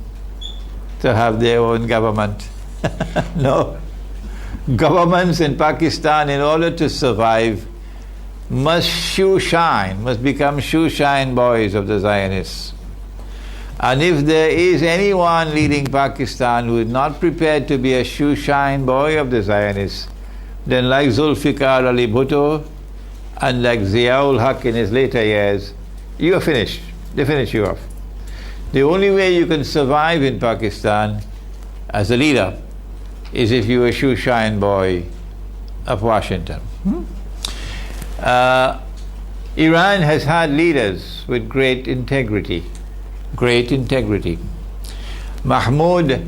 to have their own government. No. Governments in Pakistan, in order to survive, must become shoe-shine boys of the Zionists. And if there is anyone leading Pakistan who is not prepared to be a shoe-shine boy of the Zionists, then like Zulfikar Ali Bhutto and like Ziaul Haq in his later years, you are finished. They finish you off. The only way you can survive in Pakistan as a leader is if you are a shoe-shine boy of Washington. Iran has had leaders with great integrity. Mahmoud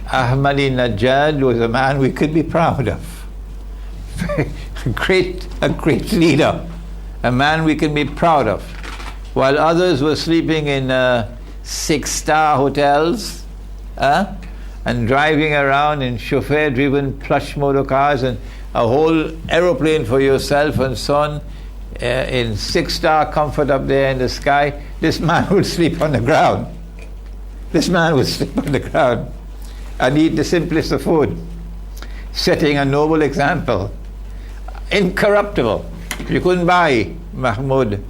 Ahmadinejad was a man we could be proud of. a great leader, a man we can be proud of. While others were sleeping in 6-star hotels and driving around in chauffeur-driven plush motor cars and a whole aeroplane for yourself and so on, in 6-star comfort up there in the sky, this man would sleep on the ground. And eat the simplest of food, setting a noble example. Incorruptible. You couldn't buy Mahmoud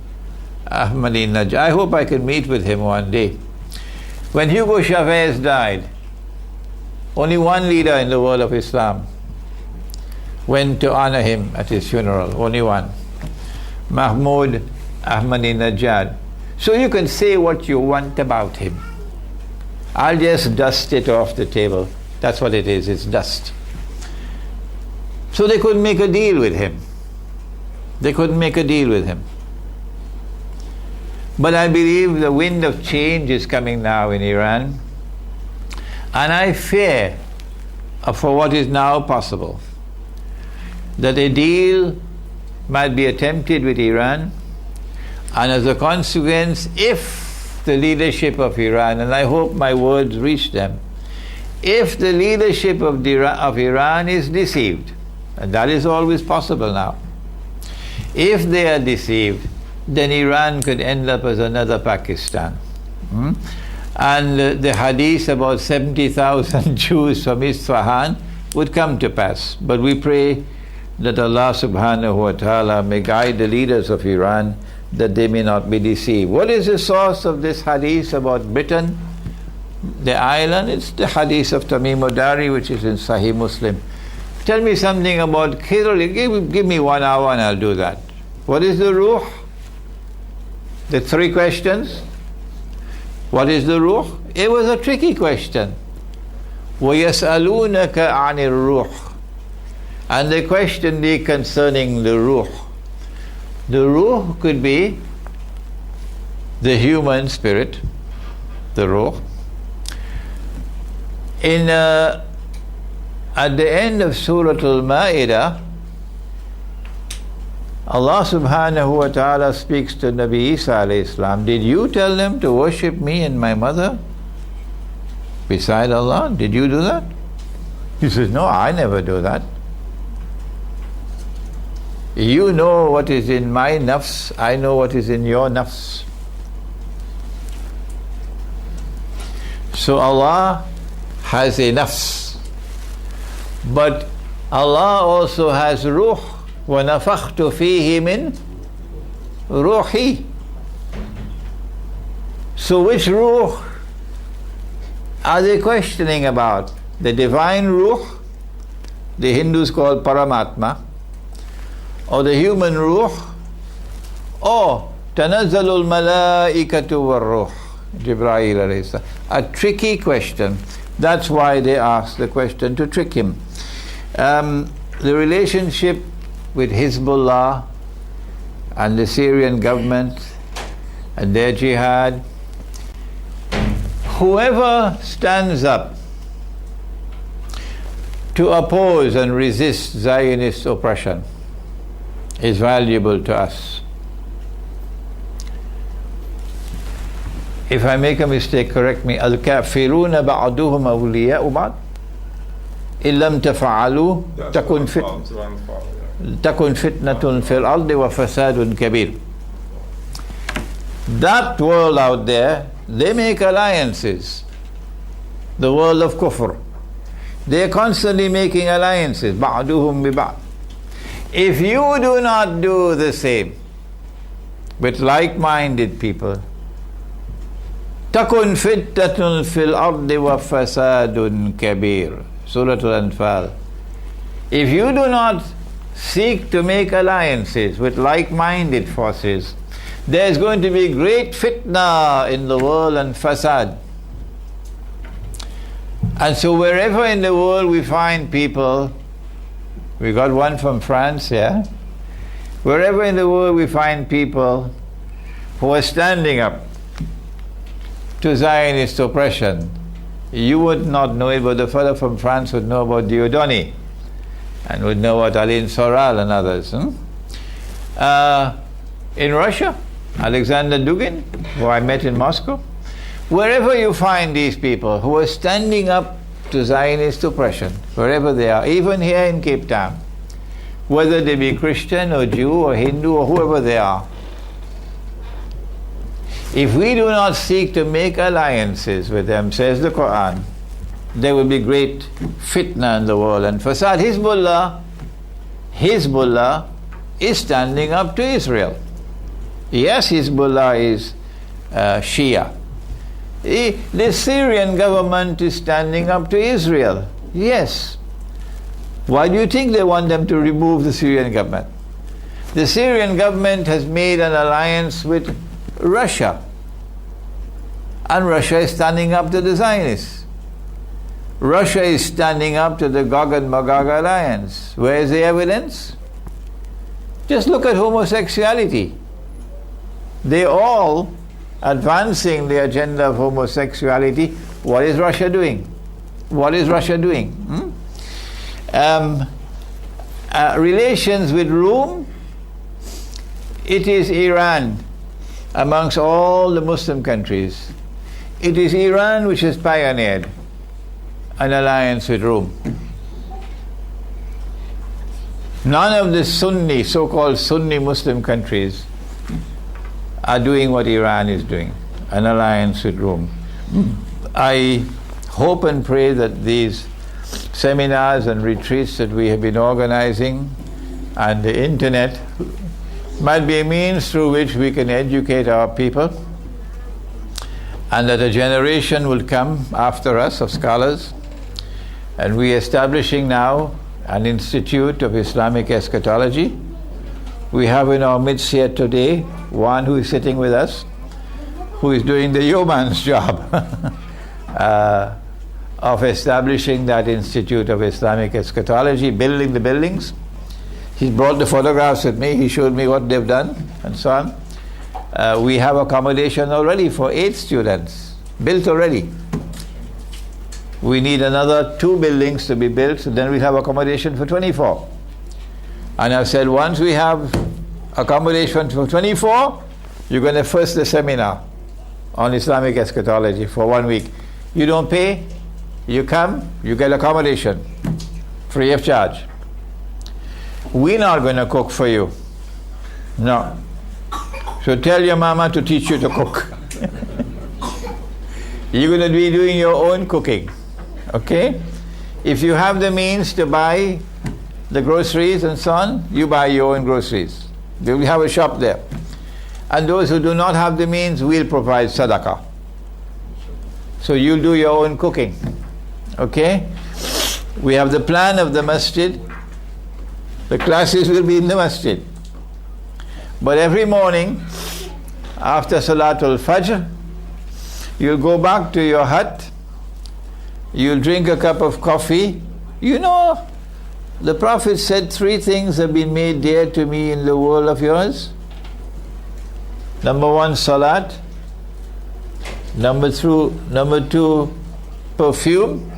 Ahmadinejad. I hope I can meet with him one day. When Hugo Chavez died, only one leader in the world of Islam went to honor him at his funeral. Only one. Mahmoud Ahmadinejad. So you can say what you want about him. I'll just dust it off the table. That's what it is, it's dust. So they couldn't make a deal with him. But I believe the wind of change is coming now in Iran. And I fear for what is now possible, that a deal might be attempted with Iran, and as a consequence, if the leadership of Iran, and I hope my words reach them, if the leadership of Iran is deceived, and that is always possible now, if they are deceived, then Iran could end up as another Pakistan. And the hadith about 70,000 Jews from Isfahan would come to pass. But we pray that Allah subhanahu wa ta'ala may guide the leaders of Iran that they may not be deceived. What is the source of this hadith about Britain, the island? It's the hadith of Tamim Dari, which is in Sahih Muslim. Tell me something about Khidr. Give me 1 hour and I'll do that. What is the ruh? The 3 questions. What is the ruh? It was a tricky question. وَيَسْأَلُونَكَ عَنِ الرُّوحِ. And they questioned thee concerning the ruh. The ruh could be the human spirit, the ruh. At the end of Surah Al-Ma'idah, Allah subhanahu wa ta'ala speaks to Nabi Isa alayhi salam. Did you tell them to worship me and my mother beside Allah? Did you do that? He says, no, I never do that. You know what is in my nafs, I know what is in your nafs. So Allah has a nafs, but Allah also has ruh. وَنَفَخْتُ فِيهِ مِنْ رُوحِي. So which ruh are they questioning about? The divine ruh, the Hindus call Paramatma, or the human ruh, or تَنَزَّلُ الْمَلَائِكَةُ وَالرُّوحُ, Jibreel alayhi salam. A tricky question. That's why they asked the question, to trick him. The relationship with Hezbollah and the Syrian government and their jihad, whoever stands up to oppose and resist Zionist oppression is valuable to us. If I make a mistake, correct me. Al-kafiruna ba'duhum awliya'u ba'd illam tafa'alu takun fitnatun fil ardi wa fasadun kabir. That world out there, they make alliances. The world of kufr. They are constantly making alliances. Ba'duhum bi ba'd. If you do not do the same with like-minded people, takun fitnatun fil ardi wa fasadun kabir. Surah Al-Anfal. If you do not seek to make alliances with like-minded forces, there is going to be great fitna in the world and fasad. And so wherever in the world we find people, we got one from France here, wherever in the world we find people who are standing up to Zionist oppression, you would not know it, but the fellow from France would know about Diodoni and would know about Alain Soral and others. In Russia, Alexander Dugin, who I met in Moscow. Wherever you find these people who are standing up to Zionist oppression, wherever they are, even here in Cape Town, whether they be Christian or Jew or Hindu or whoever they are, if we do not seek to make alliances with them, says the Quran, there will be great fitna in the world and fasad. Hezbollah is standing up to Israel. Yes, Hezbollah is Shia. The Syrian government is standing up to Israel. Yes. Why do you think they want them to remove the Syrian government? The Syrian government has made an alliance with Russia. And Russia is standing up to the Zionists. Russia is standing up to the Gog and Magog alliance. Where is the evidence? Just look at homosexuality. They all advancing the agenda of homosexuality. What is Russia doing? What is Russia doing? Relations with Rome, it is Iran amongst all the Muslim countries. It is Iran which has pioneered an alliance with Rome. None of the Sunni, so-called Sunni Muslim countries are doing what Iran is doing, an alliance with Rome. I hope and pray that these seminars and retreats that we have been organizing and the internet might be a means through which we can educate our people, and that a generation will come after us of scholars. And we are establishing now an Institute of Islamic Eschatology. We have in our midst here today one who is sitting with us, who is doing the yeoman's job of establishing that Institute of Islamic Eschatology, building the buildings. He brought the photographs with me, he showed me what they've done and so on. We have accommodation already for 8 students, built already. We need another 2 buildings to be built, so then we'll have accommodation for 24. And I've said once we have accommodation for 24, you're going to first the seminar on Islamic eschatology for 1 week. You don't pay, you come, you get accommodation, free of charge. We're not going to cook for you. No. So tell your mama to teach you to cook. You're going to be doing your own cooking. Okay? If you have the means to buy the groceries and so on, you buy your own groceries. We have a shop there. And those who do not have the means, we'll provide sadaqah. So you'll do your own cooking. Okay? We have the plan of the masjid. The classes will be in the masjid. But every morning, after Salatul Fajr, you'll go back to your hut, you'll drink a cup of coffee. You know, the Prophet said 3 things have been made dear to me in the world of yours. Number 1, salat. Number 2, perfume,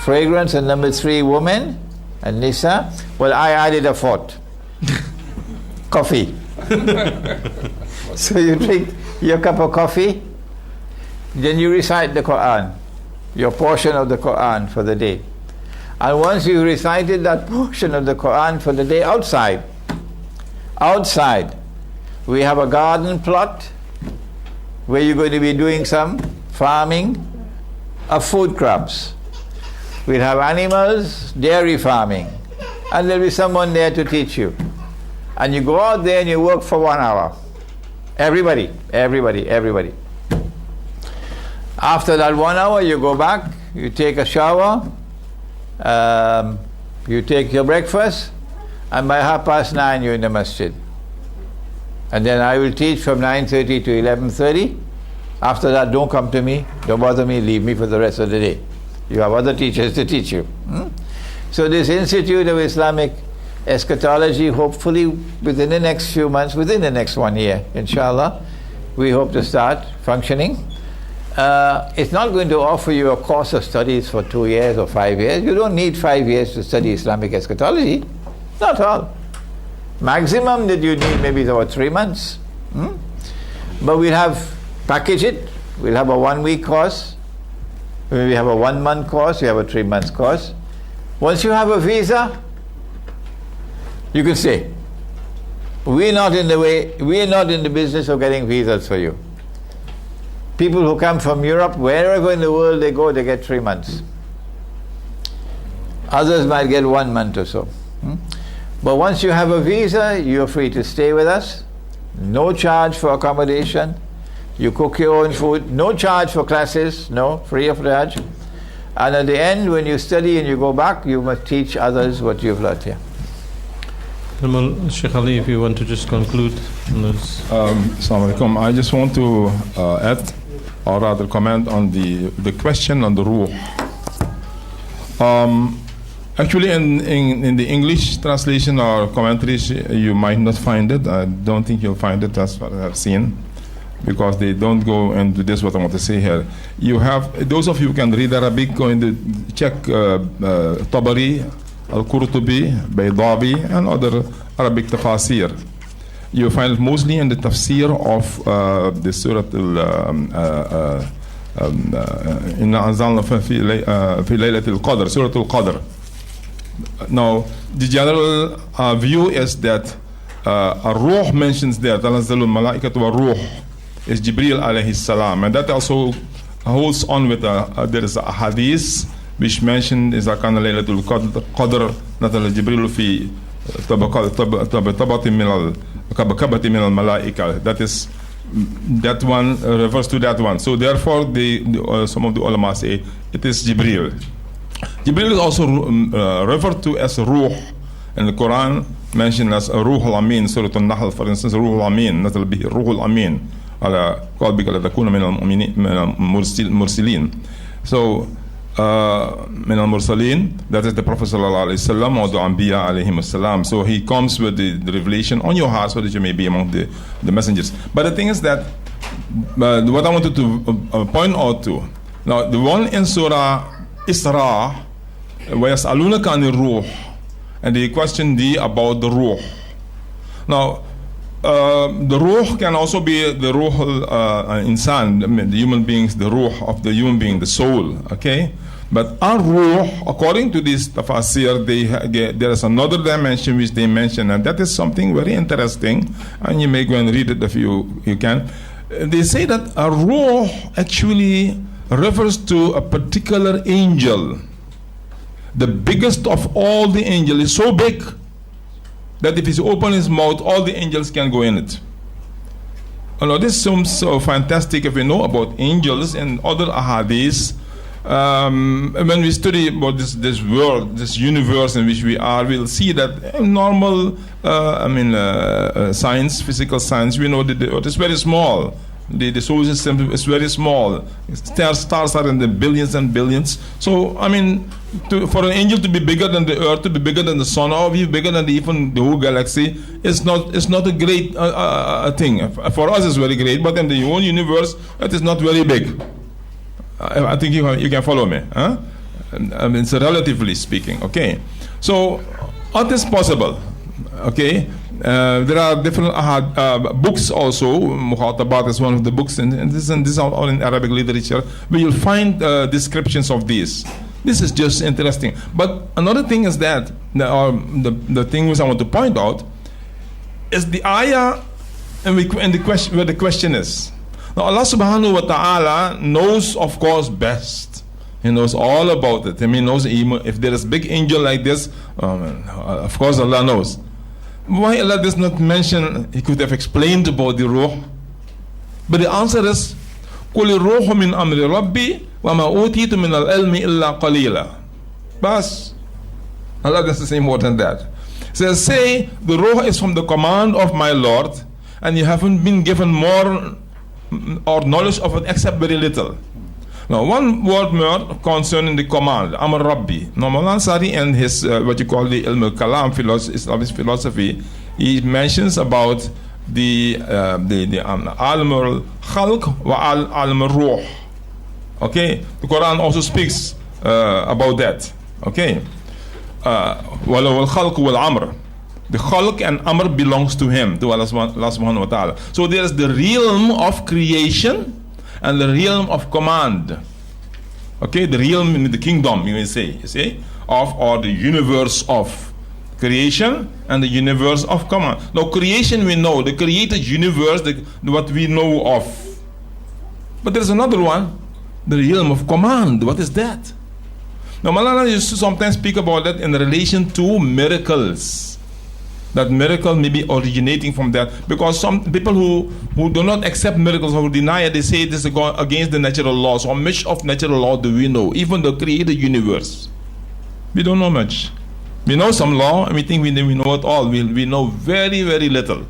fragrance. And number 3, women and nisa. Well, I added a 4th. Coffee. So you drink your cup of coffee, then you recite the Quran, your portion of the Quran for the day. And once you recited that portion of the Quran for the day outside, we have a garden plot where you're going to be doing some farming of food crops. We'll have animals, dairy farming, and there'll be someone there to teach you. And you go out there and you work for 1 hour. Everybody. After that 1 hour, you go back, you take a shower, you take your breakfast, and by 9:30 you're in the masjid. And then I will teach from 9:30 to 11:30. After that, don't come to me, don't bother me, leave me for the rest of the day. You have other teachers to teach you. So this Institute of Islamic Eschatology, hopefully within the next few months, within the next 1 year, inshallah, we hope to start functioning. It's not going to offer you a course of studies for 2 years or 5 years. You don't need 5 years to study Islamic eschatology. Not at all. Maximum that you need maybe is about 3 months. But we'll package it. We'll have a 1 week course. We have a 1 month course. We have a 3 months course. Once you have a visa, you can stay. We're not in the business of getting visas for you. People who come from Europe, wherever in the world they go, they get 3 months. Others might get 1 month or so. But once you have a visa, you're free to stay with us. No charge for accommodation. You cook your own food. No charge for classes. No, free of charge. And at the end, when you study and you go back, you must teach others what you've learned here. Sheikh Ali, if you want to just conclude on this. Assalamu alaikum. I just want to add, or rather comment on the question on the ruh. Actually, in the English translation or commentaries, you might not find it. I don't think you'll find it as far as I've seen, because they don't go into this, what I want to say here. You have, those of you who can read Arabic, go in the check Tabari, Al-Qurtubi, Baydawi, and other Arabic tafasir. You find it mostly in the tafsir of the Surah Inna Anzalna fi Laylatil Qadr, Surah Al-Qadr. Now, the general view is that Ar-Ruh mentions there, Tanazzalu al-Malaikatu wa-Ruh, is Jibreel alayhi salam. And that also holds on with, there is a hadith which mentioned is Akana Laylatul Qadr, Nazala Jibreel fi That is, that one refers to that one. So therefore, some of the ulama say it is Jibril. Jibril is also referred to as Ruh in the Quran, mentioned as Ruh al-Amin. Surah Al-Nahl, for instance, Ruh al-Amin, نزل به Ruh al-Amin على قلبك لتكون من المرسلين. So من المرسلين, that is the Prophet sallallahu alaihi wasallam, or the Anbiya alayhim salam. So he comes with the revelation on your heart so that you may be among the messengers. But the thing is that what I wanted to point out to, now the one in Surah Isra, وَيَسْأَلُونَكَ عَنِ الرُّوحِ, and they question thee about the ruh. Now, the ruh can also be the ruh insan, the human beings, the ruh of the human being, the soul, okay? But our ruh, according to this tafasir, there is another dimension which they mention, and that is something very interesting, and you may go and read it if you can. They say that a ruh actually refers to a particular angel. The biggest of all the angels is so big that if he opens his mouth, all the angels can go in it. Now, this seems so fantastic if we know about angels and other ahadith. When we study about this world, this universe in which we are, we'll see that normal, science, physical science, we know that it is very small. The solar system is very small. Stars are in the billions and billions. So, for an angel to be bigger than the earth, to be bigger than the sun, or be bigger than even the whole galaxy, it's not a great thing. For us, it's very great, but in the whole universe, it is not very big. I think you can follow me. Huh? It's relatively speaking. Okay. So, what is possible? Okay. There are different books also. Mukhatabat is one of the books, and this is all in Arabic literature, where you'll find descriptions of these. This is just interesting. But another thing is that, the thing which I want to point out, is the ayah and where the question is. Now Allah subhanahu wa ta'ala knows, of course, best. He knows all about it. He knows if there is a big angel like this, of course Allah knows. Why Allah does not mention, He could have explained about the ruh. But the answer is, قُلِ الرُّوحُ مِنْ أَمْرِ رَبِّي وَمَا أُوتِيتُ مِنَ الْعِلْمِ إِلَّا قَلِيلًا. Bas. Allah doesn't say more than that. He says, say, the ruh is from the command of my Lord, and you haven't been given more or knowledge of it except very little. Now, one word more concerning the command, Amr Rabbi. Now, Mawlana Ansari and his, what you call the Ilm al-Kalam, Islamic philosophy, he mentions about the Alim al-Khalq wa Alim al-Ruh. Okay? The Quran also speaks about that. Okay? Walau al-Khalq wal-Amr. The Khalq and Amr belongs to him, to Allah subhanahu wa ta'ala. So there is the realm of creation and the realm of command. Okay, the realm in the kingdom, you may say, or the universe of creation and the universe of command. Now, creation we know, the created universe, what we know of. But there's another one, the realm of command. What is that? Now, Malana used to sometimes speak about that in relation to miracles. That miracle may be originating from that, because some people who do not accept miracles or deny it, they say this is against the natural laws. How much of natural law do we know? Even the created universe, we don't know much. We know some law, and we think we know it all. We know very, very little.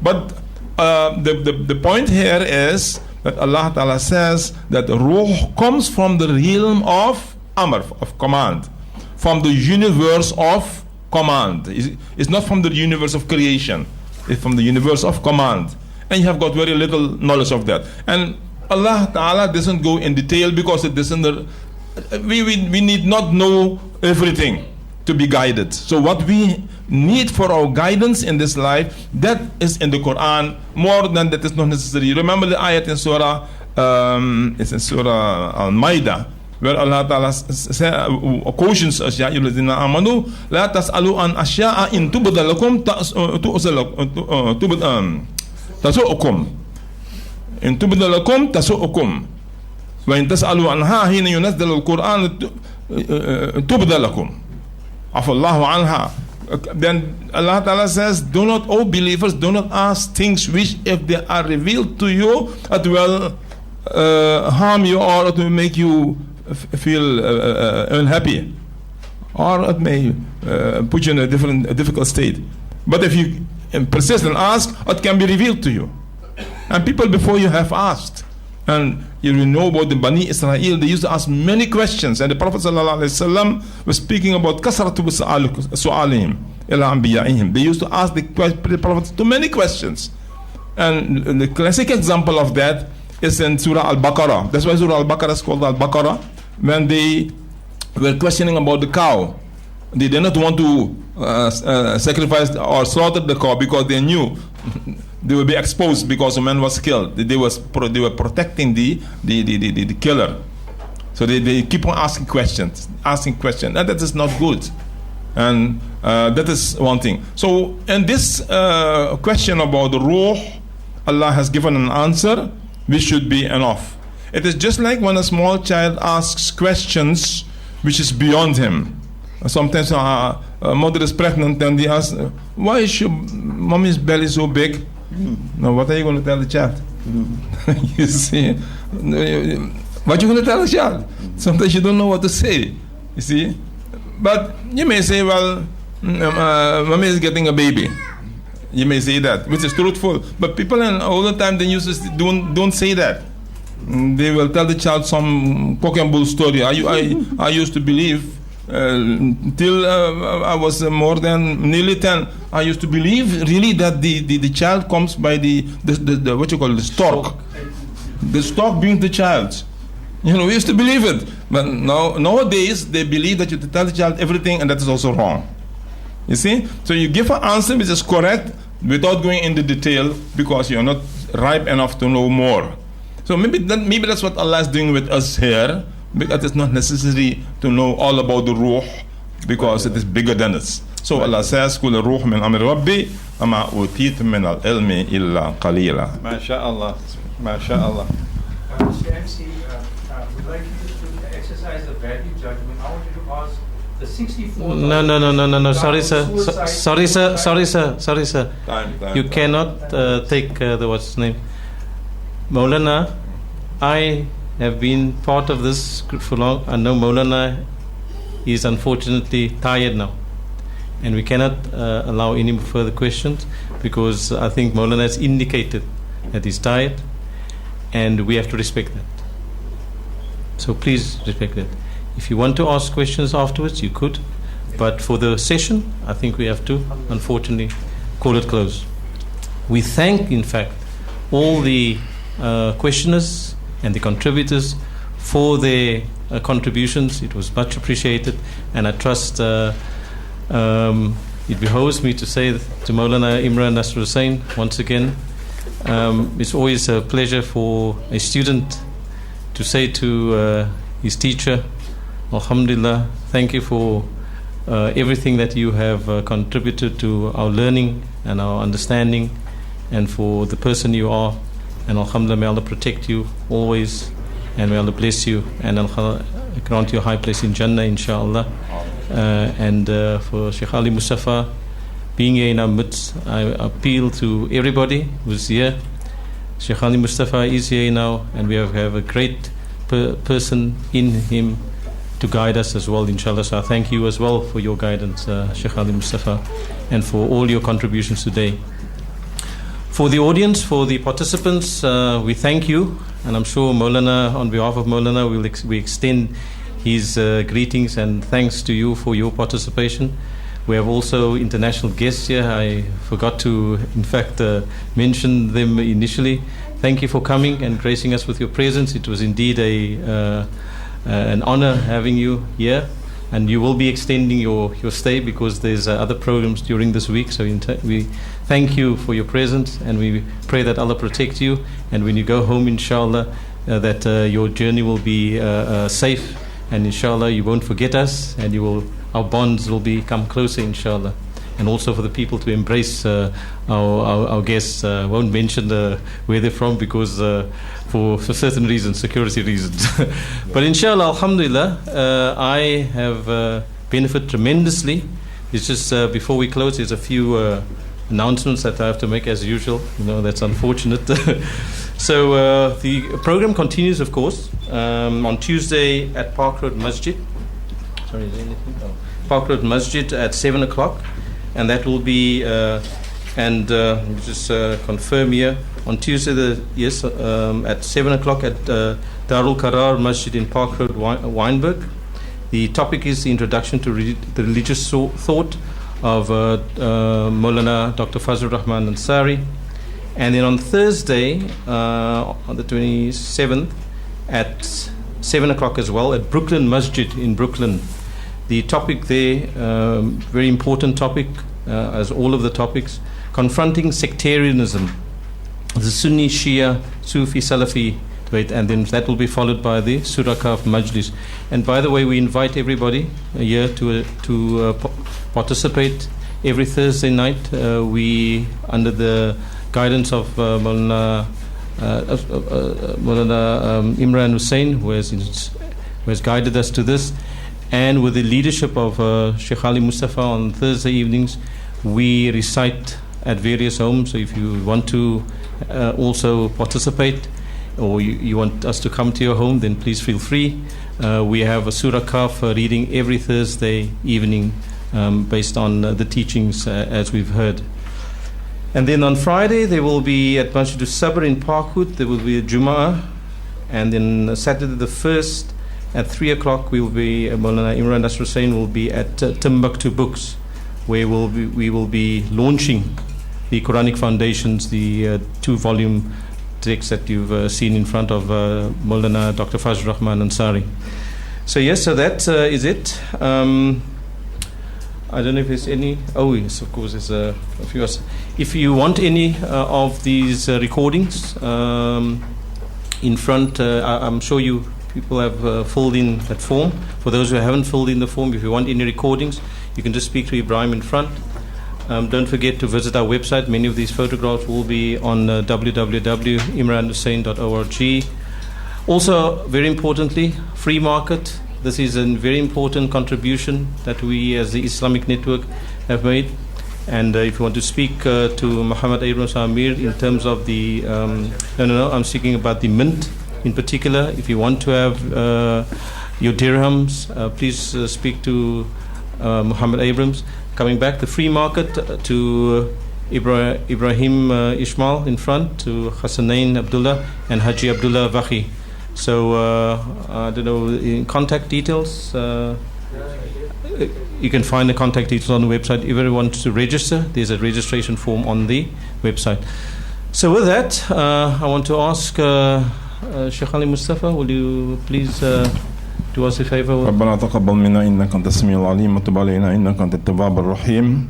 But the point here is that Allah Ta'ala says that ruh comes from the realm of Amr, of command, from the universe of command. It's not from the universe of creation. It's from the universe of command. And you have got very little knowledge of that. And Allah Ta'ala doesn't go in detail because it doesn't. We need not know everything to be guided. So what we need for our guidance in this life, that is in the Quran. More than that is not necessary. Remember the ayat in Surah, it's in Surah Al-Maidah, where Allah Ta'ala cautions us, Ya ayyuhalladhina amanu la tas'alu an ashya'a in tubda lakum tasu'ukum in tubda lakum tasu'ukum wa in tas'alu anha hina yunazzal al-Qur'an tubda lakum afa Allahu anha. Then Allah Ta'ala says, do not, O believers, do not ask things which, if they are revealed to you, it will harm you, or it will make you feel unhappy, or it may put you in a difficult state. But if you persist and ask, it can be revealed to you. And people before you have asked. And you know about the Bani Israel, they used to ask many questions. And the Prophet ﷺ was speaking about kasratu su'alihim ila anbiya'ihim. They used to ask the Prophet too many questions. And the classic example of that is in Surah Al-Baqarah. That's why Surah Al-Baqarah is called Al-Baqarah. When they were questioning about the cow, they did not want to sacrifice or slaughter the cow because they knew they would be exposed because a man was killed. They were protecting the killer. So they keep on asking questions, and that is not good. And that is one thing. So in this question about the ruh, Allah has given an answer which should be enough. It is just like when a small child asks questions which is beyond him. Sometimes a mother is pregnant and they ask, why is your mommy's belly so big? Now what are you going to tell the child? You see, what are you going to tell the child? Sometimes you don't know what to say, you see. But you may say, well, mommy is getting a baby. You may say that, which is truthful. But people all the time, they used to don't say that. They will tell the child some cock and bull story. I used to believe till I was more than nearly 10. I used to believe really that the child comes by the what you call the stork. The stork being the child. You know, we used to believe it. But nowadays they believe that you tell the child everything, and that is also wrong. You see? So you give an answer which is correct without going into detail because you are not ripe enough to know more. So maybe that's what Allah is doing with us here. Because it's not necessary to know all about the ruh because it is bigger than us. So Allah says, "Kul ruh min amri Rabbi, ama utitum min al-ilmi illa qalila." MashaAllah, MashaAllah. Mr. MC, we'd like you to exercise a value judgment. I want you to ask the 64th. No. Sorry, sir. You cannot take the what's his name, Maulana. I have been part of this group for long. I know Maulana is unfortunately tired now, and we cannot allow any further questions because I think Maulana has indicated that he's tired, and we have to respect that. So please respect that. If you want to ask questions afterwards, you could, but for the session, I think we have to, unfortunately, call it close. We thank, in fact, all the questioners and the contributors for their contributions. It was much appreciated, and I trust it behoves me to say to Maulana Imran Nasr Hussain once again, it's always a pleasure for a student to say to his teacher, Alhamdulillah, thank you for everything that you have contributed to our learning and our understanding and for the person you are. And Alhamdulillah, may Allah protect you always, and may Allah bless you, and Allah grant you a high place in Jannah, inshallah. And for Sheikh Ali Mustafa being here in our midst, I appeal to everybody who's here. Sheikh Ali Mustafa is here now, and we have a great person in him to guide us as well, inshallah. So I thank you as well for your guidance, Sheikh Ali Mustafa, and for all your contributions today. For the audience, for the participants, we thank you, and I'm sure Maulana, on behalf of Maulana, we extend his greetings and thanks to you for your participation. We have also international guests here. I forgot to, in fact, mention them initially. Thank you for coming and gracing us with your presence. It was indeed an honor having you here. And you will be extending your stay because there's other programs during this week. So we thank you for your presence, and we pray that Allah protect you. And when you go home, inshallah, that your journey will be safe, and inshallah you won't forget us, and our bonds will become closer, inshallah. And also for the people to embrace our guests. Won't mention where they're from because for certain reasons, security reasons. But inshallah, alhamdulillah, I have benefited tremendously It's just before we close, there's a few announcements that I have to make as usual. That's unfortunate. So the program continues, of course, on Tuesday at Park Road Masjid. Sorry, is there anything? Oh. Park Road Masjid at 7 o'clock. And that will be, just confirm here, on Tuesday, at 7 o'clock at Darul Qarar Masjid in Park Road, Weinberg. The topic is the introduction to the religious thought of Maulana Dr. Fazlur Rahman Ansari. And then on Thursday, on the 27th, at 7 o'clock as well, at Brooklyn Masjid in Brooklyn. The topic there, very important topic, as all of the topics, confronting sectarianism, the Sunni, Shia, Sufi, Salafi debate, and then that will be followed by the Surah Kahf Majlis. And by the way, we invite everybody here to participate every Thursday night. We, under the guidance of Maulana Imran Hussain, who has guided us to this, and with the leadership of Sheikh Ali Mustafa on Thursday evenings, we recite at various homes. So if you want to also participate, or you want us to come to your home, then please feel free. We have a Surah Kahf reading every Thursday evening based on the teachings as we've heard. And then on Friday, there will be at Masjid al-Sabr in Parkwood, there will be a Jum'ah. And then Saturday the 1st, at 3 o'clock, we will be, Maulana Imran Nasr Hussain will be at Timbuktu Books, where we will be launching the Quranic Foundations, the 2-volume text that you've seen in front of Maulana Dr. Fazlur Rahman Ansari. So yes, so that is it. I don't know if there's any. Oh yes, of course, there's a few. If you want any of these recordings in front, I'm sure people have filled in that form. For those who haven't filled in the form, if you want any recordings, you can just speak to Ibrahim in front. Don't forget to visit our website. Many of these photographs will be on www.imranhussain.org. Also, very importantly, free market. This is a very important contribution that we as the Islamic Network have made. And if you want to speak to Muhammad Abrams Amir in terms of the, I'm speaking about the mint in particular. If you want to have your dirhams, please speak to Muhammad Abrams. Coming back, the free market to Ibrahim Ismail in front, to Hassanain Abdullah and Haji Abdullah Vakhi. So I don't know, in contact details, you can find the contact details on the website. If anyone wants to register, there's a registration form on the website. So with that, I want to ask Sheikh Ali Mustafa, will you please do us a favor? ربنا تقبل منا إنك أنت السميع العليم وتب علينا إنك أنت التواب الرحيم.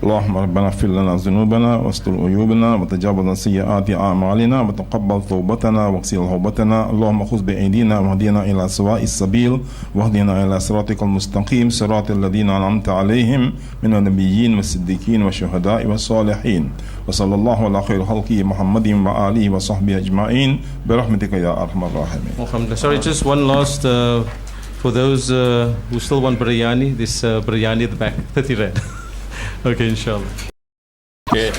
اللهم ربنا اغفر لنا ذنوبنا واستر عيوبنا وتجاوز عن سيئات أعمالنا وتقبل توبتنا واغسل توبتنا. اللهم خذ بأيدينا واهدنا إلى سواء السبيل واهدنا إلى صراطك المستقيم صراط الذين أنعمت عليهم من النبيين والصديقين والشهداء والصالحين. وصلى الله على خير خلقه محمد وآله وصحبه أجمعين برحمتك يا أرحم الراحمين. Sorry, just one last for those who still want biryani. This biryani at the back, 30 rand. Okay, inshallah. Okay.